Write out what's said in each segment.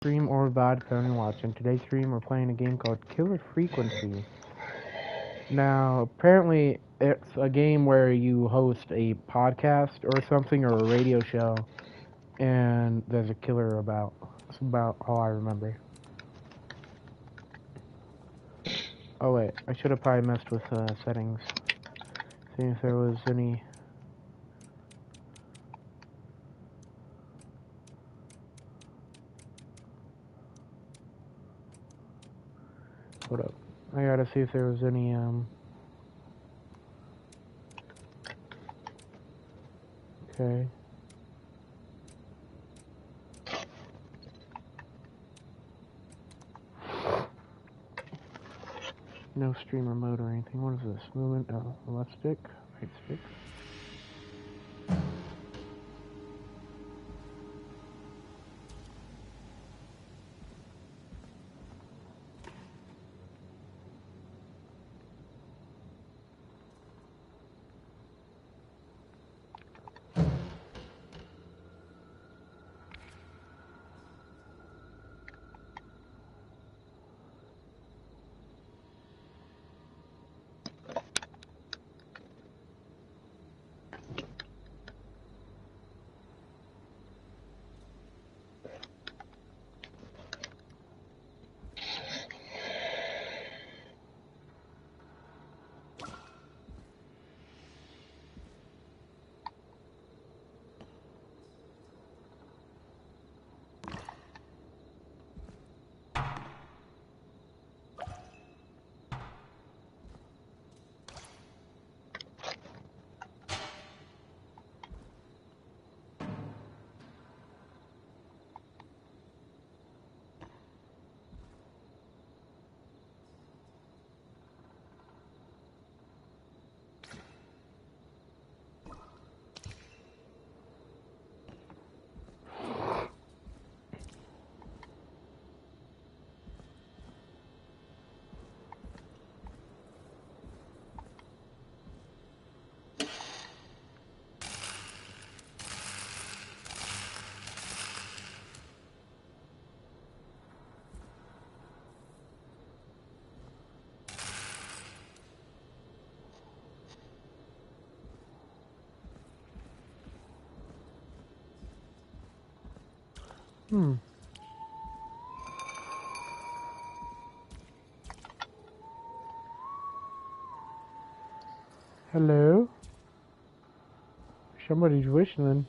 stream or VOD depending on watch. In today's stream, we're playing a game called Killer Frequency. Now, apparently, it's a game where you host a podcast or something or a radio show, and there's a killer about. That's about all I remember. Oh wait, I should have probably messed with settings. Seeing if there was any. Hold up. I gotta see if there was any Okay. No streamer mode or anything. What is this? Movement, left stick, right stick. Hello? Somebody's whistling.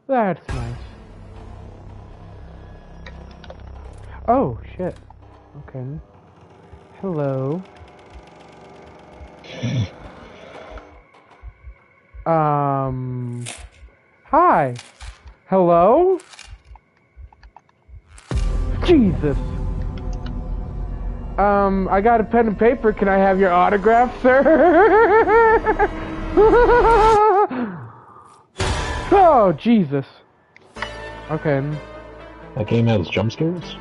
That's nice. Oh, shit. Okay. Hello. Hi. Hello? Jesus. I got a pen and paper. Can I have your autograph, sir? Oh, Jesus. Okay. That game has jump scares?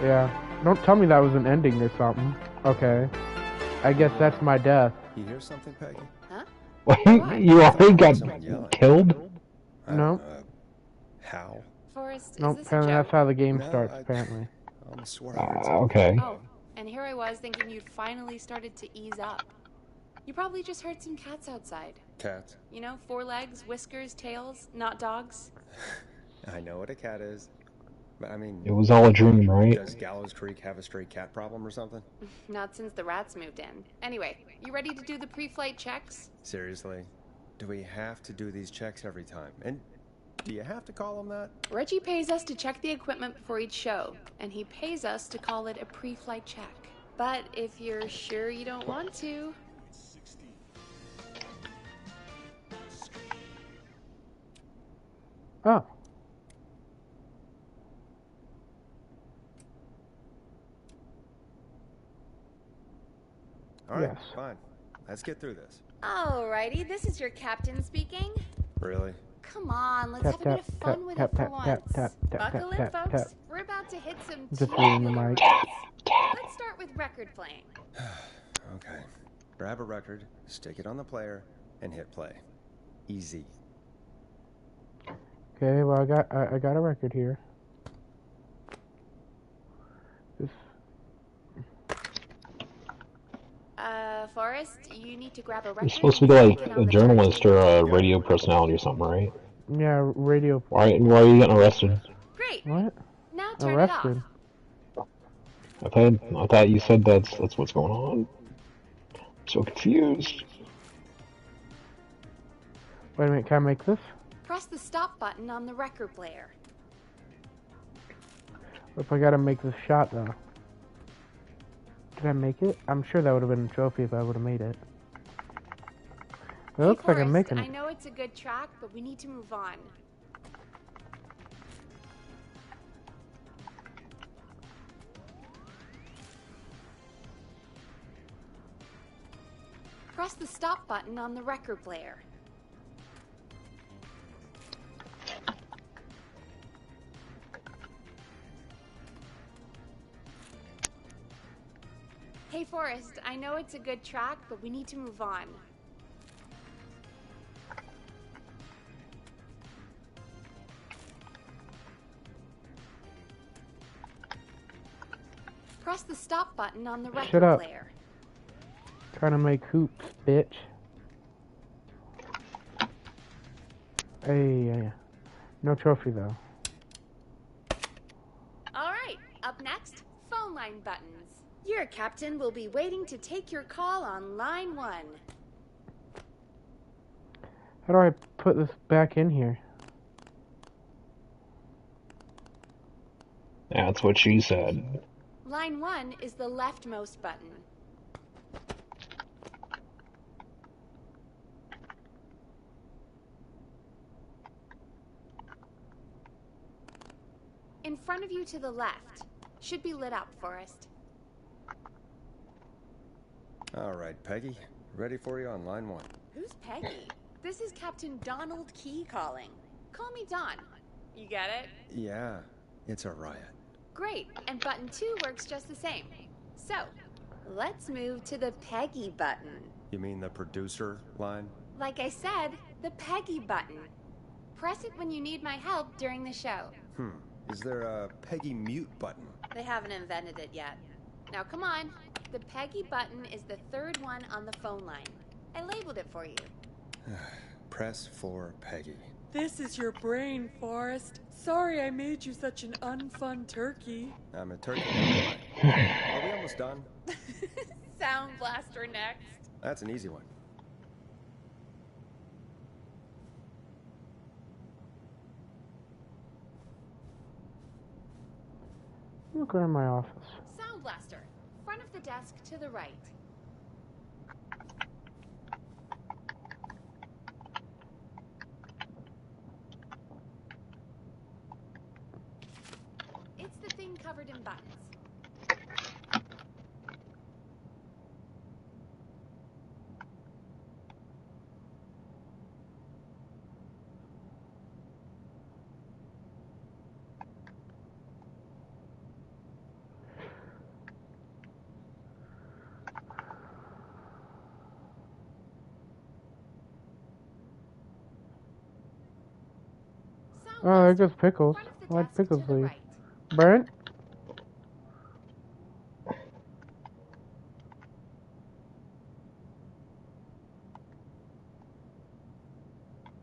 Yeah. Don't tell me that was an ending or something. Okay. I guess that's my death. You hear something, Peggy? Huh? Wait, you already got killed? No. How? Forrest, Nope, is this a apparently joke? that's how the game No, starts, apparently. I swear I heard something. Okay. Oh, and here I was thinking you'd finally started to ease up. You probably just heard some cats outside. Cat. You know, 4 legs, whiskers, tails, not dogs. I know what a cat is. I mean, It was all a dream, right? does Gallows Creek have a stray cat problem or something? Not since the rats moved in. Anyway, you ready to do the pre-flight checks? Seriously? Do we have to do these checks every time? And do you have to call them that? Reggie pays us to check the equipment before each show, and he pays us to call it a pre-flight check. But if you're sure you don't want to... Oh. All right, Yes. fine. Let's get through this. Alrighty, this is your captain speaking. Really? Come on, let's Tap, have a bit of tap, fun tap, with tap, it for tap, once. tap, tap, tap, Buckle tap, in, tap, folks. tap. We're about to hit some Just reading the tubular mic. riffs. Let's start with record playing. Okay. Grab a record, stick it on the player, and hit play. Easy. Okay, well I got a record here. Just Forrest, you need to grab a record. You're supposed to be like a journalist or a radio personality or something, right? yeah, radio. Why are you getting arrested? Great. What? Now turn Arrested? it off. I thought you said that's what's going on. I'm so confused. Wait a minute, can I make this? Press the stop button on the record player. If I gotta make this shot though. Did I make it? I'm sure that would have been a trophy if I would have made it. It looks like I'm making I it. know it's a good track, but we need to move on. Press the stop button on the record player. Hey Forrest, I know it's a good track, but we need to move on. Press the stop button on the record Shut up. player. Trying to make hoops, bitch. Hey, no trophy though. Alright, up next, phone line buttons. Your captain will be waiting to take your call on line 1. How do I put this back in here? That's what she said. Line 1 is the leftmost button. In front of you to the left. Should be lit up, Forrest. All right, Peggy. Ready for you on line 1. Who's Peggy? This is Captain Donald Key calling. Call me Don. You get it? Yeah, it's a riot. Great, and button 2 works just the same. So, let's move to the Peggy button. You mean the producer line? Like I said, the Peggy button. Press it when you need my help during the show. Is there a Peggy mute button? They haven't invented it yet. Now come on. The Peggy button is the third one on the phone line. I labeled it for you. Press for Peggy. This is your brain, Forrest. Sorry I made you such an unfun turkey. I'm a turkey. Are we almost done? Sound Blaster next. That's an easy one. Look around my office. Sound Blaster. Front of the desk to the right. It's the thing covered in buttons. Sound Oh, there Blaster. goes Pickles. Front of the I like desk Pickles, to the please. right. Brent?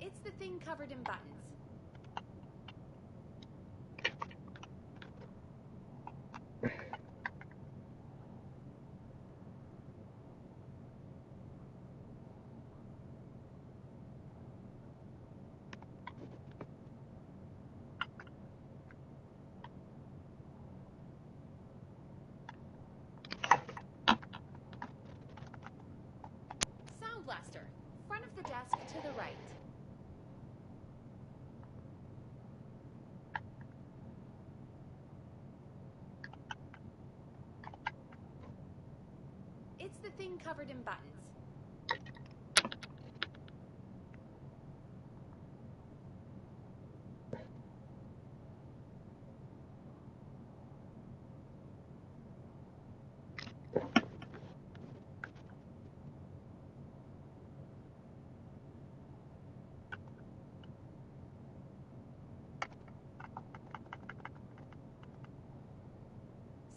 It's the thing covered in buttons. desk to the right. It's the thing covered in buttons.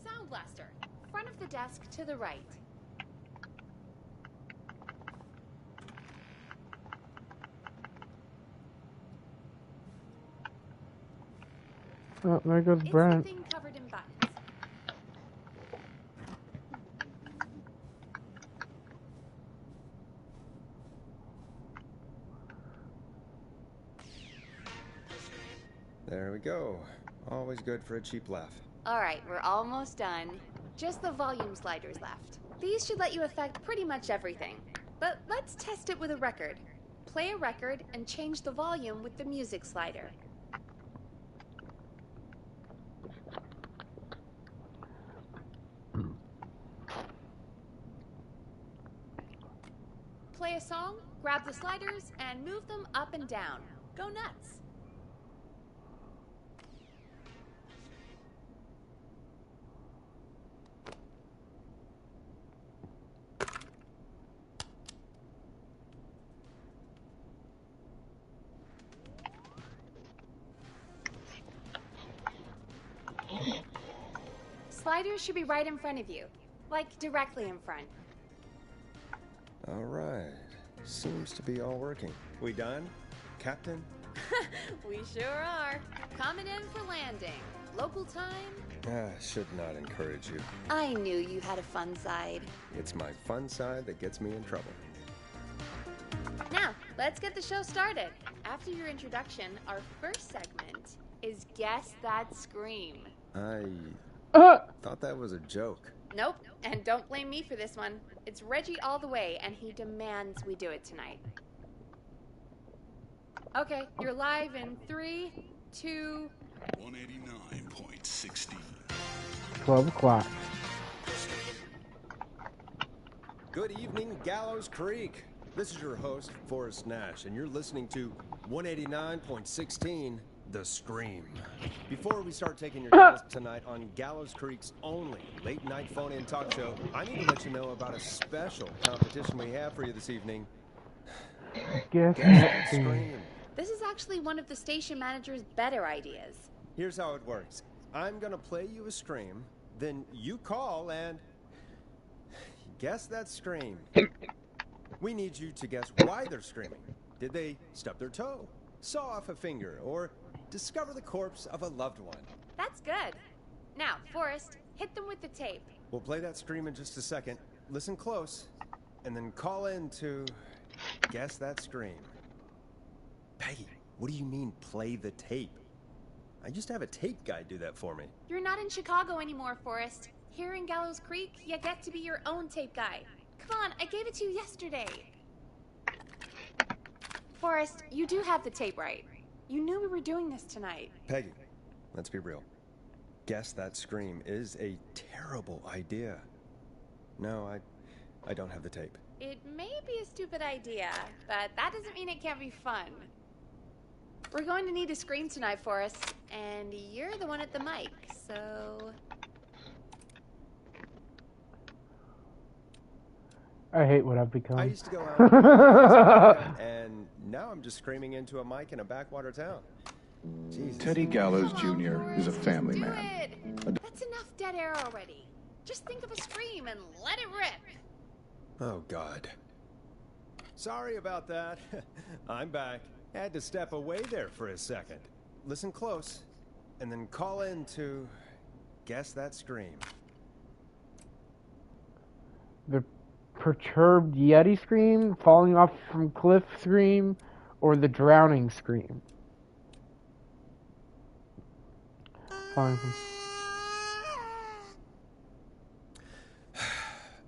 Sound blaster. Front of the desk to the right. Oh, there goes It's the Brent. thing covered in buttons. There we go. Always good for a cheap laugh. Alright, we're almost done. Just the volume sliders left. These should let you affect pretty much everything. But let's test it with a record. Play a record and change the volume with the music slider. Play a song, grab the sliders, and move them up and down. Go nuts. Sliders should be right in front of you. Like, directly in front. All right. Seems to be all working. We done, Captain? We sure are. Coming in for landing. Local time? Should not encourage you. I knew you had a fun side. It's my fun side that gets me in trouble. Now, let's get the show started. After your introduction, our first segment is Guess That Scream. I thought that was a joke. Nope, and don't blame me for this one. It's Reggie all the way, and he demands we do it tonight. Okay, you're live in 3, 2... 189.16. 12 o'clock. Good evening, Gallows Creek. This is your host, Forrest Nash, and you're listening to 189.16, The Scream. Before we start taking your calls tonight on Gallows Creek's only late-night phone-in talk show, I need to let you know about a special competition we have for you this evening. Guess That Scream. This is actually one of the station manager's better ideas. Here's how it works. I'm gonna play you a scream, then you call and guess that scream. We need you to guess why they're screaming. Did they stub their toe, saw off a finger, or discover the corpse of a loved one? That's good. Now, Forrest, hit them with the tape. We'll play that scream in just a second. Listen close, and then call in to guess that scream. Peggy, what do you mean play the tape? I just have a tape guy do that for me. You're not in Chicago anymore, Forrest. Here in Gallows Creek, you get to be your own tape guy. Come on, I gave it to you yesterday. Forrest, you do have the tape right. You knew we were doing this tonight. Peggy, let's be real. Guess that scream is a terrible idea. No, I don't have the tape. It may be a stupid idea, but that doesn't mean it can't be fun. We're going to need a scream tonight, Forrest, and you're the one at the mic, so... I hate what I've become. I used to go out and now I'm just screaming into a mic in a backwater town. Jesus. Teddy Gallows Come on, Jr. is a Forrest, family do man. it. That's enough dead air already. Just think of a scream and let it rip. Oh, God. Sorry about that. I'm back. Had to step away there for a second. Listen close, and then call in to guess that scream. The perturbed Yeti scream, falling off from cliff scream, or the drowning scream. Falling from...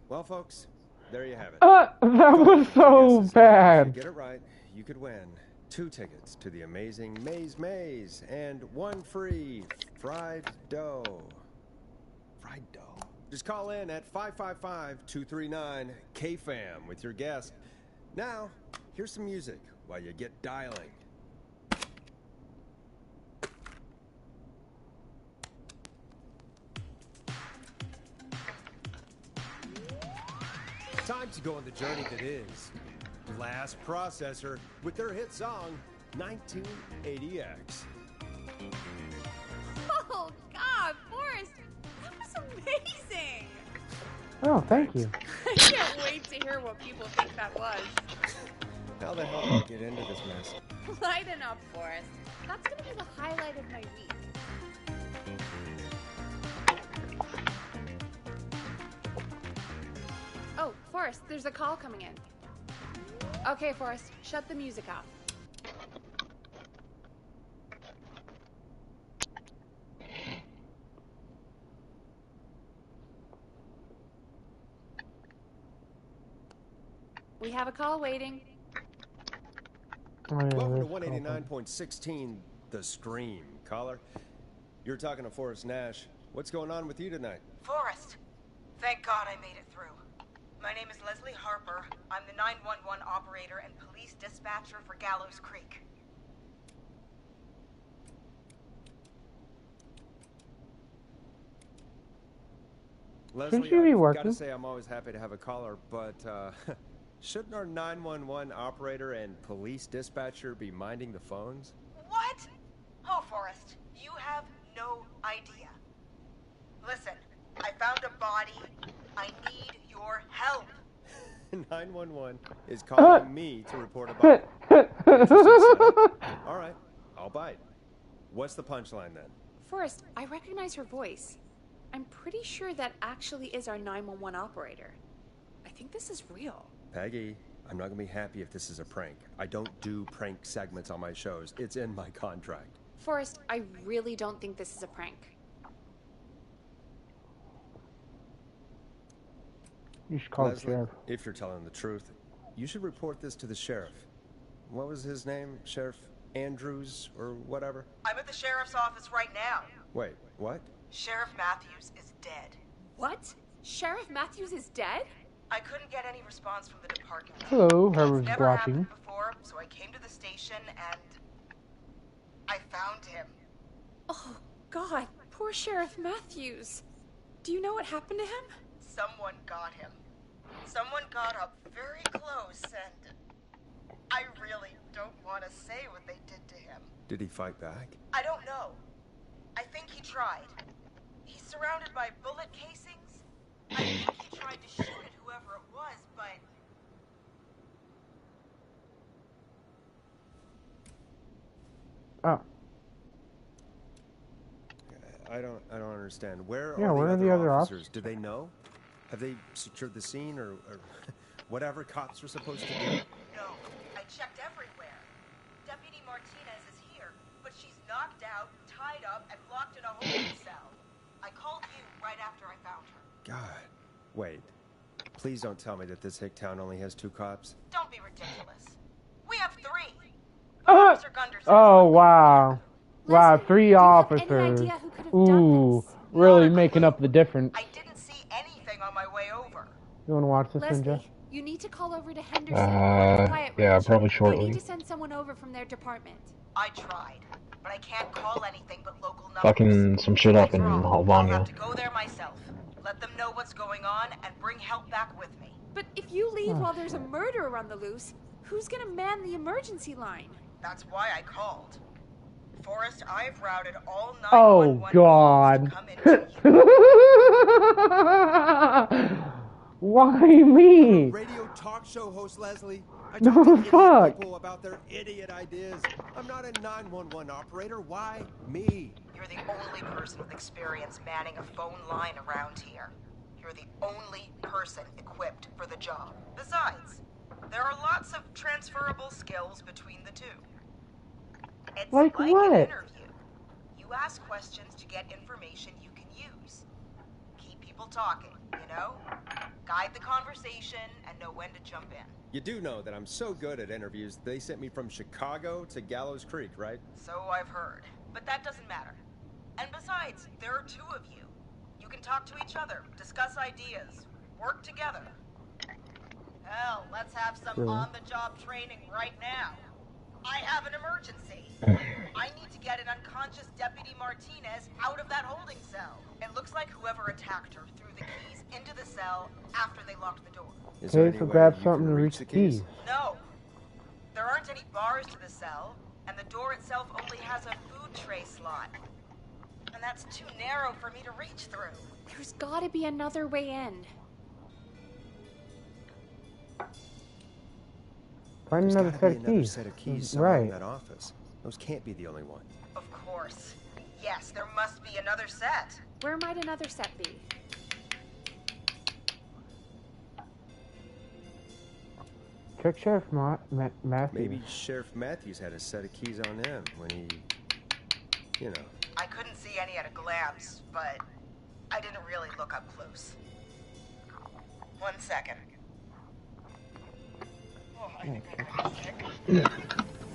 Well, folks, there you have it. That was so If you bad. get it right, you could win 2 tickets to the amazing Maze Maze and 1 free fried dough. Fried dough. Just call in at 555-239-KFAM with your guess. Now, here's some music while you get dialing. Time to go on the journey that is Blast Processor with their hit song 1980X. Oh, God, Forrest, that was amazing. Oh, thank you. I can't wait to hear what people think that was. How the hell did I get into this mess? Lighten up, Forrest. That's going to be the highlight of my week. Oh, Forrest, there's a call coming in. Okay, Forrest, shut the music off. We have a call waiting. Oh, yeah, Welcome to that's awful. 189.16, The Scream. Caller, you're talking to Forrest Nash. What's going on with you tonight? Forrest, thank God I made it through. My name is Leslie Harper. I'm the 911 operator and police dispatcher for Gallows Creek. Leslie, you be I've working? got to say I'm always happy to have a caller, but shouldn't our 911 operator and police dispatcher be minding the phones? What? Oh, Forrest, you have no idea. Listen, I found a body. I need your help. 911 is calling me to report a body. Interesting setup. All right, I'll bite. What's the punchline then? Forrest, I recognize her voice. I'm pretty sure that actually is our 911 operator. I think this is real. Peggy, I'm not gonna be happy if this is a prank. I don't do prank segments on my shows. It's in my contract. Forrest, I really don't think this is a prank. You should call the Leslie, sheriff. if you're telling the truth, you should report this to the sheriff. What was his name? Sheriff Andrews or whatever? I'm at the sheriff's office right now. Wait, what? Sheriff Matthews is dead. What? Sheriff Matthews is dead? I couldn't get any response from the department. Hello, It's whoever's never watching. happened before, so I came to the station and I found him. Oh, God, poor Sheriff Matthews. Do you know what happened to him? Someone got him. Someone got up very close and I really don't want to say what they did to him. Did he fight back? I don't know. I think he tried. He's surrounded by bullet casings. I think he tried to shoot at whoever it was, but... Oh, I don't understand. Where Yeah, are where are the the other officers? Do they know? Have they secured the scene or whatever cops are supposed to do? No, I checked everywhere. Deputy Martinez is here, but she's knocked out, tied up, and locked in a holding cell. I called you right after I found her. God. Wait. Please don't tell me that this hick town only has 2 cops. Don't be ridiculous. We have 3. Uh, Officer Gunderson. oh wow. Wow, Leslie, 3 do you have any officers. idea who could have done Ooh, this? really making up the difference. I didn't see anything on my way over. You wanna watch this, Ninja? Leslie, you need to call over to Henderson. or the Quiet Yeah, Ridge. probably You shortly. need to send someone over from their department. I tried, but I can't call anything but local numbers. Fucking some shit up in What's wrong? I'll have Halvania. to go there myself. Let them know what's going on and bring help back with me. But if you leave while there's a murderer on the loose, who's gonna man the emergency line? That's why I called. Forrest, I've routed all 911 Oh calls God. to come into you. Why me? Radio talk show host Leslie. I No, talk to idiot fuck. people about their idiot ideas. I'm not a 911 operator. Why me? You're the only person with experience manning a phone line around here. You're the only person equipped for the job. Besides, there are lots of transferable skills between the two. It's Like an what? interview. You ask questions to get information you can use. Keep people talking, you know? guide the conversation, and know when to jump in. You do know that I'm so good at interviews, they sent me from Chicago to Gallows Creek, right? So I've heard. But that doesn't matter. And besides, there are two of you. You can talk to each other, discuss ideas, work together. Hell, let's have some on-the-job training right now. I have an emergency. I need to get an unconscious Deputy Martinez out of that holding cell. It looks like whoever attacked her threw the keys into the cell after they locked the door. Okay, so grab something to reach the keys. No. There aren't any bars to the cell, and the door itself only has a food tray slot. And that's too narrow for me to reach through. There's gotta be another way in. Find There's another gotta set be of another keys. set of keys somewhere in Right. that office. Those can't be the only one. Of course. Yes, there must be another set. Where might another set be? Check Sheriff Matthews. Maybe Sheriff Matthews had a set of keys on him when he, you know. I couldn't see any at a glance, but I didn't really look up close. 1 second. Oh, I think I'm sick.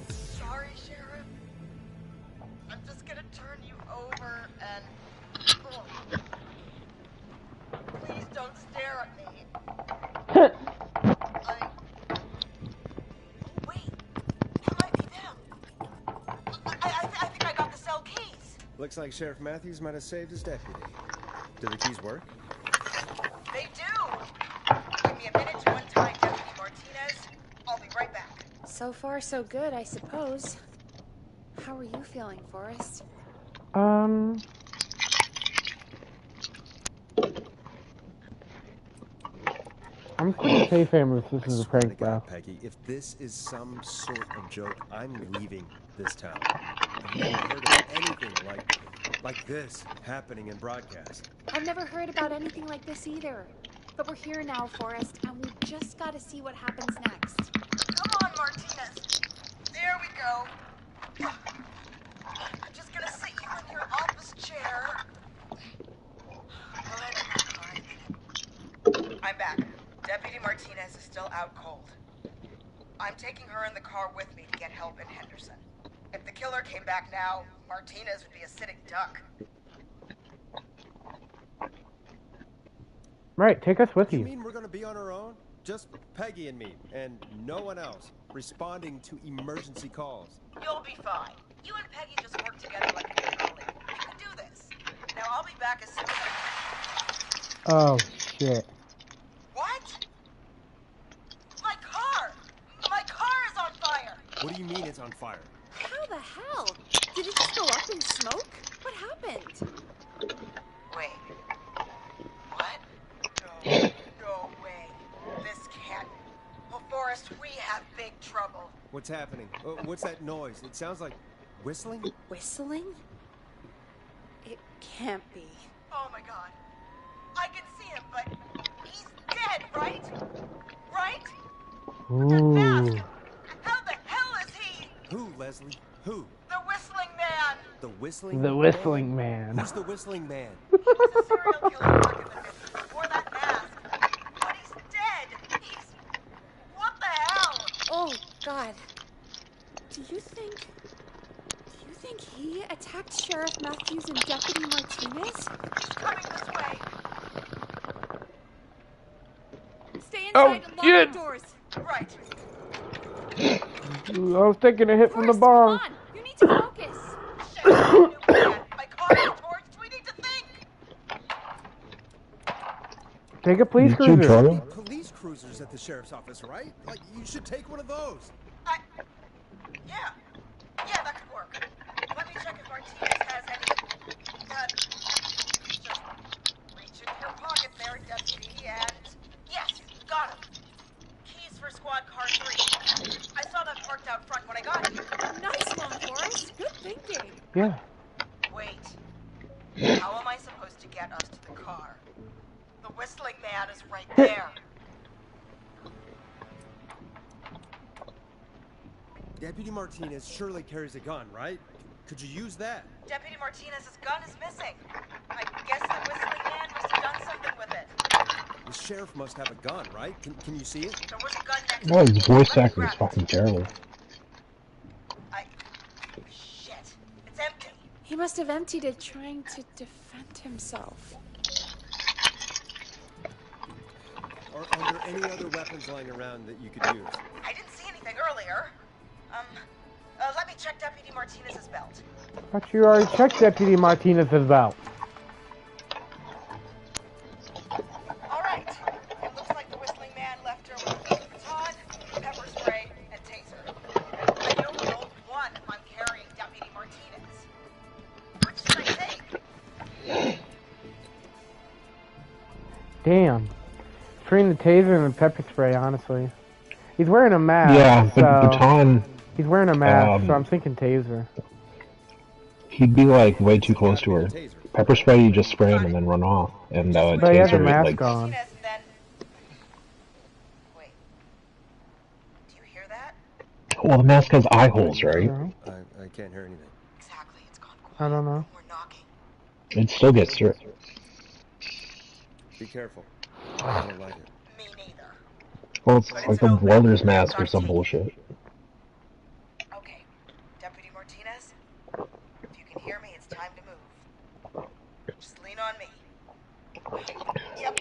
Sorry, Sheriff. I'm just gonna turn you over and... Oh. Please don't stare at me. Wait, that might be them. I think I got the cell keys. Looks like Sheriff Matthews might have saved his deputy. Do the keys work? They do! Give me a minute to untie Deputy Martinez. I'll be right back. So far, so good, I suppose. How are you feeling, Forrest? I'm quite safe, Ambrose. This is a Swear to prank, God, bro. Peggy, if this is some sort of joke, I'm leaving this town. I've never heard of anything like this happening in broadcast. I've never heard about anything like this either. But we're here now, Forrest, and we just gotta see what happens next. Come on, Martinez. There we go. I'm just gonna sit you in your office chair. I'm back. Deputy Martinez is still out cold. I'm taking her in the car with me to get help in Henderson. If the killer came back now, Martinez would be a sitting duck. Right, take us with You you. mean we're gonna be on our own? Just Peggy and me, and no one else, responding to emergency calls. You'll be fine. You and Peggy just work together like a family. You can do this. Now I'll be back as soon as I can. Oh, shit. What? My car! My car is on fire! What do you mean it's on fire? How the hell? Did it just go up in smoke? What happened? Wait. What? No way. This can't. Well, Forrest, we have big trouble. What's happening? What's that noise? It sounds like whistling? Whistling? It can't be. Oh my god. I can see him, but he's dead, right? Right? That Ooh. mask! How the hell is he? Who, Leslie? Who? The Whistling Man! The whistling The Whistling Man. Who's the whistling man? He was a serial killer back in the 50s before that mask. But he's dead! He's... What the hell? Oh, God. Do you think he attacked Sheriff Matthews and Deputy Martinez? He's coming this way. Stay inside Oh, and lock shit. the doors. Right. I was taking a hit from the Forrest, bong. come on. You need to focus. Shit, new plan. My car is torched. We need to think. Take a police You too, cruiser. Charlie? Police cruisers at the sheriff's office, right? Like, you should take one of those. Yeah. Yeah, that could work. Let me check if Martinez has any... just reach into your pocket there, Deputy, and... Yes, got him. Keys for squad car 3. I saw that parked out front when I got here. Nice one, Forrest. Good thinking. Yeah. Wait. How am I supposed to get us to the car? The Whistling Man is right there. Deputy Martinez surely carries a gun, right? Could you use that? Deputy Martinez's gun is missing. I guess the Whistling Man must have done something with it. The sheriff must have a gun, right? Can you see it? There was a gun next to Well, me. his voice Let me acting is grab it. fucking terrible. Shit. It's empty. He must have emptied it trying to defend himself. Are there any other weapons lying around that you could use? I didn't see anything earlier. Let me check Deputy Martinez's belt. But you already checked Deputy Martinez's belt. All right. It looks like the Whistling Man left her with a baton, pepper spray, and taser. I can only hold one if I'm carrying Deputy Martinez. Which should I take? Damn. Between the taser and the pepper spray, honestly. He's wearing a mask. Yeah, but so baton, he's wearing a mask, so I'm thinking taser. he'd be like way too close to her. Taser. Pepper spray, you just spray him and then run off. And But he has a taser, mask like, on. Martinez, and then... Wait. Do you hear that? well, the mask has eye holes, right? No, I can't hear anything. Exactly. It's gone quiet. I don't know. We're knocking. It still gets through. Be careful. I don't like it. Me neither. Well, it's like a welder's mask or some bullshit. Okay. Deputy Martinez, if you can hear me, it's time to move. Just lean on me. Yep.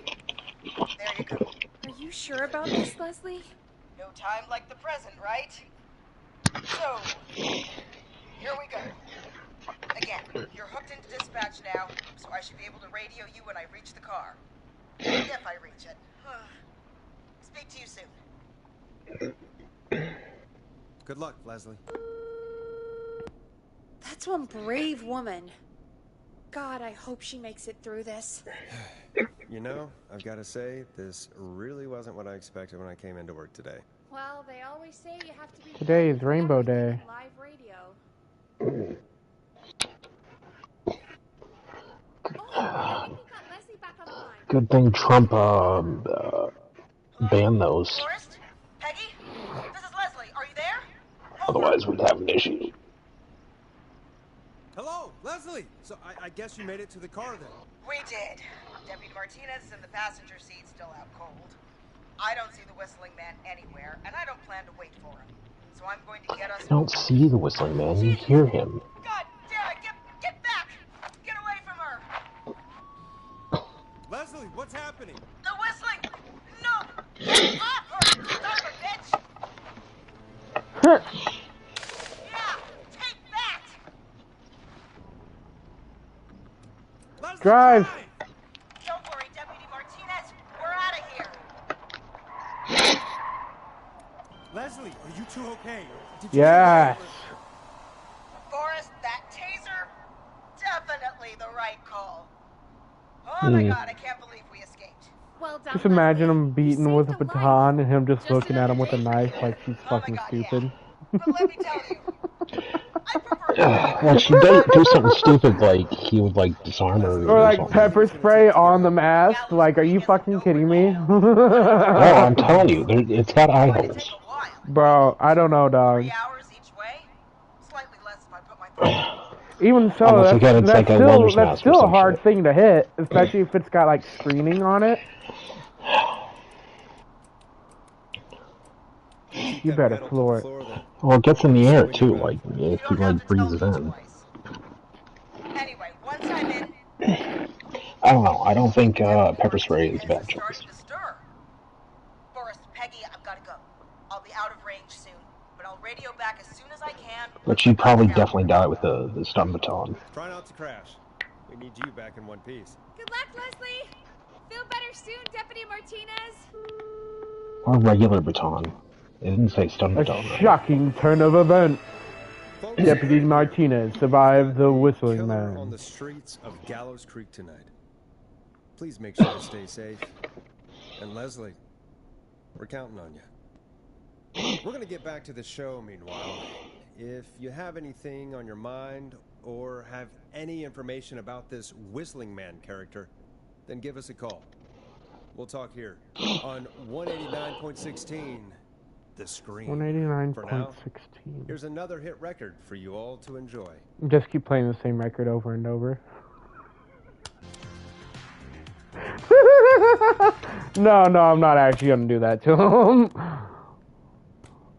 There you go. Are you sure about this, Leslie? No time like the present, right? So, here we go. Again, you're hooked into dispatch now, so I should be able to radio you when I reach the car. If I reach it. Speak to you soon. Good luck, Leslie. That's one brave woman. God, I hope she makes it through this. You know, I've got to say, this really wasn't what I expected when I came into work today. Well, they always say you have to be... Today is Rainbow Day. Live radio. Oh, I think we got Leslie back on the line. Good thing Trump banned those. Forrest? Peggy? This is Leslie. Are you there? Otherwise, we'd have an issue. Hello, Leslie! So I guess you made it to the car then? We did. Deputy Martinez is in the passenger seat, still out cold. I don't see the Whistling Man anywhere, and I don't plan to wait for him. So I'm going to get us... You don't see the Whistling Man, you hear him. God damn it! Get back! Get away from her! Leslie, what's happening? The Whistling! No! Get off her! Son of a bitch! Yeah! Take that! Leslie, Drive. Don't worry, Deputy Martinez. We're out of here. Leslie, are you two okay? Did you Yes. Forrest, that taser? Definitely the right call. Oh my god, I can't believe we escaped. Well done, Just imagine Leslie. him beating You with a saved a baton and him just Just looking at him with a another knife like she's Oh my fucking god, stupid. yeah. But let me tell you, I prefer... Well, she does do something stupid, like he would like disarm her Or like something. pepper spray on the mask. Like, are you fucking kidding me? No, I'm telling you, it's got eye It'd holes. take a while. Bro, I don't know, dog. 3 hours each way? Slightly less if I put my phone. Even so, Unless that's, again, it's that's like a still, welder's that's mask or still a some hard shit. thing to hit, especially if it's got like screening on it. You better Pedal to the floor it. floor then. Well, it gets in the air too, like if You he don't have like to tell breathes me it in. twice. Anyway, once I'm in, I don't know. I don't think pepper spray is a bad choice. starting to stir. Forrest, Peggy, I've got to go. I'll be out of range soon, but I'll radio back as soon as I can. But she'd probably definitely die with the stun baton. Try not to crash. We need you back in one piece. Good luck, Leslie. Feel better soon, Deputy Martinez. Or regular baton. It didn't say stun A baton. Right? shocking turn of events. Folks, Deputy Martinez survived the Whistling killer on Man. the streets of Gallows Creek tonight. Please make sure to stay safe. And Leslie, we're counting on you. We're gonna get back to the show meanwhile. If you have anything on your mind or have any information about this Whistling Man character, then give us a call. We'll talk here on 189.16, The Scream. 189.16. Here's another hit record for you all to enjoy. Just keep playing the same record over and over. No, I'm not actually gonna do that to him. This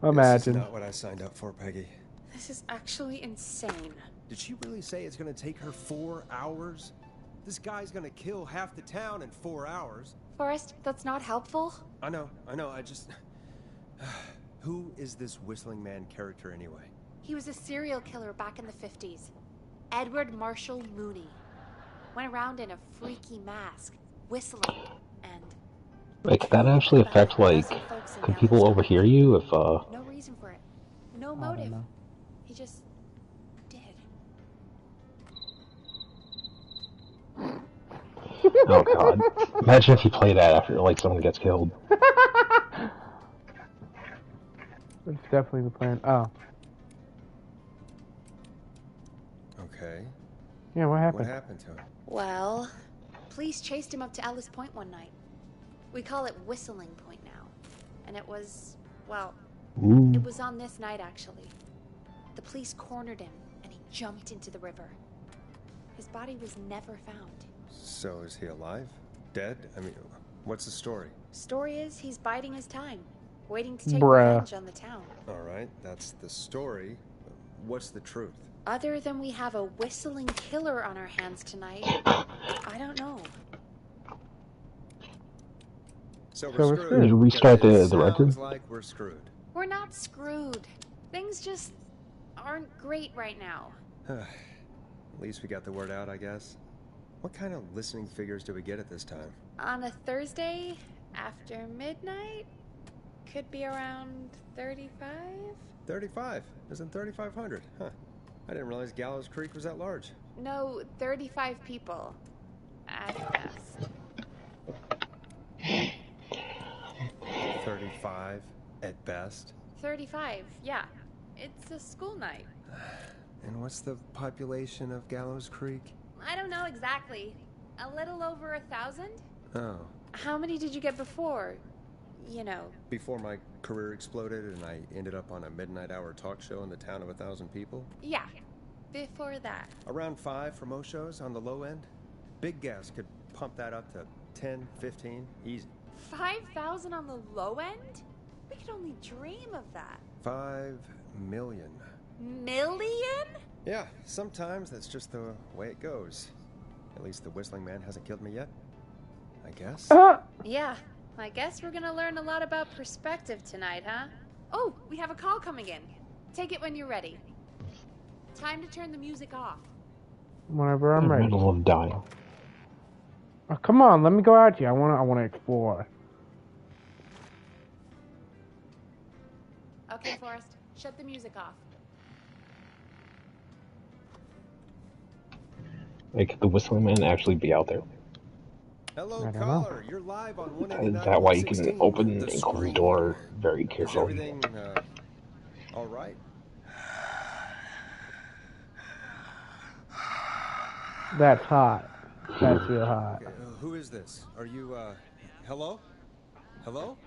is Imagine. not what I signed up for, Peggy. This is actually insane. Did she really say it's gonna take her 4 hours? This guy's gonna kill half the town in 4 hours. Forrest, that's not helpful. I know, I just... Who is this Whistling Man character anyway? He was a serial killer back in the 50s. Edward Marshall Mooney. Went around in a freaky mask, whistling, and... Like, can that actually affect, like, can people overhear you if, No reason for it. No I don't motive. know. He just did. oh god. Imagine if you play that after, like, someone gets killed. That's definitely the plan. Oh. Okay. Yeah, what What happened? happened to him? Well, police chased him up to Ellis Point one night. We call it Whistling Point now. And it was, well, Ooh. it was on this night actually. The police cornered him and he jumped into the river. His body was never found. So is he alive? Dead? I mean, what's the story? Story is he's biding his time, waiting to take Bruh. revenge on the town. Alright, that's the story. What's the truth? Other than we have a whistling killer on our hands tonight, I don't know. So we're we're screwed. screwed. Did you restart the Sounds record? like we're screwed. We're not screwed. Things just aren't great right now. At least we got the word out, I guess. What kind of listening figures do we get at this time? On a Thursday after midnight, could be around 35? 35. Isn't 3,500? Huh. I didn't realize Gallows Creek was that large. No, 35 people. At best. 35 at best. 35, yeah. It's a school night. And what's the population of Gallows Creek? I don't know exactly. A little over 1,000? Oh. How many did you get before? You know. Before my career exploded and I ended up on a midnight hour talk show in the town of 1,000 people? Yeah. Before that. Around 5 for most shows on the low end. Big gas could pump that up to 10, 15, easy. 5,000 on the low end? We could only dream of that. 5 million. Million? Yeah, sometimes that's just the way it goes. At least the Whistling Man hasn't killed me yet. I guess. Yeah. I guess we're gonna learn a lot about perspective tonight, huh? Oh, we have a call coming in. Take it when you're ready. Time to turn the music off. Whenever I'm In the ready. middle of dying. Oh, come on, let me go out here. I wanna explore. Okay, Forrest, shut the music off. Like, could the Whistling Man actually be out there? Hello, I don't know. caller. You're live on 189.16. Is that why you can open The and close the Scream. door very Is carefully? everything all right? That's hot. That's real hot. Okay, who is this? Are you hello? Hello?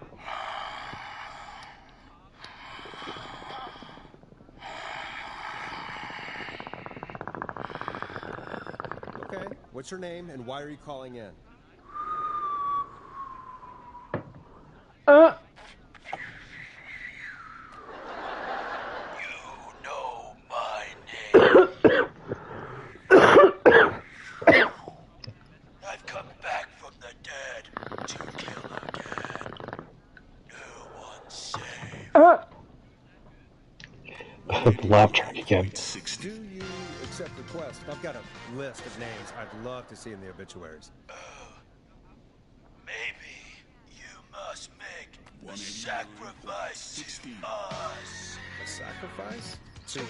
Okay. What's your name and why are you calling in? You know my name. I've come back from the dead to kill again. No one saved. The laugh track again. Do you accept request? I've got a list of names I'd love to see in the obituaries. Maybe you must make a sacrifice to us. A sacrifice? To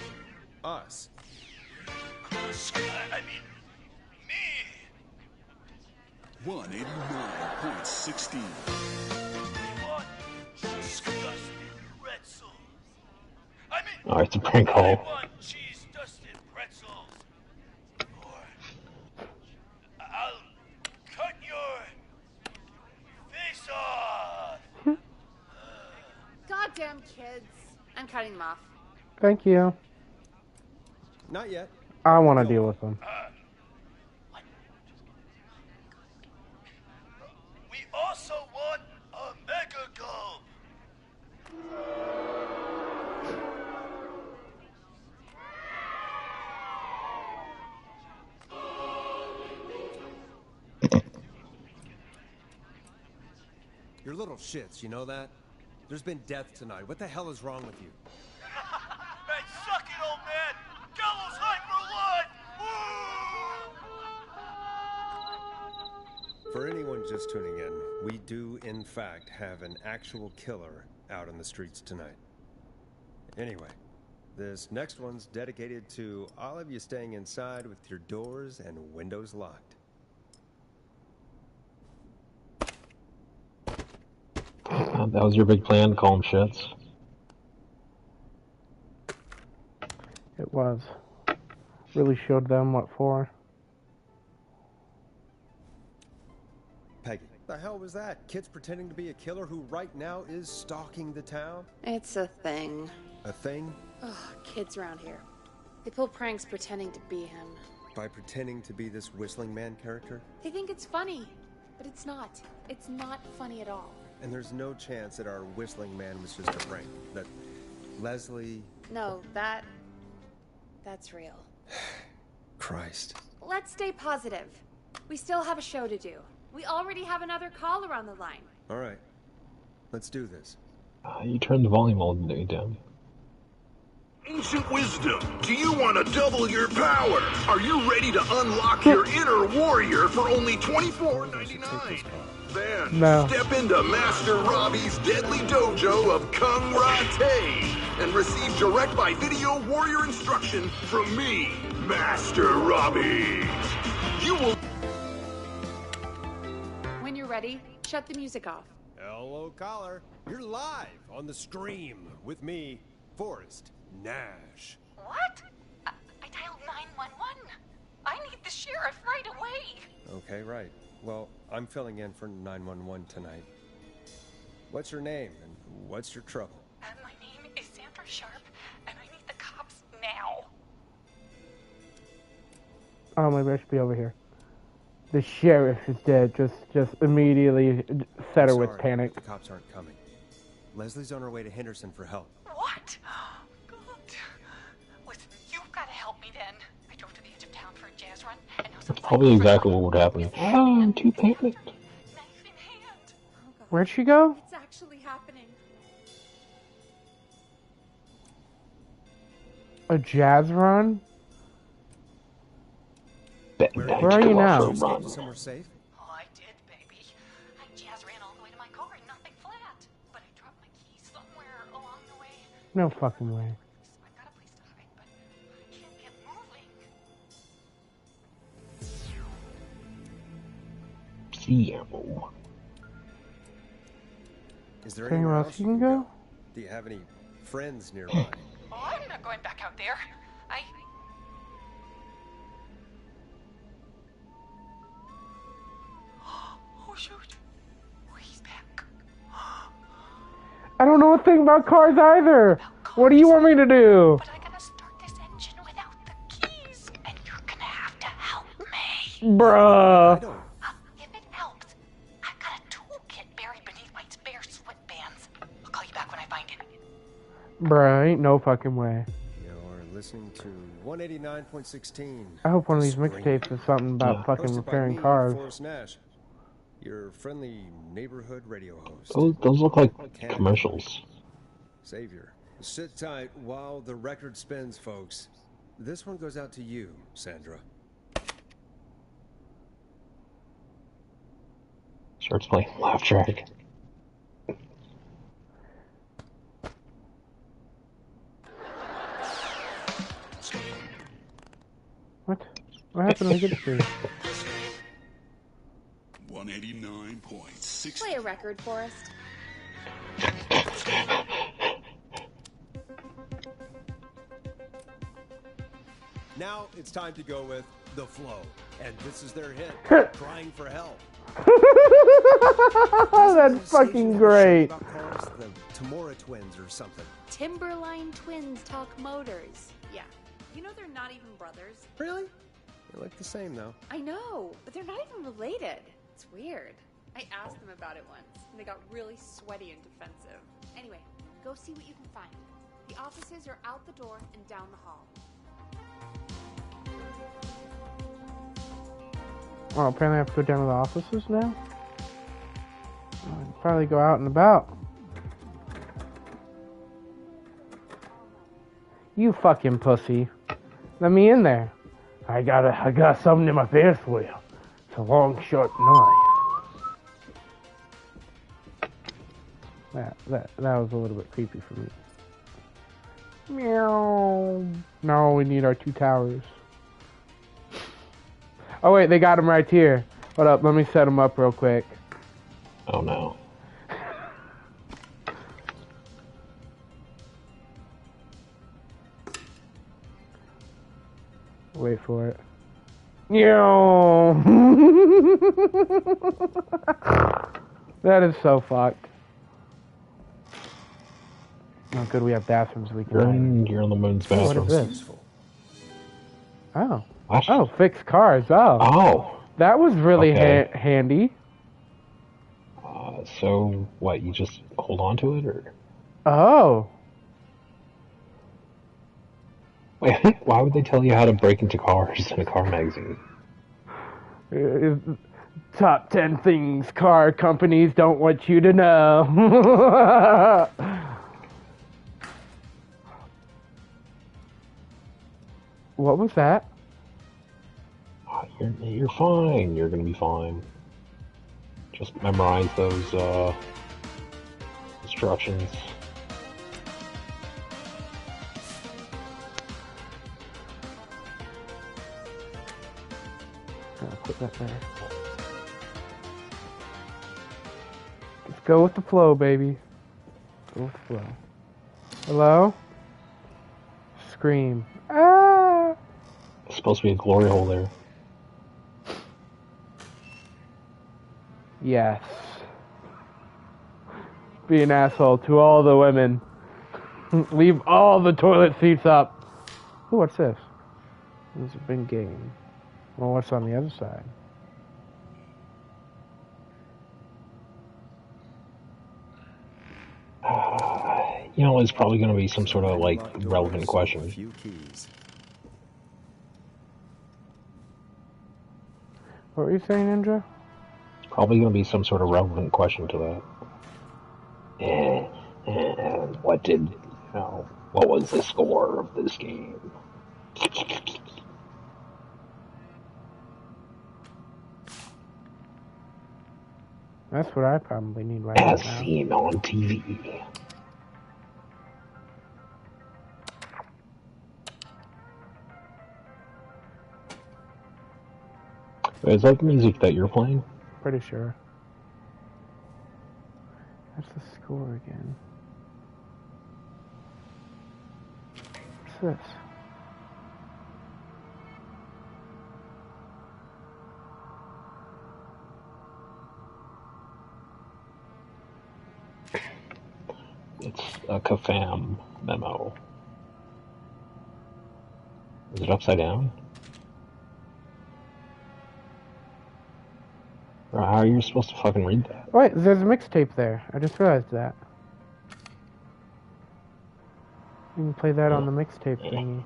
us? I mean, me. 189.16. We want cheese-dusted pretzels. I mean, Oh, it's a prank I call. want cheese-dusted pretzels. Or I'll cut your face off. Goddamn kids. I'm cutting them off. Thank you. Not yet. I wanna deal with them. We ought You're little shits, you know that? There's been death tonight. What the hell is wrong with you? Hey, suck it, old man! Gallows high for blood! Woo! For anyone just tuning in, we do, in fact, have an actual killer out in the streets tonight. Anyway, this next one's dedicated to all of you staying inside with your doors and windows locked. That was your big plan, call them shits. It was. Really showed them what for. Peggy, the hell was that? Kids pretending to be a killer who right now is stalking the town? It's a thing. A thing? Ugh, kids around here. They pull pranks pretending to be him. By pretending to be this Whistling Man character? They think it's funny, but it's not. It's not funny at all. And there's no chance that our Whistling Man was just a prank. That Leslie... No, that's real. Christ. Let's stay positive. We still have a show to do. We already have another caller on the line. All right. Let's do this. You turned the volume all the way down. Ancient wisdom, do you want to double your power? Are you ready to unlock your inner warrior for only $24.99? Then No. step into Master Robbie's deadly dojo of Kung Ra-Te and receive direct by video warrior instruction from me, Master Robbie. You will. When you're ready, shut the music off. Hello, caller. You're live on the stream with me, Forrest Nash. What? I dialed 911. I need the sheriff right away. Okay, right. Well, I'm filling in for 911 tonight. What's your name and what's your trouble? My name is Sandra Sharp, and I need the cops now. Oh, maybe I should be over here. The sheriff is dead. Just immediately set her with Sorry, panic. The cops aren't coming. Leslie's on her way to Henderson for help. What? God. Listen, you've got to help me then. I drove to the edge of town for a jazz run, and now some Probably exactly what would happen. Oh, I'm too panicked. knife in hand. Oh, God. Where'd she go? It's actually happening. A jazz run? Where are you now? Did you escape to somewhere safe? Oh, I did, baby. I jazz ran all the way to my car and nothing flat. But I dropped my keys somewhere along the way. No fucking way. I've got a place to hide, but I can't get moving. CMO. Is there Anywhere else you can go? Do you have any friends nearby? Oh, I'm not going back out there. Oh, shoot. Oh, he's back. I don't know a thing about cars either. What do you want me to do? But I gotta start this engine without the keys, and you're gonna have to help me. Bruh. I don't. If it helps, I've got a toolkit buried beneath my spare sweatbands. I'll call you back when I find it. Bruh, ain't no fucking way. You're listening to 189.16. I hope one of these Scream. mixtapes is something about fucking Hosted by repairing me, cars. Forrest Nash, your friendly neighborhood radio host. Those look like commercials. Savior. Sit tight while the record spins, folks. This one goes out to you, Sandra. Starts playing laugh track. What? What happened to the good screen? 189.6. Play a record, Forrest. Now it's time to go with The Flow. And this is their hit, Crying for Help. That's fucking great. About cars, the Tamora twins or something. Timberline twins talk motors. Yeah. You know they're not even brothers. Really? They look the same, though. I know, but they're not even related. It's weird. I asked them about it once, and they got really sweaty and defensive. Anyway, go see what you can find. The offices are out the door and down the hall. Oh, apparently I have to go down to the offices now? Oh, probably go out and about. You fucking pussy. Let me in there. I got something in my face for you. It's a long, short knife. That was a little bit creepy for me. Meow. No, we need our 2 towers. Oh wait, they got him right here. Hold up, let me set him up real quick. Oh no. Wait for it. Meow. That is so fucked. Oh, good, we have bathrooms we can. You're on the moon's Oh, what bathroom. is this? Oh. What? Oh, fixed cars. Oh. Oh. That was really Okay. handy. So what? You just hold on to it, or? Oh. Wait, why would they tell you how to break into cars in a car magazine? Top 10 things car companies don't want you to know. What was that? You're fine. You're gonna be fine. Just memorize those instructions. I'll put that there. Just go with the flow, baby. Go with the flow. Hello? Scream. Ah! It's supposed to be a glory hole there. Yes. Be an asshole to all the women. Leave all the toilet seats up. Ooh, what's this? This is a big game. Well, what's on the other side? You know, it's probably going to be some sort of, like, relevant A question. few keys. What were you saying, Ninja? It's probably going to be some sort of relevant question to that. What was the score of this game? That's what I probably need right As now. seen on TV. Is that music that you're playing? Pretty sure. That's the score again. What's this? It's a CAFAM memo. Is it upside down? Or how are you supposed to fucking read that? Wait, there's a mixtape there. I just realized that. You can play that on the mixtape thingy.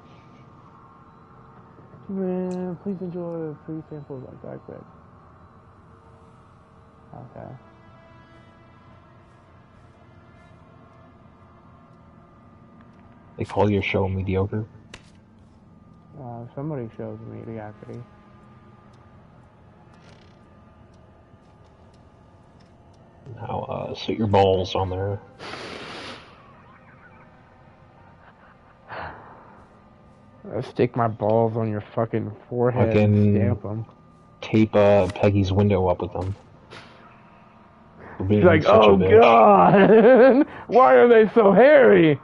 Please enjoy free samples like Dark Red. Okay. They call your show mediocre? Somebody shows mediocrity. Now, sit your balls on there. Stick my balls on your fucking forehead Fucking and stamp them. Tape Peggy's window up with them. For being She's like, such a oh bitch. god! Why are they so hairy?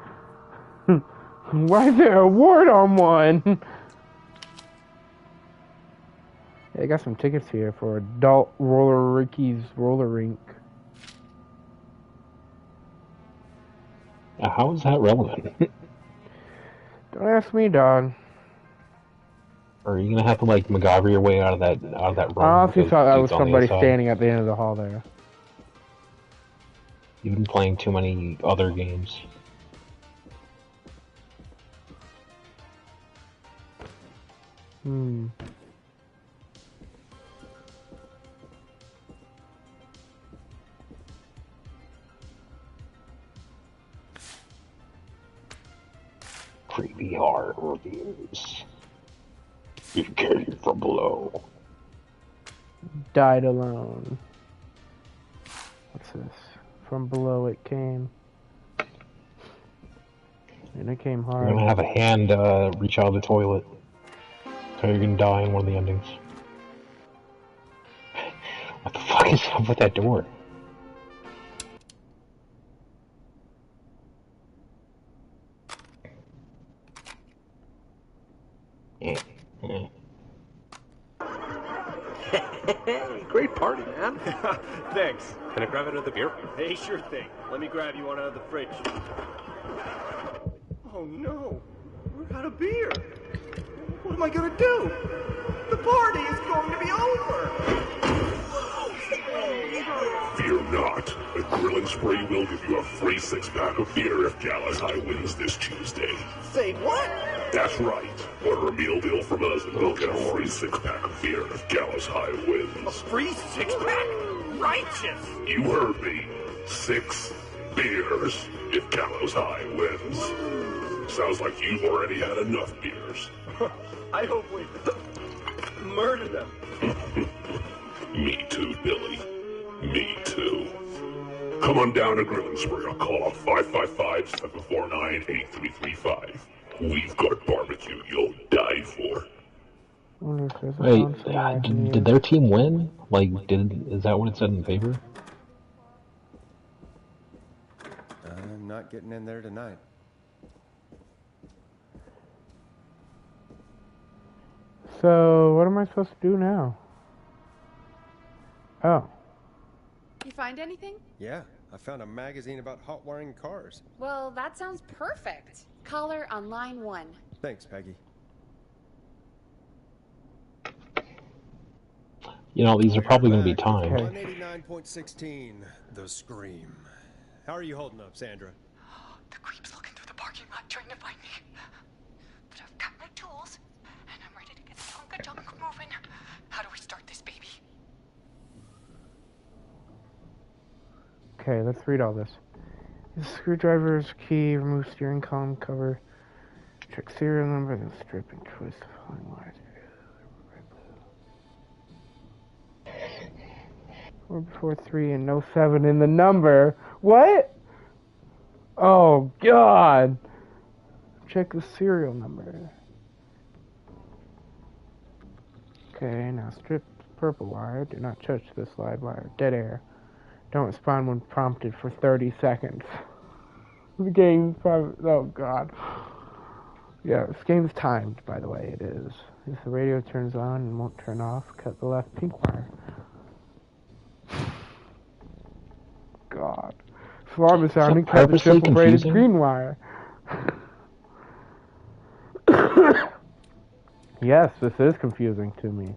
Why is there a wart on one? Hey, I got some tickets here for Adult Roller Ricky's Roller Rink. How is that relevant? Don't ask me, dog. Or are you gonna have to like MacGyver your way out of that room? I honestly because thought that it's was on the somebody inside? standing at the end of the hall there. You've been playing too many other games. Hmm. Creepy Heart reviews. It came from below. Died alone. What's this? From below it came. And it came hard. You're gonna have a hand reach out of the toilet. So you're gonna die in one of the endings. What the fuck is up with that door? Hey, great party, man. Thanks. Can I grab another beer? Hey, sure thing. Let me grab you one out of the fridge. Oh no, we're out of beer. What am I gonna do? The party is going to be over. Fear not. A Grilling Spree will give you a free 6-pack of beer if Gallus High wins this Tuesday. Say what? That's right. Order a meal deal from us and we'll get a free 6-pack of beer if Gallus High wins. A free 6-pack? Righteous! You heard me. 6 beers if Gallows High wins. Sounds like you've already had enough beers. I hope we murder them. Me too, Billy. Me too. Come on down to Grilling Spree or call up 555-749-8335. We've got barbecue you'll die for. Wait, did their team win? Like, is that what it said in the paper? I'm not getting in there tonight. So, what am I supposed to do now? Oh. You find anything? Yeah, I found a magazine about hot wiring cars. Well, that sounds perfect. Caller on line 1. Thanks, Peggy. You know, these are probably going to be timed. 189.16, The Scream. How are you holding up, Sandra? The creep's looking through the parking lot trying to find me. But I've got my tools, and I'm ready to get the Tonka junk moving. How do we start this baby? Okay, let's read all this. Use screwdriver's key, remove steering column cover, check serial number, then strip and twist the following wires. 443 and no 7 in the number. What? Oh, God. Check the serial number. Okay, now strip purple wire. Do not touch the slide wire. Dead air. Don't respond when prompted for 30 seconds. The game's probably... Oh, God. Yeah, this game's timed, by the way. It is. If the radio turns on and won't turn off, cut the left pink wire. God. This alarm is sounding. Cut the triple braided green wire. Yes, this is confusing to me.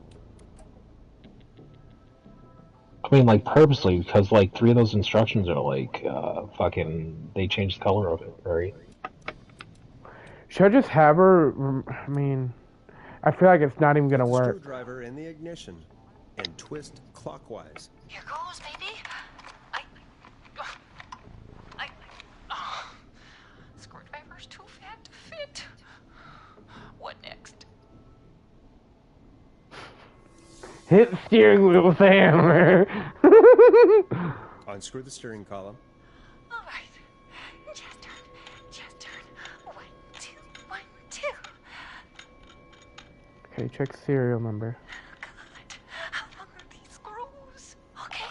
I mean, like, purposely, because, like, 3 of those instructions are, like, fucking... They changed the color of it, right? Should I just have her... I mean... I feel like it's not even gonna work. Screwdriver in the ignition and twist clockwise. Here goes, baby. Screwdriver's too fat to fit. What next? Hit the steering wheel with a hammer. Unscrew the steering column. All right. Just turn. 1, 2, 1, 2. Okay, check serial number. God, how long are these screws? Okay,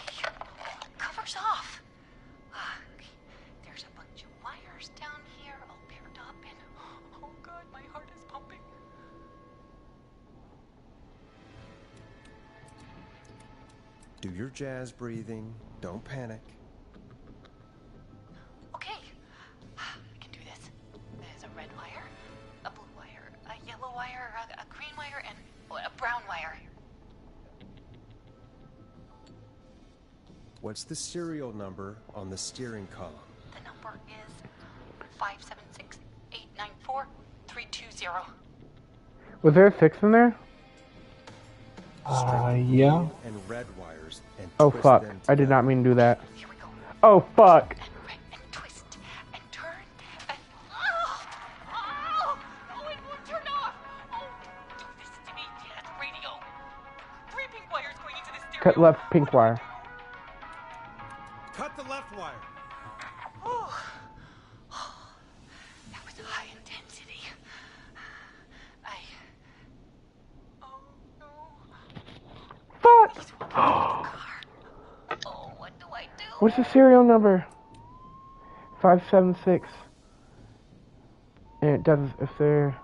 cover's off. Okay, there's a bunch of wires down here all paired up, and oh God, my heart is pumping. Do your jazz breathing. Don't panic. Okay, I can do this. There's a red wire, a blue wire, a yellow wire, a green wire, and a brown wire. What's the serial number on the steering column? The number is 576-894-320. Was there a 6 in there? Yeah. And red wires and Oh, twist fuck. them I did together. not mean to do that. Here we go. Oh, fuck. And twist and turn and oh, Cut left pink wire. Cut the left wire. Oh, that was high intensity. Oh no. Fuck! Oh, what do I do? What's the serial number? 576. And it does if they're...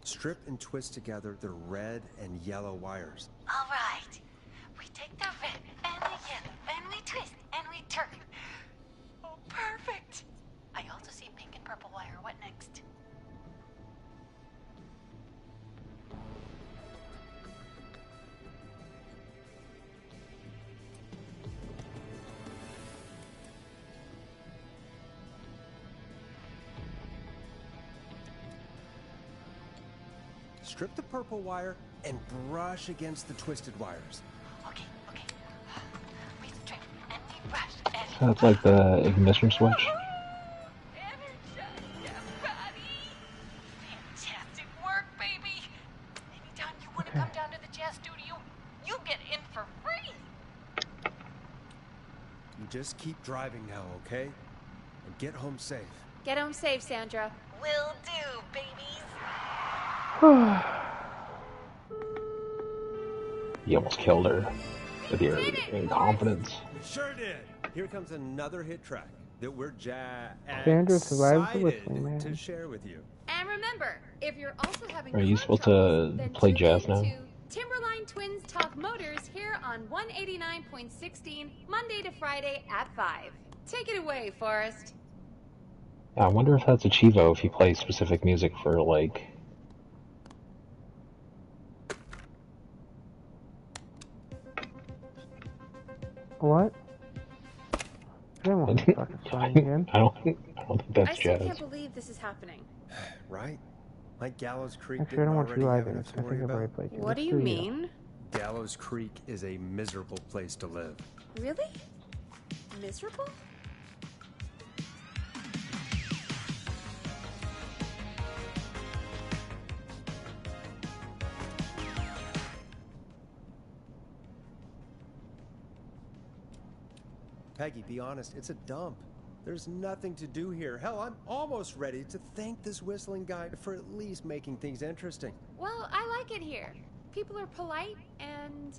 Strip and twist together the red and yellow wires. All right. We take the red and the yellow and we twist and we turn. Oh, perfect. I also see pink and purple wire. What next? Strip the purple wire and brush against the twisted wires. Okay. We strip and we brush and So that's like the ignition switch. fantastic work, baby. Anytime you want to come down to the jazz studio, you get in for free. You just keep driving now, okay? And get home safe. Get home safe, Sandra. Will do, babies. You almost killed her with your incompetence. Sure did. Here comes another hit track that we're Sandra survives the whistling, man. to share with you. And remember, if you're also having Are you car supposed troubles, to then play tune jazz in now? to Timberline Twins Talk Motors here on 189.16 Monday to Friday at 5. Take it away, Forrest. I wonder if that's a Chivo if you play specific music for like. What? I don't want to fucking sign again. I don't think that's I still jazz. can't believe this is happening. Right? Like Gallows Creek Actually, I don't want didn't you already have either. enough I to think worry I've already about. played you. What Let's do you do mean? Gallows Creek is a miserable place to live. Really? Miserable? Peggy, be honest, it's a dump. There's nothing to do here. Hell, I'm almost ready to thank this whistling guy for at least making things interesting. Well, I like it here. People are polite and,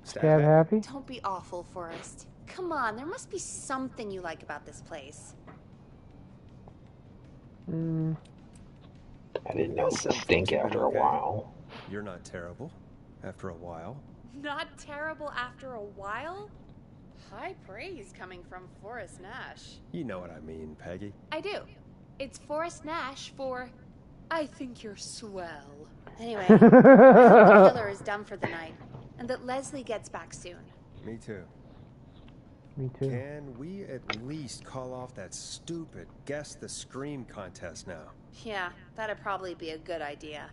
Stab happy? Don't be awful, Forrest. Come on, there must be something you like about this place. I didn't know it would stink after a while. You're not terrible after a while. Not terrible after a while? High praise coming from Forrest Nash. You know what I mean, Peggy. I do. It's Forrest Nash for I think you're swell. Anyway, I think the killer is done for the night, and that Leslie gets back soon. Me too. Me too. Can we at least call off that stupid Guess the Scream contest now? Yeah, that'd probably be a good idea.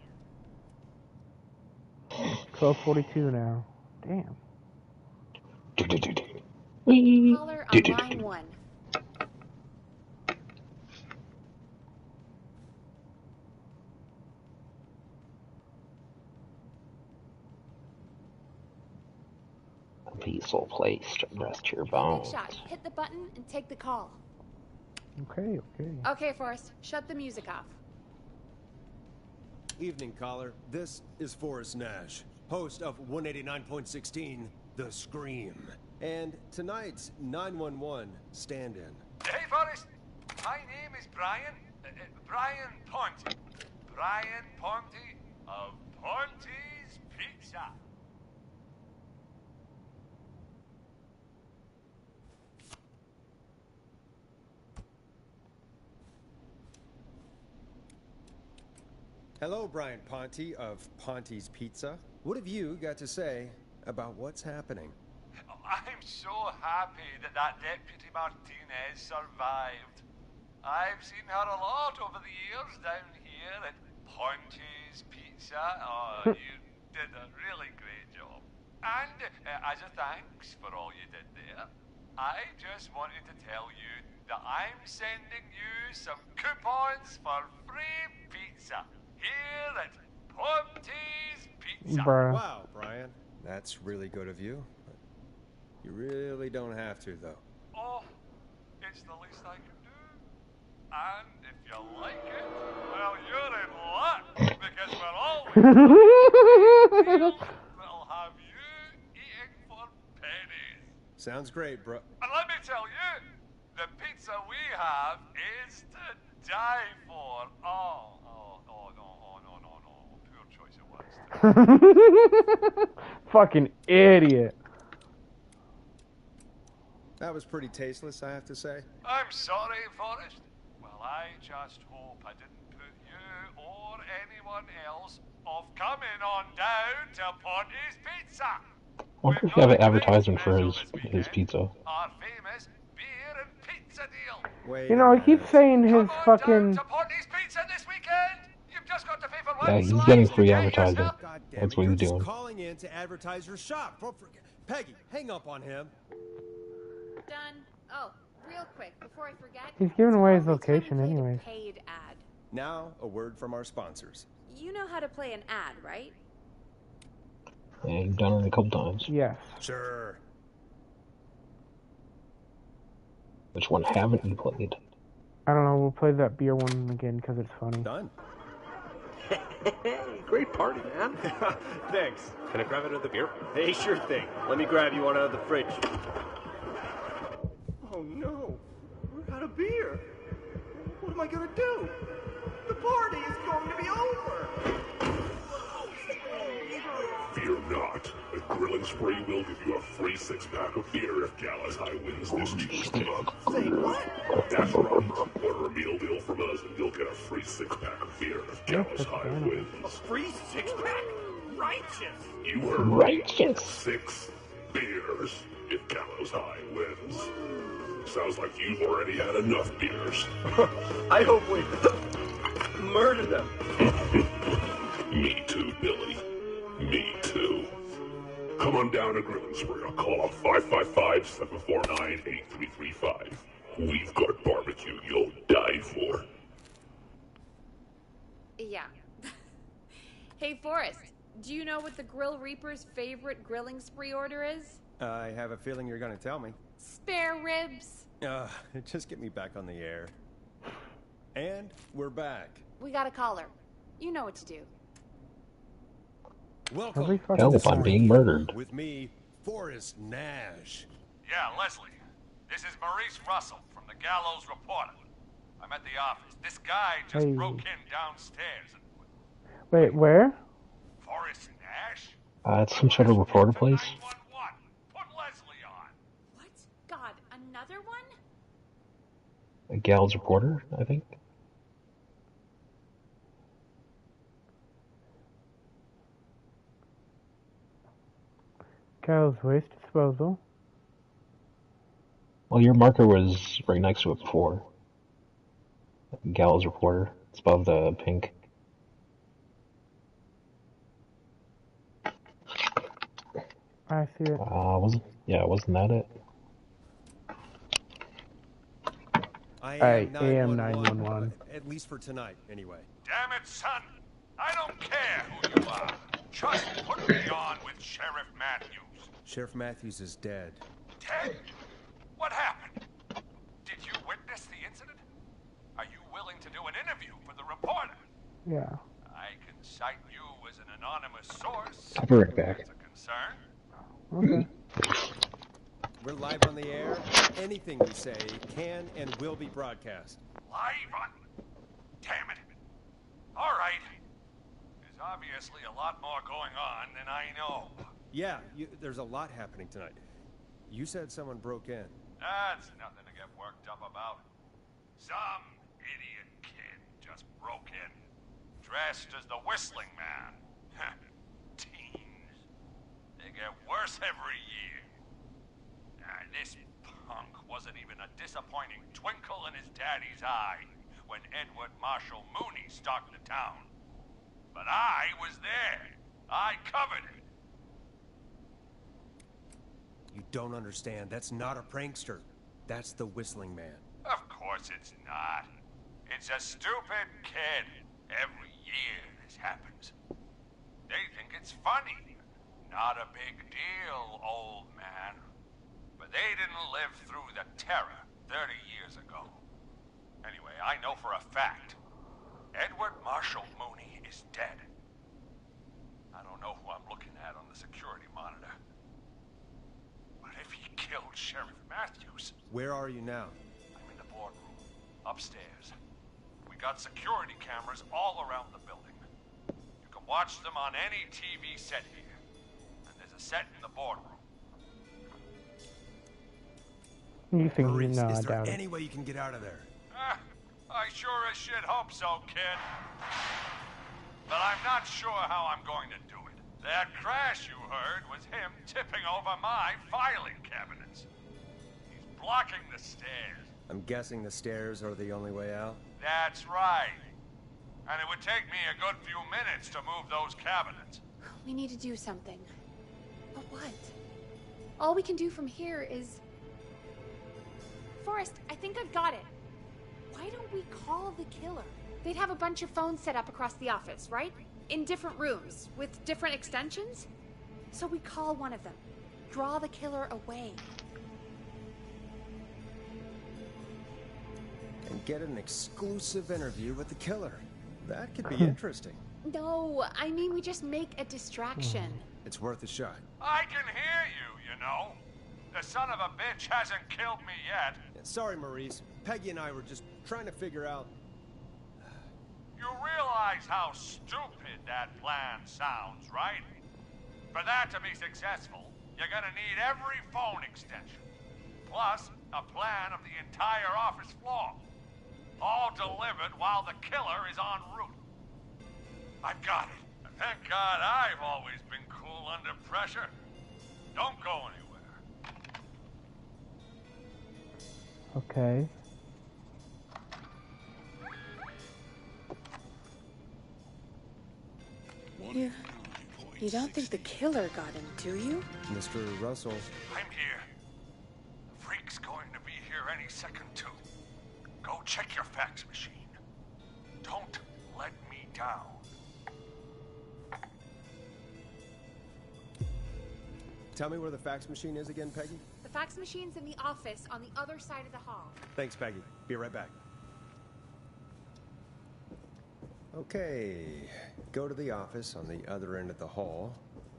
12:42 now. Damn. Caller on line 1. A peaceful place to rest your Big bones. shot. Hit the button and take the call. Okay. Okay, Forrest, shut the music off. Evening, caller. This is Forrest Nash, host of 189.16, The Scream. And tonight's 911 stand-in. Hey, Forrest. My name is Brian. Brian Ponte. Brian Ponte of Ponte's Pizza. Hello, Brian Ponte of Ponte's Pizza. What have you got to say about what's happening? I'm so happy that Deputy Martinez survived. I've seen her a lot over the years down here at Ponte's Pizza. Oh, did a really great job. And as a thanks for all you did there, I just wanted to tell you that I'm sending you some coupons for free pizza here at Ponty's Pizza. Bruh. Wow, Brian. That's really good of you. But you really don't have to, though. Oh, it's the least I can do. And if you like it, well, you're in luck, because we're always that'll have you eating for pennies. Sounds great, bro. And let me tell you, the pizza we have is to die for. No. Poor choice of words. Fucking idiot. That was pretty tasteless, I have to say. I'm sorry, Forrest. Well, I just hope I didn't put you or anyone else off coming on down to Ponty's Pizza. I wonder if you have an advertisement for his pizza. Our famous beer and pizza deal. Wait You know, a he keeps minute. saying his Come on fucking... down to Ponty's Pizza this weekend. You've just got to pay for Yeah, one he's slice getting and free get advertising. yourself- God damn That's it, what you're he's just doing. calling in to advertise your shop. Peggy, hang up on him. Done. Oh, real quick, before I forget. He's giving away his it's only time location to play the anyways. Paid ad. Now, a word from our sponsors. You know how to play an ad, right? Yeah, you've done it a couple times. Yes. Sure. Which one haven't you played? I don't know, we'll play that beer one again because it's funny. Done. Hey, great party, man. Thanks. Can I grab another beer? Hey, sure thing. Let me grab you one out of the fridge. Oh no, we're out of beer. What am I gonna do? The party is going to be over. Fear not. A grilling spree will give you a free six-pack of beer if Gallus High wins this Tuesday. Say what? That's right. Order a meal deal from us and you'll get a free six-pack of beer if Gallus High A wins. free six-pack? Righteous. You heard Righteous. 6 beers if Gallows High wins. Sounds like you've already had enough beers. I hope we murder them. Me too, Billy. Me too. Come on down to Grilling Spree or call up 555-749-8335. We've got barbecue you'll die for. Yeah. Hey, Forrest, do you know what the Grill Reaper's favorite grilling spree order is? I have a feeling you're going to tell me. Spare ribs. Just get me back on the air. And we're back. We got a caller. You know what to do. Welcome Every to fucking Hell, the if I'm Stream being murdered. with me, Forrest Nash. Yeah, Leslie. This is Maurice Russell from the Gallows Reporter. I'm at the office. This guy just Hey. broke in downstairs. And Wait, where? Forrest Nash? It's some sort of reporter place. 911. Put Leslie on. What? God, another one? A Gal's reporter, I think. Kyle's waste disposal. Well, your marker was right next to it before. Gal's reporter. It's above the pink. I see it. Wasn't that it? I Hey, am AM 911. 911. At least for tonight, anyway. Damn it, son. I don't care who you are. Just put me on with Sheriff Matthews. Sheriff Matthews is dead. Ted? What happened? Did you witness the incident? Are you willing to do an interview for the reporter? Yeah. I can cite you as an anonymous source. I'll be right back. That's a concern. Okay. We're live on the air. Anything we say can and will be broadcast. Live on? Damn it. All right. There's obviously a lot more going on than I know. Yeah, there's a lot happening tonight. You said someone broke in. That's nothing to get worked up about. Some idiot kid just broke in, dressed as the Whistling Man. Teens. They get worse every year. This punk wasn't even a disappointing twinkle in his daddy's eye when Edward Marshall Mooney stalked the town. But I was there. I covered it. You don't understand. That's not a prankster. That's the Whistling Man. Of course it's not. It's a stupid kid. Every year this happens. They think it's funny. Not a big deal, old man. But they didn't live through the terror 30 years ago. Anyway, I know for a fact Edward Marshall Mooney is dead. I don't know who I'm looking at on the security monitor. But if he killed Sheriff Matthews... Where are you now? I'm in the boardroom, upstairs. We got security cameras all around the building. You can watch them on any TV set here. And there's a set in the boardroom. You think Maurice, no, I is there doubt it. any way you can get out of there? I sure as shit hope so, kid. But I'm not sure how I'm going to do it. That crash you heard was him tipping over my filing cabinets. He's blocking the stairs. I'm guessing the stairs are the only way out? That's right. And it would take me a good few minutes to move those cabinets. We need to do something. But what? All we can do from here is... Forrest, I think I've got it. Why don't we call the killer? They'd have a bunch of phones set up across the office, right? In different rooms, with different extensions? So we call one of them. Draw the killer away. And get an exclusive interview with the killer. That could be interesting. No, I mean we just make a distraction. It's worth a shot. I can hear you, you know. The son of a bitch hasn't killed me yet. Sorry, Maurice. Peggy and I were just trying to figure out... You realize how stupid that plan sounds, right? For that to be successful, you're gonna need every phone extension. Plus, a plan of the entire office floor. All delivered while the killer is en route. I've got it. And thank God I've always been cool under pressure. Don't go anywhere. Okay. You don't think the killer got him, do you? Mr. Russell. I'm here. The freak's going to be here any second, too. Go check your fax machine. Don't let me down. Tell me where the fax machine is again, Peggy? The fax machine's in the office on the other side of the hall. Thanks, Peggy. Be right back. Okay. Go to the office on the other end of the hall.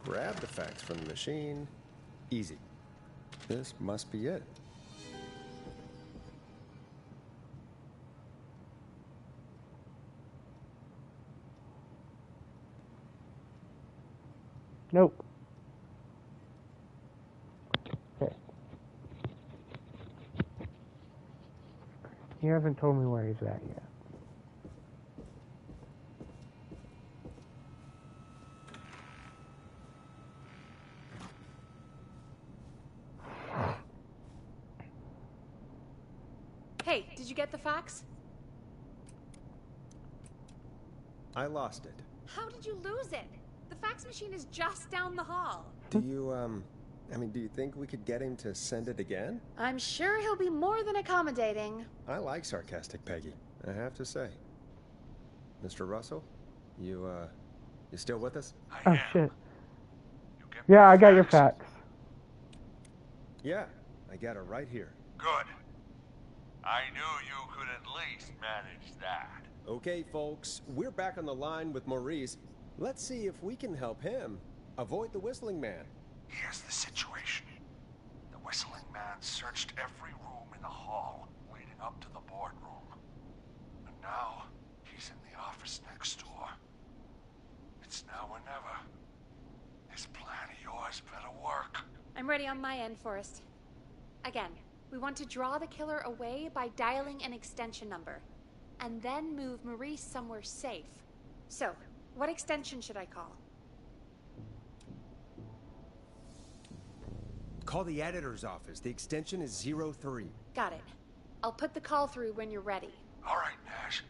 Grab the fax from the machine. Easy. This must be it. Nope. Okay. He hasn't told me where he's at yet. Hey, did you get the fax? I lost it. How did you lose it? The fax machine is just down the hall. Do you, do you think we could get him to send it again? I'm sure he'll be more than accommodating. I like sarcastic Peggy, I have to say. Mr. Russell, you still with us? Oh, shit. Yeah, I got your fax. Yeah, I got it right here. Good. I knew you could at least manage that. Okay, folks, we're back on the line with Maurice. Let's see if we can help him avoid the Whistling Man. Here's the situation. The Whistling Man searched every room in the hall leading up to the boardroom. And now, he's in the office next door. It's now or never. This plan of yours better work. I'm ready on my end, Forrest. Again, we want to draw the killer away by dialing an extension number, and then move Maurice somewhere safe. So, what extension should I call? Call the editor's office. The extension is 03. Got it. I'll put the call through when you're ready. All right, Nash.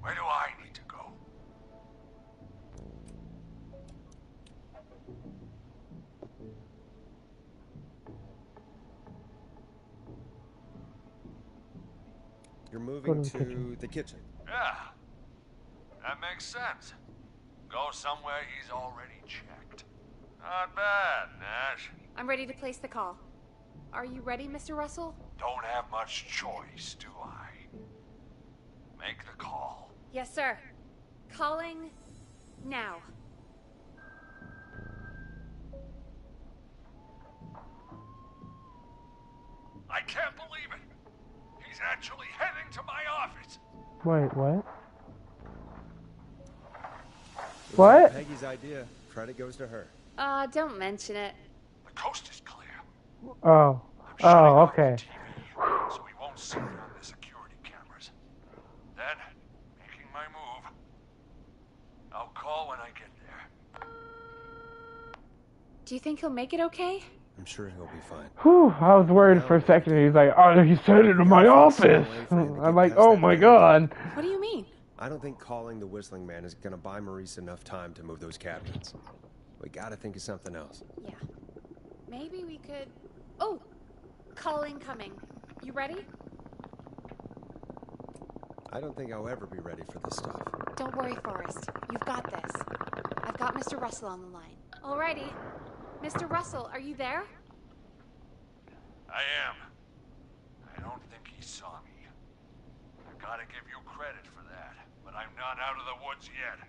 Where do I need to go? you're Go moving to the kitchen. to the kitchen. Yeah, that makes sense. Go somewhere he's already checked. Not bad, Nash. I'm ready to place the call. Are you ready, Mr. Russell? Don't have much choice, do I? Make the call. Yes, sir. Calling now. I can't believe it. He's actually heading to my office. Wait, what? It What? wasn't Peggy's idea. Credit goes to her. Don't mention it. The coast is clear. Oh. I'm shutting Oh, off okay. the TV, so he won't see it on the security cameras. Then, making my move. I'll call when I get there. Do you think he'll make it okay? I'm sure he'll be fine. Whew, I was worried for a second. He's like, oh, he's headed to my office. I'm like, oh my god. What do you mean? I don't think calling the Whistling Man is gonna buy Maurice enough time to move those cabinets. We gotta think of something else. Yeah. Maybe we could... Oh! Call incoming. You ready? I don't think I'll ever be ready for this stuff. Don't worry, Forrest. You've got this. I've got Mr. Russell on the line. Alrighty. Mr. Russell, are you there? I am. I don't think he saw me. I gotta give you credit for that, but I'm not out of the woods yet.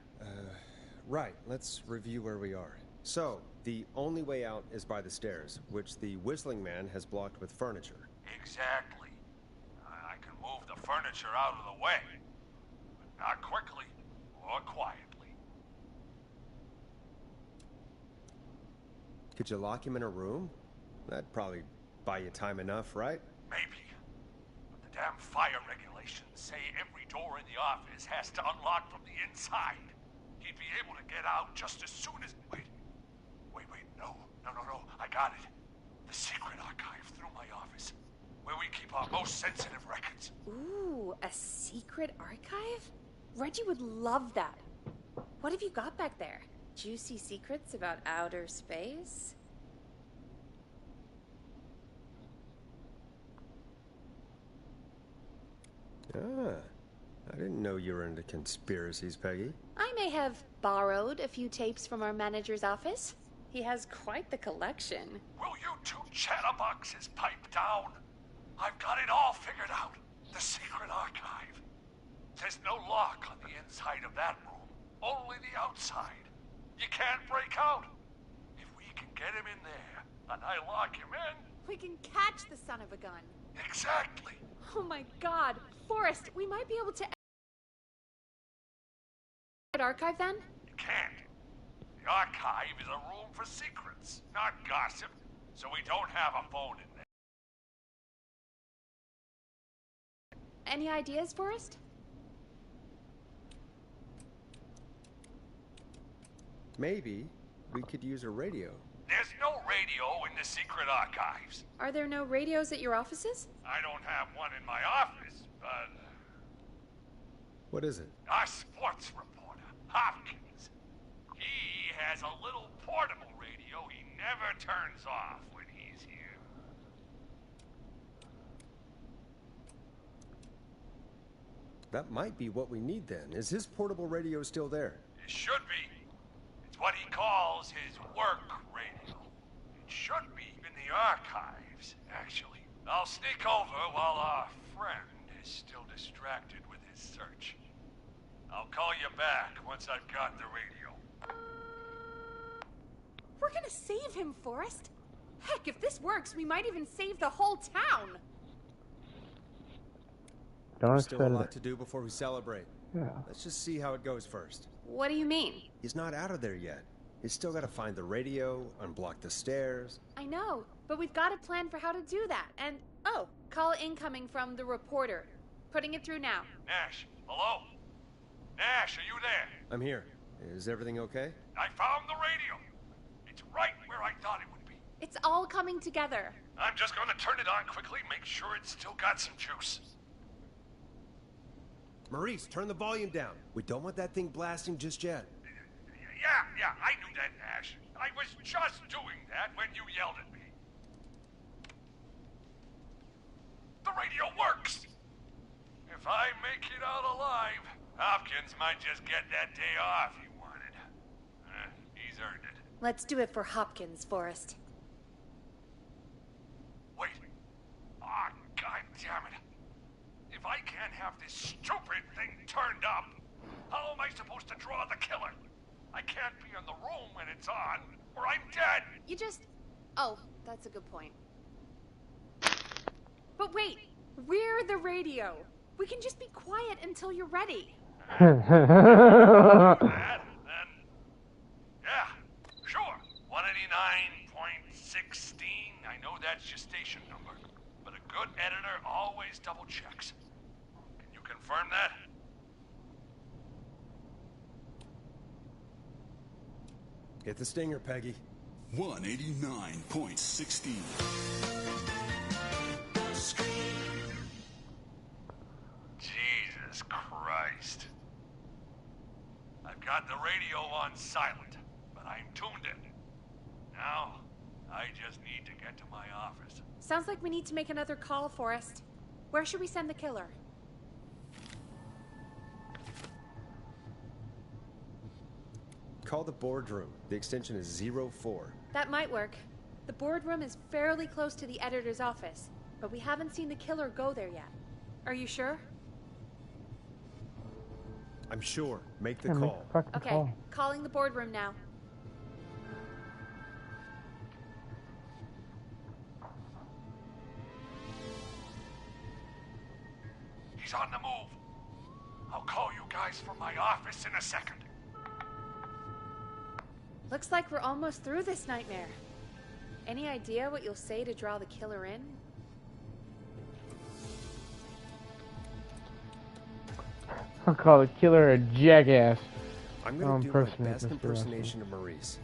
Right, let's review where we are. So, the only way out is by the stairs, which the Whistling Man has blocked with furniture. Exactly. I can move the furniture out of the way, but not quickly or quietly. Could you lock him in a room? That'd probably buy you time enough, right? Maybe. But the damn fire regulations say every door in the office has to unlock from the inside. He'd be able to get out just as soon as... Wait, no. I got it. The secret archive through my office, where we keep our most sensitive records. Ooh, a secret archive? Reggie would love that. What have you got back there? Juicy secrets about outer space? Ah, I didn't know you were into conspiracies, Peggy. I may have borrowed a few tapes from our manager's office. He has quite the collection. Will you two chatterboxes pipe down? I've got it all figured out. The secret archive. There's no lock on the inside of that room, only the outside. You can't break out. If we can get him in there, and I lock him in... We can catch the son of a gun. Exactly. Oh my god. Forrest, we might be able to... archive then? You can't. The archive is a room for secrets, not gossip, so we don't have a phone in there. Any ideas, Forrest? Maybe we could use a radio. There's no radio in the secret archives. Are there no radios at your offices? I don't have one in my office, but... What is it? Our sports reporter, Hopkins. He has a little portable radio he never turns off when he's here. That might be what we need then. Is his portable radio still there? It should be. It's what he calls his work radio. It should be in the archives, actually. I'll sneak over while our friend is still distracted with his search. I'll call you back once I've got the radio. We're gonna save him, Forrest. Heck, if this works, we might even save the whole town. Don't There's still a expect lot it. to do before we celebrate. Yeah. Let's just see how it goes first. What do you mean? He's not out of there yet. He's still got to find the radio, unblock the stairs. I know, but we've got a plan for how to do that. And, oh, call incoming from the reporter. Putting it through now. Nash, hello? Nash, are you there? I'm here. Is everything okay? I found the radio. It's right where I thought it would be. It's all coming together. I'm just gonna turn it on quickly, make sure it's still got some juice. Maurice, turn the volume down. We don't want that thing blasting just yet. Yeah, I knew that, Nash. I was just doing that when you yelled at me. The radio works! If Hopkins might just get that day off he wanted. He's earned it. Let's do it for Hopkins, Forrest. Wait. Ah, God damn it. If I can't have this stupid thing turned up, how am I supposed to draw the killer? I can't be in the room when it's on, or I'm dead. You just... Oh, that's a good point. But wait, we're the radio. We can just be quiet until you're ready. That, then, yeah, sure. 189.16. I know that's your station number, but a good editor always double checks. Can you confirm that? Get the stinger, Peggy. 189.16. Jesus Christ. I've got the radio on silent, but I'm tuned in. Now, I just need to get to my office. Sounds like we need to make another call, Forrest. Where should we send the killer? Call the boardroom. The extension is 04. That might work. The boardroom is fairly close to the editor's office, but we haven't seen the killer go there yet. Are you sure? I'm sure. Make the Yeah, make call. the fucking Okay, call. calling the boardroom now. He's on the move. I'll call you guys from my office in a second. Looks like we're almost through this nightmare. Any idea what you'll say to draw the killer in? I'll call the killer a jackass. I'm gonna do my impersonate best Mr. impersonation of Maurice.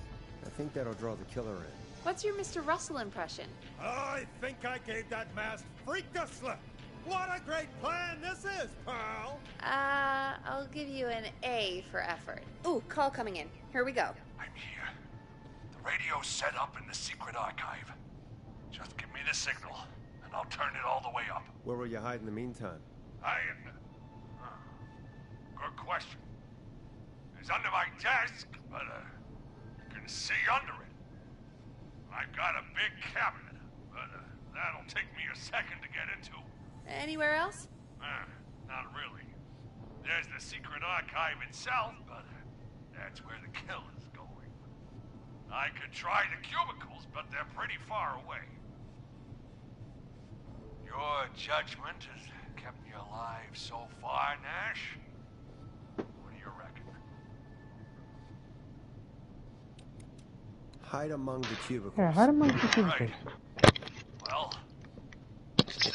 I think that'll draw the killer in. What's your Mr. Russell impression? I think I gave that masked freak the slip. What a great plan this is, pal. I'll give you an A for effort. Ooh, call coming in. Here we go. I'm here. The radio's set up in the secret archive. Just give me the signal, and I'll turn it all the way up. Where will you hide in the meantime? Good question. It's under my desk, but you can see under it. I've got a big cabinet, but that'll take me a second to get into. Anywhere else? Not really. There's the secret archive itself, but that's where the killer's going. I could try the cubicles, but they're pretty far away. Your judgment has kept me alive so far, Nash. What do you reckon? Hide among the cubicles. Yeah, hide among the cubicles. Right. Well, this is it.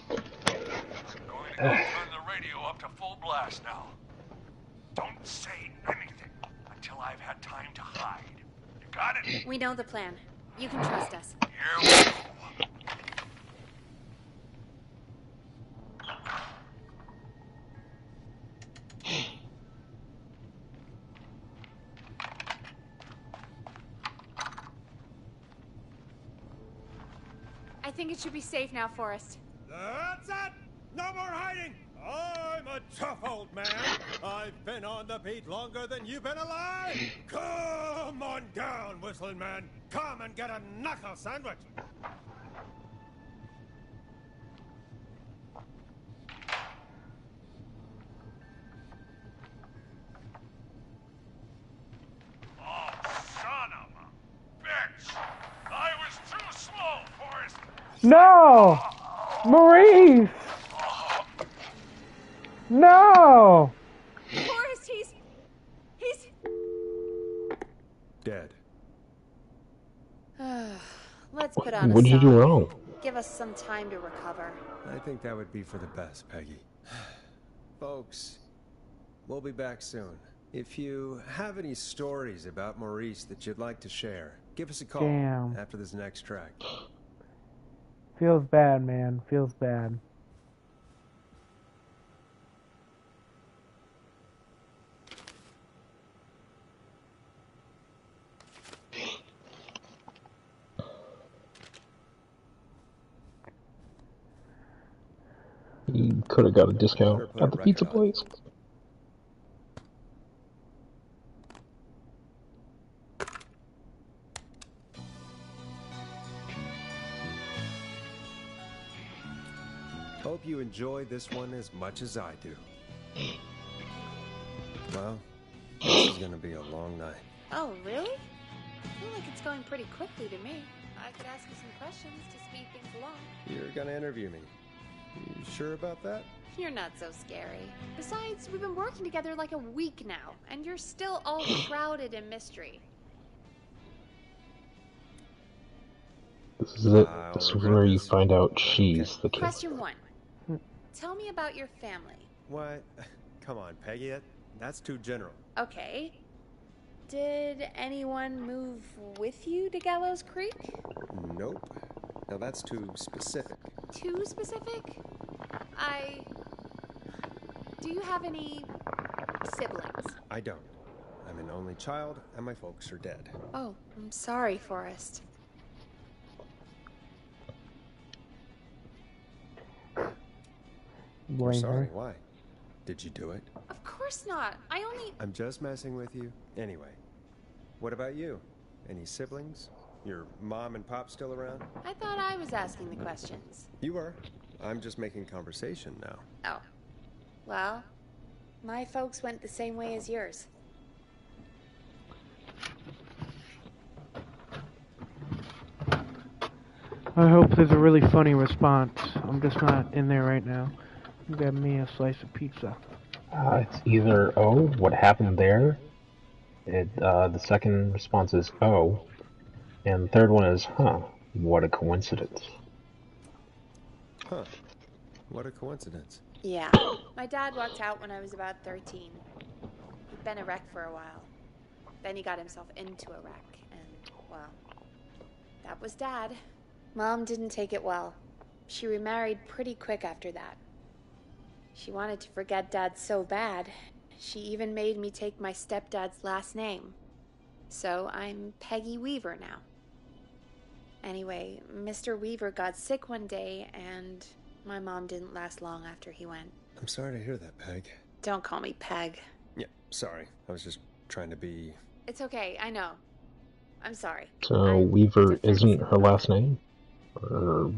I'm going to go turn the radio up to full blast now. Don't say anything until I've had time to hide. You got it? We know the plan. You can trust us. Here we go. I think it should be safe now, Forrest. That's it. No more hiding. I'm a tough old man. I've been on the beat longer than you've been alive. Come on down, Whistling Man. Come and get a knuckle sandwich. Oh, son of a bitch! I was too slow, Forrest. No! Maurice! No! Forrest, he's... Dead. Let's put on a What did you do song. wrong? Give us some time to recover. I think that would be for the best, Peggy. Folks, we'll be back soon. If you have any stories about Maurice that you'd like to share, give us a call Damn. after this next track. Feels bad, man. Feels bad. You could have got a discount at the pizza place. Hope you enjoy this one as much as I do. Well, this is gonna be a long night. Oh, really? I feel like it's going pretty quickly to me. I could ask you some questions to speed things along. You're gonna interview me. You sure about that? You're not so scary. Besides, we've been working together like a week now, and you're still all shrouded in mystery. This is it. This is where you find out she's the kid. Question 1. Tell me about your family. What? Come on, Peggy. That's too general. Okay. Did anyone move with you to Gallows Creek? Nope. Now that's too specific. Too specific? Do you have any siblings? I don't. I'm an only child, and my folks are dead. Oh, I'm sorry, Forrest. You're sorry. Why? Did you do it? Of course not. I'm just messing with you. Anyway, what about you? Any siblings? Your mom and pop still around? I thought I was asking the questions. You were. I'm just making conversation now. Oh. Well, my folks went the same way as yours. I hope there's a really funny response. I'm just not in there right now. Grab me a slice of pizza. It's either, oh, what happened there? The second response is, oh. And the third one is, huh, what a coincidence. Huh. What a coincidence. Yeah. My dad walked out when I was about 13. He'd been a wreck for a while. Then he got himself into a wreck, and, well, that was Dad. Mom didn't take it well. She remarried pretty quick after that. She wanted to forget Dad so bad, she even made me take my stepdad's last name. So I'm Peggy Weaver now. Anyway, Mr. Weaver got sick one day, and my mom didn't last long after he went. I'm sorry to hear that, Peg. Don't call me Peg. Yeah, sorry. I was just trying to be... It's okay, I know. I'm sorry. So Weaver isn't her last name? Or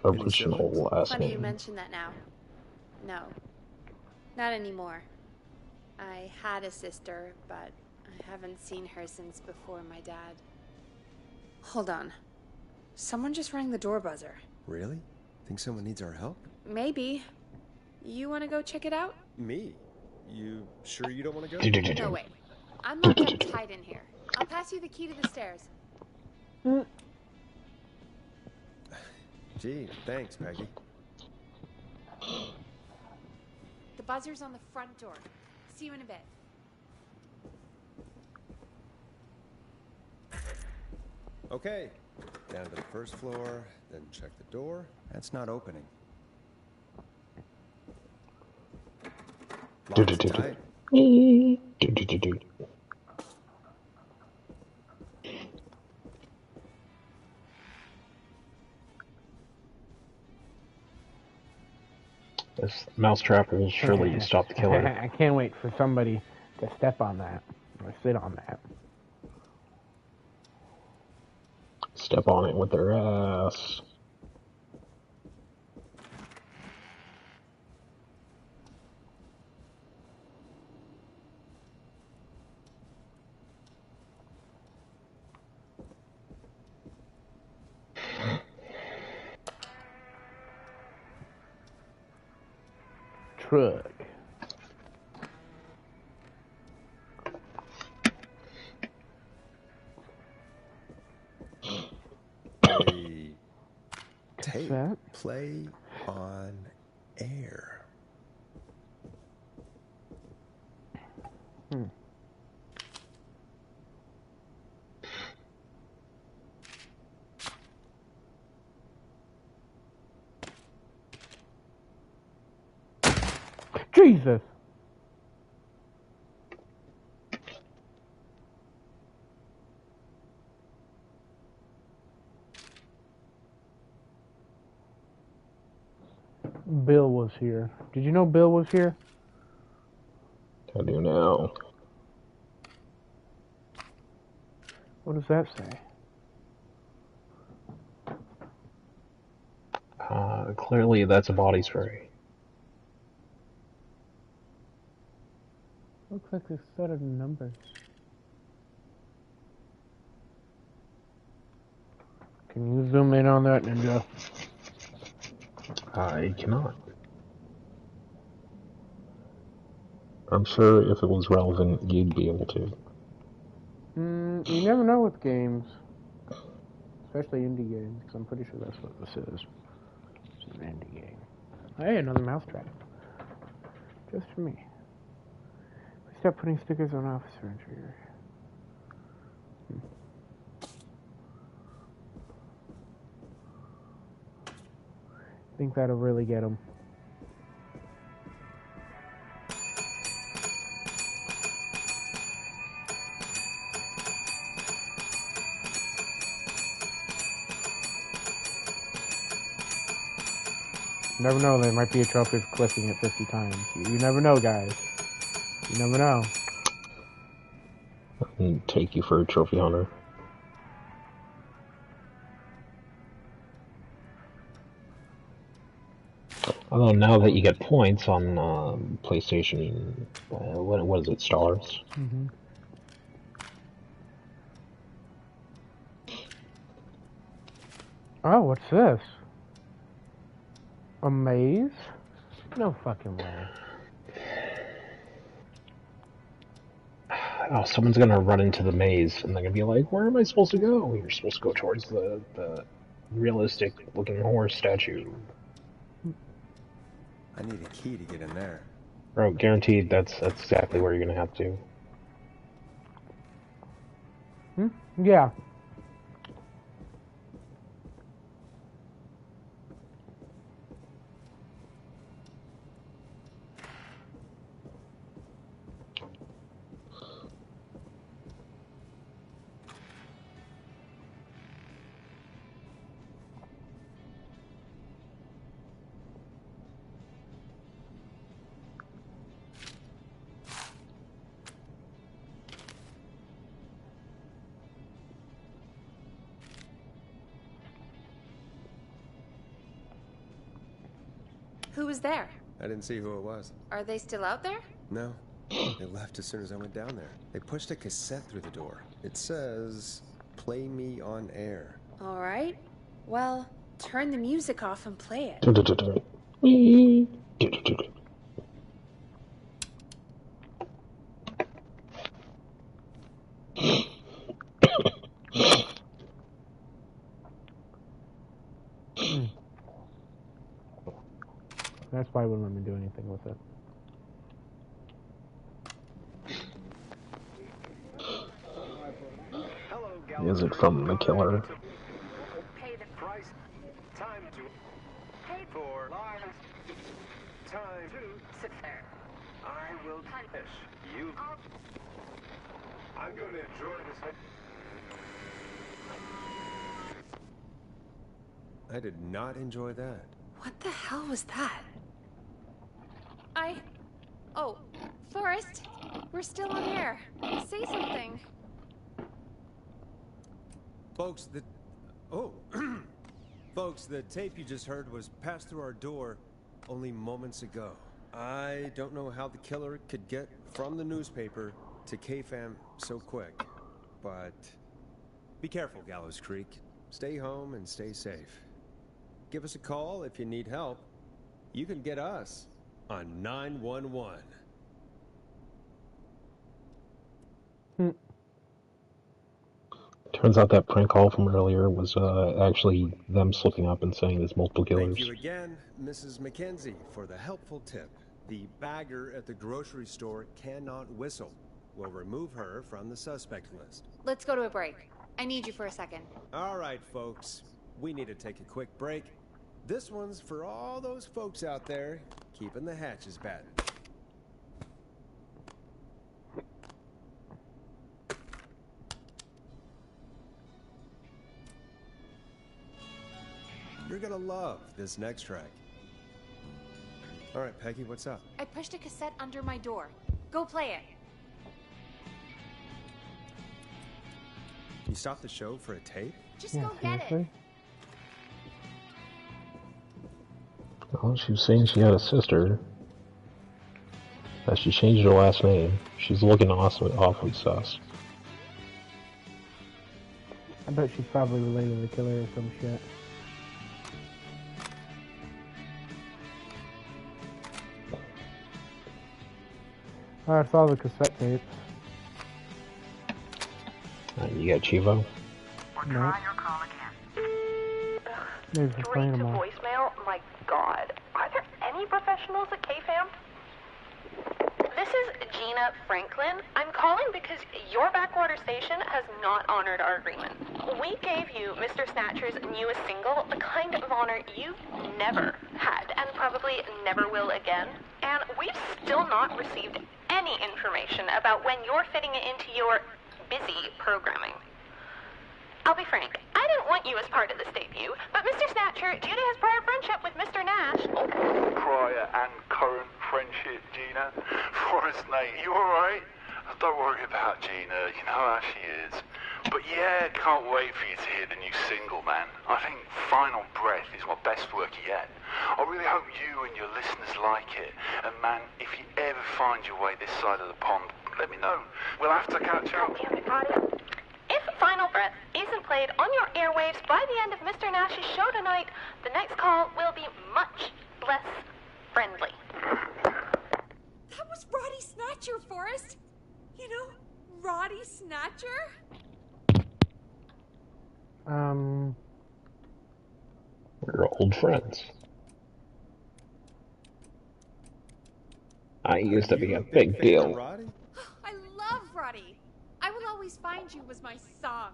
original last Funny name? you mention that now. No. Not anymore. I had a sister, but I haven't seen her since before my dad. Hold on. Someone just rang the door buzzer. Really? Think someone needs our help? Maybe. You want to go check it out? Me? You sure you don't want to go? No, wait. I'm locked up tight in here. I'll pass you the key to the stairs. Gee, thanks, Peggy. The buzzer's on the front door. See you in a bit. Okay. Down to the first floor, then check the door. That's not opening. Lock's tight. This mousetrap will surely stop the killer. I can't wait for somebody to step on that or sit on that. Step on it with their ass. Truck. Tape play on air. Jesus. Bill was here. Did you know Bill was here? I do now. What does that say? Clearly that's a body spray. Looks like a set of numbers. Can you zoom in on that, Ninja? I cannot. I'm sure if it was relevant, you'd be able to. You never know with games. Especially indie games, because I'm pretty sure that's what this is. It's an indie game. Hey, another mousetrap. Just for me. We start putting stickers on officer interior. I think that'll really get him. You never know, there might be a trophy for clicking it 50 times. You never know, guys. You never know. And take you for a trophy hunter. Although now that you get points on PlayStation, what is it, Stars? Mm-hmm. Oh, what's this? A maze? No fucking way. Oh, someone's gonna run into the maze, and they're gonna be like, where am I supposed to go? You're supposed to go towards the realistic-looking horse statue. I need a key to get in there. Bro, guaranteed that's exactly where you're gonna have to. Yeah. Who was there? I didn't see who it was. Are they still out there? No. They left as soon as I went down there. They pushed a cassette through the door. It says, "Play me on air." All right. Well, turn the music off and play it. That's why I wouldn't let me do anything with it. Is it from the killer? Pay the price. Time to pay for lives. Time to Sit there. I will punish you. I'm going to enjoy this. I did not enjoy that. What the hell was that? Oh, Forrest, we're still on air. Say something. Folks, Folks, the tape you just heard was passed through our door only moments ago. I don't know how the killer could get from the newspaper to KFAM so quick, but be careful, Gallows Creek. Stay home and stay safe. Give us a call if you need help. You can get us on 911. Turns out that prank call from earlier was actually them slipping up and saying there's multiple killers. Thank you again, Mrs. McKenzie, for the helpful tip. The bagger at the grocery store cannot whistle. We'll remove her from the suspect list. Let's go to a break. I need you for a second. All right, folks. We need to take a quick break. This one's for all those folks out there keeping the hatches battened. You're gonna love this next track. All right, Peggy, what's up? I pushed a cassette under my door. Go play it. You stopped the show for a tape? Just go get it. Well, she was saying she had a sister. That she changed her last name. She's looking awfully sus. I bet she's probably related to the killer or some shit. Oh, I saw the cassette tapes. You got Chivo? No. Maybe for playing them all. Voicemail? My God. Are there any professionals at KFAM? This is Gina Franklin. I'm calling because your backwater station has not honored our agreement. We gave you Mr. Snatcher's newest single, the kind of honor you've never had and probably never will again. And we've still not received any information about when you're fitting it into your busy programming. I'll be frank, I didn't want you as part of this debut, but Mr. Snatcher, due to his prior friendship with Mr. Nash... Prior and current friendship, Gina. Forrest, mate, you alright? Don't worry about Gina, you know how she is. But yeah, can't wait for you to hear the new single, man. I think Final Breath is my best work yet. I really hope you and your listeners like it. And man, if you ever find your way this side of the pond, let me know. We'll have to catch up. If Final Breath isn't played on your airwaves by the end of Mr. Nash's show tonight, the next call will be much less friendly. That was Roddy Snatcher, Forrest. You know, Roddy Snatcher? We're old friends. I used to be a big deal. I love Roddy. I Will Always Find You was my song.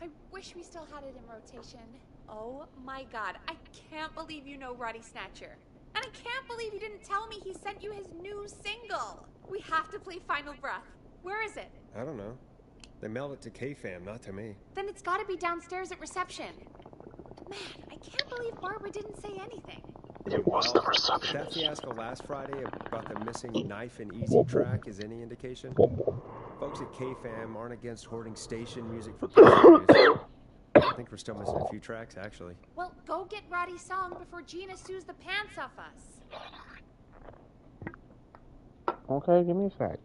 I wish we still had it in rotation. Oh my God, I can't believe you know Roddy Snatcher. And I can't believe you didn't tell me he sent you his new single. We have to play Final Breath. Where is it? I don't know. They mailed it to KFAM, not to me. Then it's gotta be downstairs at reception. Man, I can't believe Barbara didn't say anything. It was the receptionist. That fiasco last Friday about the missing Knife and Easy track is any indication? Folks at KFAM aren't against hoarding station music for personal use. I think we're still missing a few tracks, actually. Well, go get Roddy's song before Gina sues the pants off us. Okay, give me a sec.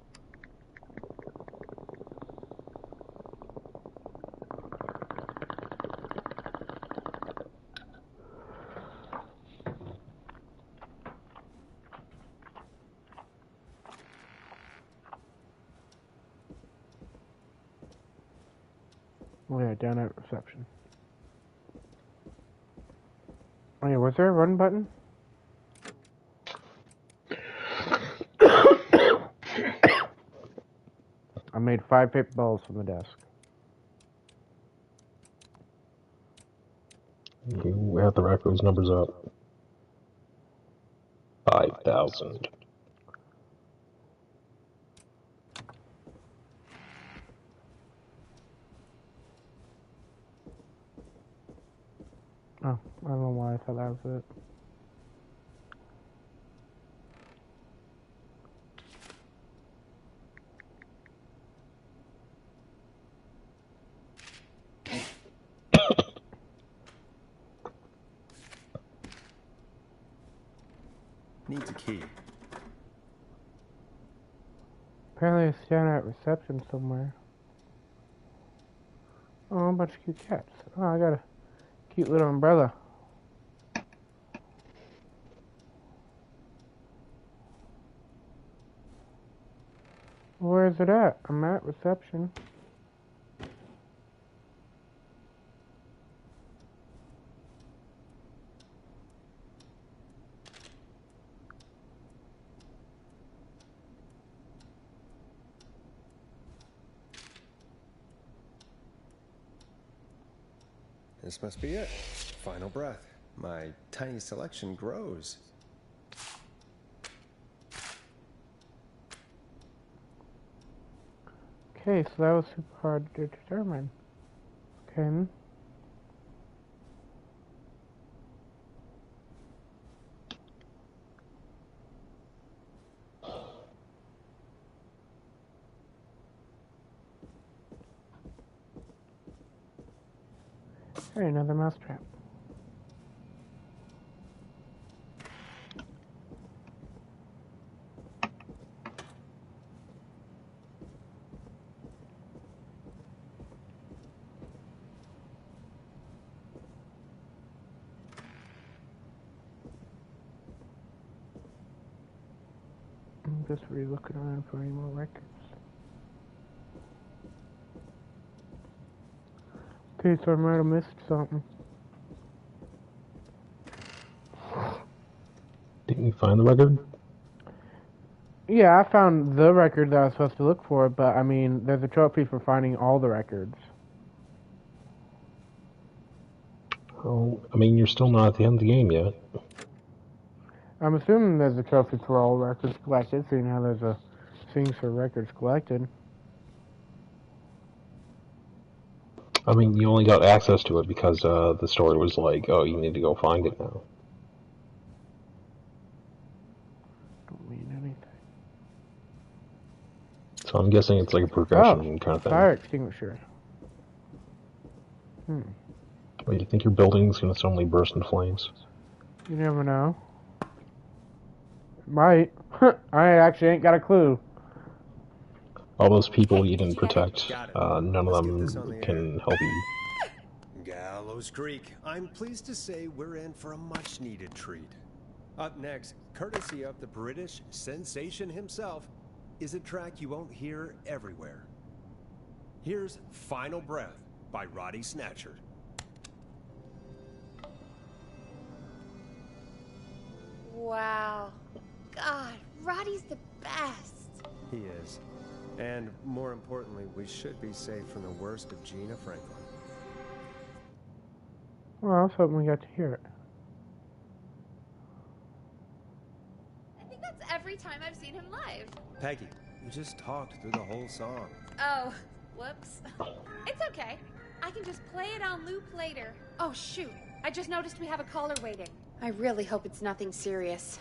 Oh yeah, down at reception. Oh yeah, was there a run button? I made 5 paper balls from the desk. You have to rack those numbers up. 5,000. Oh, I don't know why I thought that was it. Needs a key. Apparently it's down at reception somewhere. Oh, a bunch of cute cats. Oh, I got a cute little umbrella. Where is it at? I'm at reception. This must be it. Final breath. My tiny selection grows. Okay, so that was super hard to determine. Okay. Hey, another mousetrap. I'm just re-looking around for any more records. Okay, so I might have missed something. Didn't you find the record? Yeah, I found the record that I was supposed to look for, but I mean, there's a trophy for finding all the records. Oh, I mean, you're still not at the end of the game yet. I'm assuming there's a trophy for all records collected, seeing how there's a thing for records collected. I mean, you only got access to it because the story was like, oh, you need to go find it now. Don't mean anything. So I'm guessing it's like a progression kind of thing. Fire extinguisher. Wait, do you think your building's gonna suddenly burst into flames? You never know. Might. I actually ain't got a clue. All those people you didn't protect, none of them can help you. Gallows Creek. I'm pleased to say we're in for a much-needed treat. Up next, courtesy of the British sensation himself, is a track you won't hear everywhere. Here's Final Breath by Roddy Snatcher. Wow. God, Roddy's the best. He is. And more importantly, we should be safe from the worst of Gina Franklin. Well, I was hoping we got to hear it. I think that's every time I've seen him live. Peggy, you just talked through the whole song. Oh, whoops. It's okay. I can just play it on loop later. Oh, shoot. I just noticed we have a caller waiting. I really hope it's nothing serious.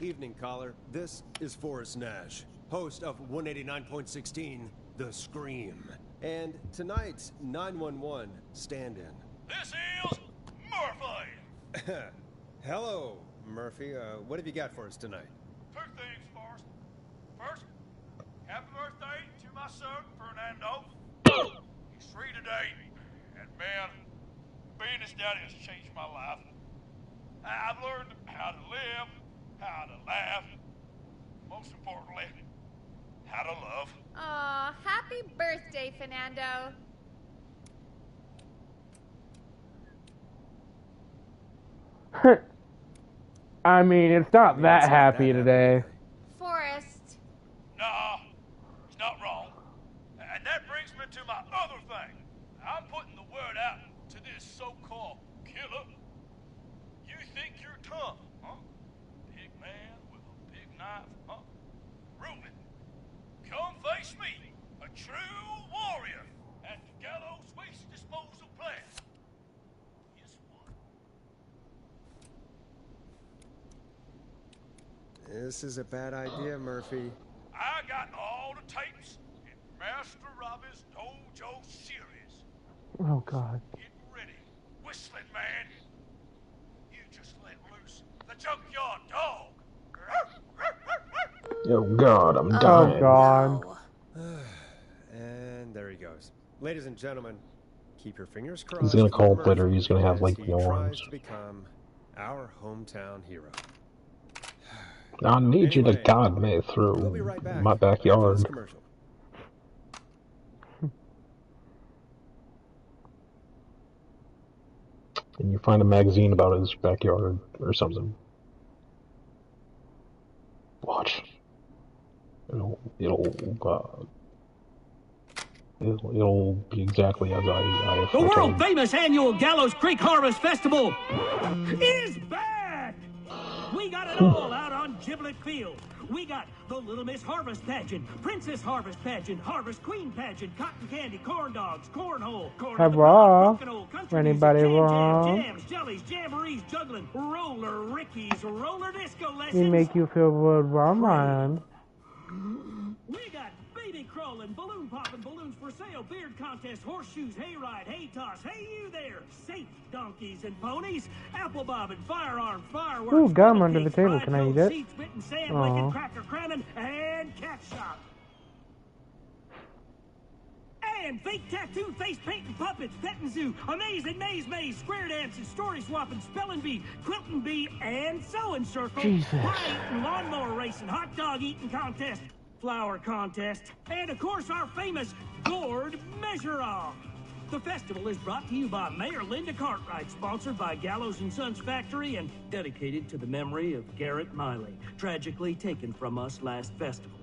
Evening, caller. This is Forrest Nash, host of 189.16, The Scream. And tonight's 911 stand-in. This is Murphy! Hello, Murphy. What have you got for us tonight? Two things, Forrest. First, happy birthday to my son, Fernando. He's 3 today. And man, being his daddy has changed my life. I've learned how to live, how to laugh, most importantly, how to love. Aw, happy birthday, Fernando. I mean, it's not that happy today. Forrest. Nah, he's not wrong. And that brings me to my other thing. I'm putting the word out to this so-called killer. You think you're tough, huh? Big man with a big knife, huh? Ruben, come face me, a true warrior, at the Gallows Waste Disposal Plant. Guess what? This is a bad idea, Murphy. I got all the tapes in Master Robbie's Dojo series. Oh, God. Get ready, Whistling Man. You just let loose the junkyard dog. Oh, God, I'm dying. Oh, God. And there he goes. Ladies and gentlemen, keep your fingers crossed. He's gonna call for later, Murphy he's gonna have, as like, he no tries arms. to become our hometown hero. I need you to guide me through We'll be right back my after backyard. this commercial. And you find a magazine about his backyard or something. Watch. It'll be exactly as I The world famous annual Gallows Creek Harvest Festival is back! We got it all out on Giblet Field. We got the Little Miss Harvest Pageant, Princess Harvest Pageant, Harvest Queen Pageant, Cotton Candy, Corn Dogs, Cornhole, Corn Have on the raw. Cob, Crokinole, Country Anybody Music, wrong? Jams, Jellies, Jamborees, Juggling, Roller Rickies, Roller Disco We Lessons. make you feel good, man. We got baby crawling, balloon popping, balloons for sale, beard contest, horseshoes, hayride, hay toss, hey you there, safe donkeys and ponies, apple bobbing, firearms, fireworks. Ooh, gum funnel under the cakes, table. fried Can I eat toast, it? seed spitting, sand Aw. licking, cracker cramming, and cat shop. band, fake tattoo, face painting, puppets, petting zoo, amazing maze, square dancing, story swapping, spelling bee, quilting bee, and sewing circle, Jesus. pie eating, lawnmower racing, hot dog eating contest, flower contest, and of course our famous gourd measure-off. The festival is brought to you by Mayor Linda Cartwright, sponsored by Gallows & Sons Factory, and dedicated to the memory of Garrett Miley, tragically taken from us last festival.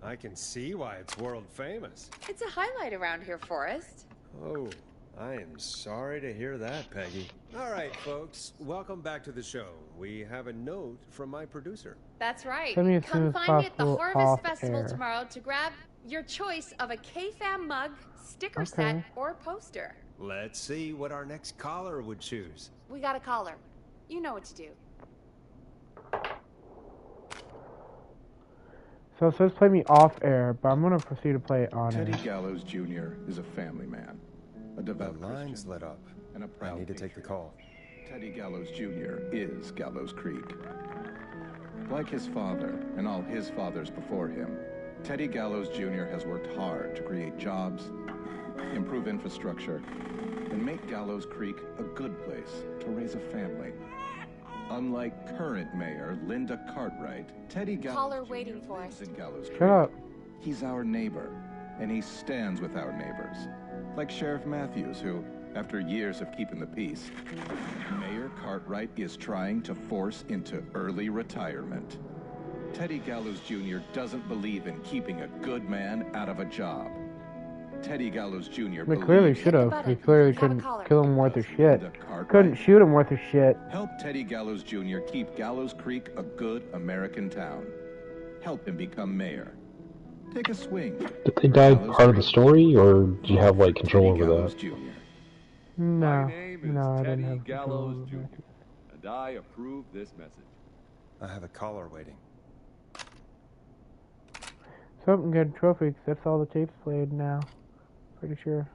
I can see why it's world famous. It's a highlight around here, Forrest. Oh, I am sorry to hear that, Peggy. All right, folks, welcome back to the show. We have a note from my producer. That's right. Send me as soon Come as find me at the possible Harvest off Festival air. tomorrow to grab your choice of a K-Fam mug, sticker Okay. set, or poster. Let's see what our next caller would choose. We got a caller. You know what to do. So it says play me off air, but I'm gonna proceed to play it on Teddy air. Gallows Jr. is a family man, a devout The line's Christian, lit up. and a proud I need to take the patriot. call. Teddy Gallows Jr. is Gallows Creek. Like his father and all his fathers before him, Teddy Gallows Jr. has worked hard to create jobs, improve infrastructure, and make Gallows Creek a good place to raise a family. Unlike current mayor Linda Cartwright, Teddy Gallows Caller Jr. waiting for lives us. in Gallows Creek. Shut up. He's our neighbor, and he stands with our neighbors. Like Sheriff Matthews, who, after years of keeping the peace, Mayor Cartwright is trying to force into early retirement. Teddy Gallows Jr. doesn't believe in keeping a good man out of a job. Teddy Gallows Jr. They clearly believes should have. He clearly couldn't kill him worth of shit. Couldn't shoot him worth of shit. Help Teddy Gallows Jr. keep Gallows Creek a good American town. Help him become mayor. Take a swing. Did they die part of the story, or do you have like control over Gallows that? Jr. No, My name is no, I Teddy didn't have Gallows control Jr., over that. and I approve this message. I have a caller waiting. Something good trophy, 'cause that's all the tapes played now. Pretty sure.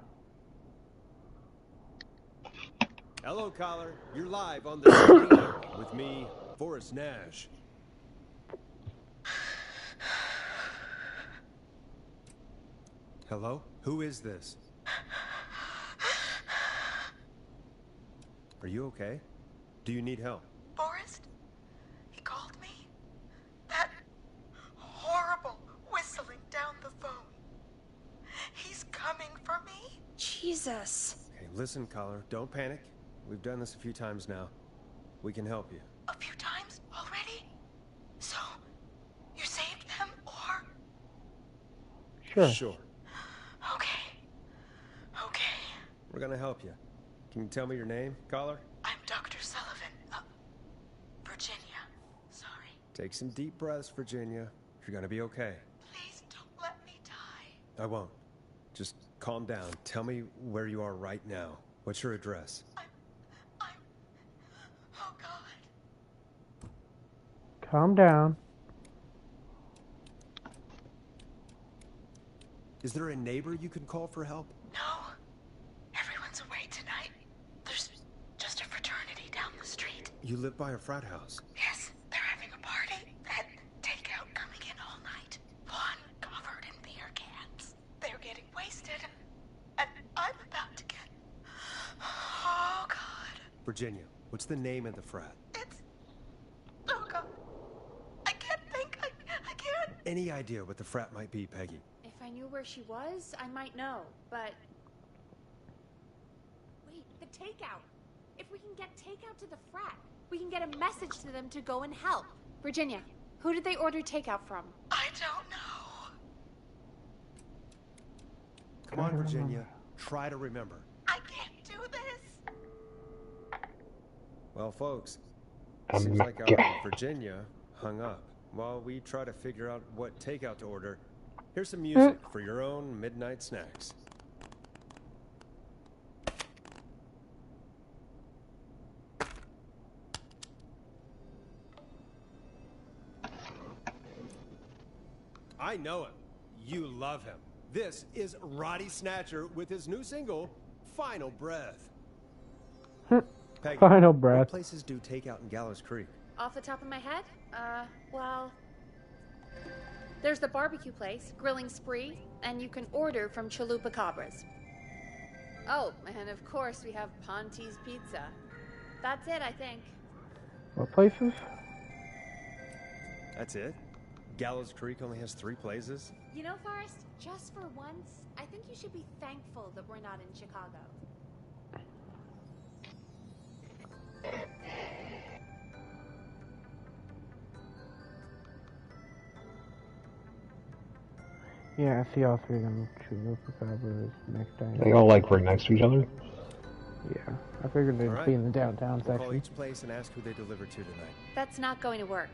Hello, caller. You're live on the screen with me, Forrest Nash. Hello? Who is this? Are you okay? Do you need help? Forrest? He called me? That horrible whistling down the phone. He's coming for me? Jesus. Okay, listen, caller. Don't panic. We've done this a few times now. We can help you. A few times already? So, you saved them, or? Sure. Sure. Okay. Okay. We're gonna help you. Can you tell me your name, caller? I'm Dr. Sullivan. Virginia. Sorry. Take some deep breaths, Virginia. You're gonna be okay. Please don't let me die. I won't. Just calm down. Tell me where you are right now. What's your address? Oh, God. Calm down. Is there a neighbor you can call for help? No. Everyone's away tonight. There's just a fraternity down the street. You live by a frat house. Yes, they're having a party. That takeout coming in all night. Lawn covered in beer cans. They're getting wasted. And I'm about to get... Oh, God. Virginia, what's the name of the frat? Oh, God. I can't think. I can't. Any idea what the frat might be, Peggy? If I knew where she was, I might know, but... Wait, the takeout. If we can get takeout to the frat, we can get a message to them to go and help. Virginia, who did they order takeout from? I don't know. Come on, Virginia. Try to remember. I can't do this. Well, folks, Oh seems my like God. Virginia hung up while we try to figure out what takeout to order. Here's some music for your own midnight snacks. I know him. You love him. This is Roddy Snatcher with his new single, Final Breath. Peggy, Final breath. What places do takeout in Gallows Creek? Off the top of my head? Well... There's the barbecue place, Grilling Spree, and you can order from Chalupa Cabras. Oh, and of course we have Ponte's Pizza. That's it, I think. What places? That's it? Gallows Creek only has 3 places? You know, Forrest, just for once, I think you should be thankful that we're not in Chicago. Yeah, I see all 3 of them. Chalupa Cabras, next time. They all like right next to each other? Yeah, I figured they'd All right. be in the downtown We'll call section. each place and ask who they deliver to tonight. That's not going to work.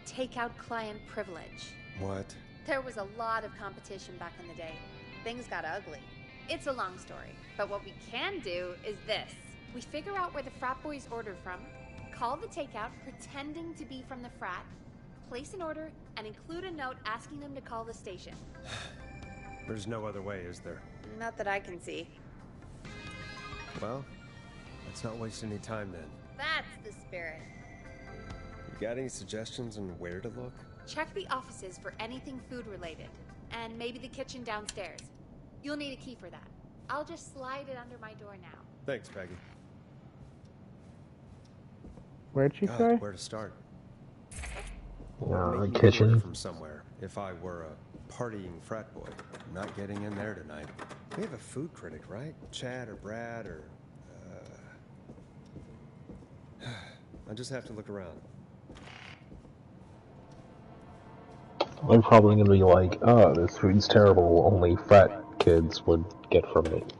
Take out client privilege. What? There was a lot of competition back in the day. Things got ugly. It's a long story, but what we can do is this. We figure out where the frat boys ordered from, call the takeout pretending to be from the frat, place an order, and include a note asking them to call the station. There's no other way, is there? Not that I can see. Well, let's not waste any time then. That's the spirit. You got any suggestions on where to look? Check the offices for anything food related, and maybe the kitchen downstairs. You'll need a key for that. I'll just slide it under my door now. Thanks, Peggy. Where'd she God, say? where to start? Maybe The you could kitchen. order from somewhere. If I were a partying frat boy, I'm not getting in there tonight. We have a food critic, right? Chad or Brad or... I just have to look around. They're probably gonna be like, oh, this food's terrible, only frat kids would get from it.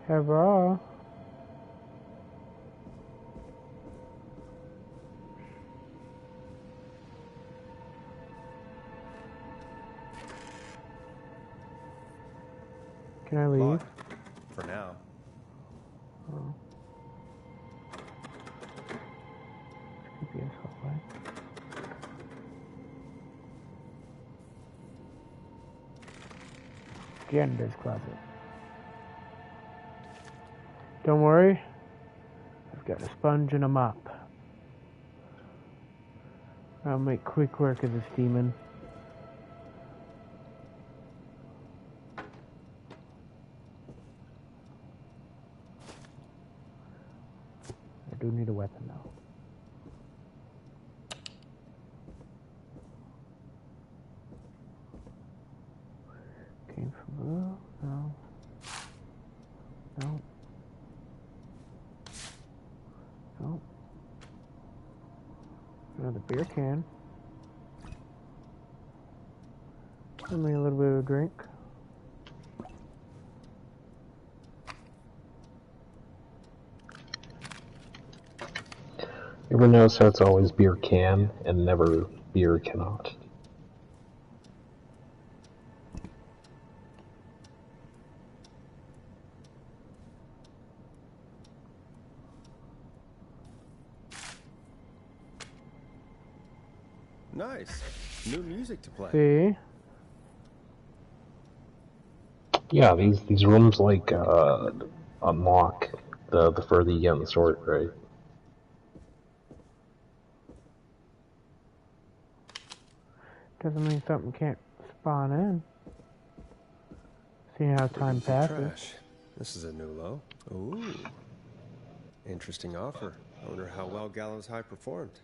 Hello. Can I leave? Locked. For now. Oh. Could be a subway. Janitor's closet. Don't worry. I've got a sponge and a mop. I'll make quick work of this demon. I do need a weapon though. Came from below? No. No. No. Another beer can. Only a little bit of a drink. You ever notice how it's always beer can and never beer cannot? Nice. New music to play. See? Yeah, these rooms like unlock the further you get in the story, right? Doesn't mean something can't spawn in. See how time passes. Trash. This is a new low. Ooh. Interesting offer. I wonder how well Gallows High performed.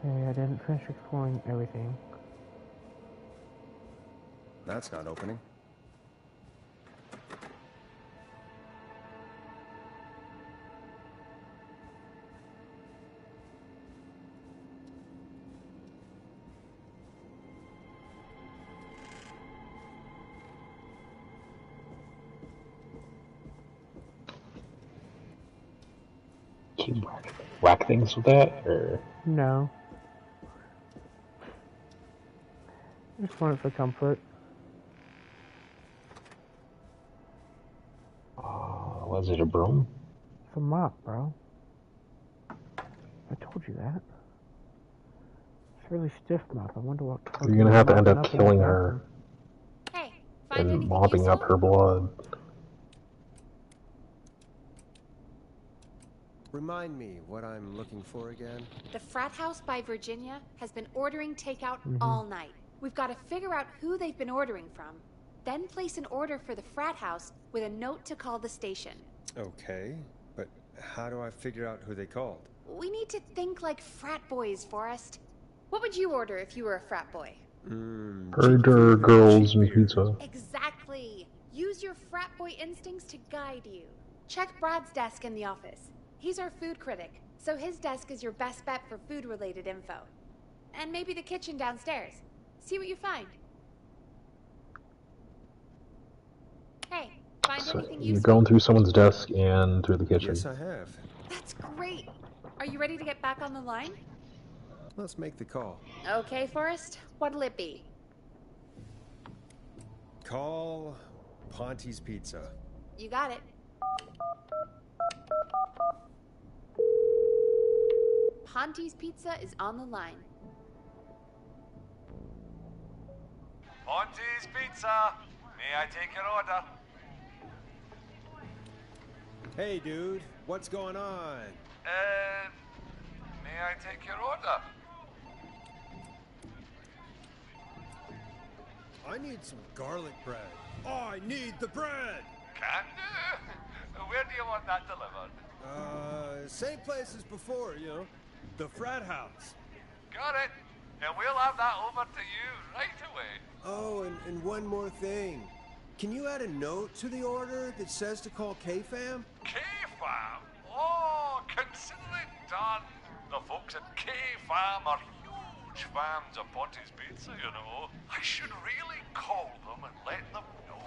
Hey, I didn't finish exploring everything. That's not opening. Can you whack things with that, or? No. Just want it for comfort. Was it a broom? It's a mop, bro. I told you that. It's a really stiff mop. I wonder what. You're gonna have to end up mopping killing in the her Hey, find and anything mopping up her blood. Remind me what I'm looking for again. The frat house by Virginia has been ordering takeout Mhm. all night. We've got to figure out who they've been ordering from, then place an order for the frat house with a note to call the station. Okay, but how do I figure out who they called? We need to think like frat boys, Forrest. What would you order if you were a frat boy? Burger, girls, and pizza. Exactly. Use your frat boy instincts to guide you. Check Brad's desk in the office. He's our food critic, so his desk is your best bet for food-related info. And maybe the kitchen downstairs. See what you find. Hey, find So anything you're useful? going through someone's desk and through the kitchen. Yes, I have. That's great. Are you ready to get back on the line? Let's make the call. Okay, Forrest. What'll it be? Call Ponte's Pizza. You got it. Ponte's Pizza is on the line. Ponte's Pizza. May I take your order? Hey, dude. What's going on? May I take your order? I need some garlic bread. I need the bread! Can do. Where do you want that delivered? Same place as before, you know. The frat house. Got it. And we'll have that over to you right away. Oh, and one more thing. Can you add a note to the order that says to call K-Fam? K-Fam? Oh, consider it done. The folks at K-Fam are huge fans of Ponte's Pizza, you know. I should really call them and let them know.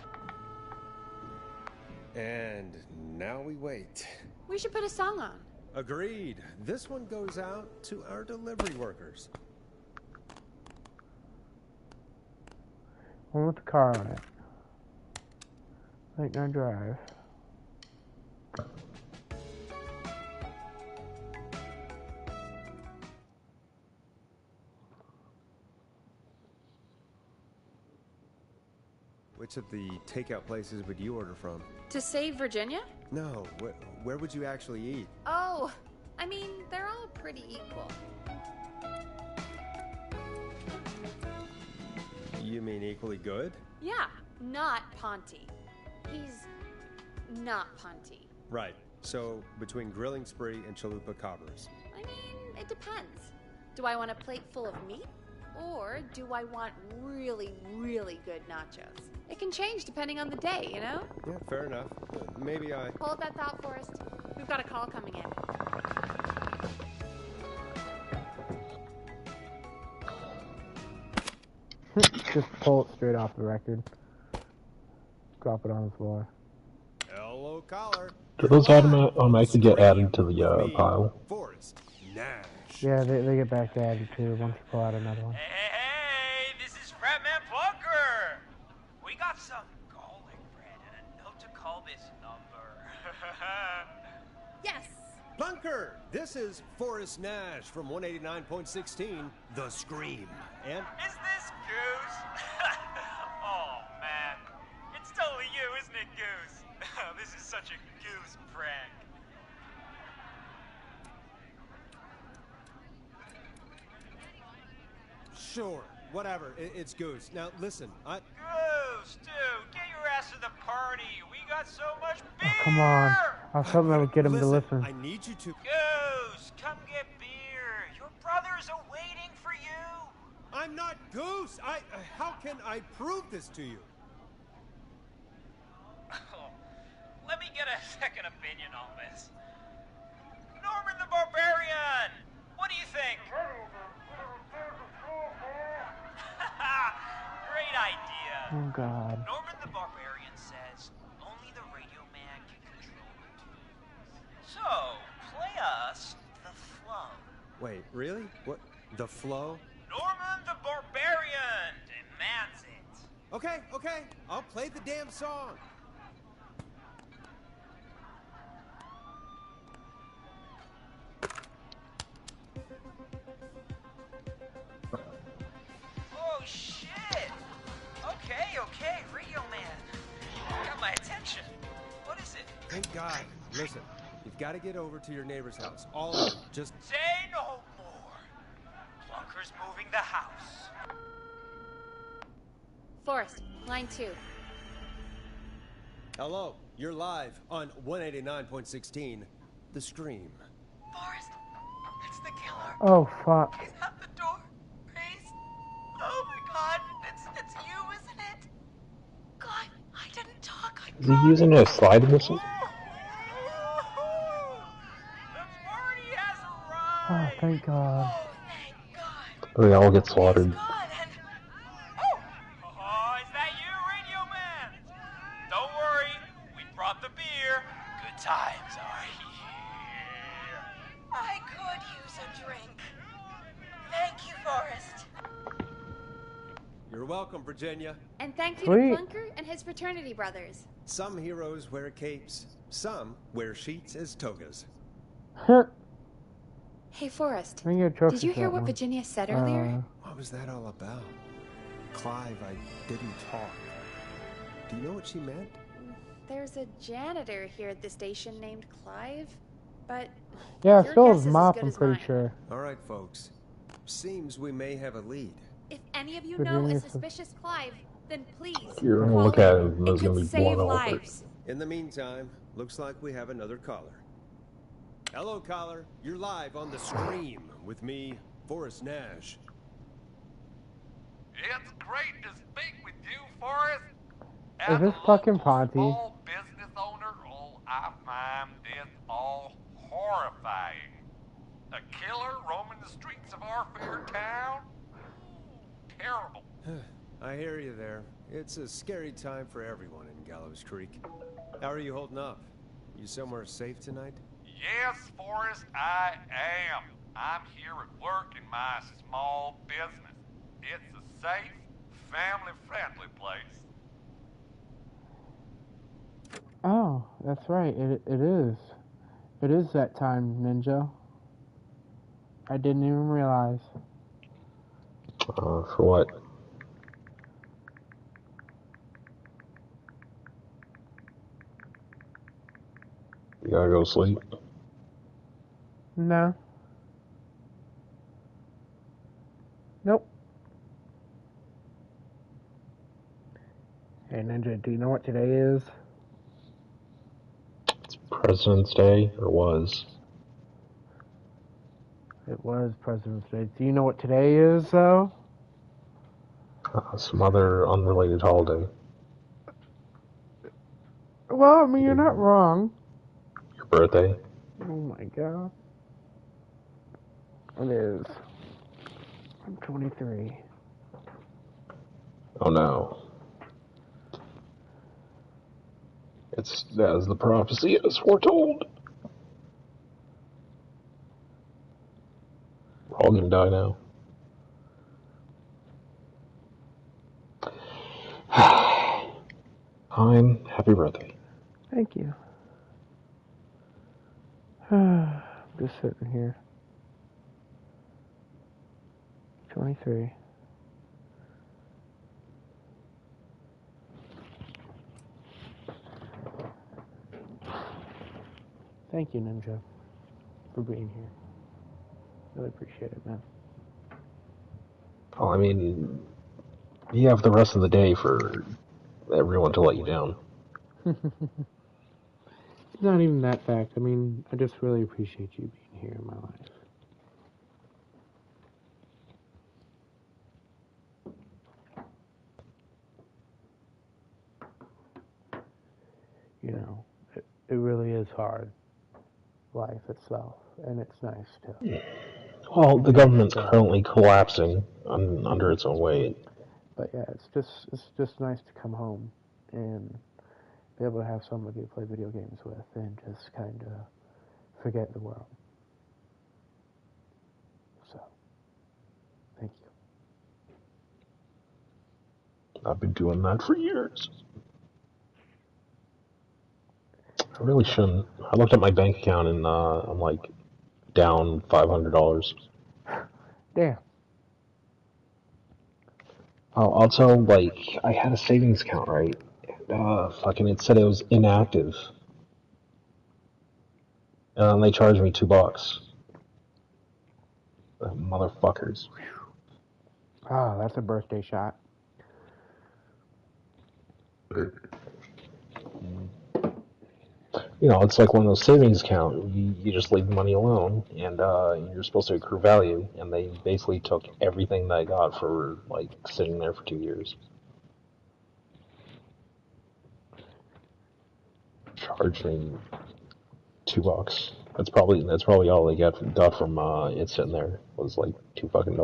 And now we wait. We should put a song on. Agreed. This one goes out to our delivery workers. One with the car on it. Late night drive. Which of the takeout places would you order from? To save Virginia? No, where would you actually eat? Oh, I mean, they're all pretty equal. You mean equally good? Yeah, not Ponte. He's not Ponte. Right. So, between Grilling Spree and Chalupa Cabras. I mean, it depends. Do I want a plate full of meat? Or do I want really, really good nachos? It can change depending on the day, you know? Yeah, fair enough. Maybe I... Hold that thought, Forrest. We've got a call coming in. Just pull it straight off the record. Drop it on the floor. Hello, caller. Do those automatically get added to the pile? Forrest Nash. Yeah, they get back to added too once you pull out another one. Hey, this is Fratman Bunker. We got some garlic bread and a note to call this number. Yes. Bunker, this is Forrest Nash from 189.16, The Scream. And Is this Goose? Oh, man. It's totally you, isn't it, Goose? This is such a Goose prank. sure, whatever, it's Goose. Now listen, Goose, dude, get your ass to the party. We got so much beer. Oh, come on. I was hoping that would get him to listen. I need you to... Goose, come get beer. Your brothers are waiting for you. I'm not Goose. How can I prove this to you? Let me get a second opinion on this. Norman the Barbarian! What do you think? Great idea. Oh, God. Norman the Barbarian says only the radio man can control it. So, play us the flow. Wait, really? What? The flow? Norman the Barbarian, Okay, I'll play the damn song. Oh, shit! Okay, Radio Man. Got my attention. What is it? Thank God. Listen, you've got to get over to your neighbor's house. All of you. Just Say no more. Plunker's moving the house. Forrest, line 2. hello. You're live on 189.16, The Scream. Forrest, it's the killer. Oh, fuck. He's at the door. Please. Oh my God, it's you, isn't it? God, I didn't talk. Is he using a slide whistle? Oh, thank God. Or they all get slaughtered. Oh, is that you, Radio Man? Don't worry, we brought the beer. Good times are here. I could use a drink. Thank you, Forrest. You're welcome, Virginia. And thank you Sweet. to Plunker and his fraternity brothers. Some heroes wear capes. Some wear sheets as togas. Hey, Forrest. I get a trophy Did you for hear that what one. Virginia said earlier? What was that all about? Clive, I didn't talk. Do you know what she meant? There's a janitor here at the station named Clive, but Yeah, your so guess is is as Mop, good I'm as pretty mine. sure. All right, folks. Seems we may have a lead. If any of you know a Virginia- suspicious Clive, then please You're gonna call look at him. him and It there's gonna could be save blood all over it. lives. In the meantime, looks like we have another caller. Hello, caller. You're live on The Scream with me, Forrest Nash. It's great to speak with you, Forrest. Is this fucking Ponty? Small business owner, I find this all horrifying. A killer roaming the streets of our fair town? Terrible. I hear you there. It's a scary time for everyone in Gallows Creek. How are you holding up? You somewhere safe tonight? Yes, Forrest, I am. I'm here at work in my small business. It's a safe, family-friendly place. Oh, that's right. It is. It is that time, Ninja. I didn't even realize. For what? You gotta go sleep? No. Nope. Hey, Ninja, do you know what today is? It's President's Day, or was. It was President's Day. Do you know what today is, though? Some other unrelated holiday. Well, I mean, you're not wrong. Your birthday? Oh my God. It is. I'm 23. Oh no. It's as the prophecy is foretold. We're all gonna die now. Fine. Happy birthday. Thank you. Just sitting here. 23. Thank you, Ninja, for being here. Really appreciate it, man. Oh, I mean, you have the rest of the day for everyone to let you down. It's not even that fact. I mean, I just really appreciate you being here in my life. You know, it really is hard, life itself, and it's nice too. Well, the government's currently collapsing under its own weight. But yeah, it's just nice to come home and be able to have somebody to play video games with and just kind of forget the world. So, thank you. I've been doing that for years. I really shouldn't. I looked at my bank account and I'm like down $500. Damn. Also, like, I had a savings account, right? Fucking, it said it was inactive. And they charged me $2. Motherfuckers. Oh, that's a birthday shot. You know, it's like one of those savings accounts. You just leave the money alone, and you're supposed to accrue value, and they basically took everything that I got for, like, sitting there for 2 years. Charged me $2. That's probably all they got from it sitting there was like $2 fucking.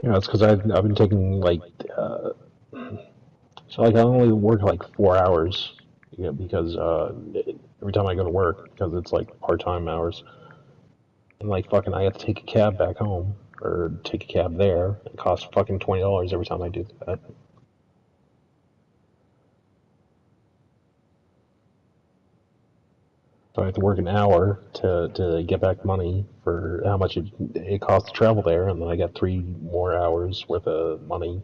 Yeah, it's because I've been taking like so like I only work like 4 hours, because every time I go to work, because it's like part-time hours, and like fucking I have to take a cab back home or take a cab there. It costs fucking $20 every time I do that. So I have to work an hour to get back money for how much it costs to travel there, and then I got 3 more hours worth of money.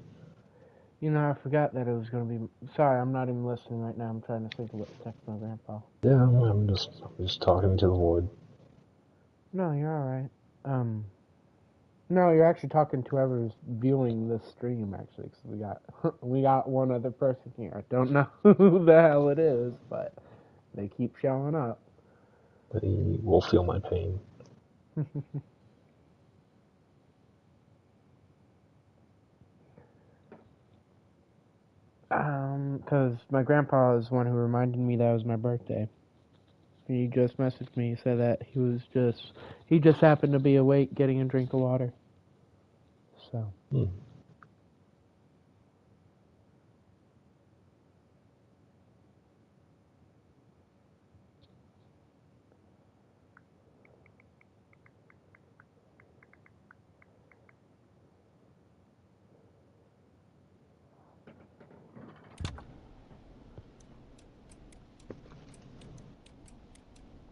You know, I forgot that it was going to be... Sorry, I'm not even listening right now. I'm trying to think of what to text my grandpa. Yeah, I'm just talking to the void. No, you're alright. No, you're actually talking to whoever's viewing this stream, actually, because we got one other person here. I don't know who the hell it is, but they keep showing up. But he will feel my pain. Because my grandpa is the one who reminded me that it was my birthday. He just messaged me, he said that he just happened to be awake getting a drink of water. So.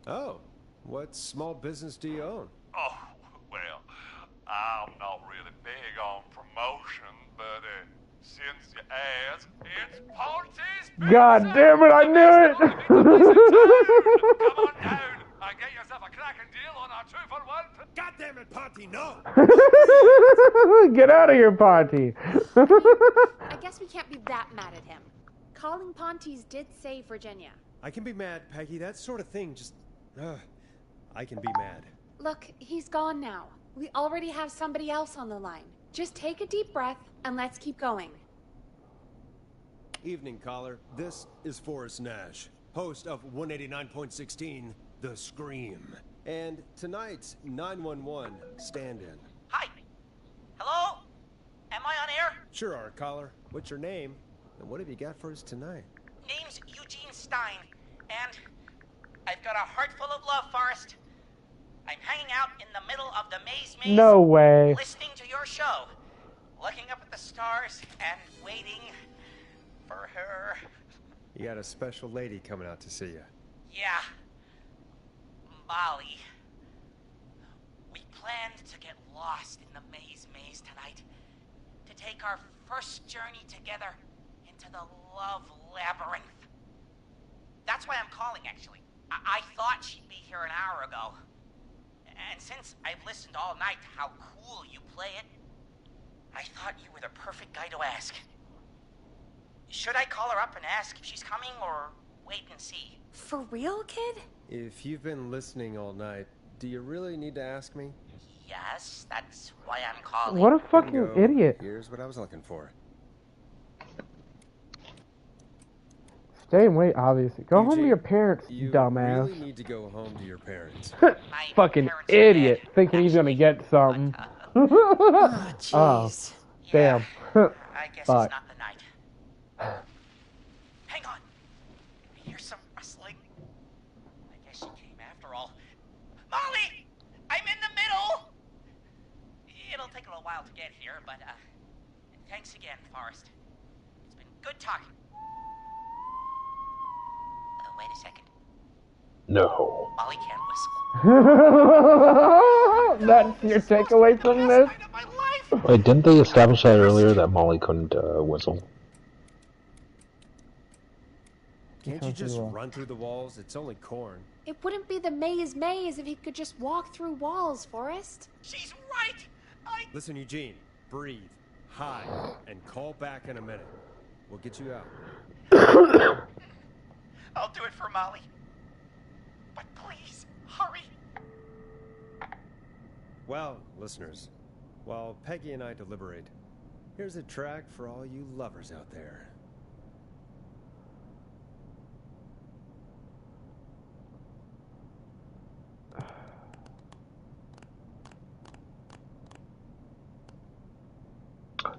Oh, what small business do you own? Oh, well, I'm not really big on promotion, but since you asked, it's Party's God damn it, I knew it! Come on down and get yourself a cracking deal on our 2-for-1. God damn it, Ponty, no! Get out of here, Ponty! I guess we can't be that mad at him. Calling Ponty's did save Virginia. I can be mad, Peggy. That sort of thing just... I can be mad. Look, he's gone now. We already have somebody else on the line. Just take a deep breath and let's keep going. Evening, caller. This is Forrest Nash, host of 189.16, The Scream. And tonight's 911 stand-in. Hi. Hello? Am I on air? Sure are, caller. What's your name? And what have you got for us tonight? Name's Eugene Stein, and I've got a heart full of love, Forrest. I'm hanging out in the middle of the maze, No way. listening to your show, looking up at the stars and waiting for her. You got a special lady coming out to see you. Yeah. Molly. We planned to get lost in the maze tonight, to take our first journey together into the love labyrinth. That's why I'm calling, actually. I thought she'd be here an hour ago. And since I've listened all night to how cool you play it, I thought you were the perfect guy to ask. Should I call her up and ask if she's coming, or wait and see? For real, kid? If you've been listening all night, do you really need to ask me? Yes, that's why I'm calling. What a fucking Bingo. idiot. Here's what I was looking for. Stay and wait, obviously. Go home to Eugene, your parents, you dumbass. really need to go home to your parents. Fucking idiot. Thinking he's gonna get something. Oh, Oh, jeez. damn. I guess Fuck. it's not the night. Hang on. I hear some rustling. I guess she came after all. Molly! I'm in the middle! It'll take a little while to get here, but, thanks again, Forrest. It's been good talking. Oh, wait a second. No. Molly can't whistle. That's your takeaway from this? Wait, didn't they establish that earlier that Molly couldn't whistle? Can't you just run through the walls? It's only corn. It wouldn't be the maze if he could just walk through walls, Forrest. She's right! Listen, Eugene, breathe, hide, and call back in a minute. We'll get you out. I'll do it for Molly. But please, hurry. Well, listeners, while Peggy and I deliberate, here's a track for all you lovers out there.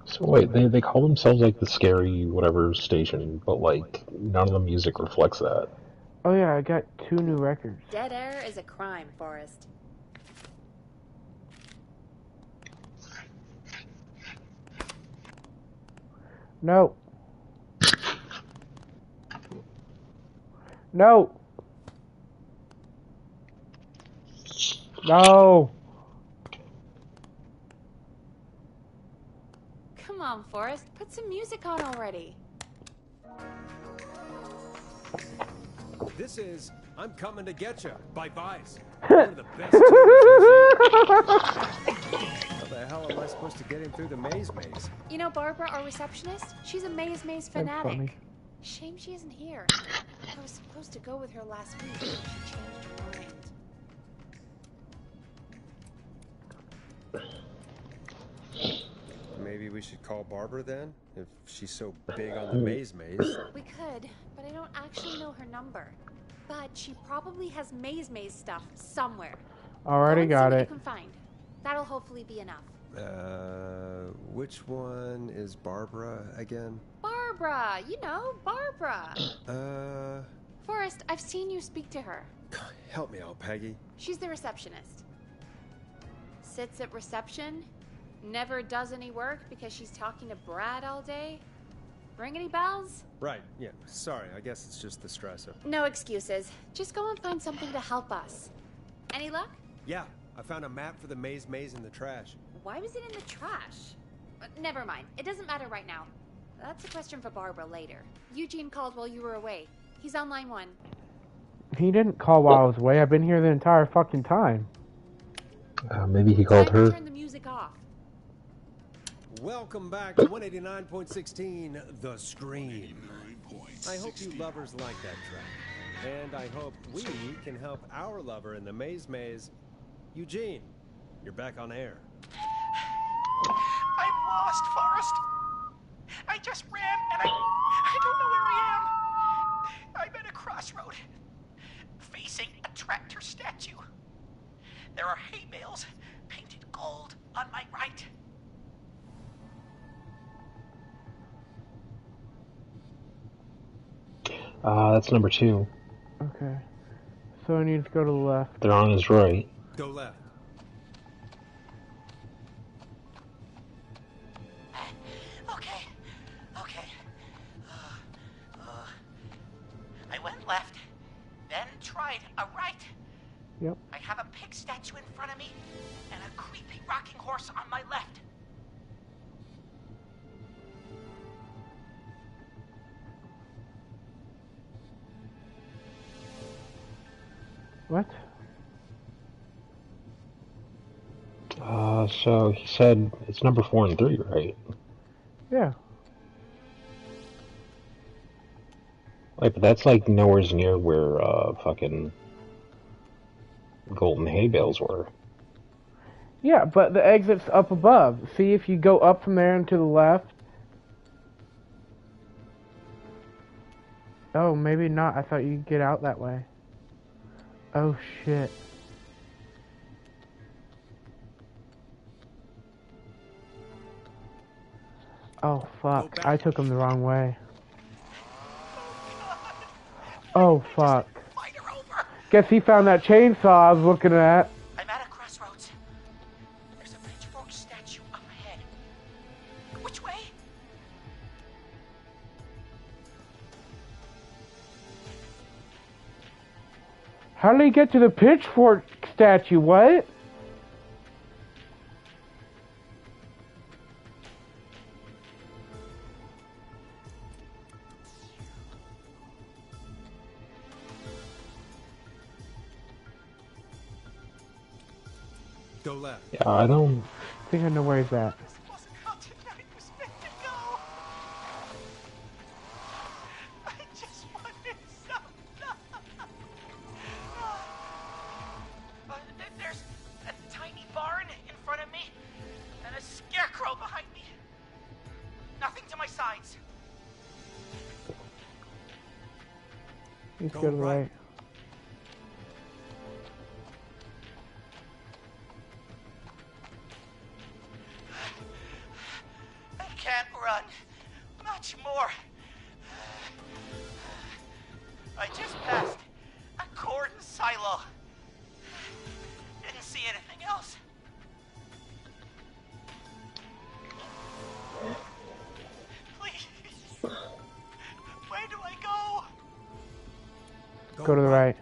So wait, they call themselves like the scary whatever station, but like none of the music reflects that. Oh yeah, I got 2 new records. Dead air is a crime, Forrest. No. No. No. Come on, Forrest. Put some music on already. This is I'm Coming to Get Ya by Vice. One of the best tunes. How the hell am I supposed to get him through the maze? You know Barbara, our receptionist? She's a maze That's fanatic. funny. Shame she isn't here. I was supposed to go with her last week, but she changed her mind. Maybe we should call Barbara then, if she's so big on the maze. We could, but I don't actually know her number. But she probably has maze stuff somewhere. Already got What it. you can find. That'll hopefully be enough. Which one is Barbara again? Barbara! You know, Barbara! Uh, Forrest, I've seen you speak to her. help me out, Peggy. She's the receptionist. Sits at reception, never does any work because she's talking to Brad all day. Ring any bells? Right, yeah, sorry, I guess it's just the stress of... No excuses. Just go and find something to help us. Any luck? Yeah, I found a map for the maze in the trash. Why was it in the trash? Never mind. It doesn't matter right now. That's a question for Barbara later. Eugene called while you were away. He's on line 1. He didn't call while I was away. I've been here the entire fucking time. Maybe he called her. Turn the music off. Welcome back to 189.16, The Scream. I hope you lovers like that track. And I hope we can help our lover in the maze. Eugene, you're back on air. I'm lost, Forrest. I just ran and I don't know where I am. I'm at a crossroad, facing a tractor statue. There are hay bales painted gold on my right. That's number 2. Okay. So I need to go to the left. They're on his right. Go left. Okay. I went left, then tried a right. Yep. I have a pig statue in front of me and a creepy rocking horse on my left. What? So he said it's number 4 and 3, right? Yeah. Wait, but that's like nowhere near where fucking golden hay bales were. Yeah, but the exit's up above. See, if you go up from there and to the left. Oh, maybe not. I thought you could get out that way. Oh, shit. Oh fuck, I took him the wrong way. Oh fuck. Guess he found that chainsaw I was looking at. I'm at a crossroads. There's a pitchfork statue up ahead. Which way? How did he get to the pitchfork statue? What? Go left. Yeah, I don't. I think I know where he's at. There's a tiny barn in front of me and a scarecrow behind me. Nothing to my sides. He's to the right. I can't run much more. I just passed a corn silo. Didn't see anything else. Please. Where do I go? Go to the right.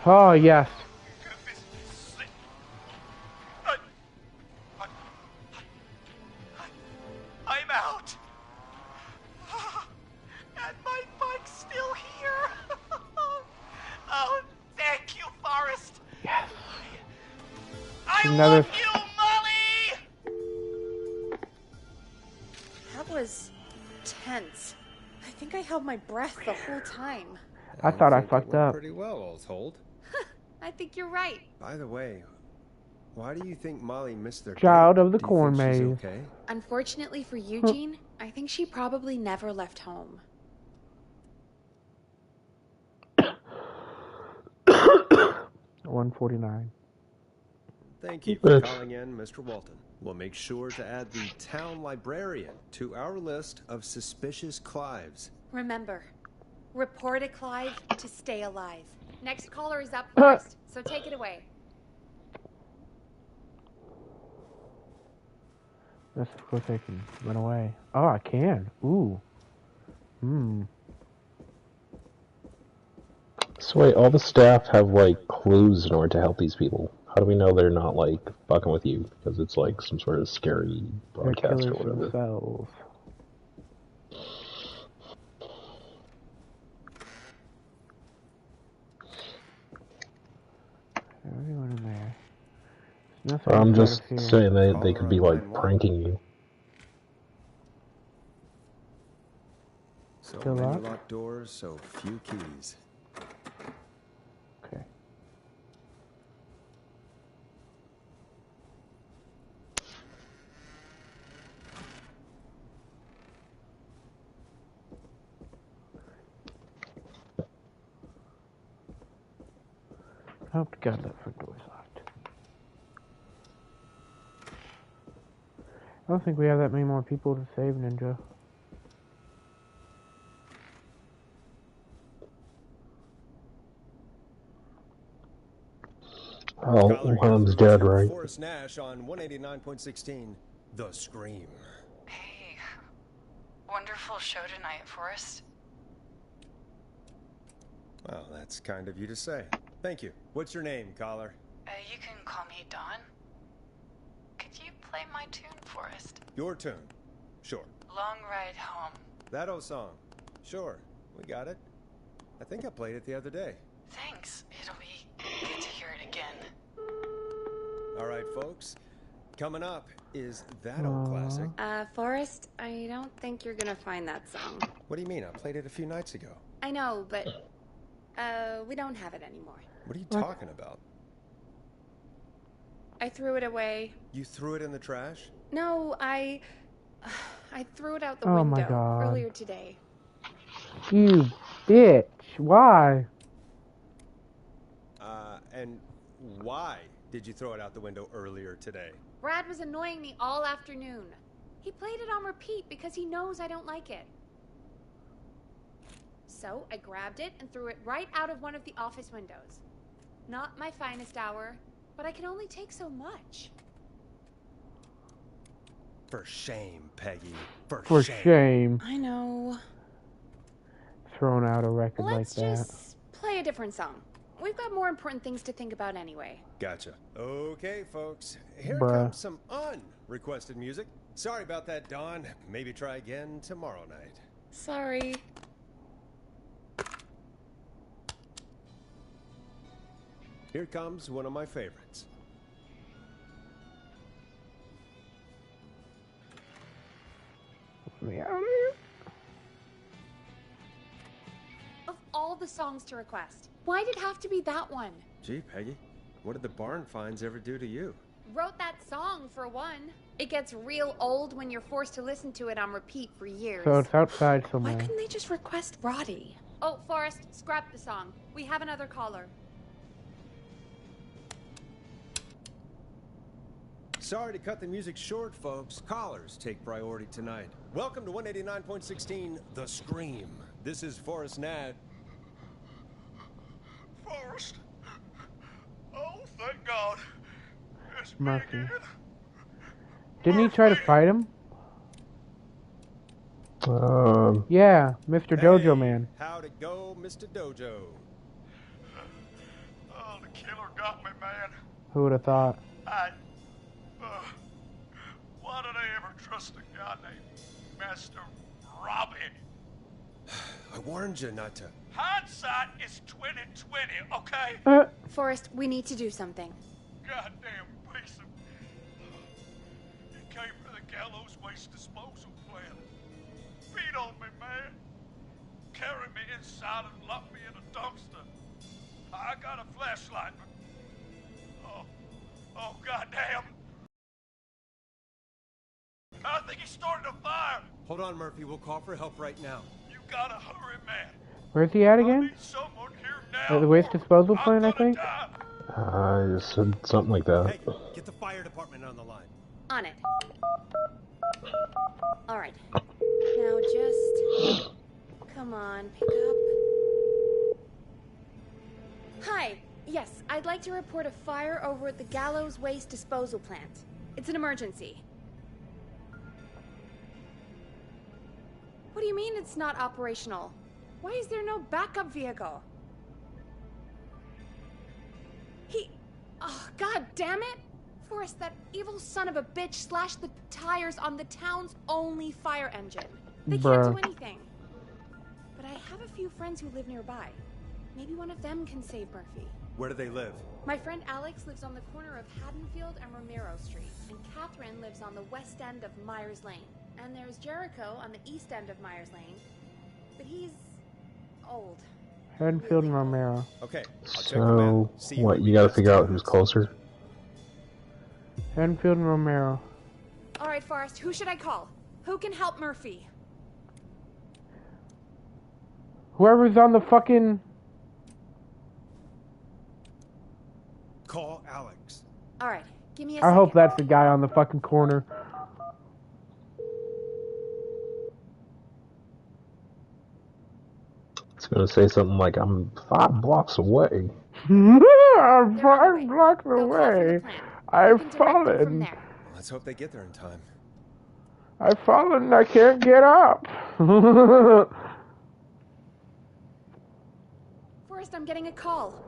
Oh, yes. I'm out. And my bike's still here. Oh, thank you, Forrest. Yes. I Another. love you, Molly. That was tense. I think I held my breath the whole time. I thought I think it fucked went up. Pretty well, all told. I think you're right. By the way, why do you think Molly missed their Child date? of the Do you corn think she's maze. Okay? Unfortunately for Eugene, I think she probably never left home. 149. Thank you for calling in, Mr. Walton. We'll make sure to add the town librarian to our list of suspicious Clives. Remember, report a Clive to stay alive. Next caller is up first, so take it away. Yes, of course I can run away. Oh, I can. Ooh. So wait, all the staff have like clues in order to help these people. How do we know they're not like fucking with you? Because it's like some sort of scary They're broadcast or killers whatever. themselves. Everyone in there. There's nothing I'm out just of here. saying they could be like pranking you. So Still many locked? locked doors, so few keys. Okay. Oh, God, that front door's locked. I don't think we have that many more people to save, Ninja. Oh, one of them's dead, right? Forrest Nash on 189.16, The Scream. Hey, wonderful show tonight, Forrest. Well, that's kind of you to say. Thank you. What's your name, caller? You can call me Dawn. Could you play my tune, Forrest? Your tune. Sure. Long Ride Home. That old song. Sure. We got it. I think I played it the other day. Thanks. It'll be good to hear it again. All right, folks. Coming up is that old classic. Forrest, I don't think you're gonna find that song. What do you mean? I played it a few nights ago. I know, but, we don't have it anymore. What are you talking about? I threw it away. You threw it in the trash? No, I threw it out the Oh my window God. earlier today. You bitch. Why? And why did you throw it out the window earlier today? Brad was annoying me all afternoon. He played it on repeat because he knows I don't like it. So I grabbed it and threw it right out of one of the office windows. Not my finest hour, but I can only take so much. For shame, Peggy. For shame. I know. Throwing out a record Let's like that. just play a different song. We've got more important things to think about anyway. Gotcha. Okay, folks. Here Bruh. comes some unrequested music. Sorry about that, Dawn. Maybe try again tomorrow night. Sorry. Here comes one of my favorites. Of all the songs to request, why did it have to be that one? Gee, Peggy, what did the barn finds ever do to you? Wrote that song, for one. It gets real old when you're forced to listen to it on repeat for years. So it's outside Why somewhere. couldn't they just request Roddy? Oh, Forrest, scrap the song. We have another caller. Sorry to cut the music short, folks. Callers take priority tonight. Welcome to 189.16, The Scream. This is Forrest Nat. Forrest. Oh, thank God. It's Murphy. me again. Didn't he try to fight him? Yeah, Mr. Dojo Man. How'd it go, Mr. Dojo? Oh, the killer got me, man. Who would have thought? Why did I ever trust a guy named Master Robbie? I warned you not to. Hindsight is 20/20, okay? Forrest, we need to do something. Goddamn piece of... He came for the Gallows waste disposal plant. Beat on me, man. Carry me inside and lock me in a dumpster. I got a flashlight, but... Oh, goddamn. I think he started a fire. Hold on, Murphy. We'll call for help right now. You gotta hurry, man. Where's he at again? Someone here now. At the waste disposal plant, I think? I said something like that. Hey, get the fire department on the line. On it. All right. Now just... Come on, pick up. Hi. Yes, I'd like to report a fire over at the Gallows Waste Disposal Plant. It's an emergency. What do you mean it's not operational? Why is there no backup vehicle? Oh, god damn it! Forrest, that evil son of a bitch slashed the tires on the town's only fire engine. They can't do anything. But I have a few friends who live nearby. Maybe one of them can save Murphy. Where do they live? My friend Alex lives on the corner of Haddonfield and Romero Street, and Catherine lives on the west end of Myers Lane. And there's Jericho on the east end of Myers Lane, but he's old. Haddonfield and Romero. Okay, So, what, you gotta figure out who's closer? Haddonfield and Romero. All right, Forrest, who should I call? Who can help Murphy? Whoever's on the fucking... Call Alex. All right, give me a I second. hope that's the guy on the fucking corner. It's gonna say something like, I'm 5 blocks away. I'm 5 blocks away. I've fallen. Let's hope they get there in time. I've fallen. I can't get up. Forrest, I'm getting a call.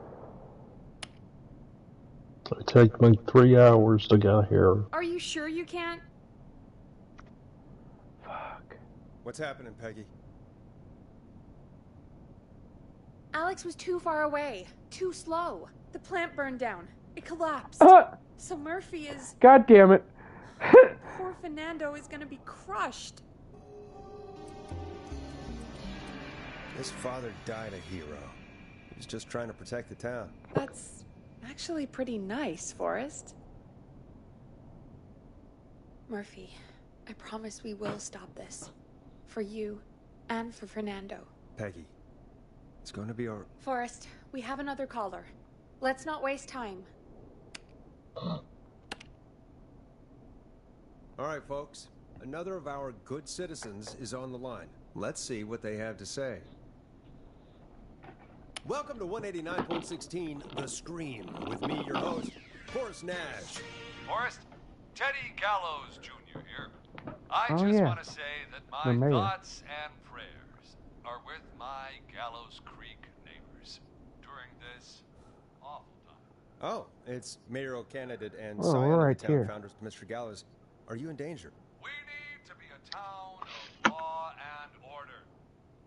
It takes me 3 hours to get here. Are you sure you can't? What's happening, Peggy? Alex was too far away. Too slow. The plant burned down. It collapsed. So Murphy is... God damn it. Poor Fernando is gonna be crushed. His father died a hero. He was just trying to protect the town. That's actually pretty nice, Forrest. Murphy, I promise we will stop this. For you and for Fernando. Peggy, it's going to be our... Forrest, we have another caller. Let's not waste time. All right, folks. Another of our good citizens is on the line. Let's see what they have to say. Welcome to 189.16 The Scream. With me, your host, Forrest Nash. Forrest, Teddy Gallows Jr. here. I Oh, just yeah. want to say that The my mayor. thoughts and prayers are with my Gallows Creek neighbors during this awful time. Oh, it's mayoral candidate and Oh, scion we're of right the town here. founders, Mr. Gallows. Are you in danger? We need to be a town of law and order.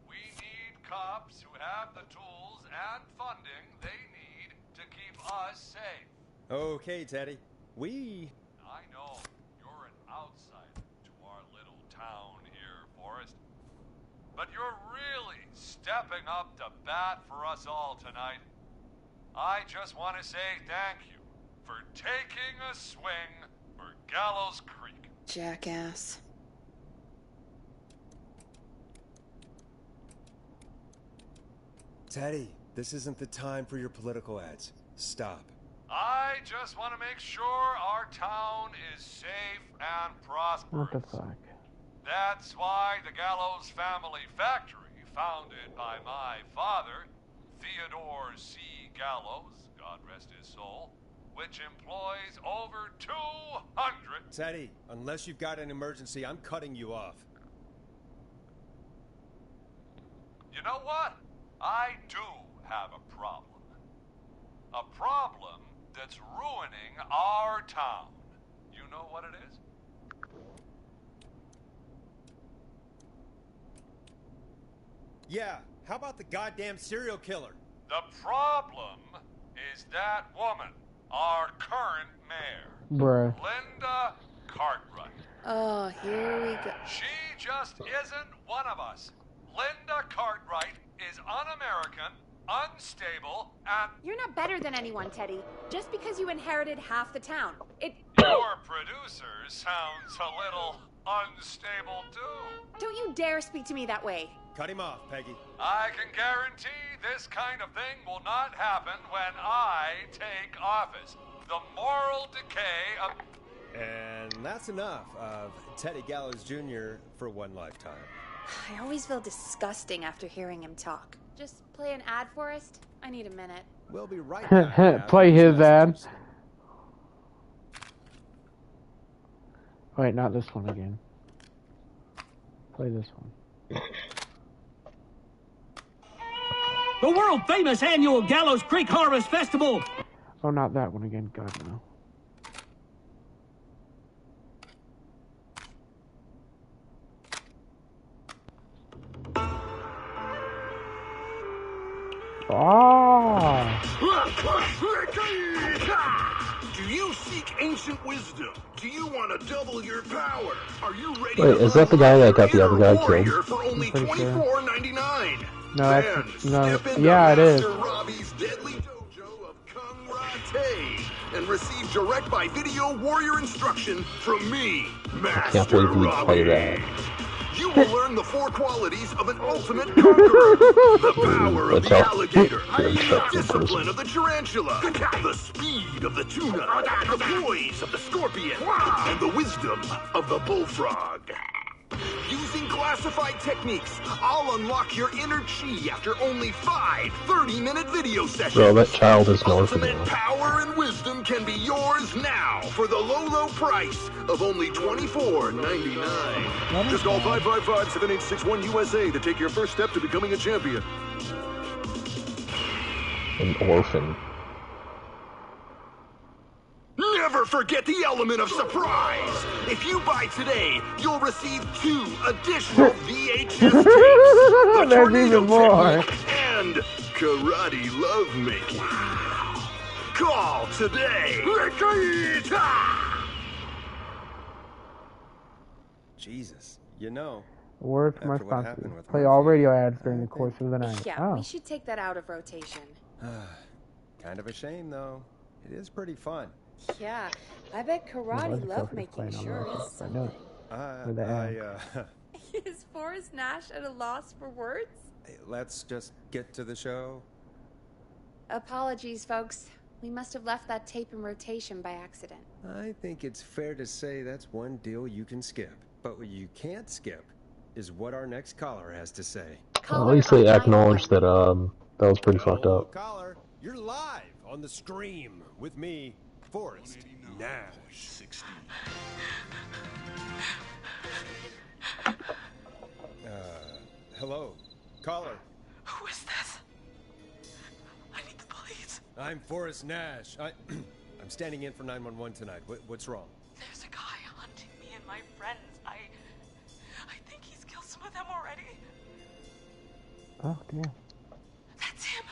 We need cops who have the tools and funding they need to keep us safe. Okay, Teddy. I know you're an outsider to our little town here, Forrest. But you're really stepping up to bat for us all tonight. I just want to say thank you for taking a swing for Gallows Creek. Jackass. Teddy, this isn't the time for your political ads. Stop. I just want to make sure our town is safe and prosperous. What the fuck? That's why the Gallows Family Factory, founded by my father, Theodore C. Gallows, God rest his soul, which employs over 200... Teddy, unless you've got an emergency, I'm cutting you off. You know what? I do have a problem. A problem that's ruining our town. You know what it is? Yeah, how about the goddamn serial killer? The problem is that woman, our current mayor, Bruh. Linda Cartwright. Oh, here we go. She just isn't one of us. Linda Cartwright is un-American, unstable, and You're not better than anyone, Teddy. Just because you inherited half the town. your producer sounds a little unstable too. Don't you dare speak to me that way. Cut him off, Peggy. I can guarantee this kind of thing will not happen when I take office. The moral decay of... And that's enough of Teddy Gallows Jr. for one lifetime. I always feel disgusting after hearing him talk. Just play an ad, Forrest. I need a minute. We'll be right back. Play his ad. Wait, not this one again. Play this one. The world famous annual Gallows Creek Harvest Festival. Oh, not that one again. God, no. Ah! Do you seek ancient wisdom? Do you want to double your power? Are you ready Wait, to is that the guy that got the other guy warrior killed? for only I'm pretty sure. $24.99? No, Then that's, no. step into Yeah, it is. Master Robbie's deadly dojo of Kung Rate and receive direct by video warrior instruction from me, I can't Master believe we play Robbie. that. You will learn the 4 qualities of an ultimate conqueror. The power of the That's all. alligator, Very the tough in discipline person. of the tarantula, the speed of the tuna, the poise of the scorpion, and the wisdom of the bullfrog. Using classified techniques, I'll unlock your inner chi after only 5 30-minute video sessions. Bro, that child is north of Ultimate now. power and wisdom can be yours now for the low, low price of only $24.99. Just call 555-7861 USA to take your first step to becoming a champion. An orphan. Never forget the element of surprise! If you buy today, you'll receive 2 additional VHS tapes, the There's tornado even more. technique, and karate lovemaking. Call today! Jesus, you know. Word from our After what happened sponsor. with Play all radio ads during the course of the night. Yeah, Oh. we should take that out of rotation. Kind of a shame, though. It is pretty fun. Yeah, I bet Well, karate let's go for lovemaking playing on sure the- is I know something. With the ad. Is Forrest Nash at a loss for words? Let's just get to the show. Apologies, folks. We must have left that tape in rotation by accident. I think it's fair to say that's one deal you can skip. But what you can't skip is what our next caller has to say. At least they acknowledged that that was pretty fucked up. Caller, you're live on the Scream with me, Forrest Nash. Hello, caller. Who is this? I need the police. I'm Forrest Nash. I'm standing in for 911 tonight. What's wrong? There's a guy hunting me and my friends. I think he's killed some of them already. Oh, dear. That's him.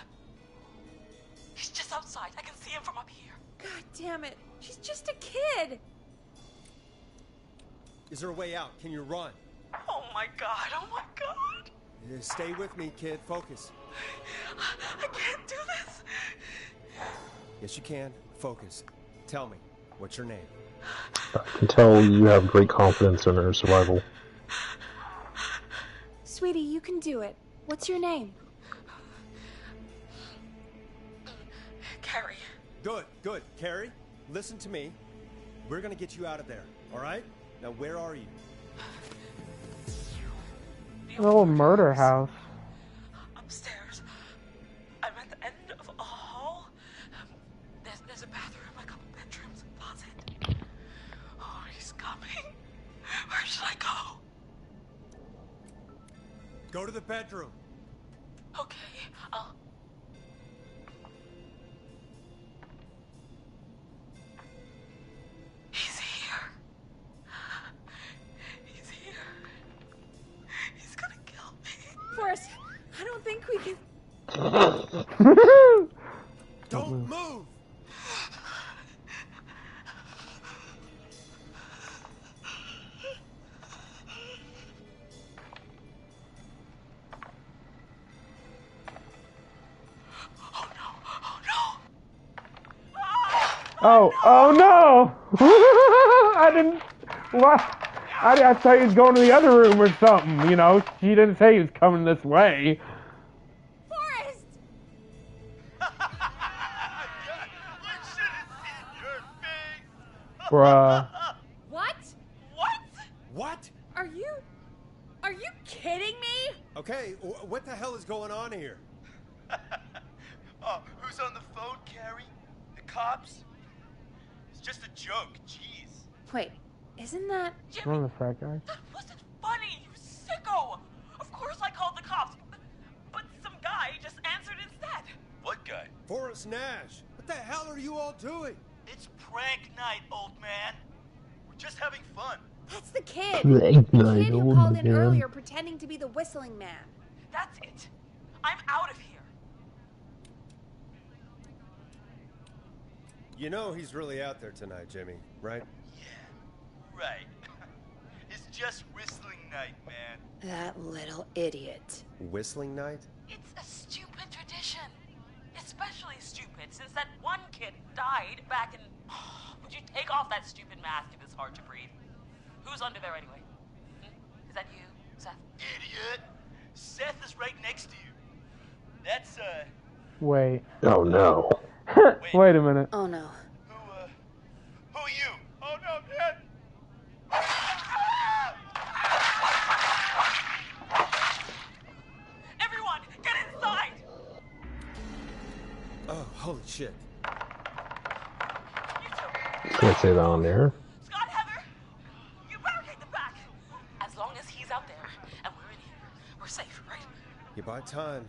He's just outside. I can see him from up here. God damn it. She's just a kid. Is there a way out? Can you run? Oh my god. Oh my god. Stay with me, kid. Focus. I can't do this. Yes, you can. Focus. Tell me, what's your name? I can tell you have great confidence in her survival. Sweetie, you can do it. What's your name? Carrie. Good. Carrie, listen to me. We're gonna get you out of there, all right? Now, where are you? Little murder house. Upstairs. I'm at the end of a hall. There's a bathroom, a couple bedrooms, closet. Oh, he's coming. Where should I go? Go to the bedroom. Okay, I'll... He's here. He's here. He's gonna kill me. Forrest, I don't think we can... Don't move! Oh no! I didn't. What? I thought he was going to the other room or something. You know, she didn't say he was coming this way. Forrest! Bruh. What? What? Are you kidding me? Okay, what the hell is going on here? Oh, who's on the phone, Carrie? The cops? It's just a joke, jeez. Wait, isn't that... One of the frat guys. That wasn't funny, you sicko! Of course I called the cops, but some guy just answered instead. What guy? Forrest Nash. What the hell are you all doing? It's prank night, old man. We're just having fun. That's the kid. Prank The night, kid who old called in man. earlier pretending to be the whistling man. That's it. I'm out of here. You know he's really out there tonight, Jimmy, right? Right. It's just whistling night, man. That little idiot. Whistling night? It's a stupid tradition. Especially stupid since that one kid died back in... Would you take off that stupid mask if it's hard to breathe? Who's under there anyway? Is that you, Seth? Idiot. Seth is right next to you. That's, Wait. Oh no. Wait a minute. Oh no. Who are you? Oh no, Dad! Everyone, get inside! Oh, holy shit. Can't say that on there. Scott, Heather, you barricade the back. As long as he's out there and we're in here, we're safe, right? You buy time,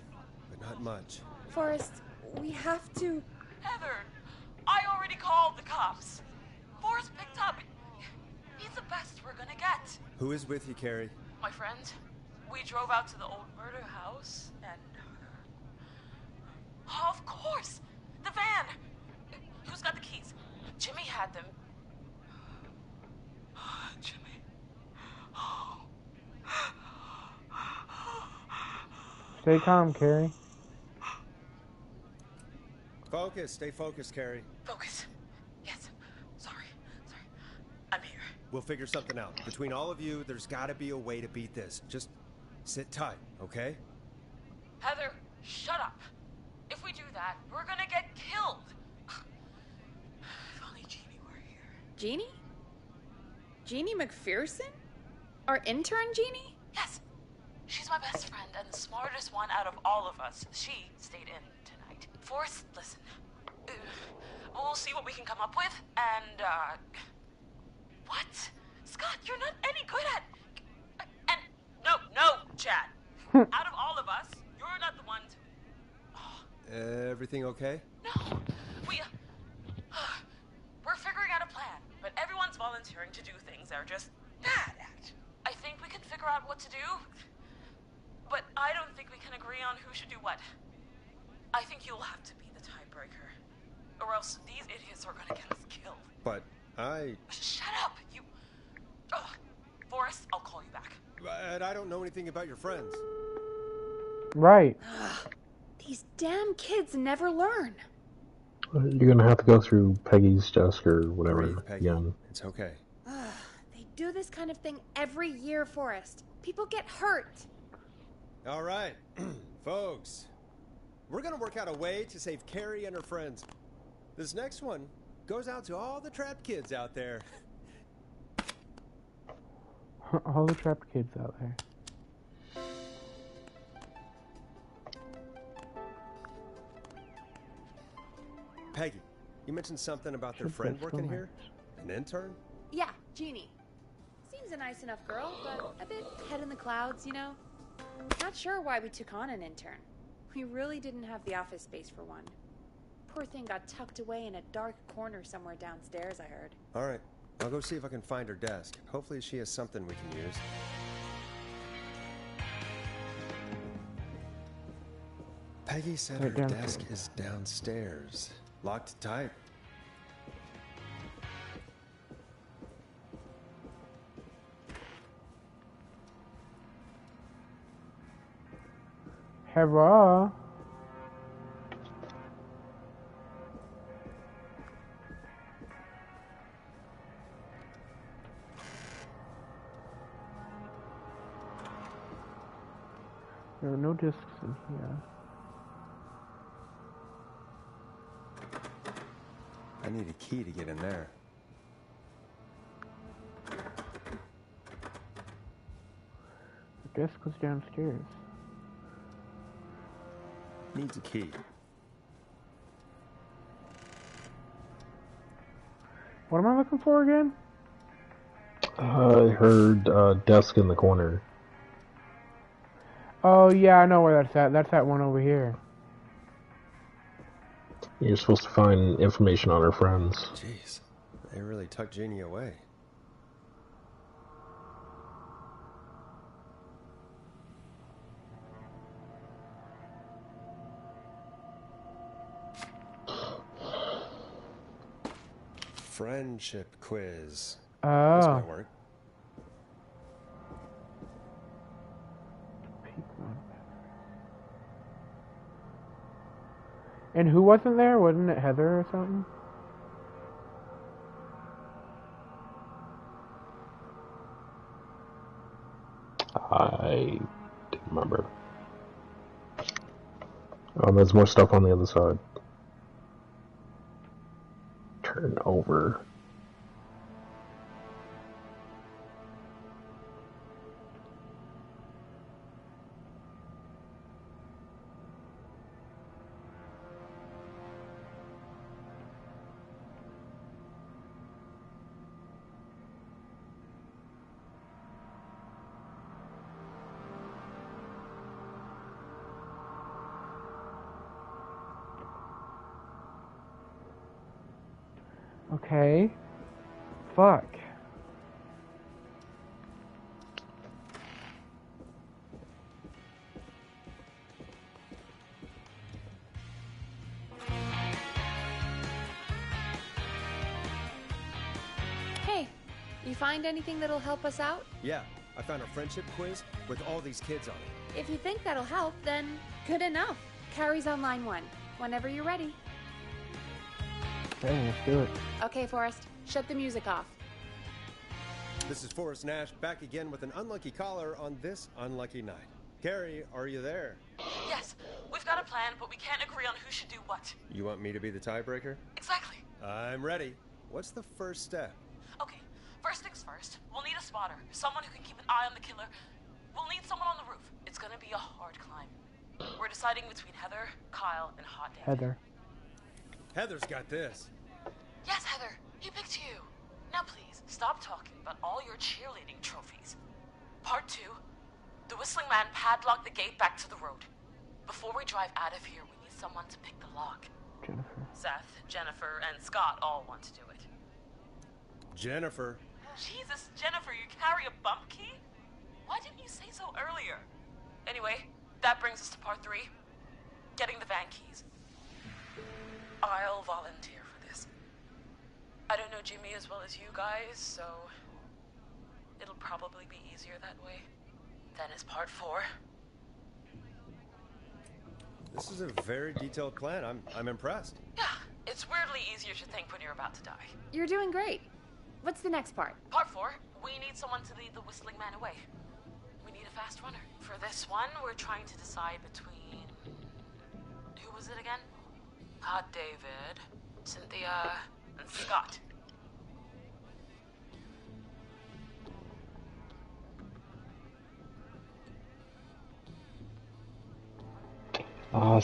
but not much. Forrest, we have to... Heather, I already called the cops. Forrest picked up. He's the best we're gonna get. Who is with you, Carrie? My friend, we drove out to the old murder house and... Oh, of course! The van! Who's got the keys? Jimmy had them. Jimmy. Stay calm, Carrie. Focus. Stay focused, Carrie. Focus. Yes. Sorry. I'm here. We'll figure something out. Between all of you, there's got to be a way to beat this. Just sit tight, okay? Heather, shut up. If we do that, we're gonna get killed. Jeannie? Jeannie McPherson? Our intern, Jeannie? Yes. She's my best friend and the smartest one out of all of us. She stayed in tonight. Forrest, listen. We'll see what we can come up with, and, what? Scott, you're not any good at... And, no, Chad. Out of all of us, you're not the one to... Everything okay? No. We're figuring out a plan, but everyone's volunteering to do things they're just bad at. I think we can figure out what to do, but I don't think we can agree on who should do what. I think you'll have to be the tiebreaker, or else these idiots are gonna get us killed. But I... Shut up, you... Ugh. Forrest, I'll call you back. But I don't know anything about your friends. Right. These damn kids never learn. You're gonna have to go through Peggy's desk or whatever Breathe, Peggy. again. It's okay. They do this kind of thing every year, Forrest. People get hurt. All right, folks. We're gonna work out a way to save Carrie and her friends. This next one goes out to all the trapped kids out there. All the trapped kids out there. Peggy, you mentioned something about their friend working here? An intern? Yeah, Jeannie. Seems a nice enough girl, but a bit head in the clouds, you know? Not sure why we took on an intern. We really didn't have the office space for one. Poor thing got tucked away in a dark corner somewhere downstairs, I heard. All right, I'll go see if I can find her desk. Hopefully she has something we can use. Peggy said her desk is downstairs. Locked tight. Hello. There are no discs in here. I need a key to get in there. The desk was downstairs. Needs a key. What am I looking for again? I heard desk in the corner. Oh yeah, I know where that's at. That's that one over here. You're supposed to find information on her friends. Jeez, they really tucked Jeannie away. Friendship quiz. Oh. This might work. And who wasn't there? Wasn't it Heather or something? I didn't remember. There's more stuff on the other side. Turn over. Okay. Fuck. Hey, you find anything that'll help us out? Yeah, I found a friendship quiz with all these kids on it. If you think that'll help, then good enough. Carrie's on line 1. Whenever you're ready. Okay, let's do it. Okay, Forrest, shut the music off. This is Forrest Nash back again with an unlucky caller on this unlucky night. Carrie, are you there? Yes, we've got a plan, but we can't agree on who should do what. You want me to be the tiebreaker? Exactly. I'm ready. What's the first step? First things first, we'll need a spotter. Someone who can keep an eye on the killer. We'll need someone on the roof. It's gonna be a hard climb. We're deciding between Heather, Kyle, and Hot David. Heather. Heather's got this. Yes, Heather. He picked you. Now please, stop talking about all your cheerleading trophies. Part 2. The Whistling Man padlocked the gate back to the road. Before we drive out of here, we need someone to pick the lock. Jennifer. Seth, Jennifer, and Scott all want to do it. Jennifer. Jesus, Jennifer, you carry a bump key? Why didn't you say so earlier? Anyway, that brings us to part 3. Getting the van keys. I'll volunteer for this. I don't know Jimmy as well as you guys, so it'll probably be easier that way. Then is part 4. This is a very detailed plan. I'm impressed. Yeah, it's weirdly easier to think when you're about to die. You're doing great. What's the next part? Part 4, we need someone to lead the Whistling Man away. We need a fast runner. For this one, we're trying to decide between... Who was it again? Hot David, Cynthia, and Scott.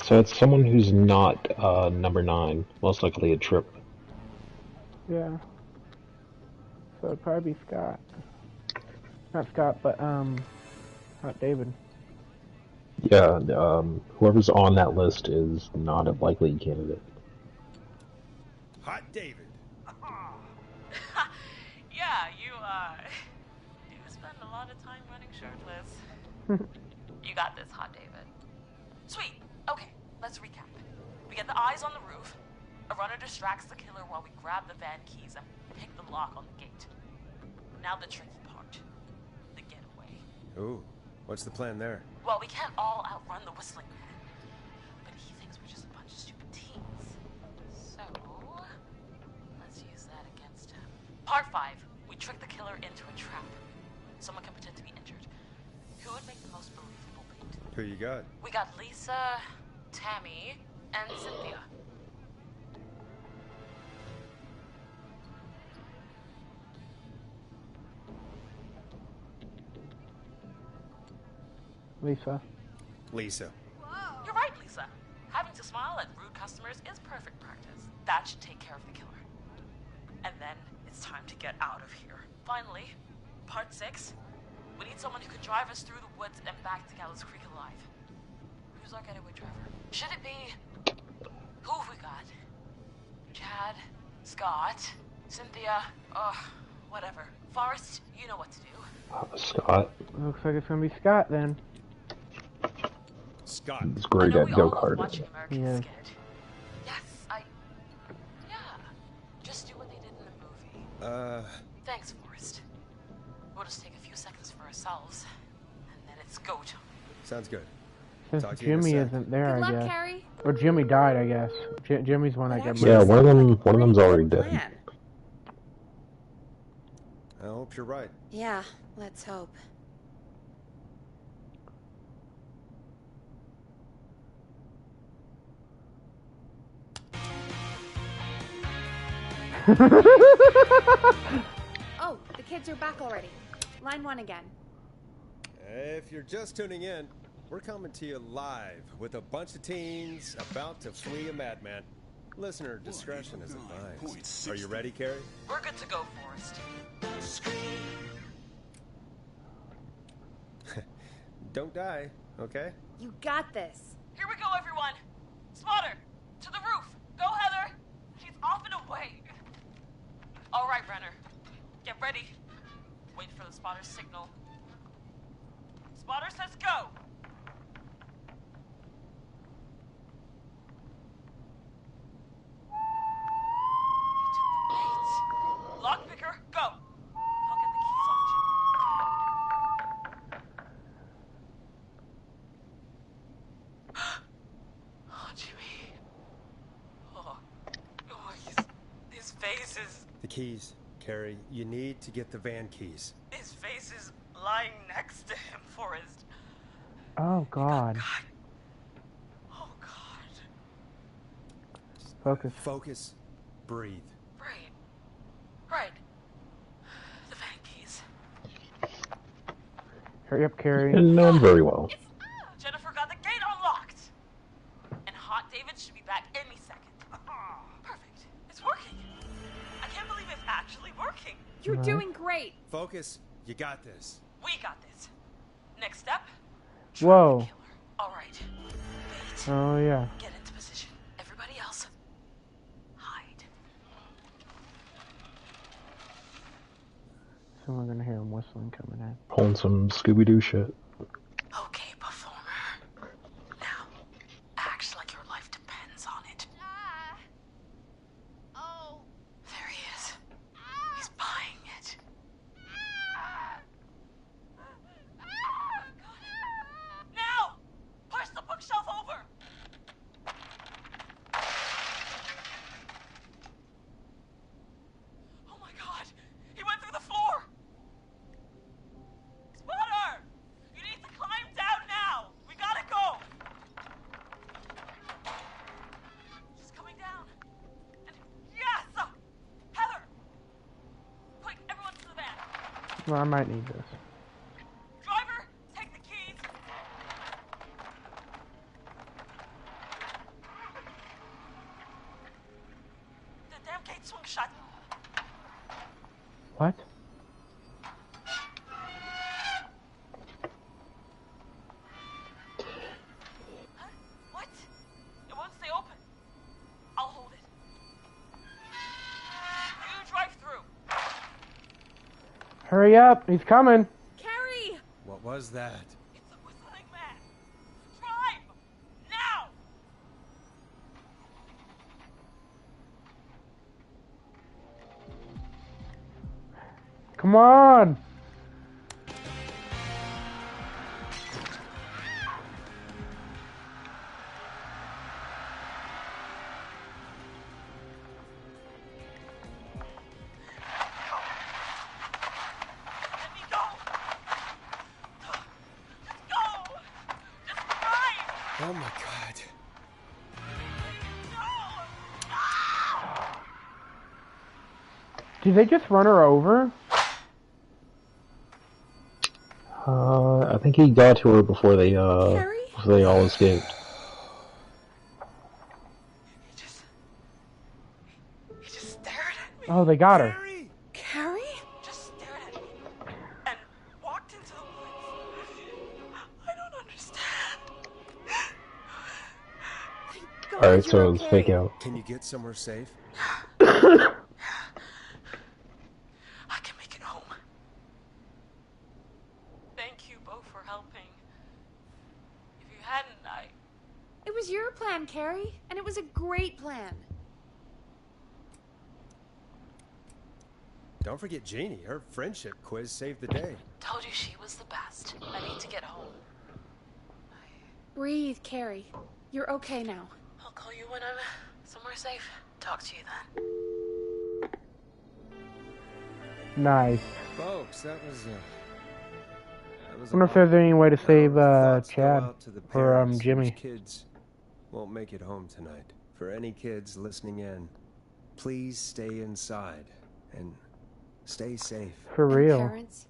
So it's someone who's not number 9, most likely a Trip. Yeah. So it'd probably be Scott. Not Scott, but Hot David. Yeah, whoever's on that list is not a likely candidate. Hot David. Yeah, you spend a lot of time running shirtless. You got this, Hot David. Sweet. Okay, let's recap. We get the eyes on the roof. A runner distracts the killer while we grab the van keys and pick the lock on the gate. Now the tricky part. The getaway. Ooh, what's the plan there? Well, we can't all outrun the Whistling Man. But he thinks we're just a bunch of stupid teens. So, let's use that against him. Part 5. We trick the killer into a trap. Someone can pretend to be injured. Who would make the most believable lead? Who you got? We got Lisa, Tammy, and Cynthia. Lisa. You're right, Lisa. Having to smile at rude customers is perfect practice. That should take care of the killer. And then it's time to get out of here. Finally, part 6. We need someone who can drive us through the woods and back to Gallows Creek alive. Who's our getaway driver? Should it be... Who have we got? Chad, Scott, Cynthia, whatever. Forrest, you know what to do. Scott. Looks like it's gonna be Scott then. Scott. He's great at go-karting. Yeah. Yes, yeah. Just do what they did in the movie. Thanks, Forrest. We'll just take a few seconds for ourselves, and then it's go time. Sounds good. Since Talk to you in a Jimmy sec. isn't there, Good I luck, guess. Carrie. Or Jimmy died, I guess. Jimmy's one that got murdered. Yeah, one of them's already dead. I hope you're right. Yeah, let's hope. Oh, the kids are back already. Line 1 again. If you're just tuning in, we're coming to you live with a bunch of teens about to flee a madman. Listener discretion is advised. Are you ready, Carrie? We're good to go, Forrest. Don't die, okay? You got this. Here we go, everyone. Spotter, to the roof. Go, Heather. She's off and away. All right, Brenner. Get ready. Wait for the spotter's signal. Spotter says go. Lockpicker, go. I'll get the keys off Jimmy. Oh, Jimmy. Oh, his face is... The keys, Carrie. You need to get the van keys. His face is lying next to him, Forrest. Oh, God. Oh, God. Focus. Focus. Breathe. Right. Hurry up, Carrie. I know him very well. Jennifer got the gate unlocked. And Hot David should be back any second. Perfect. It's working. I can't believe it's actually working. You're doing great. Focus. You got this. We got this. Next step. Whoa. All right. Wait. Oh, yeah. Get into position. Everybody else, hide. So we're gonna hear him whistling coming in. Pulling some Scooby-Doo shit. Okay, performer. Now, act like your life depends on it. Oh. There he is. He's buying it. Now! Push the bookshelf over! Oh my god! He went through the floor! Spotter! You need to climb down now! We gotta go! She's coming down. And yes! Heather! Quick, everyone to the van. Well, I might need this. Driver, take the keys. The damn gate swung shut. What? What? It won't stay open. I'll hold it. You drive through. Hurry up! He's coming! Carrie! What was that? It's the whistling man. Drive! Now! Come on! Let me go! Just go! Just drive! Oh my god. Did they just run her over? I think he got to her before they all escaped. He just stared at me. Oh, they got her. Carrie? Just stared at me. And walked into the woods. I don't understand. Alright, so it's fake out. Can you get somewhere safe? I can make it home. Thank you both for helping. If you hadn't, It was your plan, Carrie, and it was a great plan. Don't forget Jeannie. Her friendship quiz saved the day. Told you she was the best. I need to get home. Breathe, Carrie. You're okay now. I'll call you when I'm somewhere safe. Talk to you then. Nice. Folks, that was Wonder if there's any way to save thoughts go Chad out to the or parents whose Jimmy. kids won't make it home tonight. For any kids listening in, please stay inside and stay safe. For And real. parents,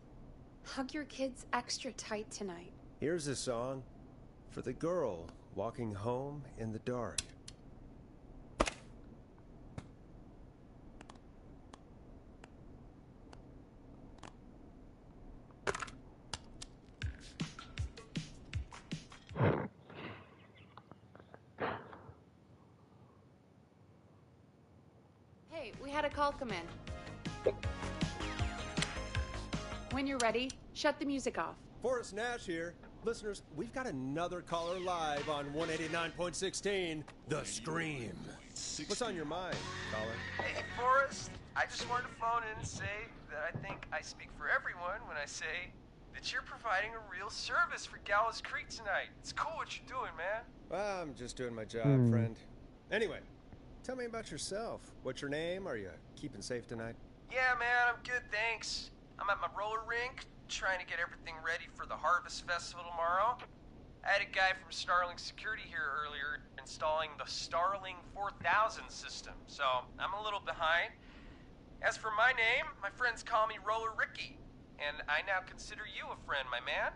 hug your kids extra tight tonight. Here's a song for the girl walking home in the dark. Hey, we had a call come in. When you're ready, shut the music off. Forrest Nash here. Listeners, we've got another caller live on 189.16, The Scream. What's on your mind, caller? Hey, Forrest. I just wanted to phone in and say that I think I speak for everyone when I say that you're providing a real service for Gallows Creek tonight. It's cool what you're doing, man. Well, I'm just doing my job, friend. Anyway, tell me about yourself. What's your name? Are you keeping safe tonight? Yeah, man, I'm good, thanks. I'm at my roller rink, trying to get everything ready for the Harvest Festival tomorrow. I had a guy from Starling Security here earlier installing the Starling 4000 system, so I'm a little behind. As for my name, my friends call me Roller Ricky, and I now consider you a friend, my man.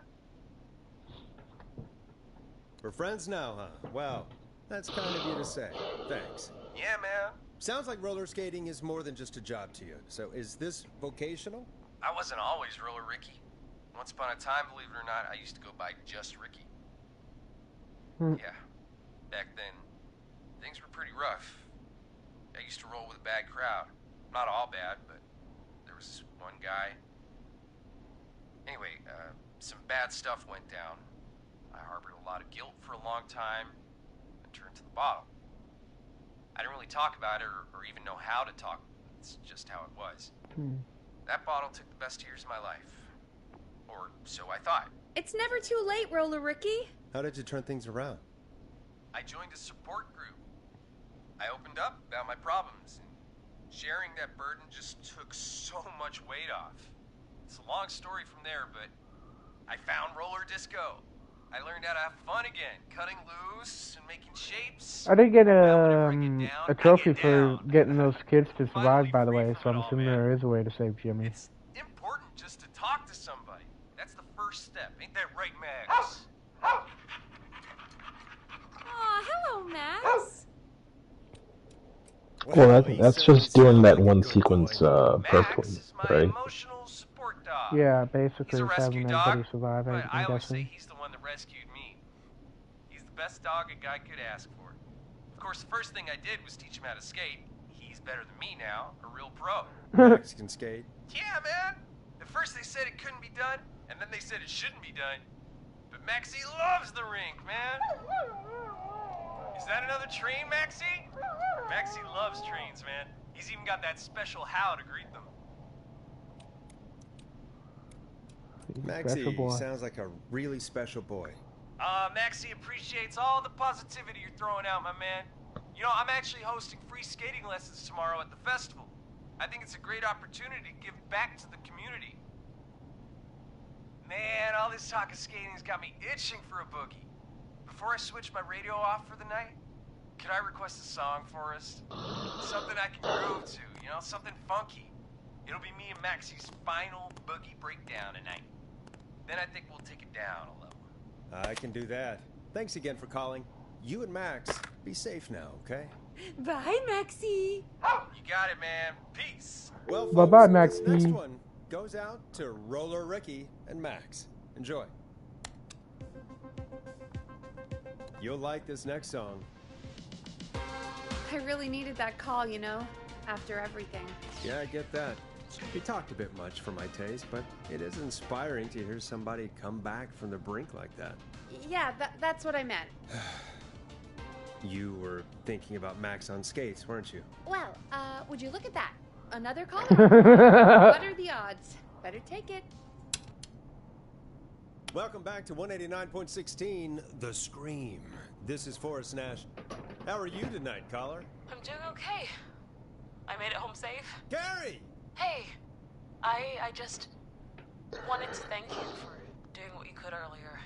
We're friends now, huh? Well, that's kind of you to say. Thanks. Yeah, man. Sounds like roller skating is more than just a job to you. So is this vocational? I wasn't always Roller Ricky. Once upon a time, believe it or not, I used to go by just Ricky. Yeah. Back then, things were pretty rough. I used to roll with a bad crowd. Not all bad, but there was this one guy. Anyway, some bad stuff went down. I harbored a lot of guilt for a long time and turned to the bottle. I didn't really talk about it or even know how to talk. It's just how it was. That bottle took the best years of my life. Or so I thought. It's never too late, Roller Ricky. How did you turn things around? I joined a support group. I opened up about my problems, and sharing that burden just took so much weight off. It's a long story from there, but I found roller disco. I learned how to have fun again, cutting loose and making shapes. I did get a trophy for getting those kids to survive, by the way, so I'm assuming there is a way to save Jimmy. It's important just to talk to somebody. That's the first step. Ain't that right, Max? Aw, hello, Max. Well, that's just doing that one sequence perfectly, right? Yeah, basically He's a it's having rescue everybody dog, survive, but I I'm always say guessing. he's the one that rescued me. He's the best dog a guy could ask for. Of course, the first thing I did was teach him how to skate. He's better than me now, a real pro. Max can skate. Yeah, man. At first they said it couldn't be done, and then they said it shouldn't be done. But Maxie loves the rink, man. Is that another train, Maxie? Maxie loves trains, man. He's even got that special how to greet them. Maxie Special boy. sounds like a really special boy. Maxie appreciates all the positivity you're throwing out, my man. You know, I'm actually hosting free skating lessons tomorrow at the festival. I think it's a great opportunity to give back to the community. Man, all this talk of skating has got me itching for a boogie. Before I switch my radio off for the night, could I request a song for us? Something I can groove to, you know, something funky. It'll be me and Maxie's final boogie breakdown tonight. Then I think we'll take it down a level. I can do that. Thanks again for calling. You and Max, be safe now, okay? Bye, Maxie. You got it, man. Peace. Well, Bye-bye, folks, this Maxie. next one goes out to Roller Ricky and Max. Enjoy. You'll like this next song. I really needed that call, you know, after everything. Yeah, I get that. He talked a bit much for my taste, but it is inspiring to hear somebody come back from the brink like that. Yeah, that's what I meant. You were thinking about Max on skates, weren't you? Well, would you look at that? Another caller? What are the odds? Better take it. Welcome back to 189.16, The Scream. This is Forrest Nash. How are you tonight, caller? I'm doing okay. I made it home safe. Gary! Hey, I just wanted to thank you for doing what you could earlier.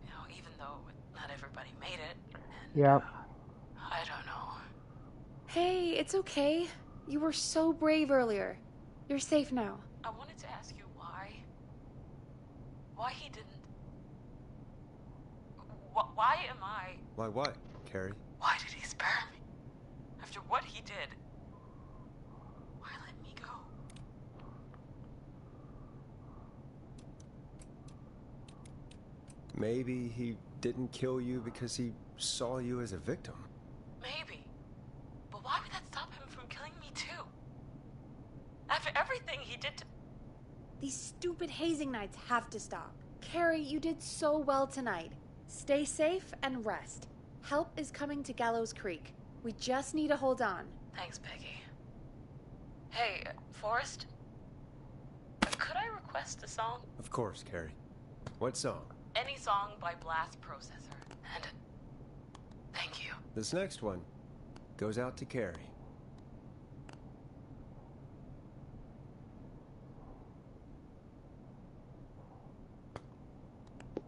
You know, even though not everybody made it. Yep. I don't know. Hey, it's okay. You were so brave earlier. You're safe now. I wanted to ask you why he didn't. Why am I? Why what, Carrie? Why did he spare me? After what he did, why let me go? Maybe he didn't kill you because he saw you as a victim. Maybe. But why would that stop him from killing me too? After everything he did to... These stupid hazing nights have to stop. Carrie, you did so well tonight. Stay safe and rest. Help is coming to Gallows Creek. We just need to hold on. Thanks, Peggy. Hey, Forrest? Could I request a song? Of course, Carrie. What song? Any song by Blast Processor. And thank you. This next one goes out to Carrie.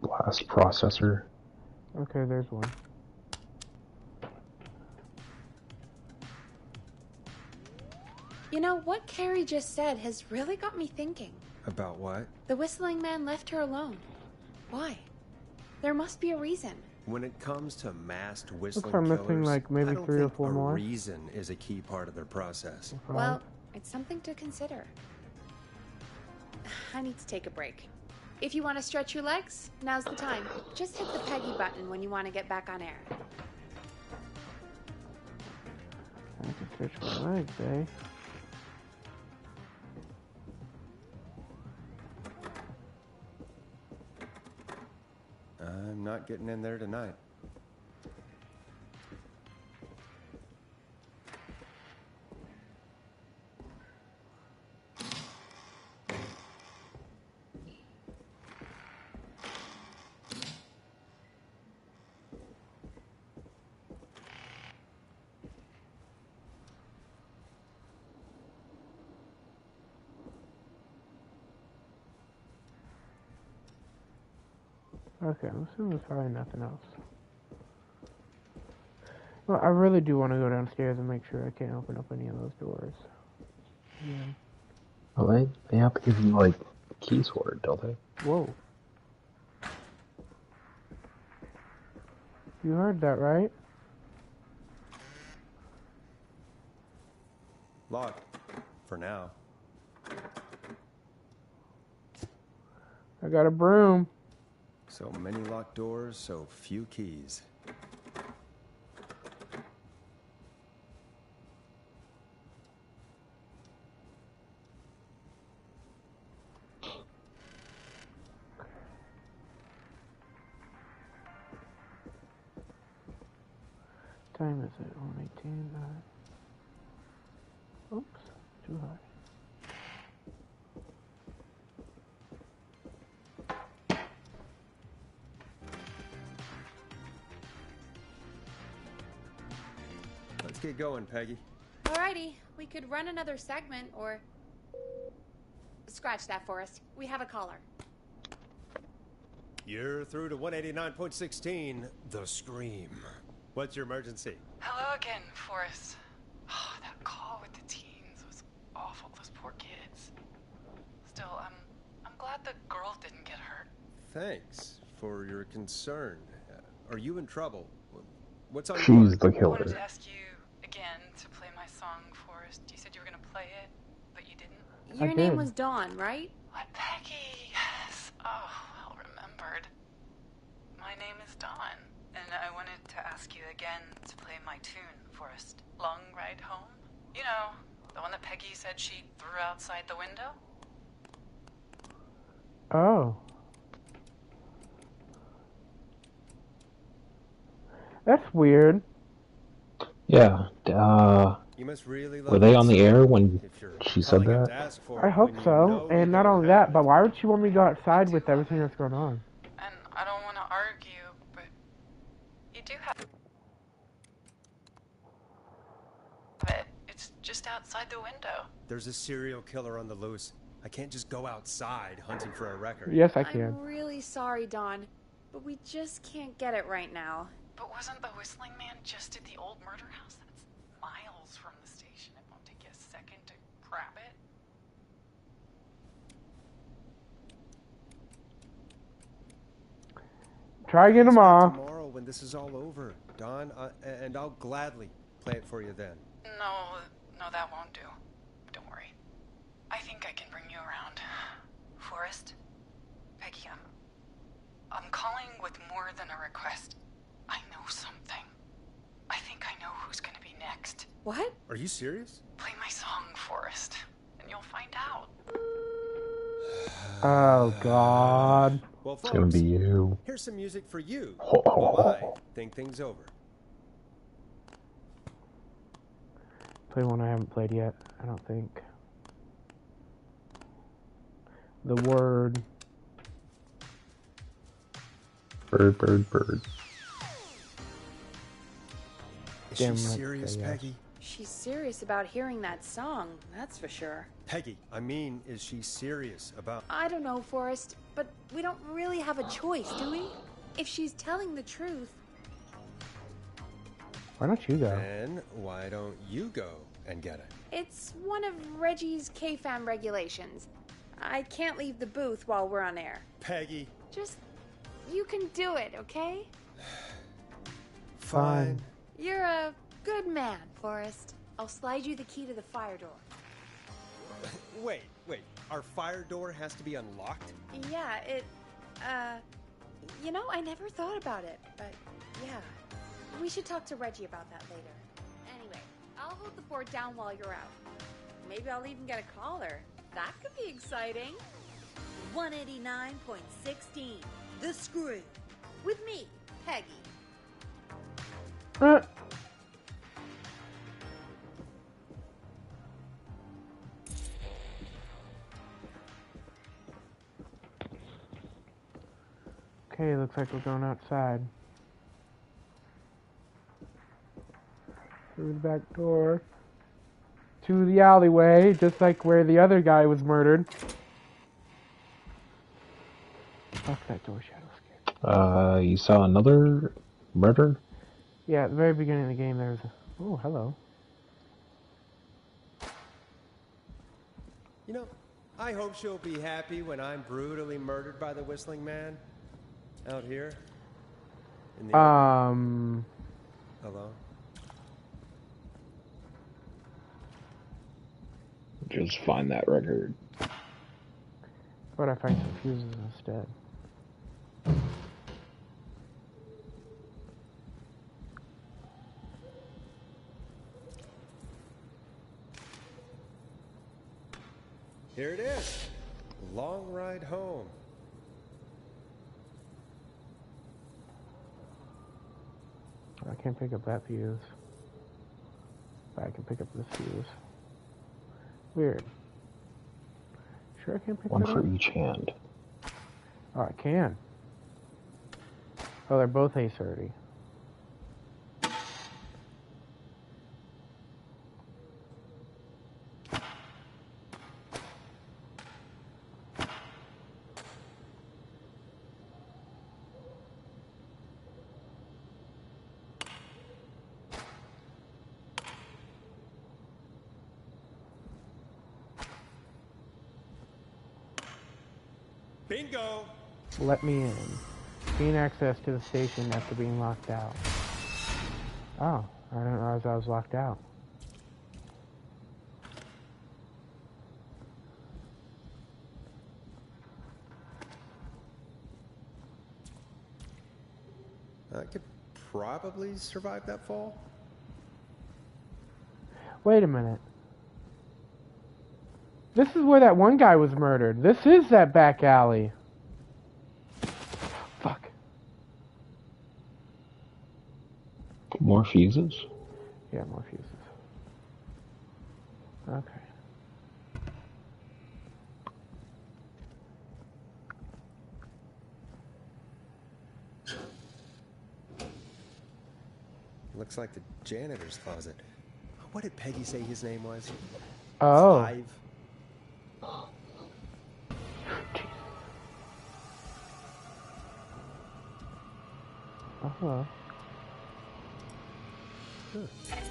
Blast Processor. Okay, there's one. You know, what Carrie just said has really got me thinking. About what? The Whistling Man left her alone. Why? There must be a reason. When it comes to masked whistling I'm killers, missing like maybe I don't 3 or think 4 a more. reason is a key part of their process. Well, it's something to consider. I need to take a break. If you want to stretch your legs, now's the time. Just hit the Peggy button when you want to get back on air. I can stretch my legs, eh? I'm not getting in there tonight. Okay, I'm assuming there's probably nothing else. Well, I really do want to go downstairs and make sure I can't open up any of those doors. Yeah. Well, they have to give you, like, keys for it, don't they? Whoa. You heard that, right? Locked. For now. I got a broom. So many locked doors, so few keys. Time is it? 1:18. Oops, too high. Let's get going, Peggy. Alrighty, we could run another segment or... Scratch that, Forrest. We have a caller. You're through to 189.16, The Scream. What's your emergency? Hello again, Forrest. Oh, that call with the teens was awful. Those poor kids. Still, I'm glad the girl didn't get hurt. Thanks for your concern. Are you in trouble? What's on your She's mind? the I wanted killer. to ask you again to play my song, Forrest. You said you were going to play it, but you didn't. Your name was Dawn, right? What, Peggy? Yes. Oh, well remembered. My name is Dawn, and I wanted to ask you again to play my tune, Forrest. Long Ride Home? You know, the one that Peggy said she threw outside the window? Oh. That's weird. Yeah, You must really were they on the air when she said calling up that? to ask for I it hope when you so. know And you not don't only have that, but why would she want me to go outside with everything that's going on? And I don't want to argue, but you do have it. It's just outside the window. There's a serial killer on the loose. I can't just go outside hunting for a record. Yes, I can. I'm really sorry, Dawn, but we just can't get it right now. But wasn't the Whistling Man just at the old murder house? That's miles from the station. It won't take you a second to grab it. Try again tomorrow. Tomorrow when this is all over, Dawn, and I'll gladly play it for you then. No, that won't do. Don't worry. I think I can bring you around. Forrest? Peggy, I'm calling with more than a request. I know something. I think I know who's gonna be next. What? Are you serious? Play my song, Forrest, and you'll find out. Oh, God. Well, It's gonna folks, be you. here's some music for you while I think things over. Play one I haven't played yet, I don't think. The Word. Bird, bird, bird. Is Damn she right, serious, say yes. Peggy? She's serious about hearing that song, that's for sure. Peggy, I mean, is she serious about... I don't know, Forrest, but we don't really have a choice, do we? If she's telling the truth... Why don't you go? Then why don't you go and get it? It's one of Reggie's KFAM regulations. I can't leave the booth while we're on air. Peggy. Just... you can do it, okay? fine. You're a good man, Forrest. I'll slide you the key to the fire door. Wait. Our fire door has to be unlocked? Yeah, you know, I never thought about it, but yeah. We should talk to Reggie about that later. Anyway, I'll hold the fort down while you're out. Maybe I'll even get a caller. That could be exciting. 189.16, The Screw. With me, Peggy. Okay, looks like we're going outside. Through the back door. To the alleyway, just like where the other guy was murdered. Fuck that door, Shadow Scared. You saw another murder? Yeah, at the very beginning of the game there was a... Oh, hello. You know, I hope she'll be happy when I'm brutally murdered by the Whistling Man. Out here. In the Hello? Just find that record. But I find some fuses instead. Here it is. Long ride home. I can't pick up that fuse. But I can pick up this fuse. Weird. Sure I can't pick One that for up? each hand. Oh, I can. Oh, they're both A30. Bingo! Let me in. Gain access to the station after being locked out. Oh, I didn't realize I was locked out. I could probably survive that fall. Wait a minute. This is where that one guy was murdered. This is that back alley. Fuck. More fuses? Yeah, more fuses. Okay. Looks like the janitor's closet. What did Peggy say his name was? Oh. Clive. Uh-huh.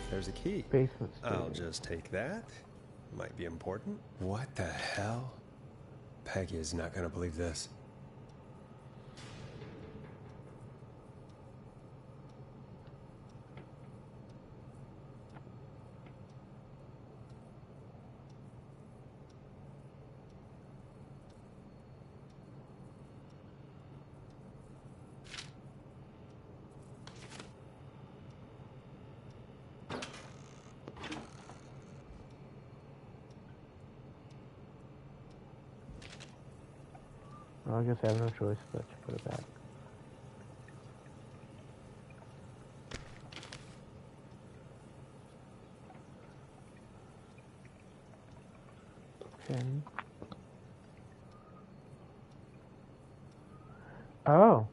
There's a key. Basement I'll storage. just take that. Might be important. What the hell? Peggy is not gonna believe this. Well, I guess I have no choice but to put it back. Okay. Oh.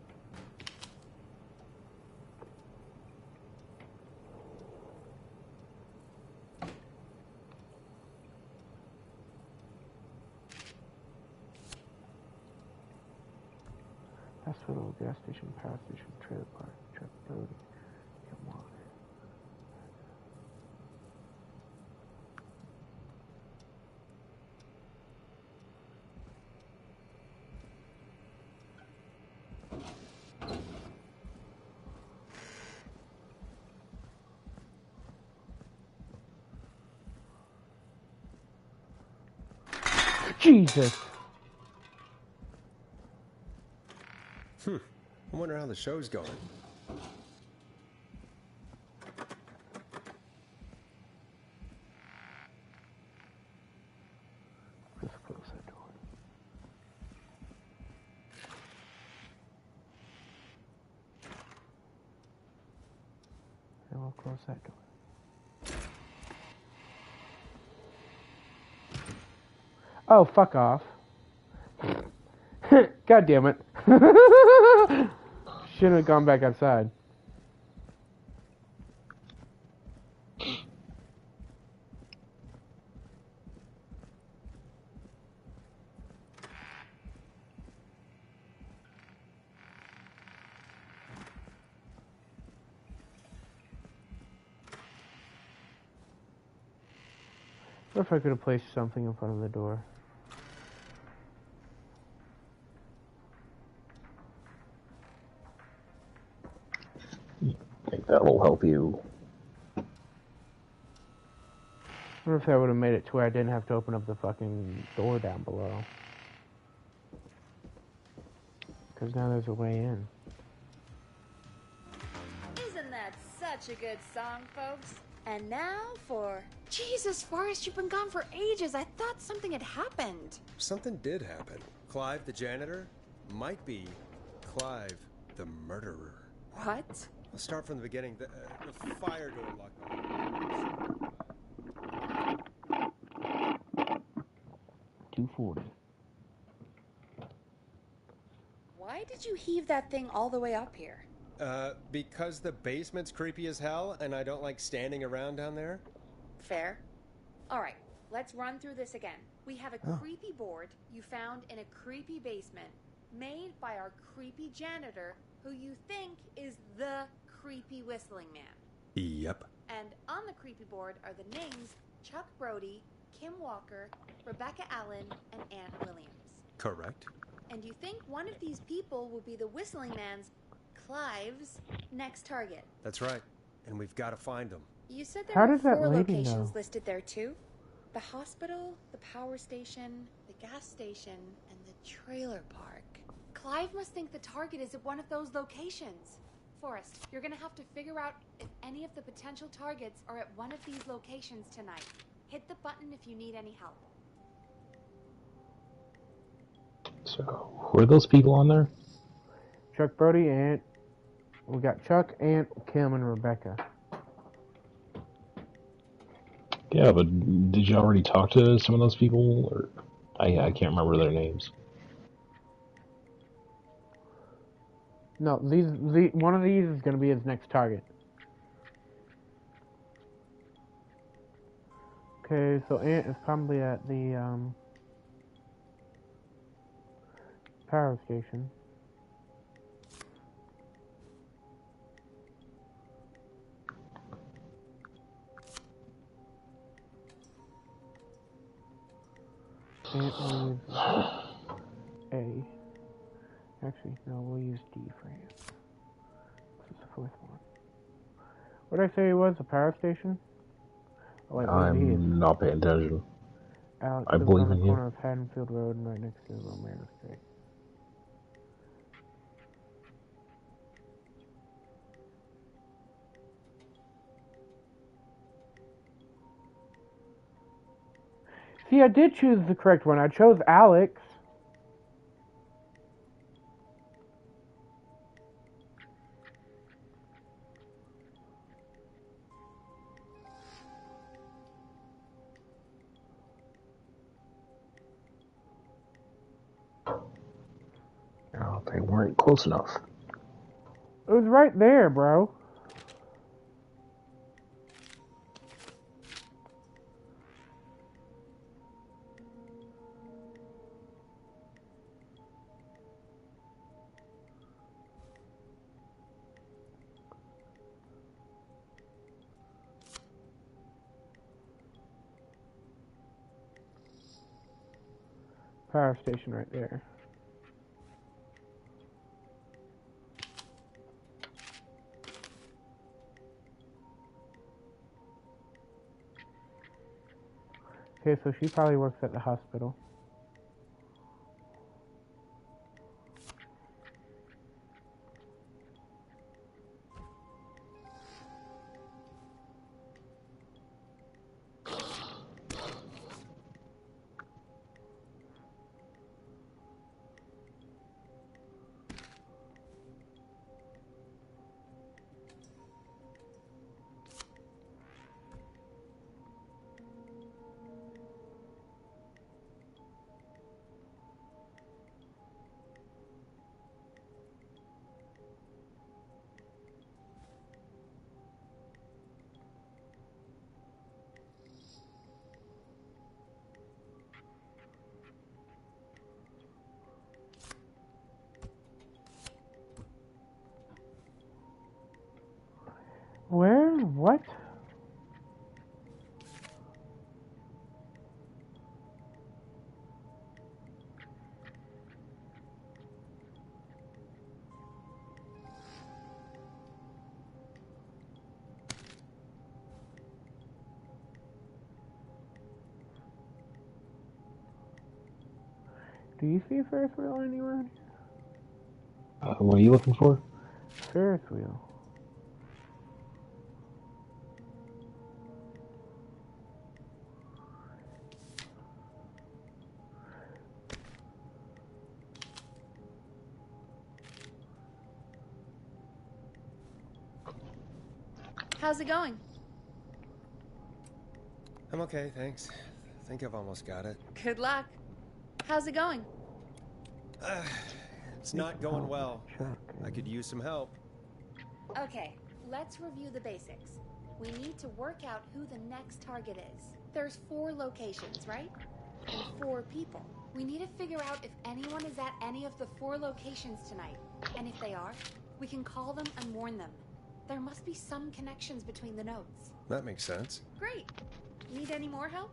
Hospital, gas station, power station, trailer park, truck loading. Come on. Jesus. I wonder how the show's going. Just close that door. And we'll close that door. Oh, fuck off. God damn it. Shouldn't have gone back outside. What if I could have placed something in front of the door? I think that'll help you. I wonder if that would have made it to where I didn't have to open up the fucking door down below. Because now there's a way in. Isn't that such a good song, folks? And now for... Jesus, Forrest, you've been gone for ages. I thought something had happened. Something did happen. Clive the janitor might be Clive the murderer. What? I'll start from the beginning. The fire door locked. 240. Why did you heave that thing all the way up here? Because the basement's creepy as hell, and I don't like standing around down there. Fair. All right, let's run through this again. We have a creepy board you found in a creepy basement, made by our creepy janitor, who you think is the creepy whistling man. Yep. And on the creepy board are the names Chuck Brody, Kim Walker, Rebecca Allen, and Aunt Williams. Correct. And you think one of these people will be the whistling man's, Clive's, next target. That's right. And we've got to find them. You said How there were does that 4 lady locations know? listed there too? The hospital, the power station, the gas station, and the trailer park. Clive must think the target is at one of those locations. Forrest, you're gonna have to figure out if any of the potential targets are at one of these locations tonight. Hit the button if you need any help. So, who are those people on there? Chuck Brody, Aunt. We got Chuck, Aunt, Kim, and Rebecca. Yeah, but did you already talk to some of those people? Or I can't remember their names. No, one of these is going to be his next target. Okay, so Aunt is probably at the power station. Aunt will use A. Actually, no, we'll use D for Aunt. This is the 4th one. What did I say it was? A power station? Oh, wait, I'm not paying attention. Alex I lives believe on in the you. corner of Haddonfield Road and right next to the Romano Street. See, I did choose the correct one. I chose Alex. Oh, they weren't close enough. It was right there, bro. Power station right there. Okay, so she probably works at the hospital. What? Do you see a Ferris wheel anywhere? What are you looking for? Ferris wheel. How's it going? I'm okay, thanks. I think I've almost got it. Good luck. How's it going? It's not going well. I could use some help. Okay, let's review the basics. We need to work out who the next target is. There's 4 locations, right? And 4 people. We need to figure out if anyone is at any of the 4 locations tonight. And if they are, we can call them and warn them. There must be some connections between the notes. That makes sense. Great. Need any more help?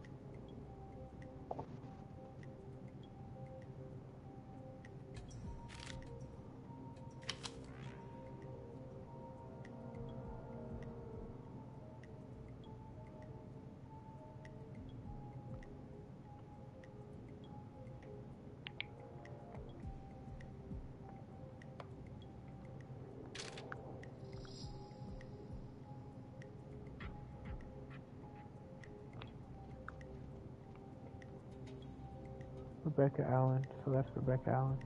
Rebecca Allen. So that's Rebecca Allen.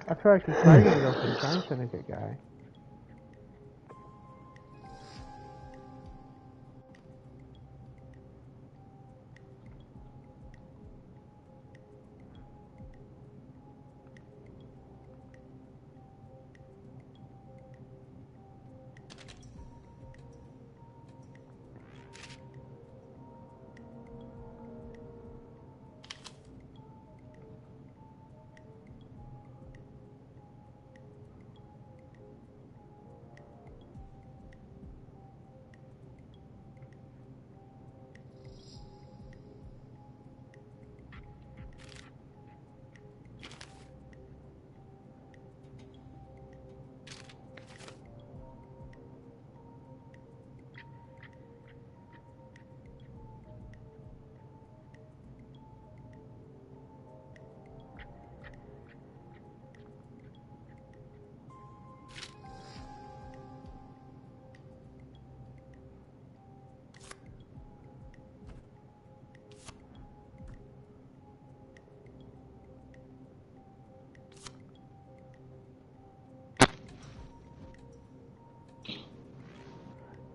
I feel like he's targeted to go for the crime syndicate guy.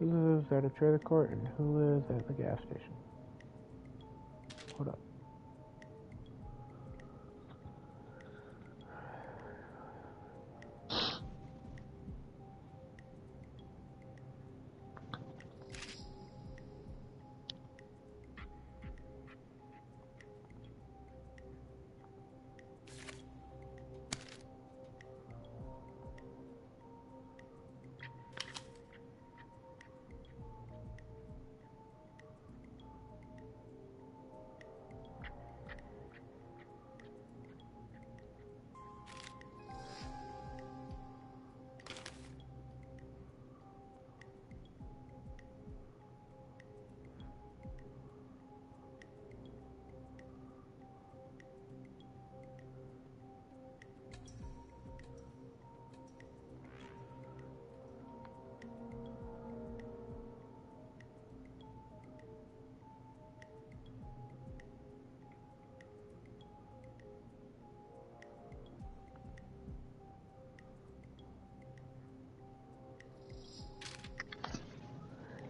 Who lives at a trailer court and who lives at the gas station? Hold up.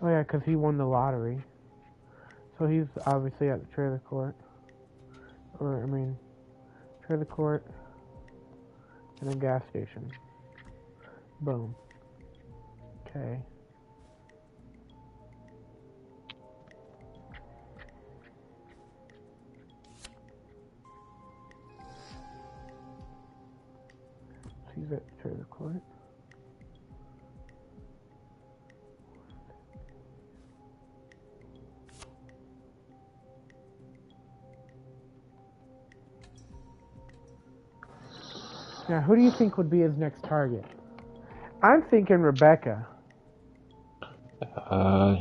Oh yeah, 'cause he won the lottery. So he's obviously at the trailer court. Or, I mean, trailer court and a gas station. Boom. Okay. She's at the trailer court. Now, who do you think would be his next target? I'm thinking Rebecca.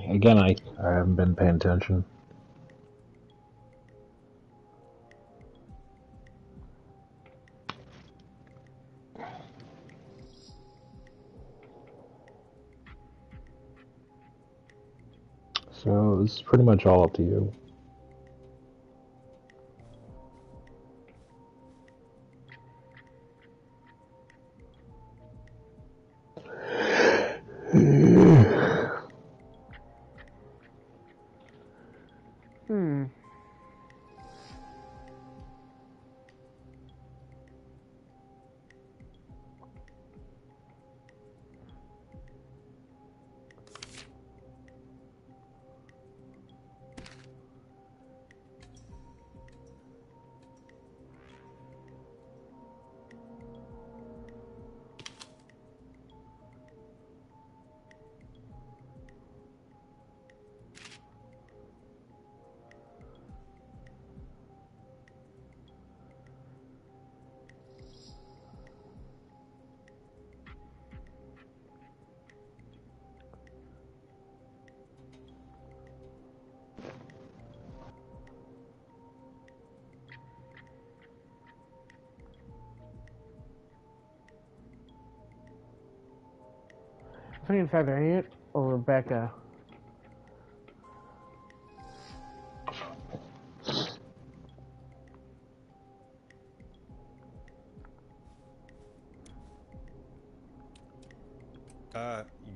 Again, I haven't been paying attention. So, this is pretty much all up to you. I think it's either Aunt or Rebecca.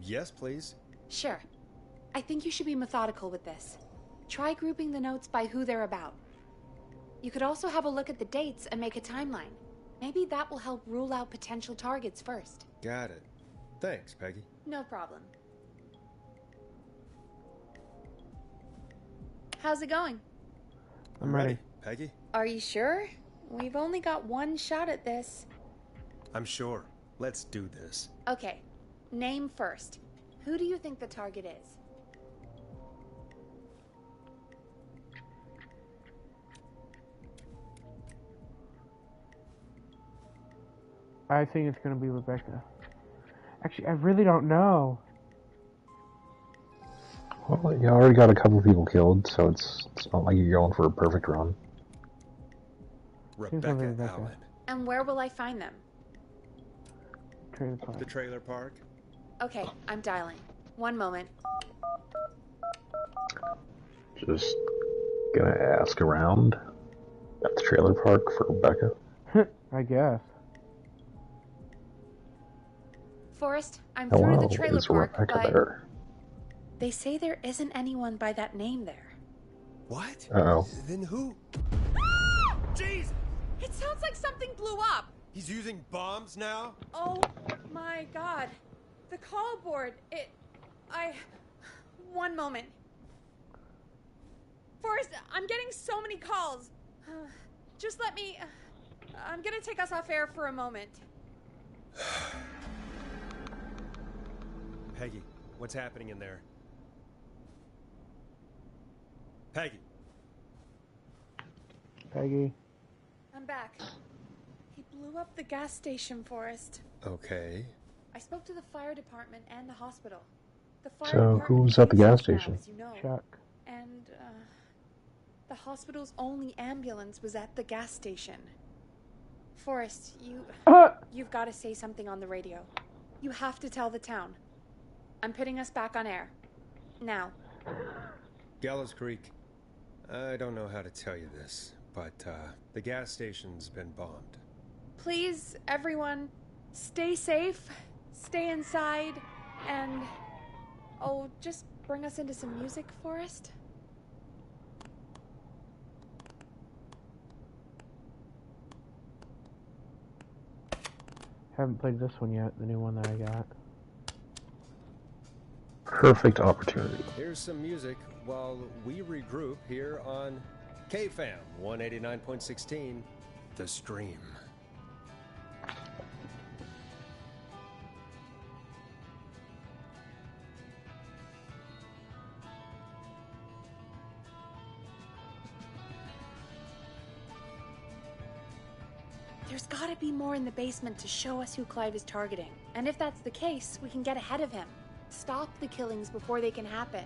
Yes, please. Sure. I think you should be methodical with this. Try grouping the notes by who they're about. You could also have a look at the dates and make a timeline. Maybe that will help rule out potential targets first. Got it. Thanks, Peggy. No problem. How's it going? I'm ready. Peggy? Are you sure? We've only got one shot at this. I'm sure. Let's do this. Okay. Name first. Who do you think the target is? I think it's gonna be Rebecca. Actually, I really don't know. Well, you already got a couple people killed, so it's not like you're going for a perfect run. Rebecca Allen. And where will I find them? Trailer park. The trailer park? Okay, I'm dialing. One moment. Just gonna ask around at the trailer park for Rebecca. I guess. Forrest, I'm Hello, through the trailer is park, Rebecca but there? they say there isn't anyone by that name there. What? Uh-oh. Then who? Jeez! It sounds like something blew up! He's using bombs now? Oh my god. The call board, one moment. Forrest, I'm getting so many calls. Just let me... I'm gonna take us off air for a moment. Peggy, what's happening in there? Peggy. Peggy. I'm back. He blew up the gas station, Forrest. Okay. I spoke to the fire department and the hospital. The fire So, department who's at the is gas now, station? as you know. Chuck. And, the hospital's only ambulance was at the gas station. Forrest, you've got to say something on the radio. You have to tell the town. I'm putting us back on air. Now. Gallows Creek. I don't know how to tell you this, but, the gas station's been bombed. Please, everyone, stay safe, stay inside, and... Oh, just bring us into some music, Forrest. Haven't played this one yet, the new one that I got. Perfect opportunity. Here's some music while we regroup here on KFAM 189.16, The Stream. There's gotta be more in the basement to show us who Clive is targeting. And if that's the case, we can get ahead of him. Stop the killings before they can happen.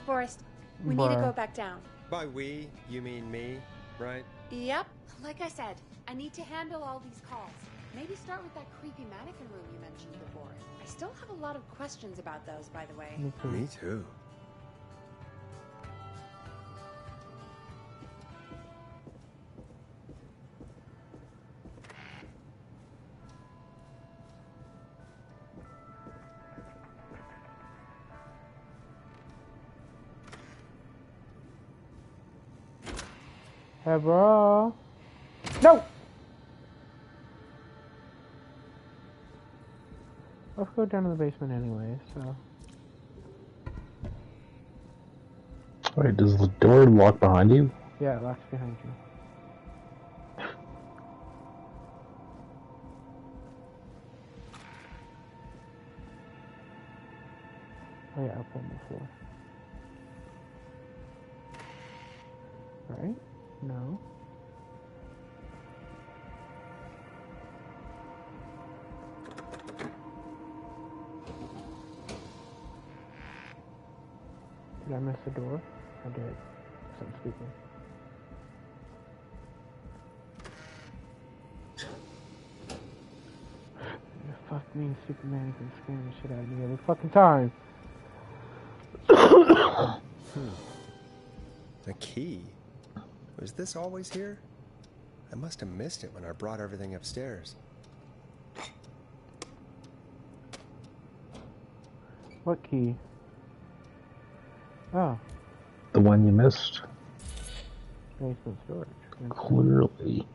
Forrest, we need to go back down. By we, you mean me, right? Yep. Like I said, I need to handle all these calls. Maybe start with that creepy mannequin room you mentioned before. I still have a lot of questions about those, by the way. Me too. Hey, bro. No! Let's go down to the basement anyway, so. Wait, does the door lock behind you? Yeah, it locks behind you. Oh yeah, up on the floor. Right? No. Did I miss the door? I did. Because I'm stupid. Fuck me, Superman can scare the shit out of me every fucking time. The key? Was this always here? I must have missed it when I brought everything upstairs. What key? Oh. The one you missed. Basement storage. Clearly.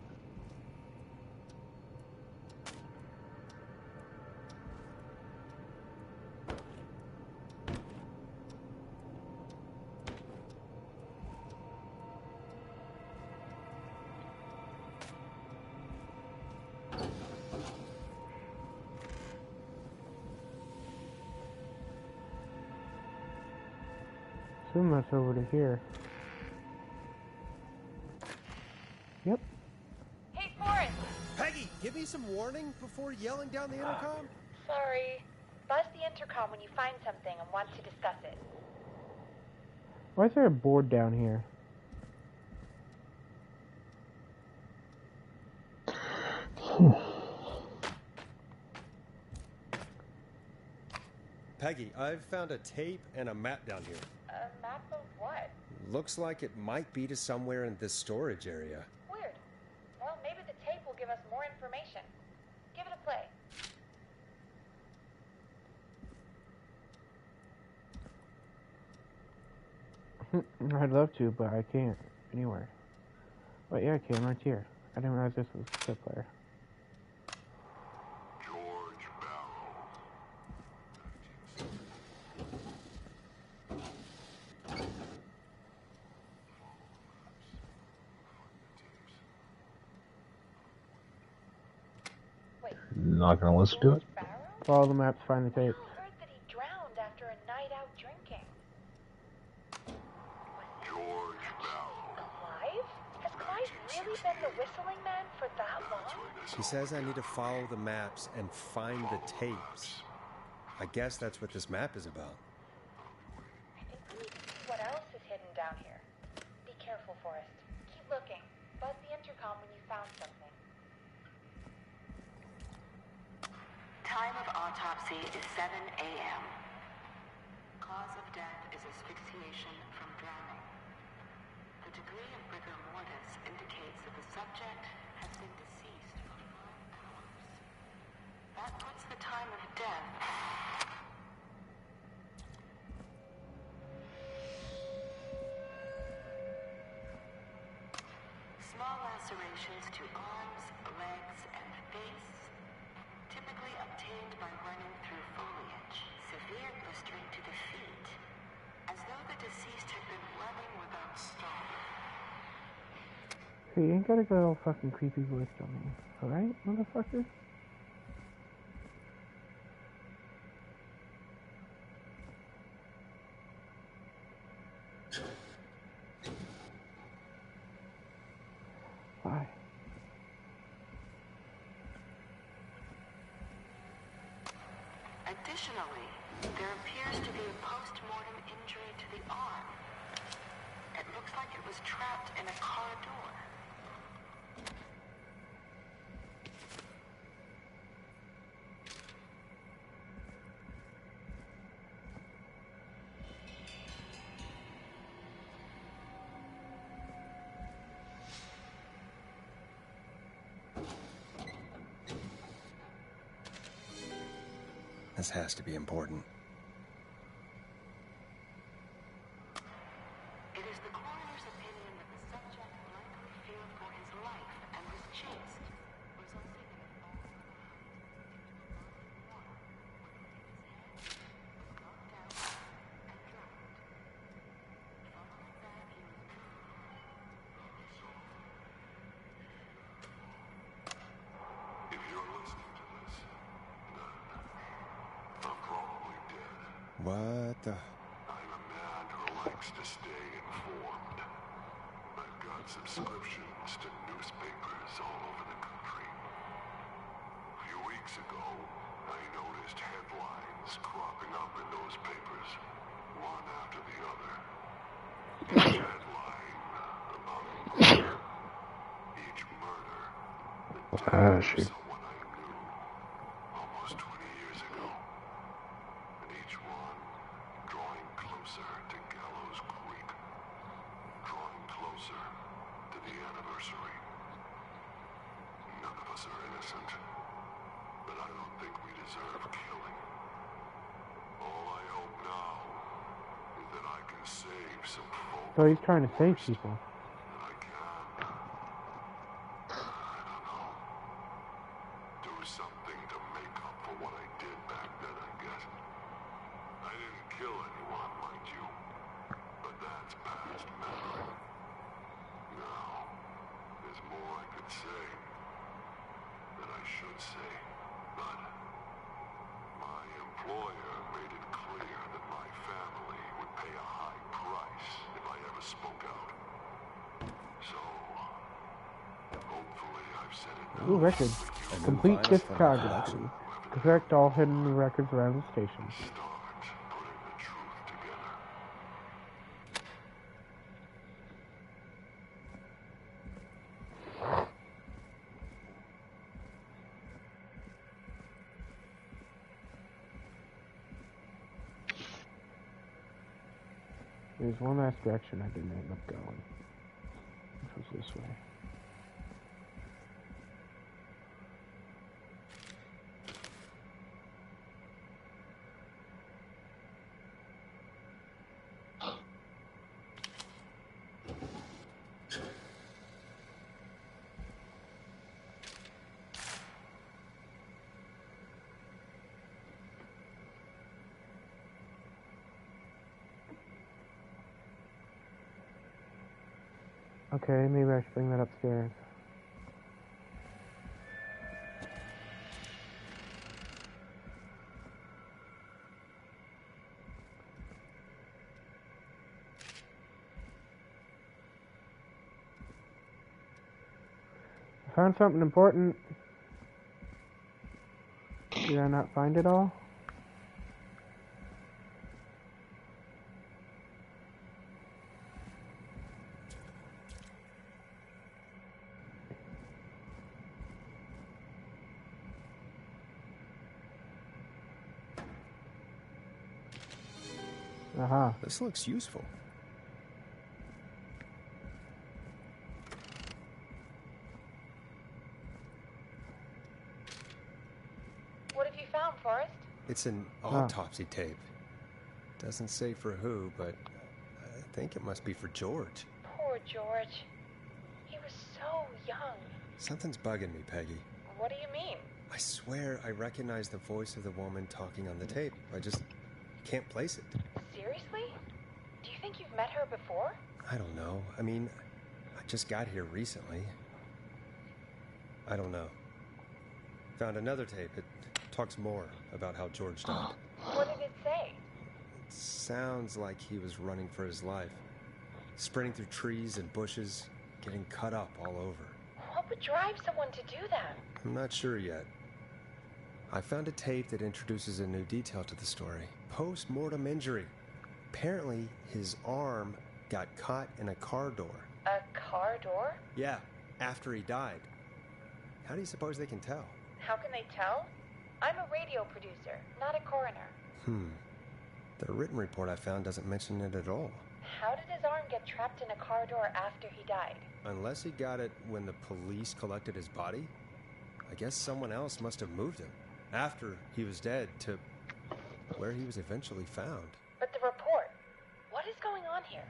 Assume that's over to here. Yep. Hey, Forrest! Peggy, give me some warning before yelling down the intercom. Sorry. Buzz the intercom when you find something and want to discuss it. Why is there a board down here? Peggy, I've found a tape and a map down here. A map of what? Looks like it might be to somewhere in this storage area. Weird. Well, maybe the tape will give us more information. Give it a play. I'd love to, but I can't. Anywhere. Wait, yeah, I can, right here. I didn't realize this was a clip player. Not gonna listen to it? Follow the maps, find the tapes. I heard that he drowned after a night out drinking. Clive? Has Clive really been the whistling man for that long? She says I need to follow the maps and find the tapes. I guess that's what this map is about. I think we need to see what else is hidden down here. Be careful, Forrest. Keep looking. Buzz the intercom when you found something. Time of autopsy is 7 a.m. Cause of death is asphyxiation from drowning. The degree of rigor mortis indicates that the subject has been deceased for 5 hours. That puts the time of death. Small lacerations to arms, legs, and face. Typically obtained by running through foliage. Severe blistering to the feet, as though the deceased had been running without stop. Hey, you ain't gotta go all fucking creepy voice on me, alright, motherfucker? Bye. Additionally, there appears to be a post-mortem injury to the arm. It looks like it was trapped in a car door. This has to be important. It is the coroner's opinion that the subject likely feared for his life and was chased, resulting in a fall from a height into a body of water, where he hit his head, was knocked out, and drowned. Following that, he was If you're listening to this, then I'm probably dead. What the? I'm a man who likes to stay informed. I've got subscriptions to newspapers all over the country. A few weeks ago, I noticed headlines cropping up in those papers, one after the other. Each headline about a murder. Each murder the death of someone I knew almost 20 years ago. And each one drawing closer to Gallows Creek. Drawing closer to the anniversary. None of us are innocent. But I don't think we deserve killing. All I hope now is that I can save some folk. So he's trying to save people. Do something to make up for what I did back then, I guess. I didn't kill anyone, mind you. But that's past memory. Now, there's more I could say. That I should say. But my employer made it clear that my family would pay a high price if I ever spoke out. So, hopefully I've said enough. Ooh, record. Complete discography. Collect all hidden records around the station. There's one last direction I didn't end up going. Which was this way. Okay, maybe I should bring that upstairs. I found something important. Did I not find it all? Aha. This looks useful. What have you found, Forrest? It's an autopsy tape. Doesn't say for who, but I think it must be for George. Poor George. He was so young. Something's bugging me, Peggy. What do you mean? I swear I recognize the voice of the woman talking on the tape. I just can't place it. Seriously? Do you think you've met her before? I don't know. I mean, I just got here recently. I don't know. Found another tape. It talks more about how George died. What did it say? It sounds like he was running for his life. Sprinting through trees and bushes, getting cut up all over. What would drive someone to do that? I'm not sure yet. I found a tape that introduces a new detail to the story. Post-mortem injury. Apparently, his arm got caught in a car door. A car door? Yeah, after he died. How do you suppose they can tell? How can they tell? I'm a radio producer, not a coroner. The written report I found doesn't mention it at all. How did his arm get trapped in a car door after he died? Unless he got it when the police collected his body, I guess someone else must have moved him after he was dead to where he was eventually found. But the report, what is going on here?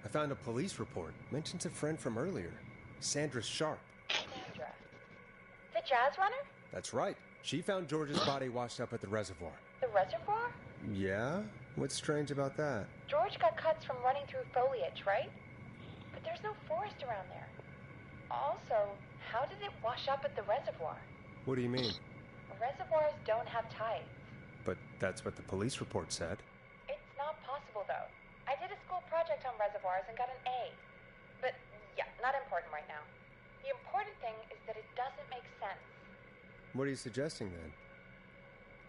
I found a police report. Mentions a friend from earlier, Sandra Sharp. Sandra. The jazz runner? That's right. She found George's body washed up at the reservoir. The reservoir? Yeah? What's strange about that? George got cuts from running through foliage, right? But there's no forest around there. Also, how did it wash up at the reservoir? What do you mean? Reservoirs don't have tides. But that's what the police report said. It's not possible, though. I did a school project on reservoirs and got an A. But, yeah, not important right now. The important thing is that it doesn't make sense. What are you suggesting, then?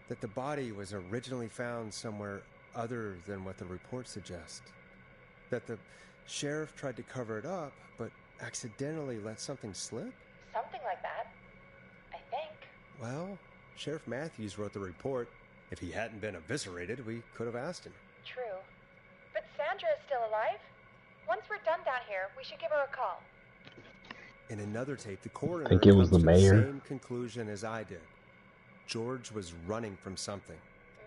That the body was originally found somewhere other than what the report suggests? That the sheriff tried to cover it up, but accidentally let something slip? Something like that. I think. Well, Sheriff Matthews wrote the report. If he hadn't been eviscerated, we could have asked him. True. But Sandra is still alive? Once we're done down here, we should give her a call. In another tape, the coroner think it was comes the to mayor. the same conclusion as I did. George was running from something.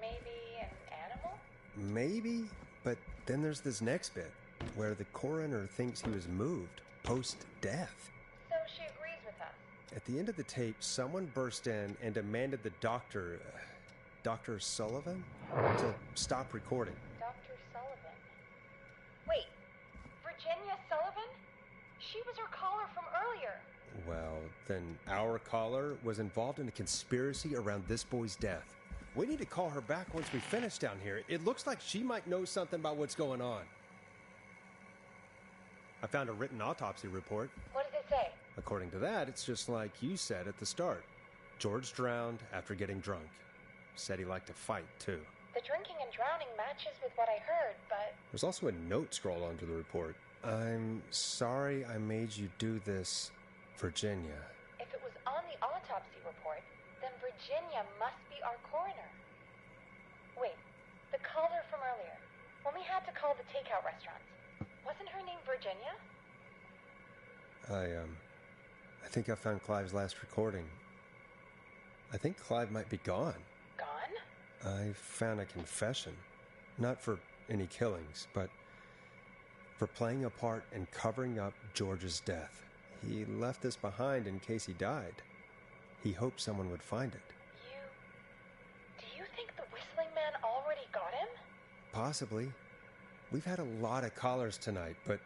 Maybe an animal? Maybe, but then there's this next bit, where the coroner thinks he was moved post-death. So she agrees with us. At the end of the tape, someone burst in and demanded the doctor, Dr. Sullivan, to stop recording. Dr. Sullivan. Wait, Virginia Sullivan? She was our caller from earlier. Well, then our caller was involved in a conspiracy around this boy's death. We need to call her back once we finish down here. It looks like she might know something about what's going on. I found a written autopsy report. What does it say? According to that, it's just like you said at the start. George drowned after getting drunk. Said he liked to fight, too. The drinking and drowning matches with what I heard, but... There's also a note scrawled onto the report. I'm sorry I made you do this, Virginia. If it was on the autopsy report, then Virginia must be our coroner. Wait, the caller from earlier. When we had to call the takeout restaurants, wasn't her name Virginia? I think I found Clive's last recording. I think Clive might be gone. Gone? I found a confession. Not for any killings, but for playing a part in covering up George's death. He left this behind in case he died. He hoped someone would find it. Do you think the Whistling Man already got him? Possibly. We've had a lot of callers tonight, but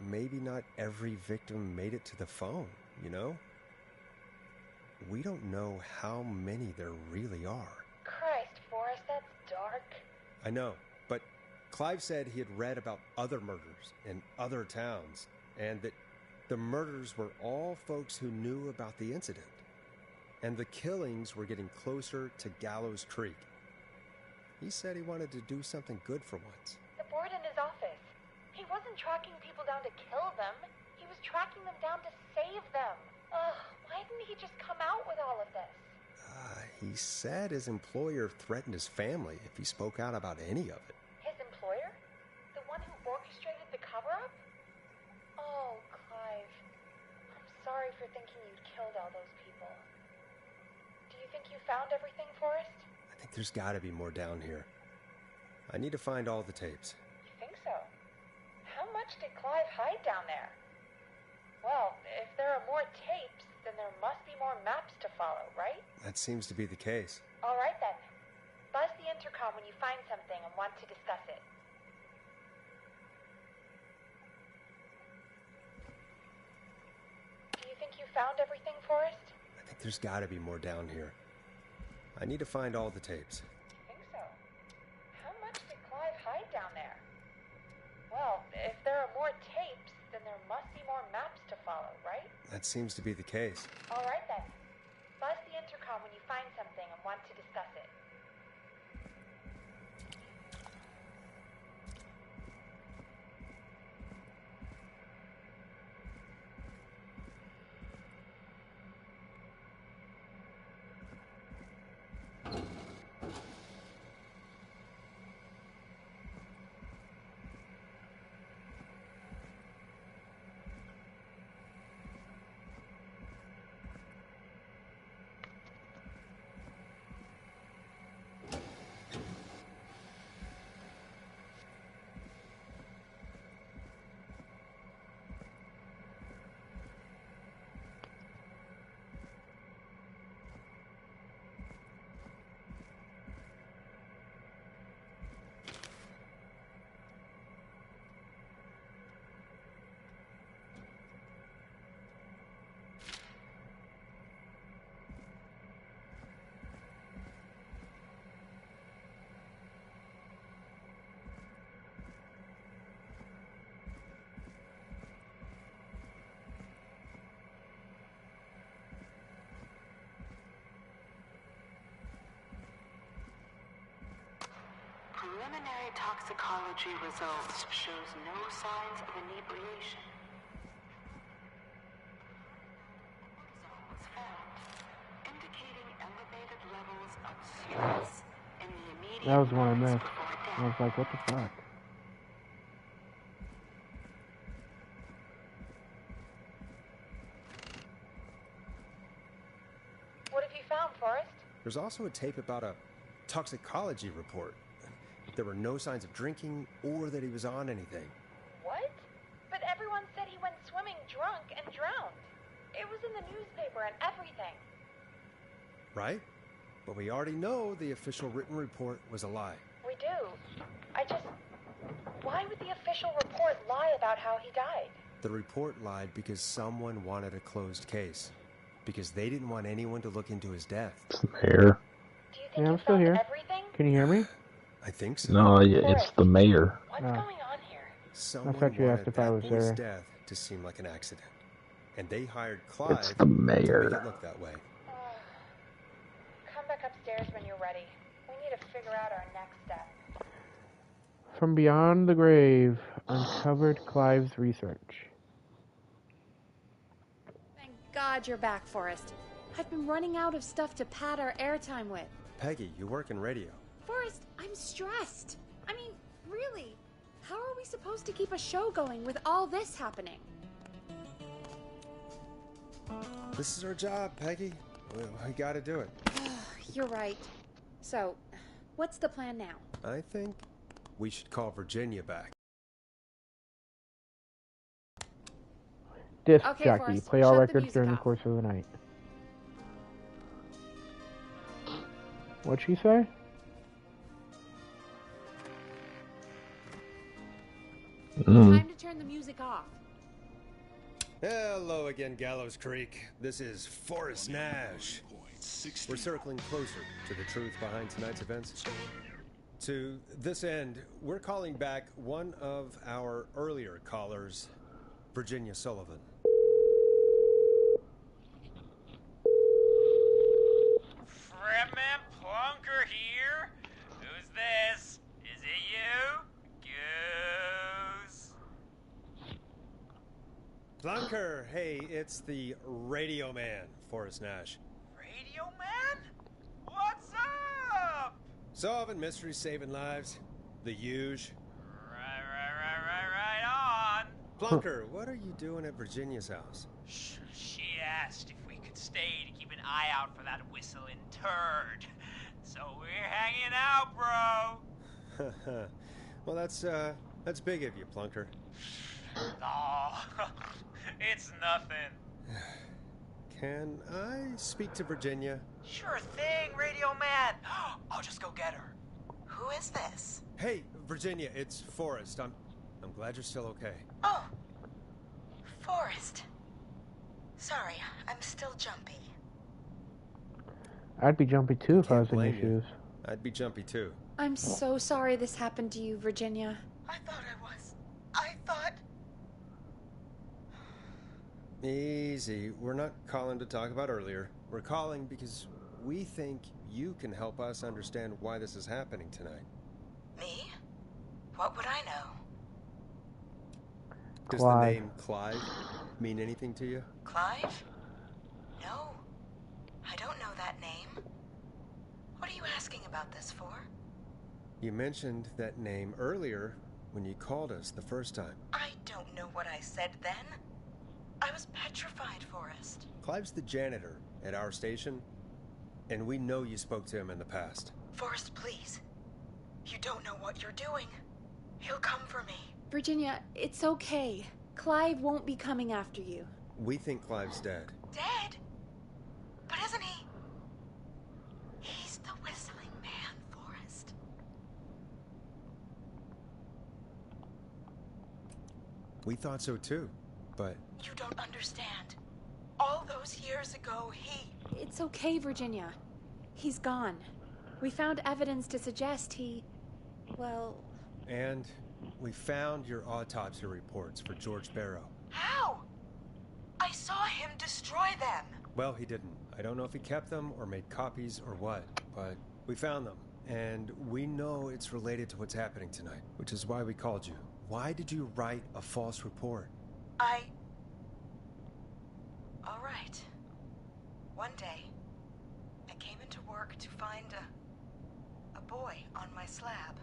maybe not every victim made it to the phone, you know? We don't know how many there really are. Christ, Forrest, that's dark. I know, but Clive said he had read about other murders in other towns, and that the murders were all folks who knew about the incident. And the killings were getting closer to Gallows Creek. He said he wanted to do something good for once. The board in his office. He wasn't tracking people down to kill them. He was tracking them down to save them. Ugh, why didn't he just come out with all of this? He said his employer threatened his family if he spoke out about any of it. His employer? The one who orchestrated the cover-up? Oh, Clive. I'm sorry for thinking you'd killed all those people. Do you think you found everything, Forrest? I think there's gotta be more down here. I need to find all the tapes. You think so? How much did Clive hide down there? Well, if there are more tapes, then there must be more maps to follow, right? That seems to be the case. All right, then. Buzz the intercom when you find something and want to discuss it. Do you think you found everything, Forrest? I think there's gotta be more down here. I need to find all the tapes. You think so? How much did Clive hide down there? Well, if there are more tapes, then there must be more maps to follow, right? That seems to be the case. All right, then. Buzz the intercom intercom when you find something and want to discuss it. Preliminary toxicology results shows no signs of inebriation. Cortisol was found, indicating elevated levels of stress in the immediate That was one I moments missed. before death. I was like, what the fuck? What have you found, Forrest? There's also a tape about a toxicology report. There were no signs of drinking or that he was on anything. What? But everyone said he went swimming drunk and drowned. It was in the newspaper and everything. Right? But we already know the official written report was a lie. We do. Why would the official report lie about how he died? The report lied because someone wanted a closed case. Because they didn't want anyone to look into his death. It's the mayor. Yeah, I'm still here. Everything? Can you hear me? I think so. No, it's the mayor. What's going on here? Someone thought you asked wanted if I that was boy's there. death to seem like an accident. And they hired Clive It's the to make mayor. it look that way. Come back upstairs when you're ready. We need to figure out our next step. From beyond the grave, uncovered Clive's research. Thank God you're back, Forrest. I've been running out of stuff to pad our airtime with. Peggy, you work in radio. Forrest, I'm stressed. I mean, really, how are we supposed to keep a show going with all this happening? This is our job, Peggy. We gotta do it. You're right. So, what's the plan now? I think we should call Virginia back. Disc Okay, jockey. Forrest, Play all shut the records music during the off. course of the night. What'd she say? Time to turn the music off. Hello again, Gallows Creek. This is Forrest Nash. We're circling closer to the truth behind tonight's events. To this end, we're calling back one of our earlier callers, Virginia Sullivan. Fretman Plunker here. Who's this? Is it you? Goose. Plunker, hey, it's the Radio Man, Forrest Nash. Radio Man? What's up? Solving mysteries, saving lives. The huge. Right on. Plunker, what are you doing at Virginia's house? She asked if we could stay to keep an eye out for that whistling turd. So we're hanging out, bro. Well, that's big of you, Plunker. Oh, it's nothing. Can I speak to Virginia? Sure thing, Radio Man. I'll just go get her. Who is this? Hey, Virginia, it's Forrest. I'm glad you're still okay. Oh, Forrest. Sorry, I'm still jumpy. I'd be jumpy too if I was in your blame you. shoes. I'd be jumpy too. I'm so sorry this happened to you, Virginia. I thought I was. I thought. Easy. We're not calling to talk about earlier. We're calling because we think you can help us understand why this is happening tonight. Me? What would I know? Does Clive. the name Clive mean anything to you? Clive? No. I don't know that name. What are you asking about this for? You mentioned that name earlier when you called us the first time. I don't know what I said then. I was petrified, Forrest. Clive's the janitor at our station, and we know you spoke to him in the past. Forrest, please. You don't know what you're doing. He'll come for me. Virginia, it's okay. Clive won't be coming after you. We think Clive's dead. Dead? But isn't he? He's the Whistling Man, Forrest. We thought so too, but... You don't understand. All those years ago, he... It's okay, Virginia. He's gone. We found evidence to suggest he... well... And we found your autopsy reports for George Barrow. How? I saw him destroy them. Well, he didn't. I don't know if he kept them or made copies or what, but we found them. And we know it's related to what's happening tonight, which is why we called you. Why did you write a false report? All right. One day, I came into work to find a boy on my slab.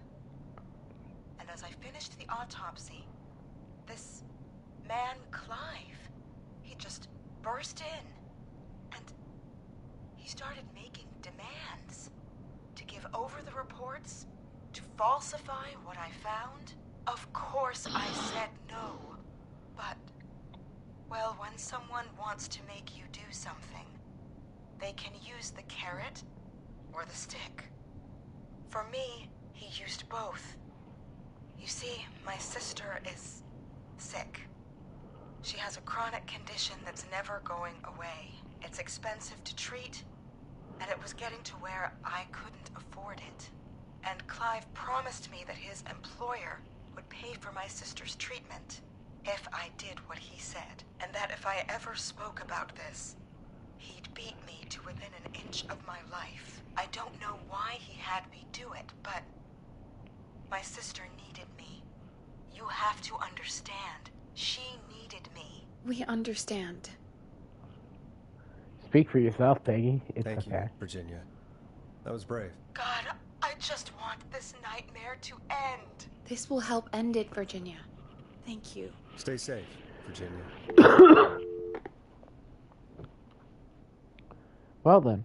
And as I finished the autopsy, this man, Clive, he just burst in. And he started making demands to give over the reports, to falsify what I found. Of course I said no, but, well, when someone wants to make you do something, they can use the carrot or the stick. For me, he used both. You see, my sister is sick. She has a chronic condition that's never going away. It's expensive to treat, and it was getting to where I couldn't afford it. And Clive promised me that his employer would pay for my sister's treatment if I did what he said, and that if I ever spoke about this, he'd beat me to within an inch of my life. I don't know why he had me do it, but my sister needed me. You have to understand. She needed me. We understand. Speak for yourself, Peggy. It's Thank okay. you, Virginia. That was brave. God, I just want this nightmare to end. This will help end it, Virginia. Thank you. Stay safe, Virginia. Well then.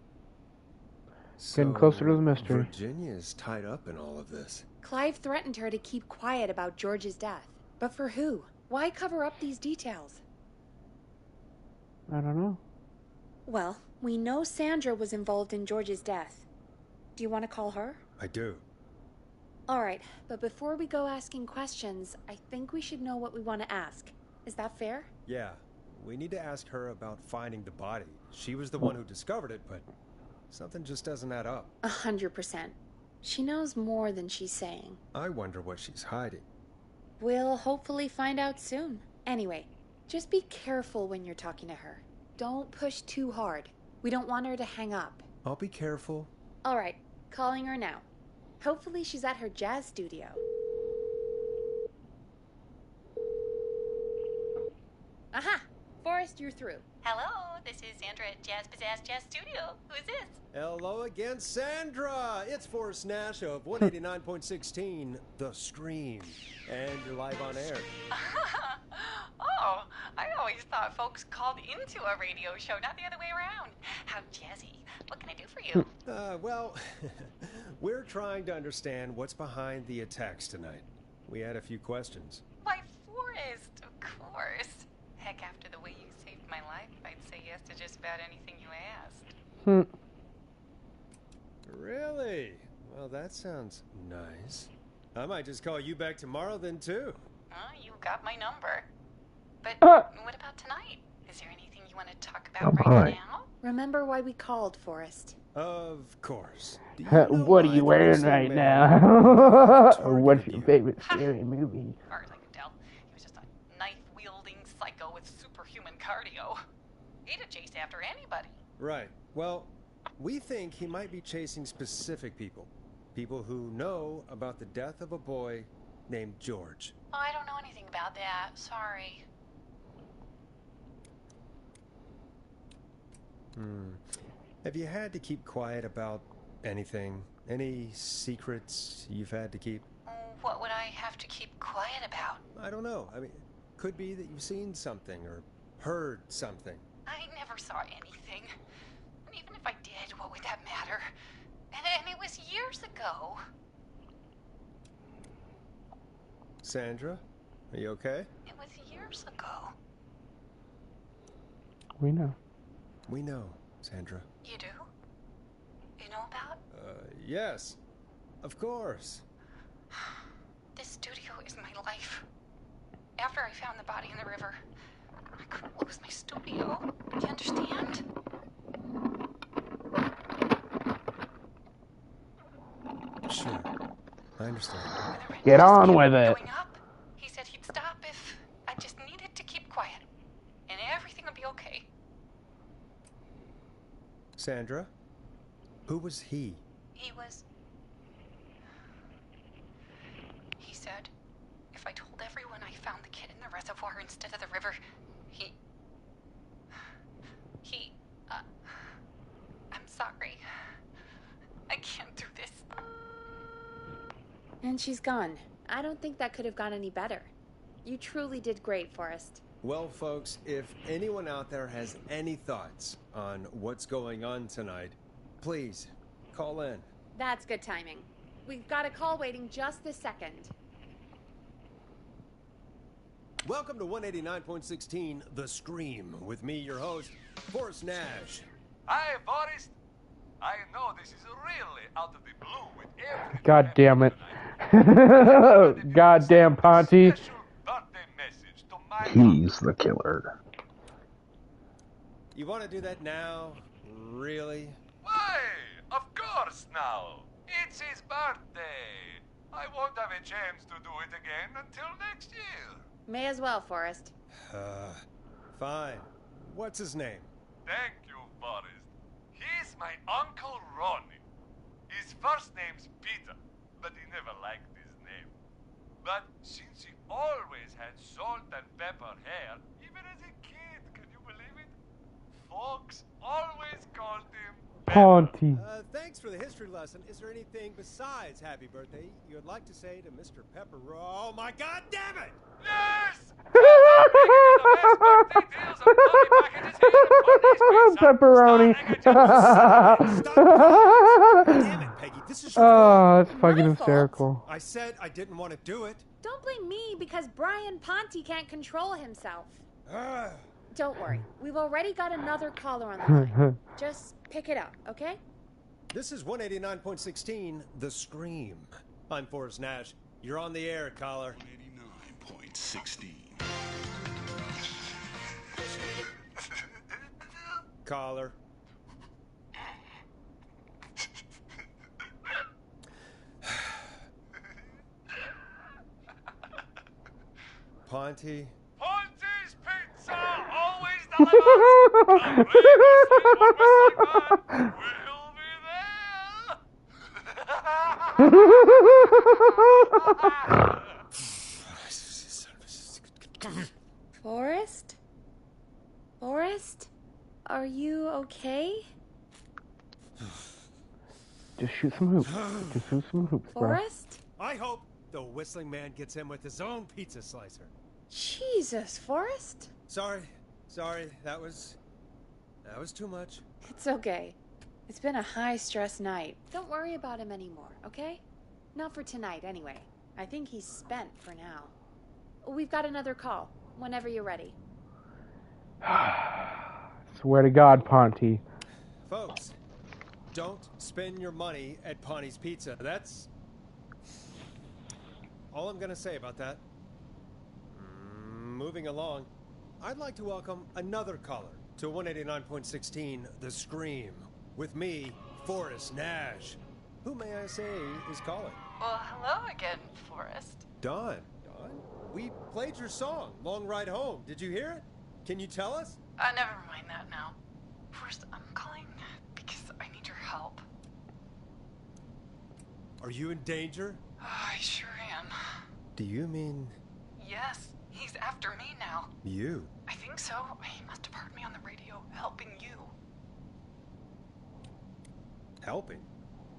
Getting closer to the mystery. Virginia is tied up in all of this. Clive threatened her to keep quiet about George's death. But for who? Why cover up these details? I don't know. Well, we know Sandra was involved in George's death. Do you want to call her? I do. Alright, but before we go asking questions, I think we should know what we want to ask. Is that fair? Yeah, we need to ask her about finding the body. She was the one who discovered it, but something just doesn't add up. 100%. She knows more than she's saying. I wonder what she's hiding. We'll hopefully find out soon. Anyway, just be careful when you're talking to her. Don't push too hard. We don't want her to hang up. I'll be careful. Alright, calling her now. Hopefully she's at her jazz studio. Aha! Forrest, you're through. Hello, this is Sandra at Jazz Pizzazz Jazz Studio. Who is this? Hello again, Sandra! It's Forrest Nash of 189.16, The Scream. And you're live on air. Oh, I always thought folks called into a radio show, not the other way around. How jazzy. What can I do for you? Well, we're trying to understand what's behind the attacks tonight. We had a few questions. Why, Forrest, of course. Heck, after the way you saved my life, I'd say yes to just about anything you asked. Really? Well, that sounds nice. I might just call you back tomorrow then, too. You got my number. But what about tonight? Is there anything you want to talk about right now? Remember why we called, Forrest. Of course. What are you wearing right now? What's your favorite scary movie? As far as I can tell, he was just a knife-wielding psycho with superhuman cardio. He'd have chased after anybody. Right. Well, We think he might be chasing specific people. People who know about the death of a boy named George. Oh, I don't know anything about that. Sorry. Have you had to keep quiet about anything? Any secrets you've had to keep? What would I have to keep quiet about? I don't know. I mean, could be that you've seen something or heard something. I never saw anything. And even if I did, what would that matter? And it was years ago. Sandra, are you okay? It was years ago. We know. We know, Sandra. You do? You know about? Yes. Of course. This studio is my life. After I found the body in the river, I couldn't lose my studio. Do you understand? Sure. I understand. Get on with it. He said he'd stop if I just needed to keep quiet. And everything would be okay. Sandra? Who was he? He said if I told everyone I found the kid in the reservoir instead of the river, I'm sorry. I can't do this. And she's gone. I don't think that could have gone any better. You truly did great, Forrest. Well, folks, if anyone out there has any thoughts on what's going on tonight, please call in. That's good timing. We've got a call waiting just this second. Welcome to 189.16 The Scream, with me, your host, Forrest Nash. Hi, Forrest. I know this is really out of the blue with everything. God damn it. Goddamn Ponty. He's the killer. You want to do that now? Really? Why? Of course now. It's his birthday. I won't have a chance to do it again until next year. May as well, Forrest. Fine. What's his name? Thank you, Forrest. He's my Uncle Ronnie. His first name's Peter, but he never liked his name. But since he always had salt and pepper hair, even as a kid, can you believe it? Folks always called him Ponty. Thanks for the history lesson. Is there anything besides happy birthday you would like to say to Mr. Pepper? Oh my God damn it! Yes! Pepperoni. Damn it, Peggy. This is Oh, that's fucking hysterical. I said I didn't want to do it. Don't blame me because Brian Ponty can't control himself. Don't worry. We've already got another caller on the line. Just pick it up, okay? This is 189.16 The Scream. I'm Forrest Nash. You're on the air, caller. 189.16. Caller. Ponty. Ponty's Pizza always delivers. We'll be there. Forrest? Forrest? Are you okay? Just shoot some hoops. Just shoot some hoops, bro. Forrest? I hope the Whistling Man gets in with his own pizza slicer. Jesus, Forrest? Sorry. That was too much. It's okay. It's been a high-stress night. Don't worry about him anymore, okay? Not for tonight, anyway. I think he's spent for now. We've got another call, whenever you're ready. Swear to God, Ponty. Folks, don't spend your money at Ponty's Pizza. That's all I'm going to say about that. Moving along, I'd like to welcome another caller to 189.16 The Scream. With me, Forrest Nash. Who, may I say, is calling? Well, hello again, Forrest. Dawn. We played your song, Long Ride Home. Did you hear it? Can you tell us? Never mind that now. First, I'm calling because I need your Are you in danger? I sure am. Do you mean Yes, he's after me now. you? I think so. He must have heard me on the radio helping you. Helping?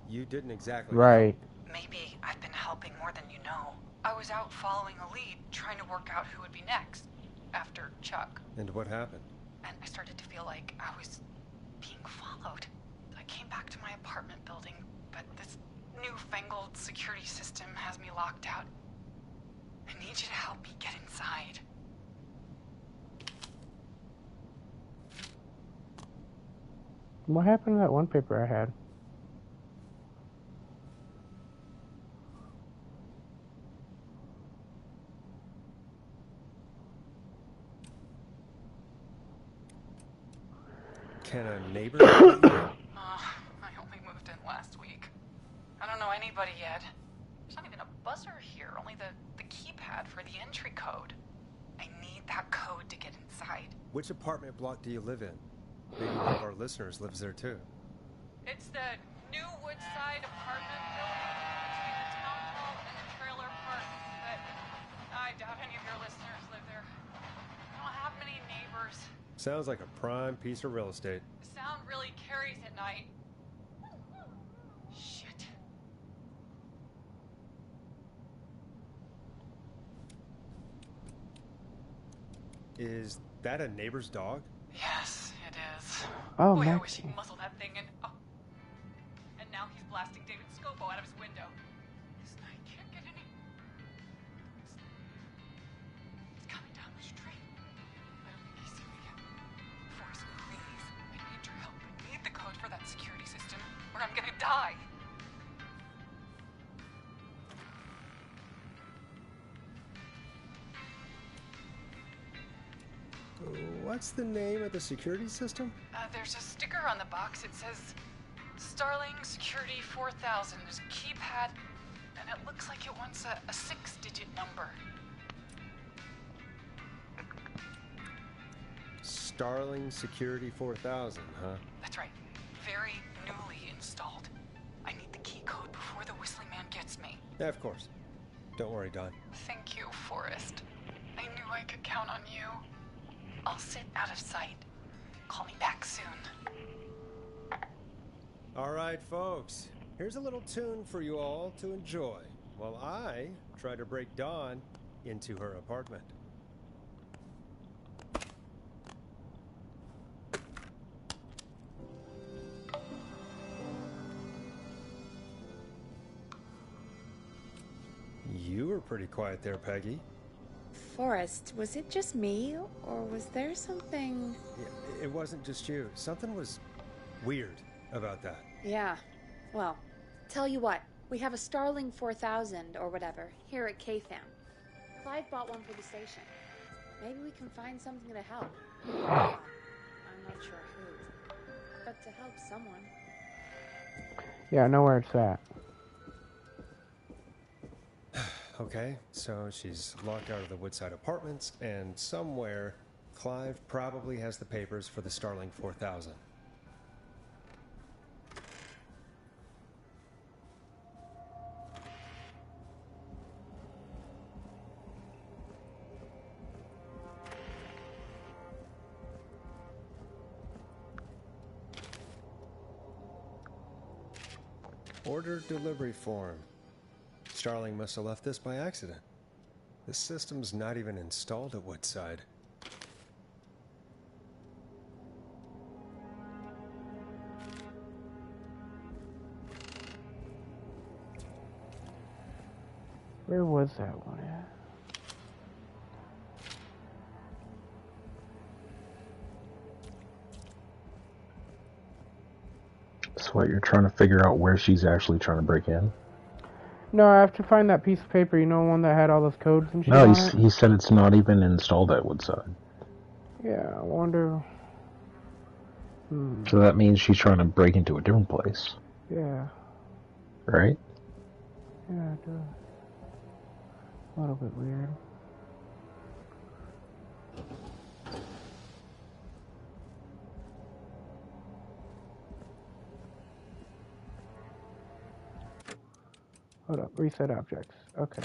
You didn't exactly. Right. Maybe I've been helping more than you know. I was out following a lead, trying to work out who would be next, after Chuck. And what happened? And I started to feel like I was being followed. I came back to my apartment building, but this newfangled security system has me locked out. I need you to help me get inside. What happened to that one paper I had? Can a neighbor? I only moved in last week. I don't know anybody yet. There's not even a buzzer here, only the keypad for the entry code. I need that code to get inside. Which apartment block do you live in? Maybe one of our listeners lives there too. It's the new Woodside apartment building between the town hall and the trailer park, but I doubt any of your listeners live there. I don't have many neighbors. Sounds like a prime piece of real estate. The sound really carries at night. Shit. Is that a neighbor's dog? Yes, it is. Oh, boy, I Maxie. wish he'd muzzle that thing and... Oh. And now he's blasting David Scopo out of his window. This night can't get any... He's coming down the street. I don't think he's seen me yet. Forrest, please. I need your help. I need the code for that security system, or I'm gonna die. What's the name of the security system? There's a sticker on the box. It says Starling Security 4000. There's a keypad, and it looks like it wants a 6-digit number. Starling Security 4000, huh? That's right. Very newly installed. I need the key code before the Whistling Man gets me. Yeah, of course. Don't worry, Don. Thank you, Forrest. I knew I could count on you. I'll sit out of sight. Call me back soon. All right, folks. Here's a little tune for you all to enjoy while I try to break Dawn into her apartment. You were pretty quiet there, Peggy. Forrest, was it just me, or was there something... Yeah, it wasn't just you. Something was weird about that. Yeah, well, tell you what, we have a Starling 4000, or whatever, here at KFAM. Clive bought one for the station. Maybe we can find something to help. I'm not sure who, but to help someone. Yeah, I know where it's at. Okay, so she's locked out of the Woodside Apartments, and somewhere, Clive probably has the papers for the Starling 4000. Order delivery form. Starling must have left this by accident. The system's not even installed at Woodside. Where was that one at? So what, you're trying to figure out where she's actually trying to break in? No, I have to find that piece of paper, you know, one that had all those codes and shit No, on it? he said it's not even installed at Woodside. Yeah, I wonder... So that means she's trying to break into a different place, Yeah, right? yeah, it does. A little bit weird. Hold up. Reset objects. Okay.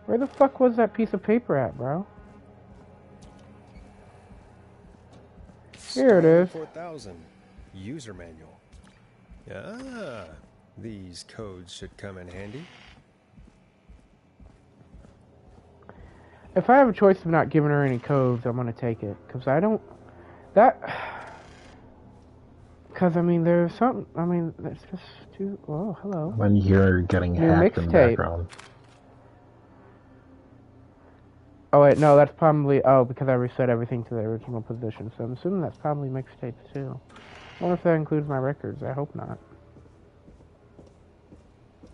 Where the fuck was that piece of paper at, bro? Here it is. 4000 user manual. Ah, these codes should come in handy. If I have a choice of not giving her any codes, I'm gonna take it. Cause I don't... Cause I mean, there's something... I mean, that's just too... Oh, hello. When you're getting New hacked in the mixtape. background. Oh wait, no, that's probably... Oh, because I reset everything to the original position. So I'm assuming that's probably mixtapes too. I wonder if that includes my records. I hope not.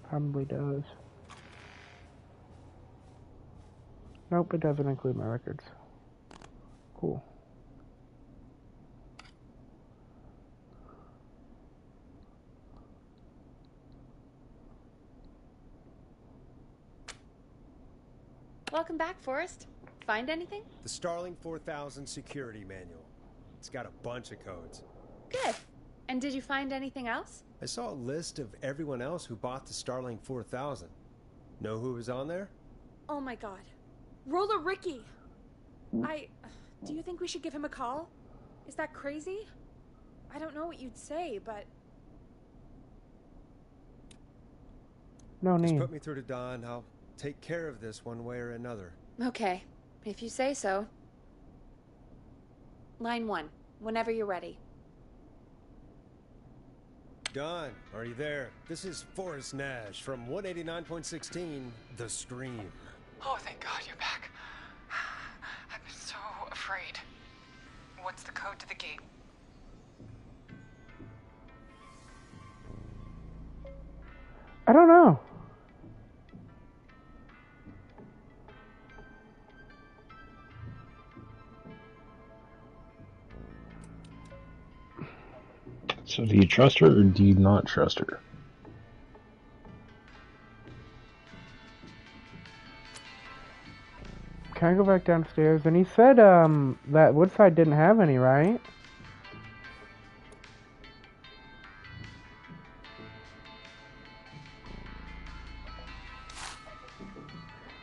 Probably does. Nope, it doesn't include my records. Cool. Welcome back, Forrest. Find anything? The Starling 4000 security manual. It's got a bunch of codes. Good. And did you find anything else? I saw a list of everyone else who bought the Starling 4000. Know who was on there? Oh my god. Roller Ricky! Do you think we should give him a call? Is that crazy? I don't know what you'd say, but... No Just need. put me through to Don. I'll take care of this one way or another. Okay, if you say so. Line 1, whenever you're ready. Don, are you there? This is Forrest Nash from 189.16, The Stream. Oh, thank God you're back. I've been so afraid. What's the code to the gate? I don't know. So do you trust her or do you not trust her? Can I go back downstairs? And he said that Woodside didn't have any, right?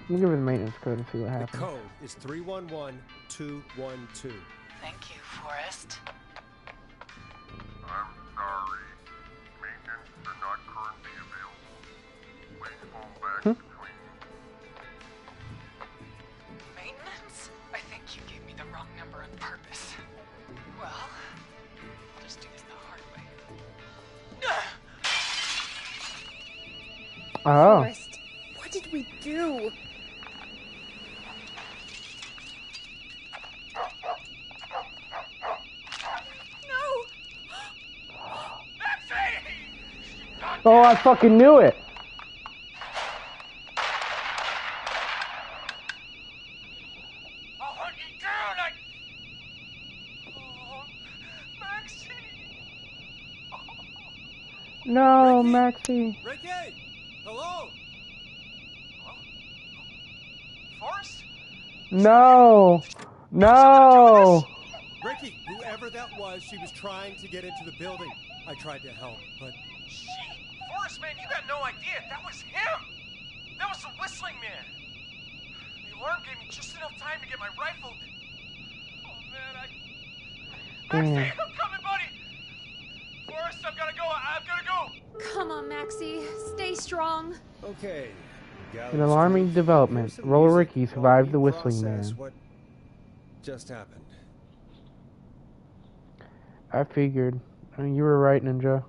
Let me give her the maintenance code and see what happens. The code is 311212. Thank you, Forrest. I'm sorry. Maintenance are not currently available. Please phone back between... Maintenance? I think you gave me the wrong number on purpose. Well, I'll just do this the hard way. Oh. Forrest, what did we do? Oh, I fucking knew it. I'll hunt you down. Oh, Maxie. No, Maxie. Ricky! Hello? Forrest? No. No. Ricky, whoever that was, she was trying to get into the building. I tried to help, but... Forrest, man, you got no idea. That was him. That was the Whistling Man. The alarm gave me just enough time to get my rifle. Oh, man, Maxie, I'm coming, buddy. Forrest, I've got to go. I've got to go. Come on, Maxie. Stay strong. Okay. An alarming development. Roller Ricky survived the Whistling Man. What just happened? I figured. I mean, you were right, Ninja.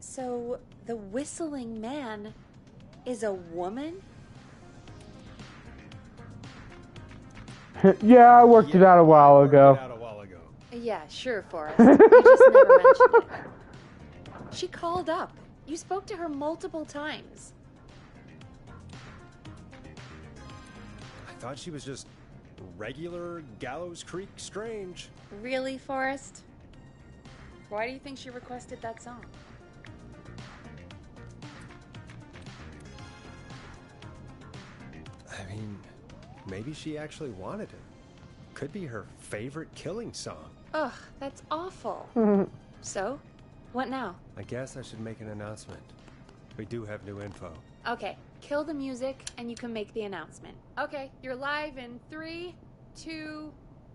So, the Whistling Man is a woman? Yeah, I worked it out a while ago. Yeah, sure, Forrest. You just never mentioned it. She called up. You spoke to her multiple times. I thought she was just regular Gallows Creek Strange. Really, Forrest? Why do you think she requested that song? I mean, maybe she actually wanted it. Could be her favorite killing song. Ugh, that's awful. So, what now? I guess I should make an announcement. We do have new info. Okay, kill the music and you can make the announcement. Okay, you're live in 3, 2...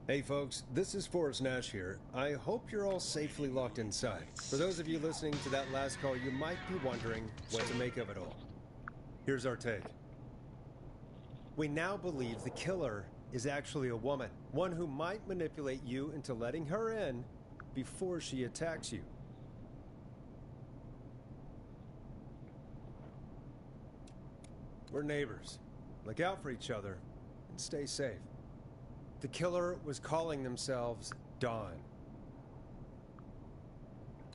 Hey folks, this is Forrest Nash here. I hope you're all safely locked inside. For those of you listening to that last call, you might be wondering what to make of it all. Here's our take. We now believe the killer is actually a woman. One who might manipulate you into letting her in before she attacks you. We're neighbors. Look out for each other and stay safe. The killer was calling themselves Dawn.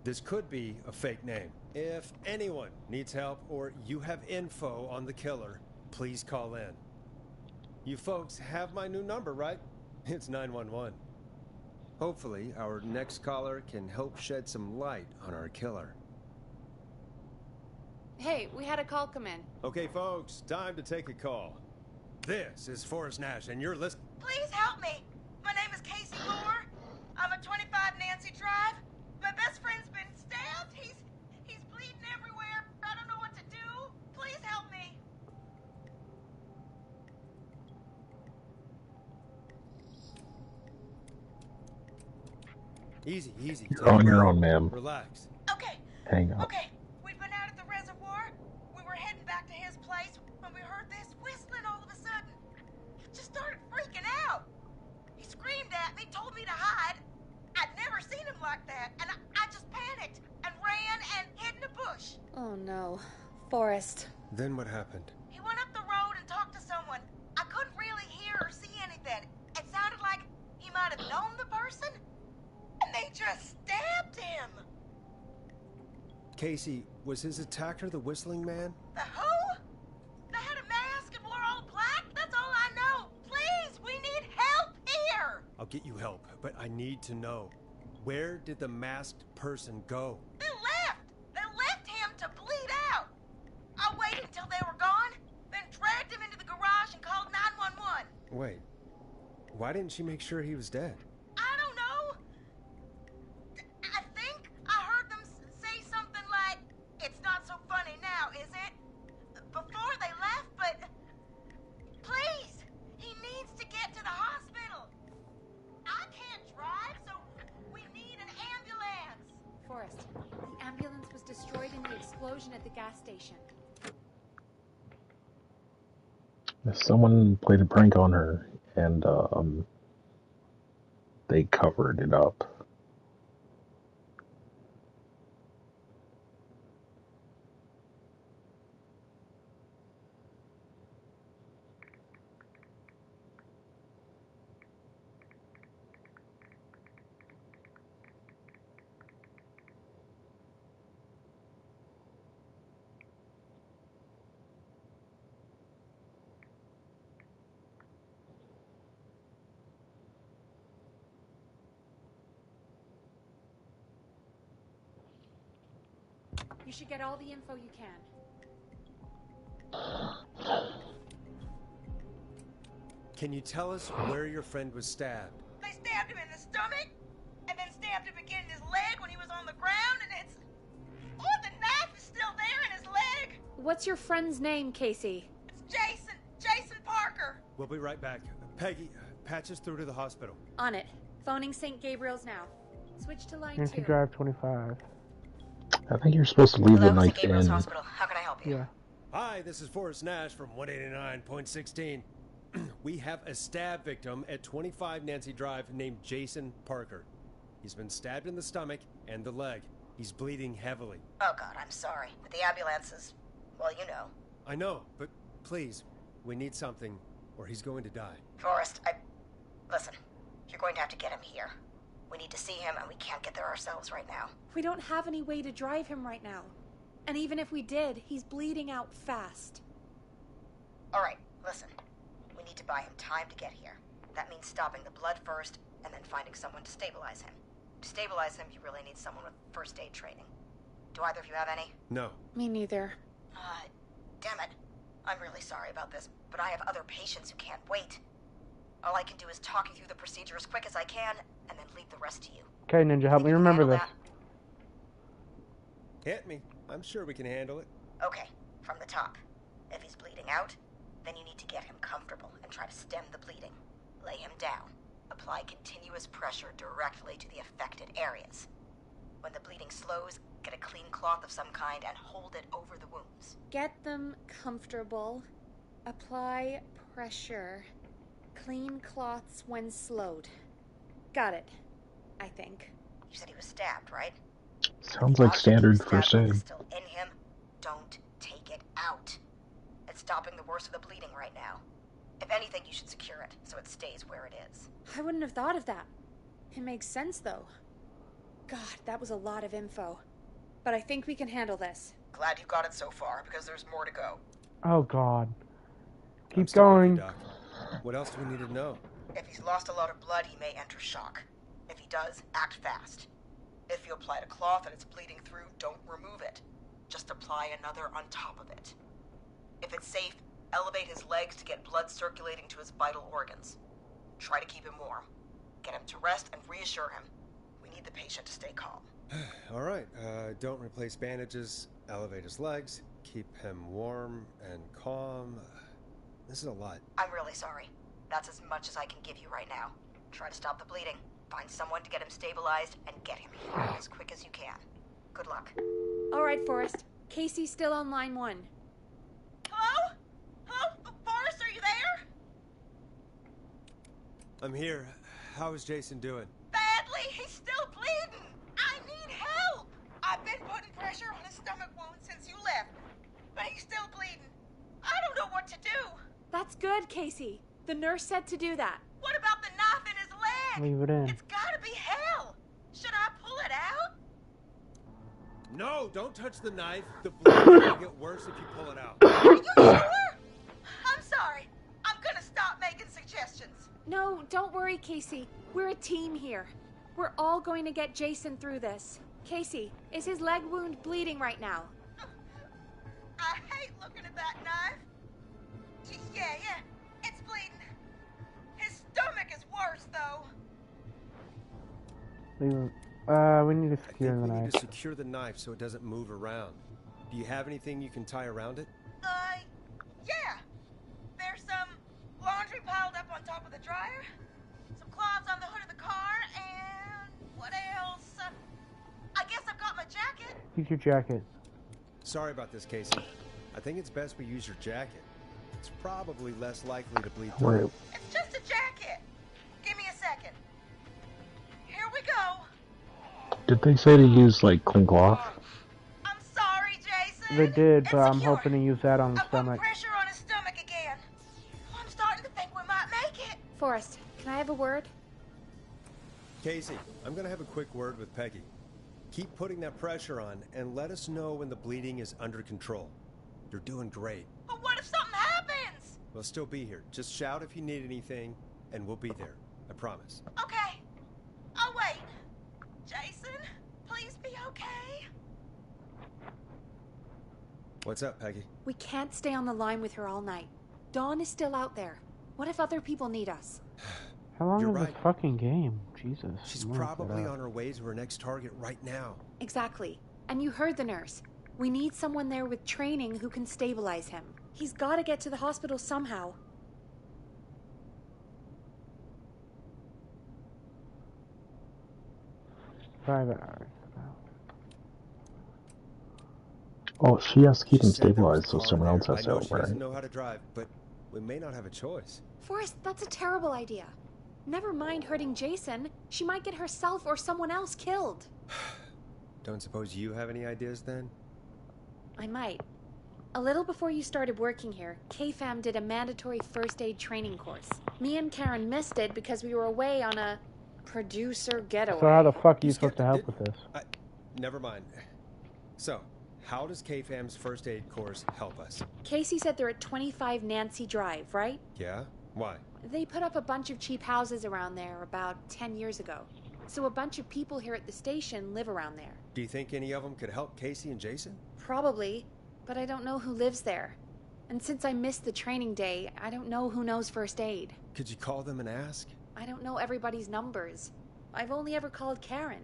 This could be a fake name. If anyone needs help or you have info on the killer, please call in. You folks have my new number, right? It's 911. Hopefully, our next caller can help shed some light on our killer. Hey, we had a call come in. Okay, folks, time to take a call. This is Forrest Nash, and you're listening. Please help me. My name is Casey Moore. I'm at 25 Nancy Drive. My best friend's been stabbed. He's bleeding everywhere. I don't know what to do. Please help me. Easy, easy. You're on your own, ma'am. Relax. Okay. Hang on. Okay. We'd been out at the reservoir. We were heading back to his place when we heard this whistling all of a sudden. Just started freaking out. He screamed at me, told me to hide. I'd never seen him like that, and I just panicked and ran and hid in a bush. Oh no. Forrest. Then what happened? He went up the road and talked to someone. I couldn't really hear or see anything. It sounded like he might have known the person, and they just stabbed him. Casey, was his attacker the Whistling Man? The who? They had a mask and wore all black? That's all I know. Please, we need help here. I'll get you help, but I need to know. Where did the masked person go? They left. They left him to bleed out. I waited until they were gone, then dragged him into the garage and called 911. Wait, why didn't she make sure he was dead? I don't know. I think I heard them say something like, "It's not so funny now, is it?" before they left, but please, he needs to get to the hospital. I can't drive, so we need an ambulance. Forrest, the ambulance was destroyed in the explosion at the gas station. Someone played a prank on her, and they covered it up. You should get all the info you can. Can you tell us where your friend was stabbed? They stabbed him in the stomach, and then stabbed him again in his leg when he was on the ground, and it's... Oh, the knife is still there in his leg! What's your friend's name, Casey? It's Jason Parker! We'll be right back. Peggy, patch us through to the hospital. On it. Phoning St. Gabriel's now. Switch to line Nancy 2. Drive 25. I think you're supposed to leave the Hello, St. knife Gabriel's in. Hospital. How can I help you? Yeah. Hi, this is Forrest Nash from 189.16. We have a stab victim at 25 Nancy Drive named Jason Parker. He's been stabbed in the stomach and the leg. He's bleeding heavily. Oh, God, I'm sorry. But the ambulance is... well, you know. I know, but please, we need something or he's going to die. Forrest, listen, you're going to have to get him here. We need to see him, and we can't get there ourselves right now. We don't have any way to drive him right now. And even if we did, he's bleeding out fast. Alright, listen. We need to buy him time to get here. That means stopping the blood first, and then finding someone to stabilize him. To stabilize him, you really need someone with first aid training. Do either of you have any? No. Me neither. Damn it. I'm really sorry about this, but I have other patients who can't wait. All I can do is talk you through the procedure as quick as I can, and then leave the rest to you. Okay, Ninja, help me remember this. Hit me. I'm sure we can handle it. Okay, from the top. If he's bleeding out, then you need to get him comfortable and try to stem the bleeding. Lay him down. Apply continuous pressure directly to the affected areas. When the bleeding slows, get a clean cloth of some kind and hold it over the wounds. Get them comfortable. Apply pressure. Clean cloths when slowed. Got it, I think. You said he was stabbed, right? Sounds like standard first aid. Still in him, don't take it out. It's stopping the worst of the bleeding right now. If anything, you should secure it so it stays where it is. I wouldn't have thought of that. It makes sense, though. God, that was a lot of info. But I think we can handle this. Glad you got it so far, because there's more to go. Oh, God. Keep going. What else do we need to know? If he's lost a lot of blood, he may enter shock. If he does, act fast. If you applied a cloth and it's bleeding through, don't remove it. Just apply another on top of it. If it's safe, elevate his legs to get blood circulating to his vital organs. Try to keep him warm. Get him to rest and reassure him. We need the patient to stay calm. All right. Don't replace bandages. Elevate his legs. Keep him warm and calm. This is a lot. I'm really sorry. That's as much as I can give you right now. Try to stop the bleeding. Find someone to get him stabilized and get him here as quick as you can. Good luck. All right, Forrest. Casey's still on line 1. Hello? Hello? Forrest, are you there? I'm here. How is Jason doing? Badly. He's still bleeding. I need help. I've been putting pressure on his stomach wound since you left, but he's still bleeding. I don't know what to do. That's good, Casey. The nurse said to do that. What about the knife in his leg? Leave it in. It's gotta be hell. Should I pull it out? No, don't touch the knife. The bleeding will get worse if you pull it out. Are you sure? I'm sorry. I'm gonna stop making suggestions. No, don't worry, Casey. We're a team here. We're all going to get Jason through this. Casey, is his leg wound bleeding right now? I hate looking at that knife. Yeah, it's bleeding. His stomach is worse, though. Leave it. We need to secure the We knife. need to secure the knife so it doesn't move around. Do you have anything you can tie around it? Yeah. There's some laundry piled up on top of the dryer, some cloths on the hood of the car, and what else? I guess I've got my jacket. Use your jacket. Sorry about this, Casey. I think it's best we use your jacket. It's probably less likely to bleed through. Wait. It's just a jacket. Give me a second. Here we go. Did they say to use, like, clean cloth? I'm sorry, Jason. They did, but I'm hoping to use that on the stomach. Pressure on his stomach again. I'm starting to think we might make it. Forrest, can I have a word? Casey, I'm going to have a quick word with Peggy. Keep putting that pressure on and let us know when the bleeding is under control. You're doing great. But what if something happens? We'll still be here. Just shout if you need anything, and we'll be there. I promise. Okay. I'll wait. Jason, please be okay. What's up, Peggy? We can't stay on the line with her all night. Dawn is still out there. What if other people need us? How long You're is right. this fucking game? Jesus. She's I'm gonna probably get up. on her way to her next target right now. Exactly. And you heard the nurse. We need someone there with training who can stabilize him. He's got to get to the hospital somehow. Private hours. Oh, she has to keep him She said there was stabilized a so call someone there. else has I to know help, she right? doesn't know how to drive, but we may not have a choice. Forrest, that's a terrible idea. Never mind hurting Jason. She might get herself or someone else killed. Don't suppose you have any ideas then? I might. A little before you started working here, KFAM did a mandatory first aid training course. Me and Karen missed it because we were away on a Producer getaway. So how the fuck are you supposed to help with this? Never mind. So, how does KFAM's first aid course help us? Casey said they're at 25 Nancy Drive, right? Yeah? Why? They put up a bunch of cheap houses around there about 10 years ago. So a bunch of people here at the station live around there. Do you think any of them could help Casey and Jason? Probably, but I don't know who lives there. And since I missed the training day, I don't know who knows first aid. Could you call them and ask? I don't know everybody's numbers. I've only ever called Karen.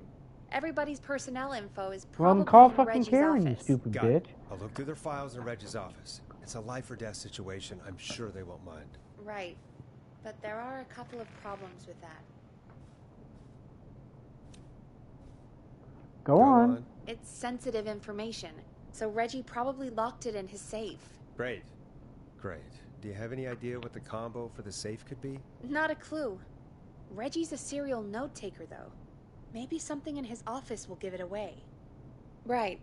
Everybody's personnel info is Well, probably then call in fucking Reggie's Karen, you office. stupid Got bitch. it. I'll look through their files in Reggie's office. It's a life or death situation. I'm sure they won't mind. Right. But there are a couple of problems with that. Go on. It's sensitive information, so Reggie probably locked it in his safe. Great. Great. Do you have any idea what the combo for the safe could be? Not a clue. Reggie's a serial note taker, though. Maybe something in his office will give it away. Right.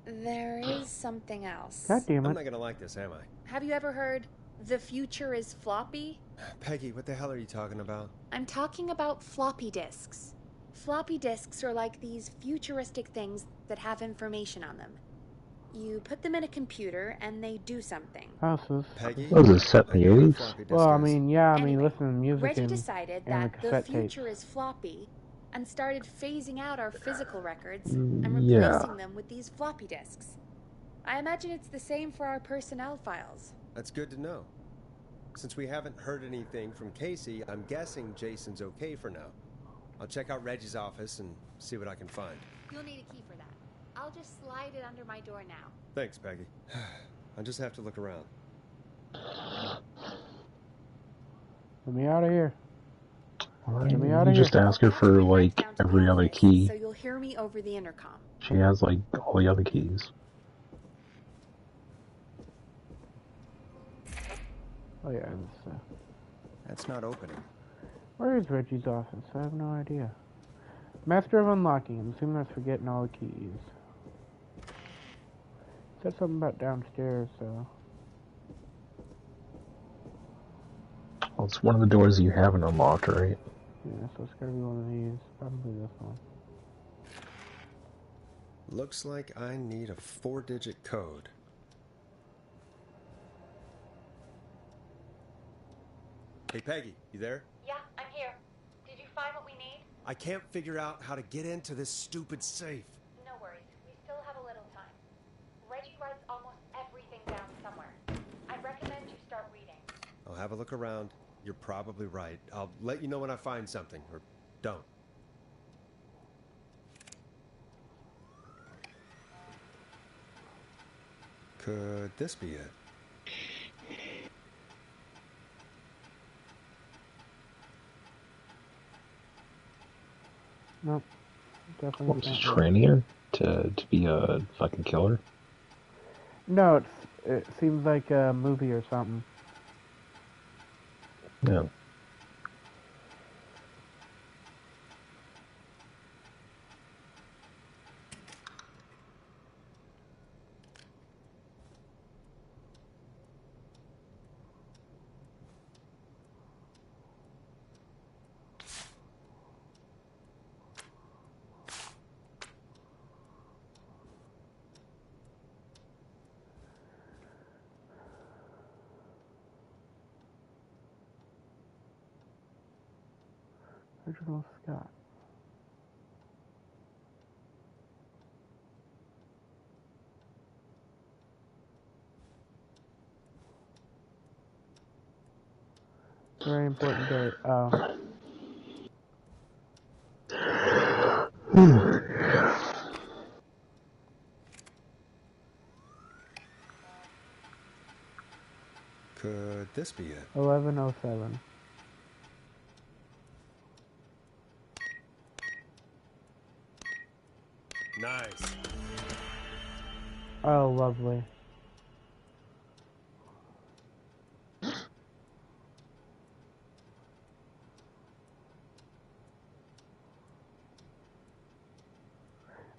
There is something else. God damn it. I'm not gonna like this, am I? Have you ever heard, the future is floppy? Peggy, what the hell are you talking about? I'm talking about floppy disks. Floppy disks are like these futuristic things that have information on them. You put them in a computer and they do something. Houses. Peggy? What was it, set in the 80s? Well, I mean, yeah, I mean, listen to music Reggie and, decided and that the cassette tapes. future is floppy and started phasing out our physical records and replacing Yeah. them with these floppy disks. I imagine it's the same for our personnel files. That's good to know. Since we haven't heard anything from Casey, I'm guessing Jason's okay for now. I'll check out Reggie's office and see what I can find. You'll need a key for that. I'll just slide it under my door now. Thanks, Peggy. I just have to look around. Let me out of here. Get me outta you just here. ask her for, like, every other key. So you'll hear me over the intercom. She has, like, all the other keys. Oh yeah, That's not opening. where is Reggie's office? I have no idea. Master of unlocking. I'm assuming that's for getting all the keys. Said something about downstairs, so. Well, it's one of the doors you haven't unlocked, right? Yeah, so it's gotta be one of these. Probably this one. Looks like I need a 4-digit code. Hey, Peggy, you there? Yeah, I'm here. Did you find what we need? I can't figure out how to get into this stupid safe. No worries. We still have a little time. Reggie writes almost everything down somewhere. I'd recommend you start reading. I'll have a look around. You're probably right. I'll let you know when I find something, or don't. Could this be it? Nope. Definitely What was not he that. training her to be a fucking killer? No, it seems like a movie or something. Yeah. Original Scott. Very important date. Oh. Could this be it? 1107. Nice. Oh, lovely.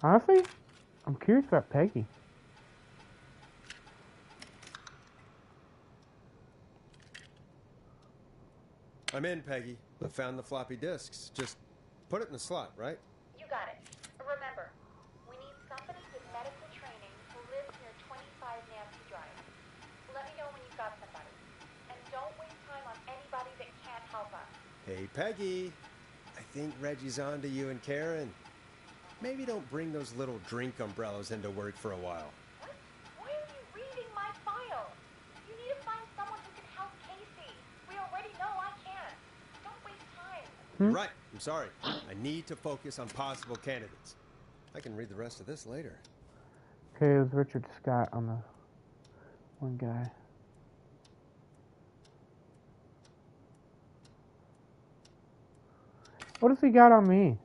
Honestly, I'm curious about Peggy. I'm in, Peggy. I found the floppy disks. Just Put it in the slot, right? You got it. Remember, we need somebody with medical training who lives near 25 Nancy Drive. Let me know when you've got somebody. And don't waste time on anybody that can't help us. Hey, Peggy. I think Reggie's on to you and Karen. Maybe don't bring those little drink umbrellas into work for a while. What? Why are you reading my file? You need to find someone who can help Casey. We already know I can't. Don't waste time. Right. I'm sorry. I need to focus on possible candidates. I can read the rest of this later. Okay, it was Richard Scott on the one guy. What has he got on me?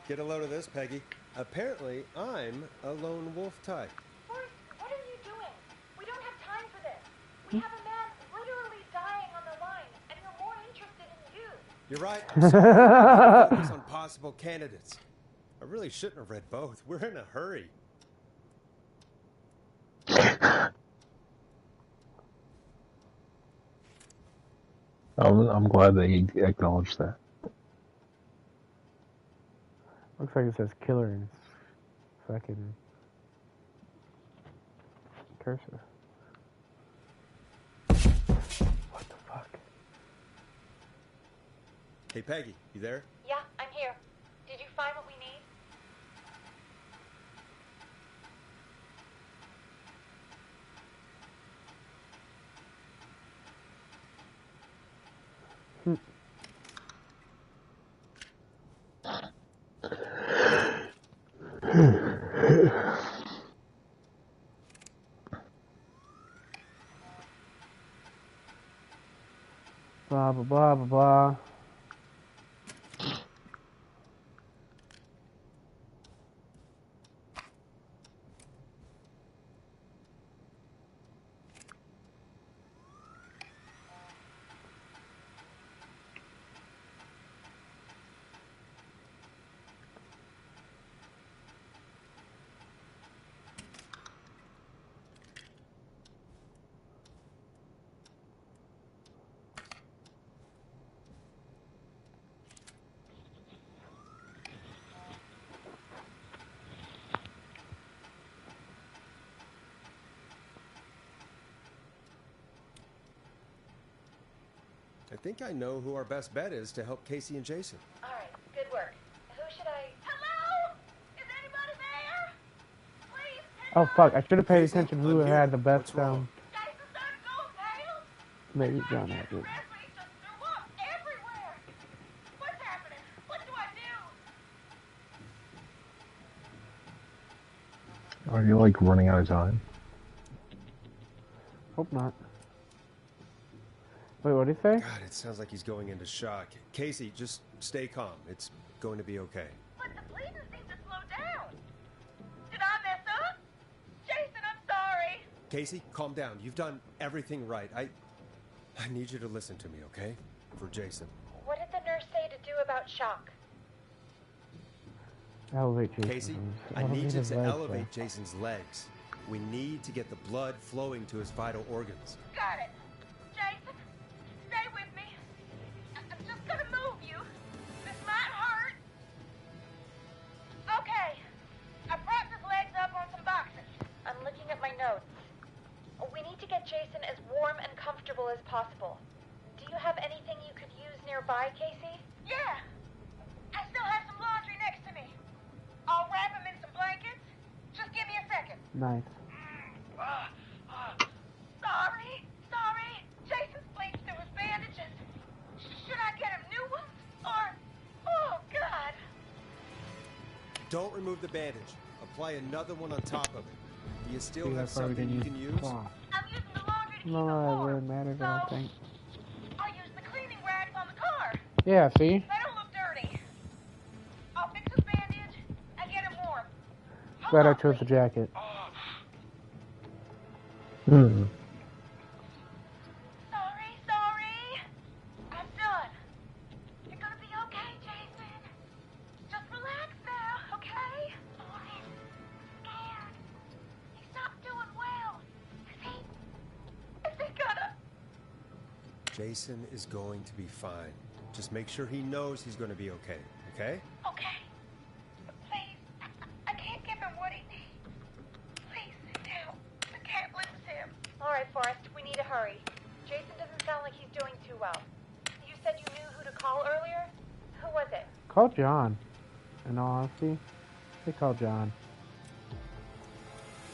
Get a load of this, Peggy. Apparently, I'm a lone wolf type. Forrest, what are you doing? We don't have time for this. We have a man literally dying on the line, and you're more interested in you. You're right. I'm sorry. Focus on possible candidates. I really shouldn't have read both. We're in a hurry. I'm glad that he acknowledged that. Looks like it says killer in fucking cursive. What the fuck? Hey, Peggy, you there? Yeah, I'm here. Did you find what we need? Blah blah blah blah blah. I think I know who our best bet is to help Casey and Jason. All right, good work. Who should I... Hello? Is anybody there? Please, Oh fuck! I should have paid attention to who had the best maybe John had it. everywhere. What's happening? What do I do? Are you like running out of time? Hope not. Wait, what did he say? God, it sounds like he's going into shock. Casey, just stay calm. It's going to be okay. But the bleeding seemed to slow down. Did I mess up? Jason, I'm sorry. Casey, calm down. You've done everything right. I need you to listen to me, okay? For Jason. What did the nurse say to do about shock? Elevate Jason. Casey, I need you to elevate Jason's legs. We need to get the blood flowing to his vital organs. Got it. Jason, stay with me. I'm just gonna move you. This might hurt. Okay. I propped his legs up on some boxes. I'm looking at my notes. We need to get Jason as warm and comfortable as possible. Do you have anything you could use nearby, Casey? Yeah. I still have some laundry next to me. I'll wrap him in some blankets. Just give me a second. Nice. Sorry. Jason's bleached through his bandages. Should I get him new ones? Or... Oh, God. Don't remove the bandage. Apply another one on top of it. Do you still See, have that's why we something you can can use use? cloth. I'm using the laundry to No, that really matters, I don't think. I'll use the cleaning rags on the car. Yeah, see? They don't look dirty. I'll fix his bandage and get him warm. Glad I chose the jacket. Sorry. I'm done. You're gonna be okay, Jason. Just relax now, okay? Oh, he's scared. He's not doing well. Is he gonna... Jason is going to be fine. Just make sure he knows he's going to be okay, okay? Okay. But please, I can't give him what he needs. Please, sit down. I can't lose him. All right, Forrest, we need to hurry. Jason doesn't sound like he's doing too well. You said you knew who to call earlier? Who was it? Call John. In all honesty, they call John.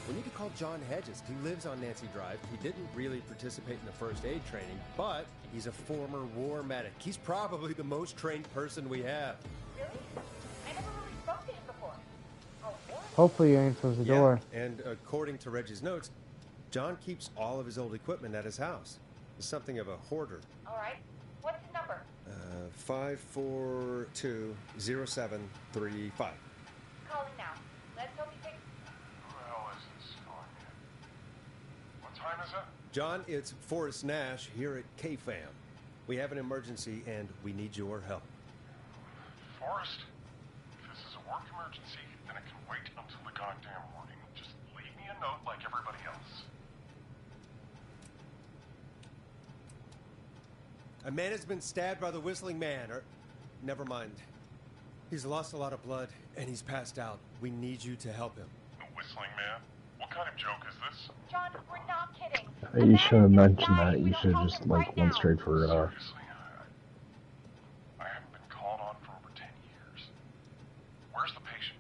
We need to call John Hedges. He lives on Nancy Drive. He didn't really participate in the first aid training, but he's a former war medic. He's probably the most trained person we have. Really? I never really spoke to him before. Oh, what? Hopefully he answers the door. And according to Reggie's notes, John keeps all of his old equipment at his house. He's something of a hoarder. All right. What's his number? 5420735. Calling now. Let's hope he takes... Who the hell is this calling me? What time is it? John, it's Forrest Nash here at KFAM. We have an emergency and we need your help. Forrest, if this is a work emergency, then it can wait until the goddamn morning. Just leave me a note like everybody else. A man has been stabbed by the Whistling Man, or... Never mind. He's lost a lot of blood, and he's passed out. We need you to help him. The Whistling Man? What kind of joke is this? John, we're not kidding. You should have mentioned that. You should have just, like, went straight for, Seriously, I haven't been called on for over 10 years. Where's the patient?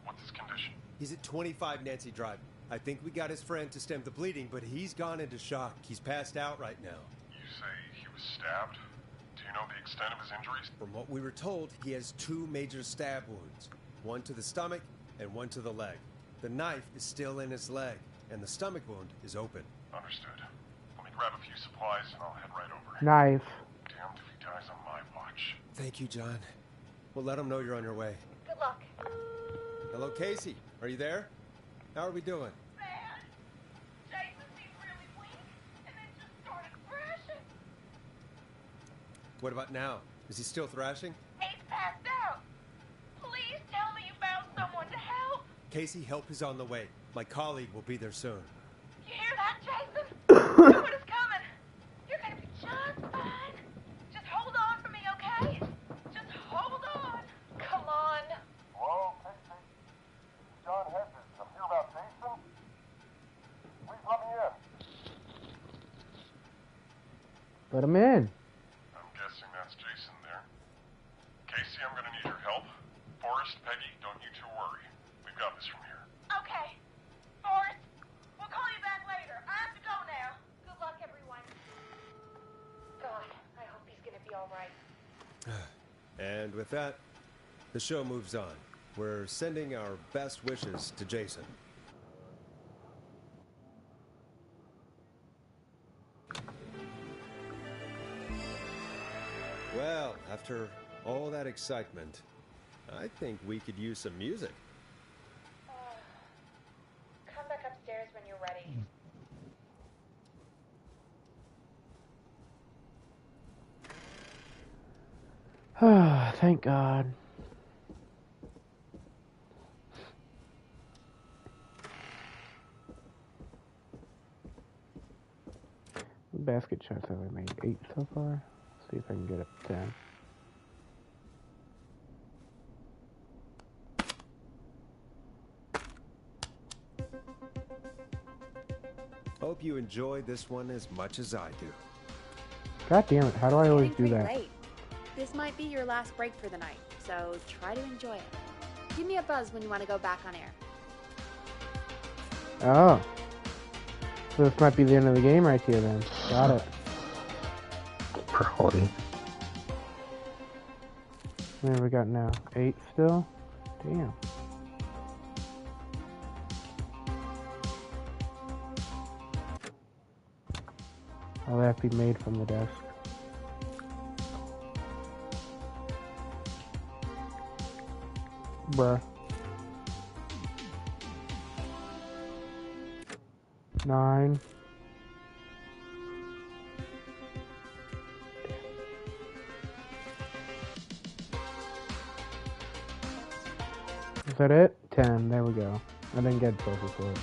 What's his condition? He's at 25 Nancy Drive. I think we got his friend to stem the bleeding, but he's gone into shock. He's passed out right now. You say he was stabbed? Do you know the extent of his injuries? From what we were told, he has 2 major stab wounds. One to the stomach and one to the leg. The knife is still in his leg, and the stomach wound is open. Understood. Let me grab a few supplies and I'll head right over. Nice. Damned if he dies on my watch. Thank you, John. We'll let him know you're on your way. Good luck. Hello, Casey. Are you there? How are we doing? Man, Jason seemed really weak, and then just started thrashing. What about now? Is he still thrashing? He's passed out. Please tell me you found someone to help. Casey, help is on the way. My colleague will be there soon. You hear that, Jason? Someone is coming. You're gonna be just fine. Just hold on for me, okay? Just hold on. Come on. Hello, Casey. John Hedges. I'm here about Jason. Please let me in. Let him in. I'm guessing that's Jason there. Casey, I'm gonna need your help. Forrest, Peggy, don't you two worry. We've got this from here. Okay. Forrest, we'll call you back later. I have to go now. Good luck, everyone. God, I hope he's gonna be all right. And with that, the show moves on. We're sending our best wishes to Jason. Well, after all that excitement, I think we could use some music. Come back upstairs when you're ready. Thank God. Basket shots have I made? 8 so far? Let's see if I can get up to 10. Hope you enjoyed this one as much as I do. God damn it, how do I always do Pretty that? late. This might be your last break for the night, so try to enjoy it. Give me a buzz when you want to go back on air. Oh. So this might be the end of the game right here then. Got it. Probably. What have we got now? 8 still? Damn. All that be made from the desk. Bruh. 9. Is that it? 10. There we go. I didn't get social for it.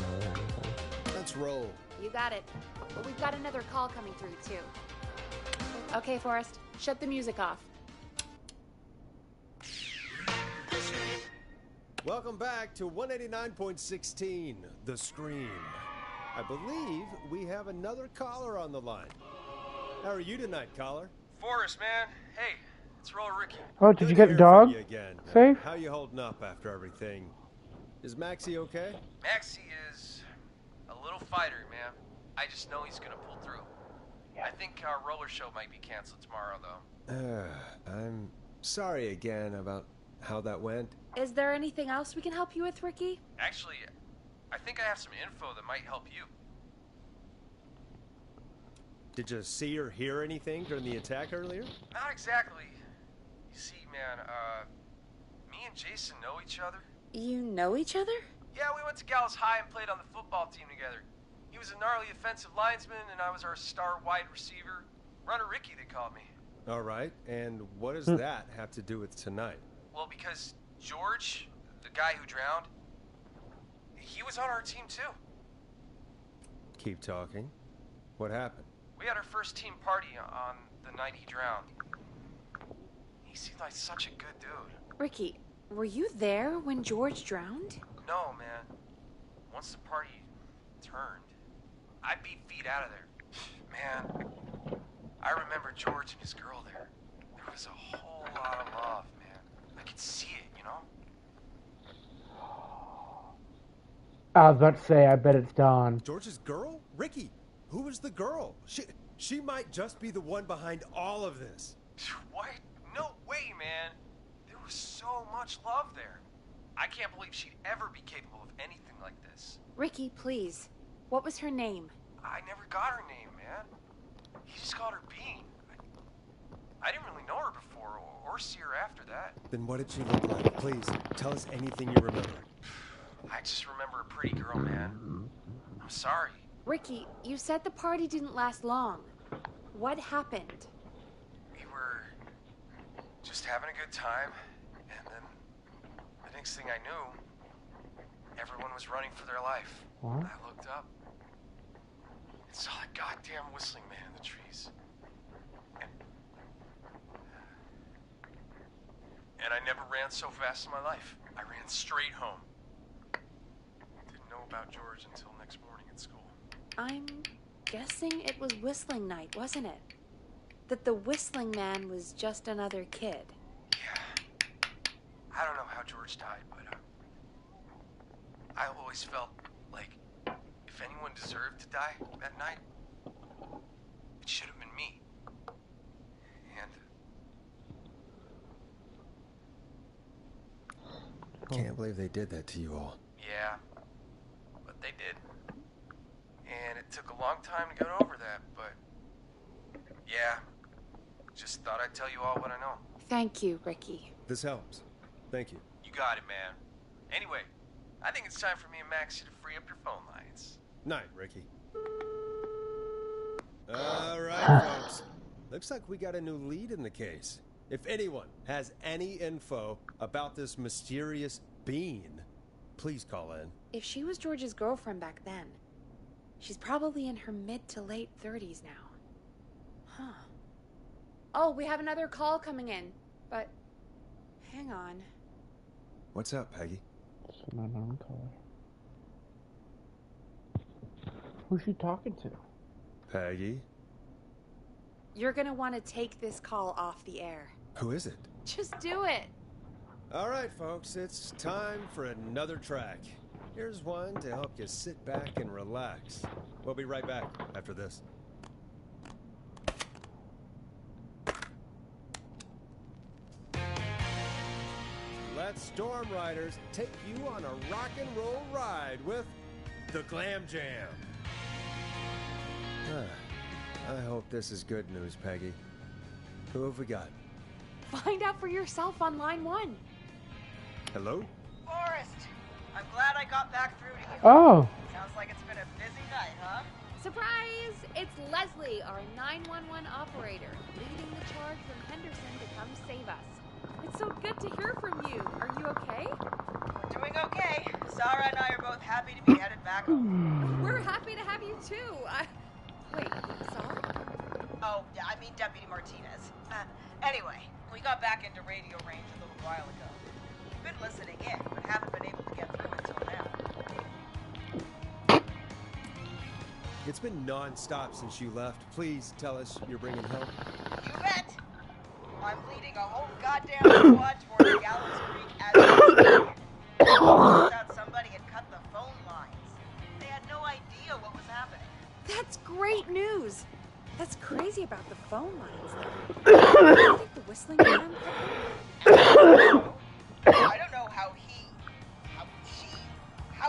Let's roll. You got it. But we've got another call coming through, too. Okay, Forrest, shut the music off. Welcome back to 189.16, The Scream. I believe we have another caller on the line. How are you tonight, caller? Forrest, man. Hey, it's Roller Ricky. Oh, did you get the dog safe? How you holding up after everything? Is Maxie okay? Maxie is a little fighter, man. I just know he's gonna pull through. I think our roller show might be canceled tomorrow, though. I'm sorry again about how that went. Is there anything else we can help you with, Ricky? Actually, I think I have some info that might help you. Did you see or hear anything during the attack earlier? Not exactly. You see, man, me and Jason know each other. You know each other? Yeah, we went to Gallows High and played on the football team together. He was a gnarly offensive linesman, and I was our star wide receiver. Runner Ricky, they called me. All right, and what does that have to do with tonight? Well, because George, the guy who drowned, he was on our team too. Keep talking. What happened? We had our first team party on the night he drowned. He seemed like such a good dude. Ricky, were you there when George drowned? No, man. Once the party turned, I beat feet out of there. Man, I remember George and his girl there. There was a whole lot of love, man. I could see it, you know? I was about to say, I bet it's Dawn. George's girl? Ricky, who was the girl? She might just be the one behind all of this. What? No way, man. There was so much love there. I can't believe she'd ever be capable of anything like this. Ricky, please. What was her name? I never got her name, man. He just called her Bean. I didn't really know her before or see her after that. Then what did she look like? Please, tell us anything you remember. I just remember a pretty girl, man. I'm sorry. Ricky, you said the party didn't last long. What happened? We were just having a good time, and then the next thing I knew, everyone was running for their life. What? I looked up and saw a goddamn whistling man in the trees. And I never ran so fast in my life. I ran straight home. Didn't know about George until next morning at school. I'm guessing it was Whistling Night, wasn't it? That the Whistling Man was just another kid. Yeah. I don't know how George died, but I always felt like if anyone deserved to die that night, it should have been me. And Can't believe they did that to you all. yeah, but they did. And it took a long time to get over that, but yeah, just thought I'd tell you all what I know. Thank you, Ricky. This helps. Thank you. You got it, man. Anyway, I think it's time for me and Maxie to free up your phone lines. Night, Ricky. All right, folks. Looks like we got a new lead in the case. If anyone has any info about this mysterious Bean, please call in. If she was George's girlfriend back then, she's probably in her mid to late 30s now. Huh. Oh, we have another call coming in, but hang on. What's up, Peggy? It's an unknown caller. Who's she talking to? Peggy? You're gonna want to take this call off the air. Who is it? Just do it. All right, folks, it's time for another track. Here's one to help you sit back and relax. We'll be right back after this. Let Storm Riders take you on a rock and roll ride with the Glam Jam. I hope this is good news, Peggy. Who have we got? Find out for yourself on line 1. Hello? Forrest, I'm glad I got back through to you. Oh. Sounds like it's been a busy night, huh? Surprise! It's Leslie, our 911 operator, leading the charge from Henderson to come save us. It's so good to hear from you. Are you okay? We're doing okay. Sarah and I are both happy to be headed back home. We're happy to have you too. Wait, Sarah? Oh, yeah, I mean Deputy Martinez. Anyway, we got back into radio range a little while ago. We've been listening in, but haven't been able to get through until now. It's been non-stop since you left. Please tell us you're bringing help. You bet! I'm leading a whole goddamn squad toward Gallows Creek as turns out somebody had cut the phone lines. They had no idea what was happening. That's great news. That's crazy about the phone lines, though. You think the Whistling Man I don't know how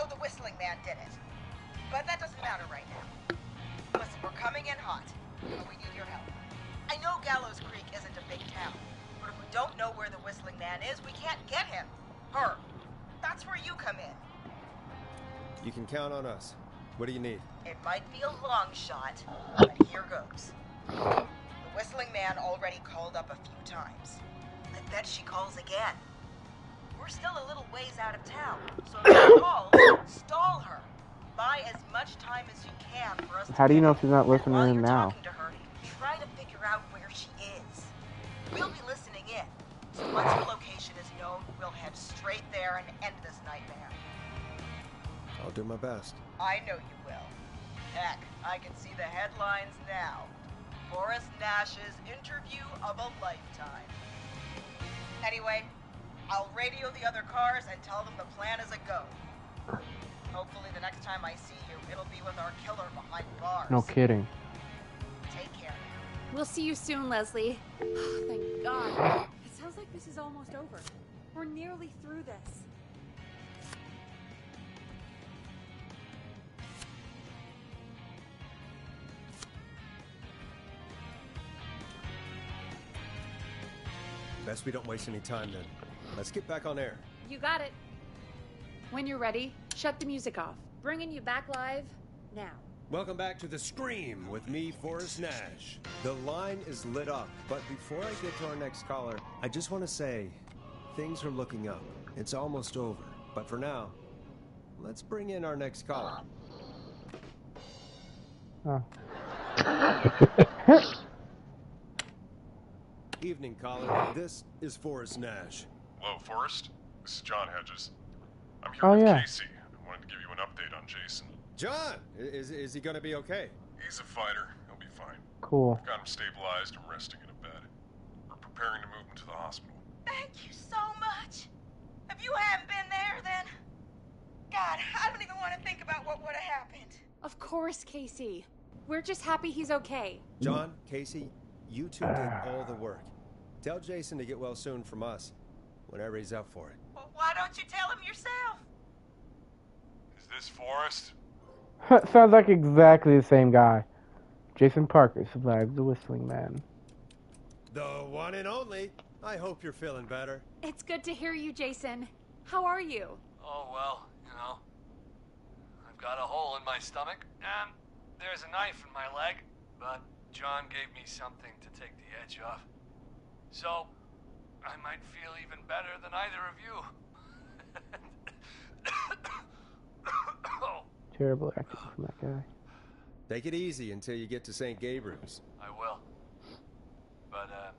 the Whistling Man did it. But that doesn't matter right now. Listen, we're coming in hot, and we need your help. I know Gallows Creek isn't a big town, but if we don't know where the Whistling Man is, we can't get him. Her. That's where you come in. You can count on us. What do you need? It might be a long shot, but here goes. The Whistling Man already called up a few times. I bet she calls again. We're still a little ways out of town, so if she calls, stall her. Buy as much time as you can for us to How do you know get she's not listening while in you're now? talking to her, try to figure out where she is. We'll be listening in, so once her location is known, we'll head straight there and end this nightmare. I'll do my best. I know you will. Heck, I can see the headlines now. Forrest Nash's interview of a lifetime. Anyway, I'll radio the other cars and tell them the plan is a go. Hopefully the next time I see you, it'll be with our killer behind bars. No kidding. Take care now. We'll see you soon, Leslie. Thank God. It sounds like this is almost over. We're nearly through this. Best we don't waste any time then. Let's get back on air. You got it. When you're ready, shut the music off. Bringing you back live now. Welcome back to The Scream with me, Forrest Nash. The line is lit up, but before I get to our next caller, I just want to say, things are looking up. It's almost over, but for now, let's bring in our next caller. Oh. Evening, caller. This is Forrest Nash. Hello, Forrest. This is John Hedges. I'm here Oh, with yeah. Casey. I wanted to give you an update on Jason. John, is he going to be okay? He's a fighter. He'll be fine. Cool. I've got him stabilized and resting in a bed. We're preparing to move him to the hospital. Thank you so much. If you hadn't been there, then... God, I don't even want to think about what would have happened. Of course, Casey. We're just happy he's okay. John, Casey, you two did all the work. Tell Jason to get well soon from us, whenever he's up for it. Well, why don't you tell him yourself? Is this Forrest? Sounds like exactly the same guy. Jason Parker survived the Whistling Man. The one and only. I hope you're feeling better. It's good to hear you, Jason. How are you? Oh, well, you know. I've got a hole in my stomach, and there's a knife in my leg, but John gave me something to take the edge off. So, I might feel even better than either of you. Terrible acting from that guy. Take it easy until you get to St. Gabriel's. I will. But,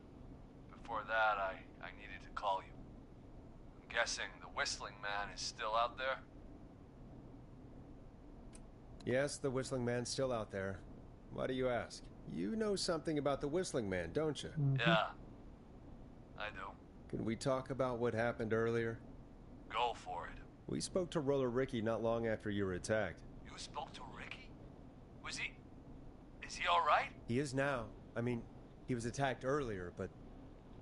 before that, I needed to call you. I'm guessing the Whistling Man is still out there? Yes, the Whistling Man's still out there. Why do you ask? You know something about the Whistling Man, don't you? Yeah, I do. Can we talk about what happened earlier? Go for it. We spoke to Roller Ricky not long after you were attacked. You spoke to Ricky? Is he alright? He is now. I mean, he was attacked earlier, but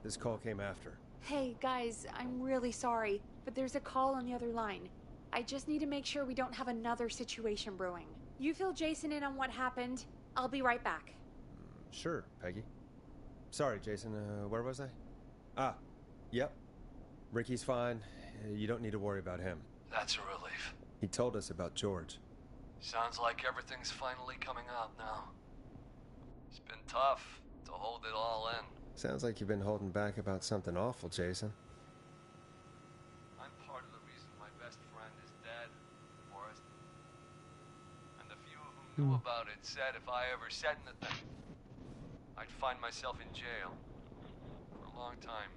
this call came after. Hey, guys, I'm really sorry, but there's a call on the other line. I just need to make sure we don't have another situation brewing. You fill Jason in on what happened. I'll be right back. Sure, Peggy. Sorry, Jason, where was I? Ah, yep. Ricky's fine. You don't need to worry about him. That's a relief. He told us about George. Sounds like everything's finally coming out now. It's been tough to hold it all in. Sounds like you've been holding back about something awful, Jason. I'm part of the reason my best friend is dead, Forrest. And the few who knew about it said if I ever said anything, I'd find myself in jail. For a long time.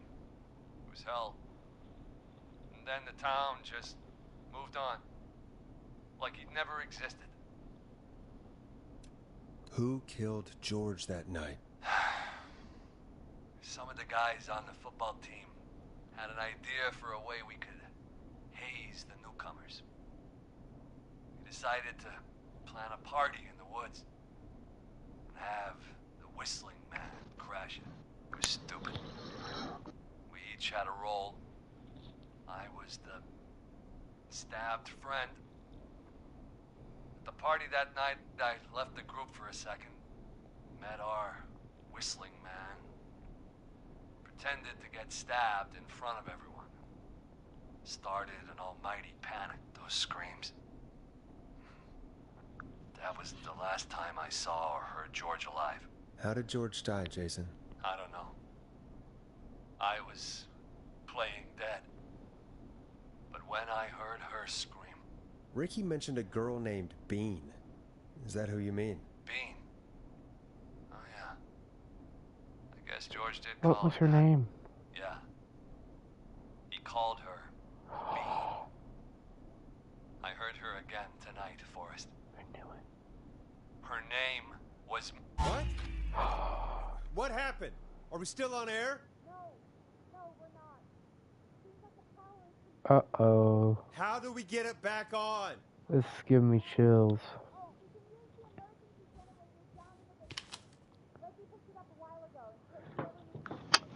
It was hell. And then the town just moved on. Like he'd never existed. Who killed George that night? Some of the guys on the football team had an idea for a way we could haze the newcomers. We decided to plan a party in the woods and have the Whistling Man crash it. It was stupid. We each had a role. I was the stabbed friend. At the party that night, I left the group for a second. Met our Whistling Man. Pretended to get stabbed in front of everyone. Started an almighty panic, those screams. That was the last time I saw or heard George alive. How did George die, Jason? I don't know. I was playing dead. But when I heard her scream... Ricky mentioned a girl named Bean. Is that who you mean? Bean? Oh, yeah. I guess George did What was her name? Yeah. He called her Bean. I heard her again tonight, Forrest. I knew it. Her name was... What? What happened? Are we still on air? Uh-oh. How do we get it back on? This is giving me chills.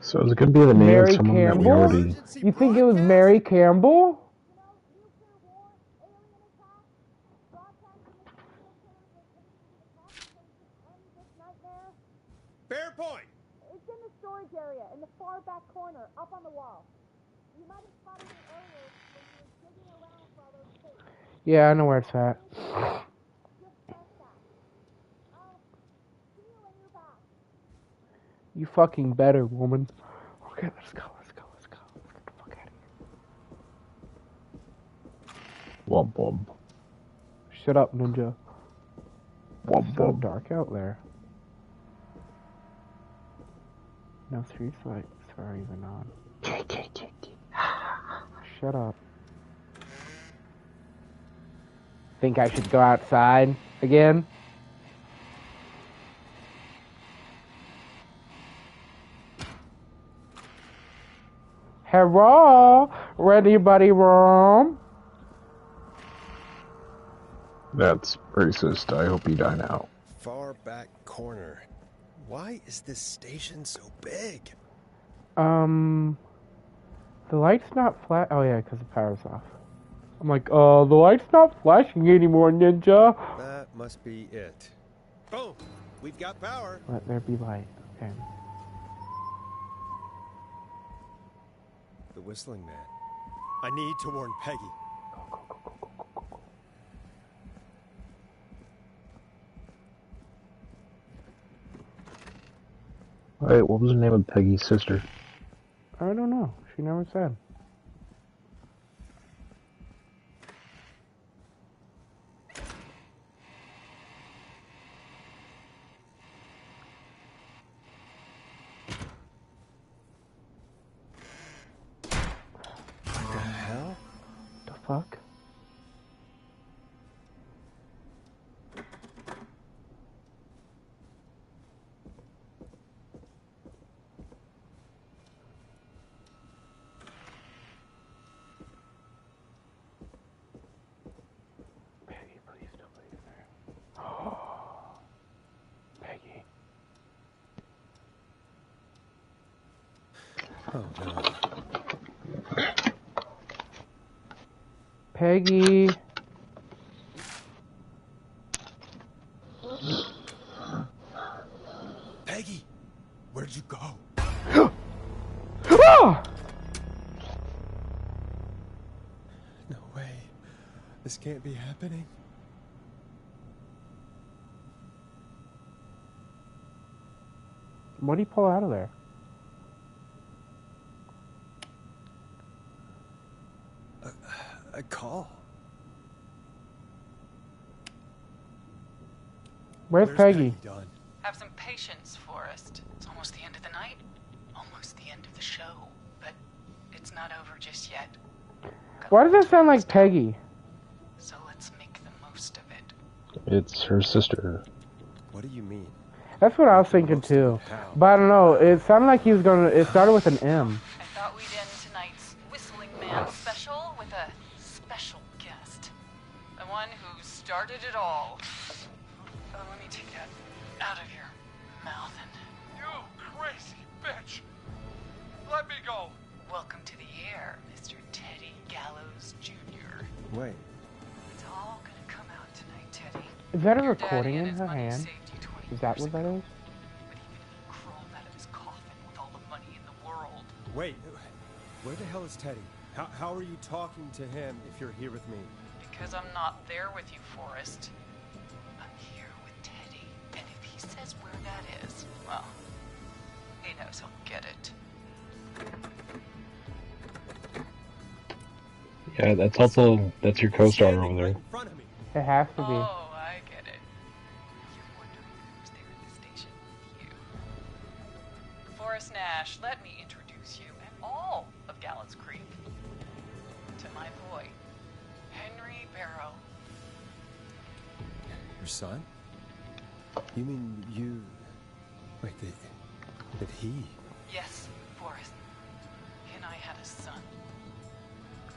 So is it going to be the name Mary of someone that we Campbell? already... You think it was Mary Campbell? Fair point. It's in the storage area, in the far back corner, up on the wall. You might have spotted it earlier when you were digging around for all those things. Yeah, I know where it's at. You fucking better, woman. Okay, let's go, let's go, let's go. Let's get the fuck out of here. Womp womp. Shut up, ninja. Womp It's so womp. dark out there. No street lights are even on. Shut up. Think I should go outside again? Hello? Anybody home? That's racist. I hope you die now. Far back corner. Why is this station so big? The light's not flat. Oh yeah, because the power's off. I'm like, the light's not flashing anymore, ninja. That must be it. Boom! We've got power. Let there be light. Okay. The Whistling Man. I need to warn Peggy. Wait, what was the name of Peggy's sister? I don't know. She never said. What the hell? The fuck? Peggy, please don't leave there. Peggy. Oh no. Peggy. Peggy! Where'd you go? Ah! No way. This can't be happening. What did he pull out of there? A call. Where's Peggy? Done? Have some patience, Forrest. It's almost the end of the night. Almost the end of the show. But it's not over just yet. Why does that sound like Peggy? So let's make the most of it. It's her sister. What do you mean? That's what I was thinking too. But I don't know. It sounded like he was gonna. It started with an M. I thought we'd end tonight's Whistling Man special with a special guest. The one who started it all. Oh, let me take that out of your mouth and... You crazy bitch! Let me go! Welcome to the air, Mr. Teddy Gallows Jr. Wait. It's all gonna come out tonight, Teddy. Is that a Your recording daddy and in his her money hand? saved you 20 Is that years what that ago. is? But even if he crawled out of his coffin with all the money in the world. Wait, where the hell is Teddy? How are you talking to him if you're here with me? Because I'm not there with you, Forrest. I'm here with Teddy. And if he says where that is, well, he knows he'll get it. Yeah, that's your co-star over there. It has to be. Oh, I get it. You're wondering who's there at the station with you. Forrest Nash, let me introduce you and all of Gallows Creek to my boy, Henry Barrow. Your son? You mean you... Wait, that he... Yes, Forrest. He and I had a son.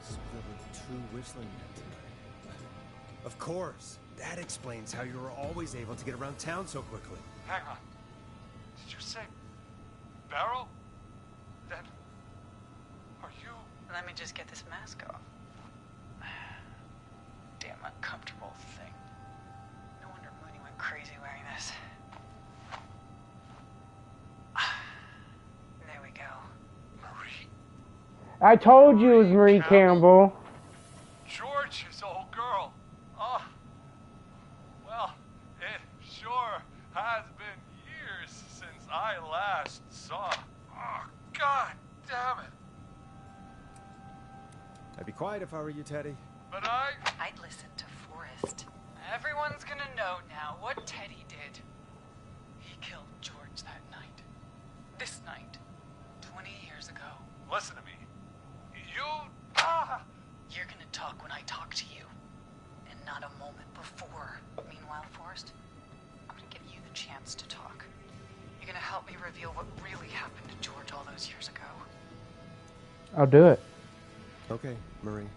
So there were two Whistling Men tonight. Of course. That explains how you were always able to get around town so quickly. Hang on. Did you say Barrow? Then are you? Let me just get this mask off. Damn uncomfortable thing. No wonder Mooney went crazy wearing this. There we go. Marie. I told you it was Marie Campbell. George, his old girl. Oh. Well, it sure has been years since I last saw. Oh, God damn it. I'd be quiet if I were you, Teddy. But I'd listen to Forrest. Everyone's gonna know now what Teddy did. He killed George that night. This night. 20 years ago. Listen to me. You're gonna talk when I talk to you. And not a moment before. Meanwhile, Forrest, I'm gonna give you the chance to talk. You're gonna help me reveal what really happened to George all those years ago. I'll do it. Okay, Marie.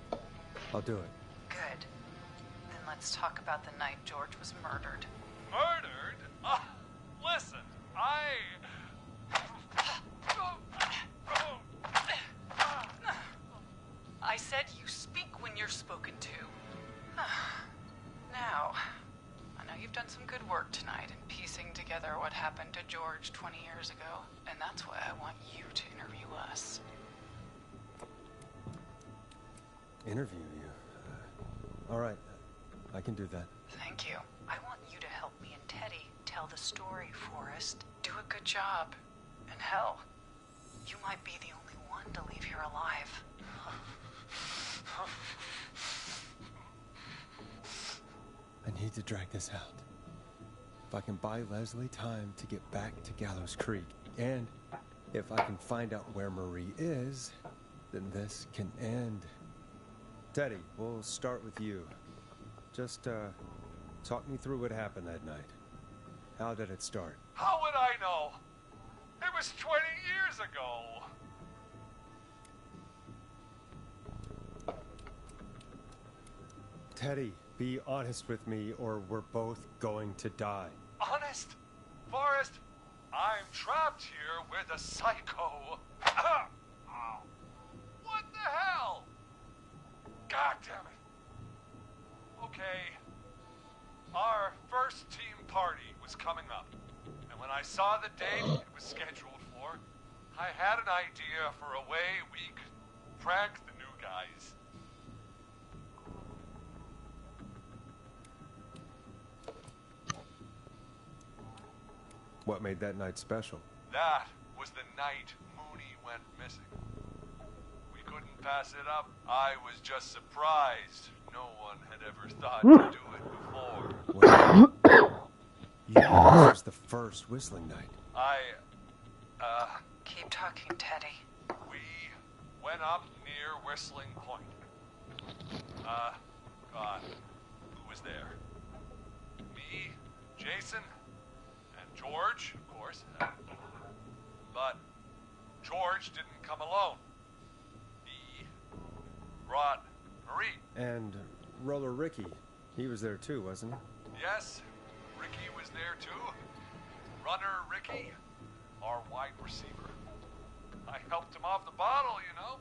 I'll do it. Good. Then let's talk about the night George was murdered. Murdered? Listen, I said you speak when you're spoken to. Now, I know you've done some good work tonight in piecing together what happened to George 20 years ago, and that's why I want you to interview us. Interview you? All right. I can do that. Thank you. I want you to help me and Teddy tell the story, Forrest. Do a good job. And hell, you might be the only one to leave here alive. I need to drag this out. If I can buy Leslie time to get back to Gallows Creek, and if I can find out where Marie is, then this can end. Teddy, we'll start with you. Just, talk me through what happened that night. How did it start? how would I know? It was 20 years ago. Teddy, be honest with me or we're both going to die. Honest? Forrest, I'm trapped here with a psycho. What the hell? God damn it. Okay. Our first team party was coming up. And when I saw the date it was scheduled for, I had an idea for a way we could prank the new guys. What made that night special? That was the night Mooney went missing. We couldn't pass it up. I was just surprised. No one had ever thought to do it before. This was the first whistling night. Keep talking, Teddy. We went up near Whistling Point. God, who was there? Me, Jason, and George, of course. But George didn't come alone. He brought Marie. And Roller Ricky. He was there too, wasn't he? Yes, Ricky was there too. Runner Ricky, our wide receiver. I helped him off the bottle, you know.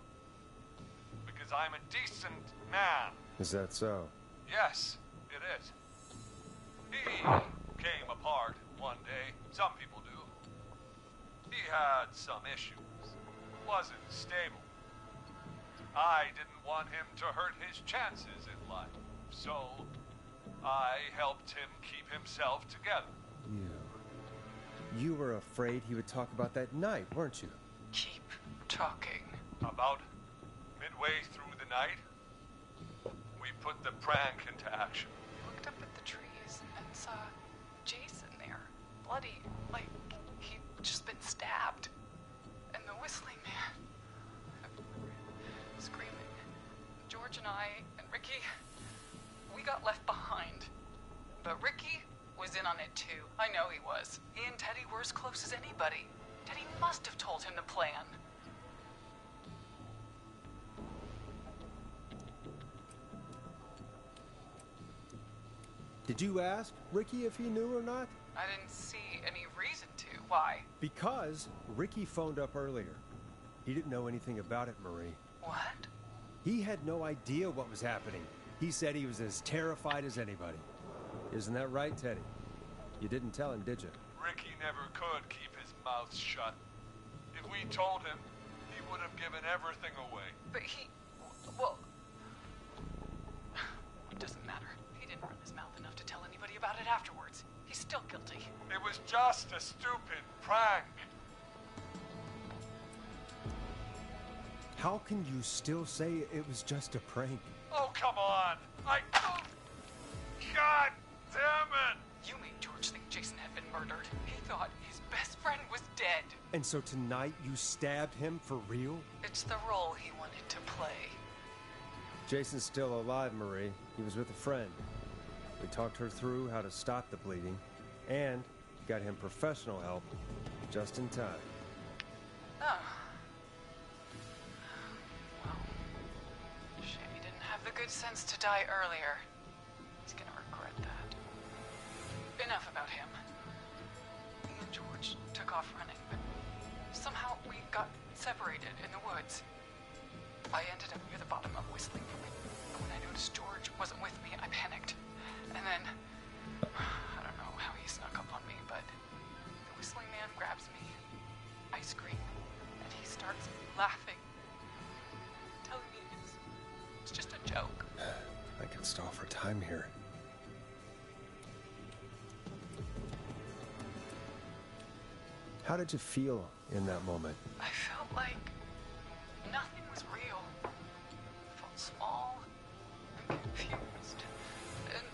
Because I'm a decent man. Is that so? Yes, it is. He came apart one day. Some people do. He had some issues. Wasn't stable. I didn't want him to hurt his chances in life. So, I helped him keep himself together. You were afraid he would talk about that night, weren't you? Keep talking. About midway through the night, we put the prank into action. Looked up at the trees and saw Jason there, bloody, like he'd just been stabbed. And the whistling man, screaming. George and I and Ricky, we got left behind. But Ricky was in on it too. I know he was. He and Teddy were as close as anybody. Teddy must have told him the plan. Did you ask Ricky if he knew or not? I didn't see any reason to. Why? Because Ricky phoned up earlier. He didn't know anything about it, Marie. What? He had no idea what was happening. He said he was as terrified as anybody. Isn't that right, Teddy? You didn't tell him, did you? Ricky never could keep his mouth shut. If we told him, he would have given everything away. But he... well... It doesn't matter. He didn't run his mouth enough to tell anybody about it afterwards. He's still guilty. It was just a stupid prank. How can you still say it was just a prank? Oh, come on. God damn it! You made George think Jason had been murdered. He thought his best friend was dead. And so tonight you stabbed him for real? It's the role he wanted to play. Jason's still alive, Marie. He was with a friend. We talked her through how to stop the bleeding, and got him professional help just in time. Oh. Well, shame he didn't have the good sense to die earlier. He's gonna regret that. Enough about him. Me and George took off running, but somehow we got separated in the woods. I ended up near the bottom of Whistling Point. When I noticed George wasn't with me, I panicked. And then, I don't know how he snuck up on me, but the Whistling Man grabs me. I scream, and he starts laughing, telling me it's just a joke. I can stall for time here. How did you feel in that moment? I felt like nothing was real. I felt small and confused. And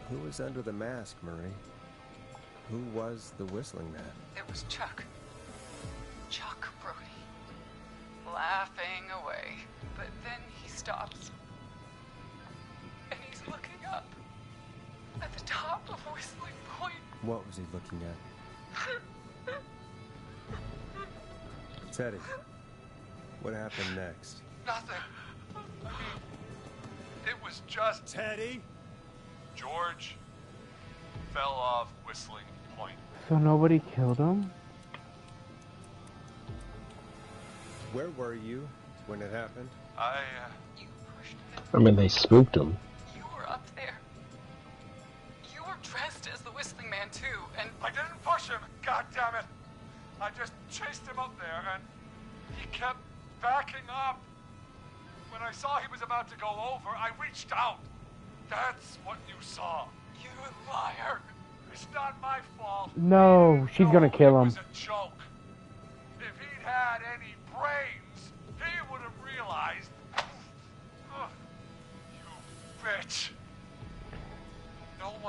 Who was under the mask, Marie? Who was the Whistling Man? it was Chuck. Chuck Brody. Laughing away. But then he stops. And he's looking up. At the top of Whistling Point. What was he looking at? Teddy, what happened next? Nothing. It was just... Teddy? George fell off Whistling Point. So nobody killed him? Where were you when it happened? I mean, they spooked him. You were up there. You were dressed as the Whistling Man too, and I didn't push him, God damn it! I just chased him up there, and he kept backing up. When I saw he was about to go over, I reached out. That's what you saw. You liar. It's not my fault. No, she's gonna kill him. It was a joke. If he'd had any brains, he would have realized. Ugh, you bitch.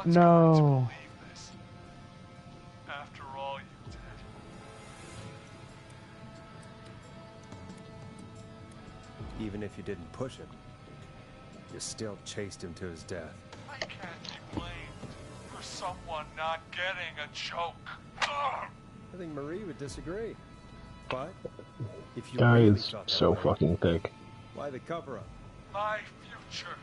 one's going to No. believe this. After all you did. Even if you didn't push him, you still chased him to his death. I can't be blamed for someone not getting a joke. Ugh. I think Marie would disagree. But if you Guy really is felt that so way, fucking thick. why the cover-up? My future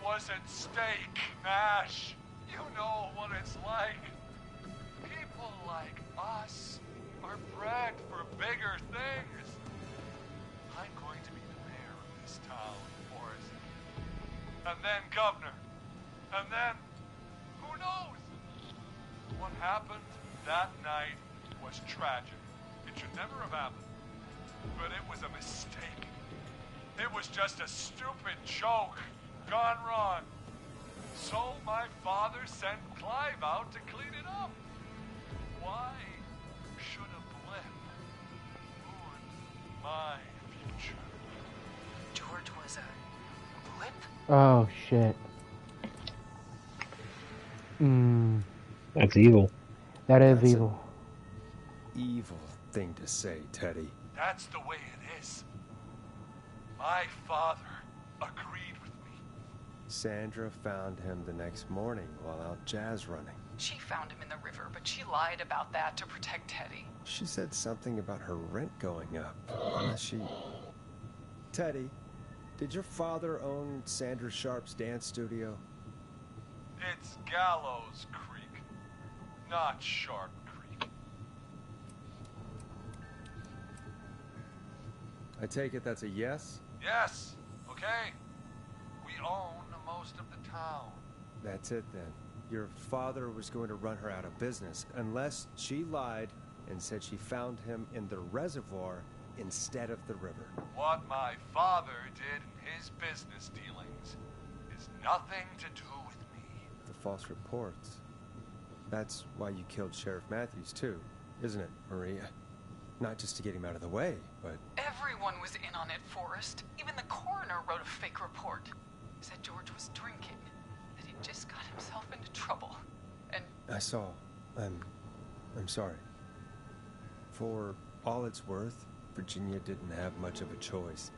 was at stake, Nash. You know what it's like. People like us are bred for bigger things. I'm going to be the mayor of this town, Forrest. And then governor. And then, who knows? What happened that night was tragic. It should never have happened. But it was a mistake. It was just a stupid joke gone wrong. So my father sent Clive out to clean it up. Why should a blip ruin my future? George was a blip? Oh shit. That's evil. That is That's evil. Evil thing to say, Teddy. That's the way it is. My father agreed with me. Sandra found him the next morning while out jazz running. She found him in the river, but she lied about that to protect Teddy. She said something about her rent going up. Teddy, did your father own Sandra Sharp's dance studio? It's Gallows Creek, not Sharp Creek. I take it that's a yes? Yes, okay. We own most of the town. That's it then. Your father was going to run her out of business unless she lied and said she found him in the reservoir instead of the river. What my father did in his business dealings is nothing to do with me. The false reports. That's why you killed Sheriff Matthews too, isn't it, Maria? Not just to get him out of the way, but... Everyone was in on it, Forrest. Even the coroner wrote a fake report. Said George was drinking, that he just got himself into trouble. And I saw. I'm sorry. For all it's worth, Virginia didn't have much of a choice.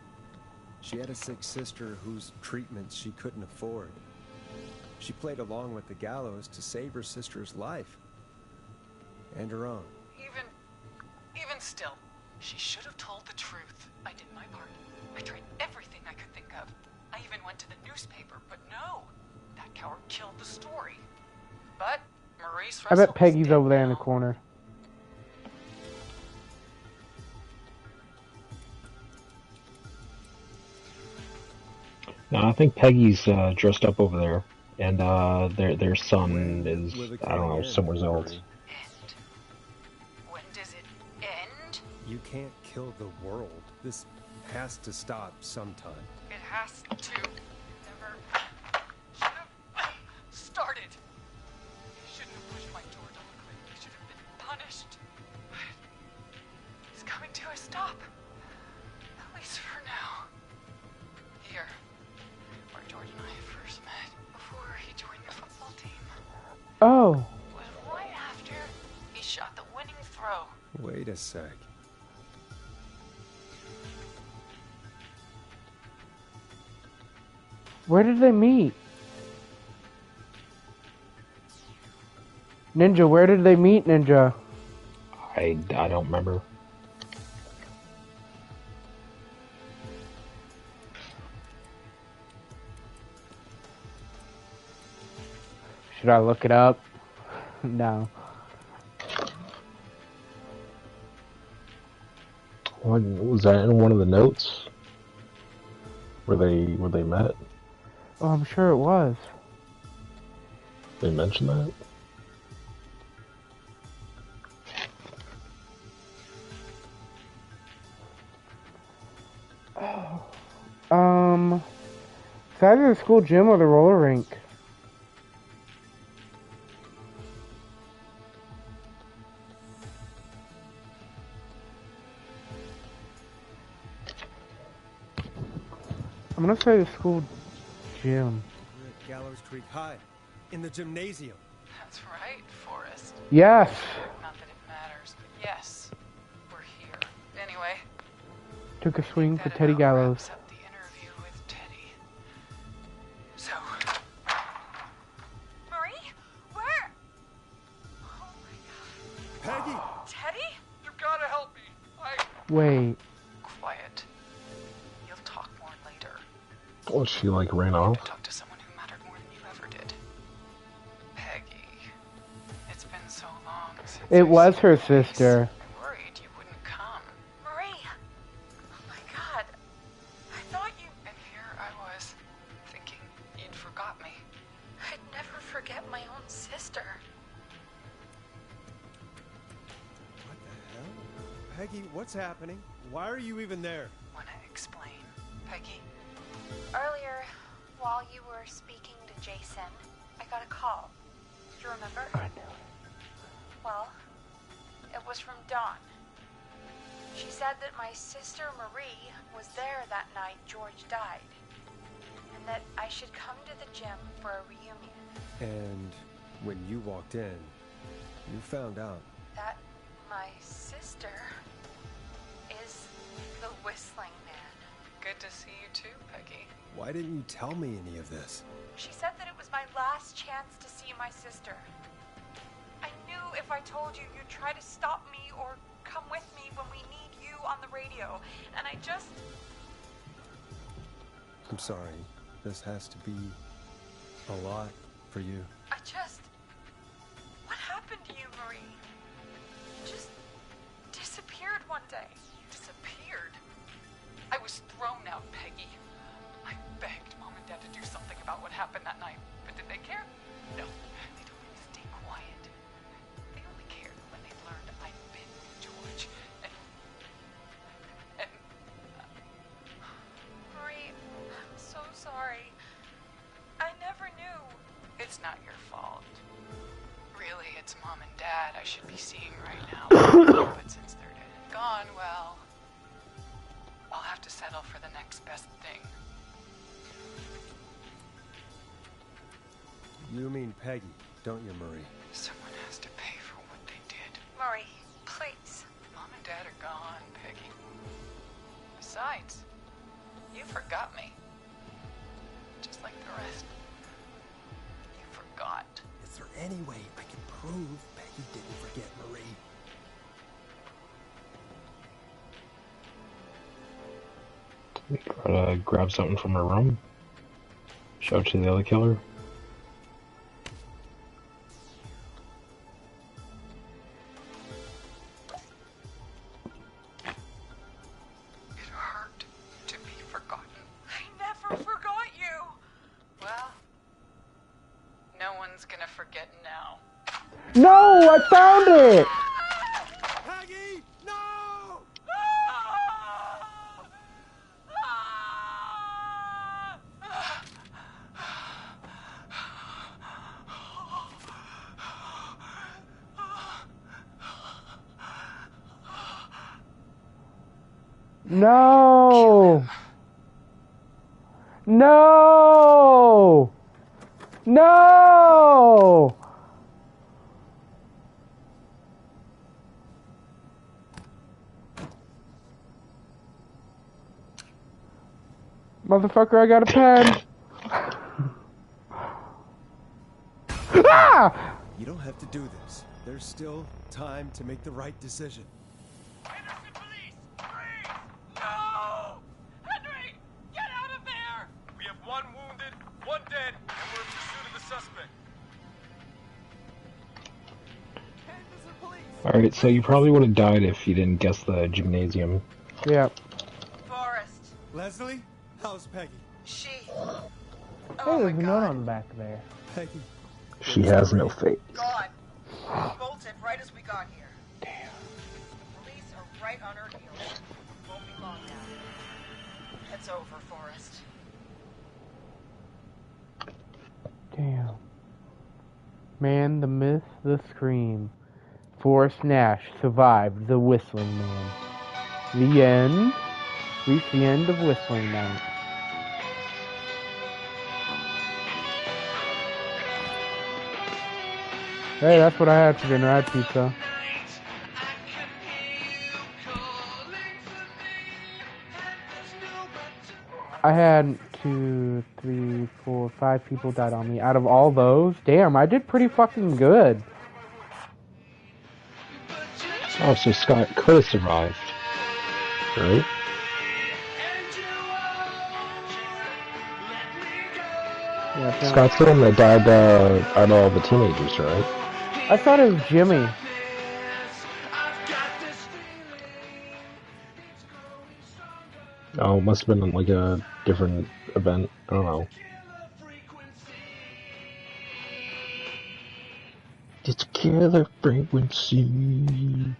She had a sick sister whose treatments she couldn't afford. She played along with the gallows to save her sister's life. And her own. even still, she should have told the truth. I did my part. I tried everything I could think of. I even went to the newspaper, but no. That coward killed the story. But Maurice I Russell bet Peggy's was dead over there in the now. corner. No, I think Peggy's dressed up over there, and their son is, I don't know, somewhere else. When does it end? You can't kill the world. This has to stop sometime. It has to. Never should have started. He shouldn't have pushed my George on the cliff. He should have been punished. He's coming to a stop. At least for now. Here, where George and I first met, before he joined the football team. Oh. Was right after he shot the winning throw. Wait a sec. Where did they meet? Ninja, where did they meet, Ninja? I don't remember. Should I look it up? No. What, was that in one of the notes? Where they met? Oh, I'm sure it was. They mentioned that? It's either the school gym or the roller rink. I'm gonna say the school gym. We're at Gallows Creek High, in the gymnasium. That's right, Forrest. Yes. Not that it matters, but yes, we're here. Anyway, Took a swing for Teddy Gallows. wraps up the interview with Teddy. So, Marie? Where? Oh my god. Peggy! Teddy? You gotta help me. Wait. quiet. You'll talk more later. Oh, she like ran off? Talk to someone who mattered more than you ever did. Peggy. It's been so long since It was her sister. I worried you wouldn't come. Marie! Oh my god. I thought you... And here I was, thinking you'd forgot me. I'd never forget my own sister. What the hell? Peggy, what's happening? Why are you even there? Wanna explain, Peggy? Earlier, while you were speaking to Jason, I got a call. Do you remember? I know. Well, it was from Dawn. She said that my sister Marie was there that night George died, and that I should come to the gym for a reunion. And when you walked in, you found out. That my sister is the Whistling Man. Good to see you too, Peggy. Why didn't you tell me any of this? She said that it was my last chance to see my sister. I knew if I told you, you'd try to stop me or come with me when we need you on the radio. And I just... I'm sorry. This has to be a lot for you. What happened to you, Marie? You just disappeared one day. Disappeared? I was thrown out, Peggy. I begged Mom and Dad to do something about what happened that night, but did they care? No. They told me to stay quiet. They only cared when they learned I'd been with George. And Marie, I'm so sorry. I never knew. it's not your fault. Really, it's Mom and Dad I should be seeing right now. But since they're dead and gone, well, I'll have to settle for the next best thing. You mean Peggy, don't you, Marie? Someone has to pay for what they did. Marie, please. Mom and Dad are gone, Peggy. Besides, you forgot me. Just like the rest. You forgot. Is there any way I can prove Peggy didn't forget Marie? Try to grab something from her room. Show it to the other killer. It hurt to be forgotten. I never forgot you! Well, no one's gonna forget now. No, I found it! Peggy! No! No! No! No! Motherfucker, I got a pen. Ah! You don't have to do this. There's still time to make the right decision. No! Henry! Get out of there! We have one wounded, one dead, and we're in pursuit of the suspect. Alright, so you probably would have died if you didn't guess the gymnasium. Yep. Forrest. Leslie, how's Peggy? She. Hey, there's a note on the back there. Peggy. She has no face. Gone. Bolted right as we got here. Damn. The police are right on her heels. Won't be long now. It's over, Forrest. Damn. Man, the myth, the scream. Forrest Nash survived the Whistling Man. The end. Reach the end of Whistling Night. Hey, that's what I had for dinner. I had pizza. I had 2, 3, 4, 5 people died on me. Out of all those, damn, I did pretty fucking good. Oh, so Scott could have survived, right? Yeah, Scott's the one that died out of all the teenagers, right? I thought it was Jimmy. Oh, it must have been like a different event. I don't know. It's killer frequency.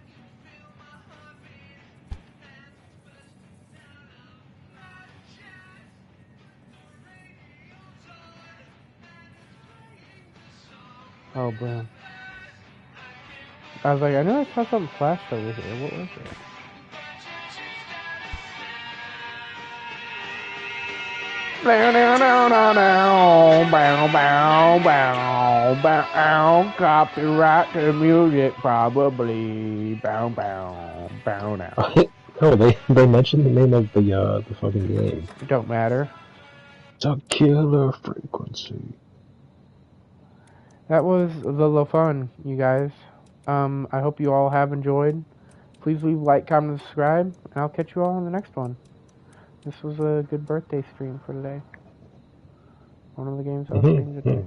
Oh, bro. I was like, I know I saw something flash over here. What was it? Bow, bow, bow, bow, bow, bow, bow, bow, copyright the music, probably. Bow, bow, bow now. Oh, they mentioned the name of the fucking game. It don't matter. It's a killer frequency. That was the fun, you guys. I hope you all have enjoyed. Please leave a like, comment, and subscribe, and I'll catch you all in the next one. This was a good birthday stream for today. One of the games I was playing today.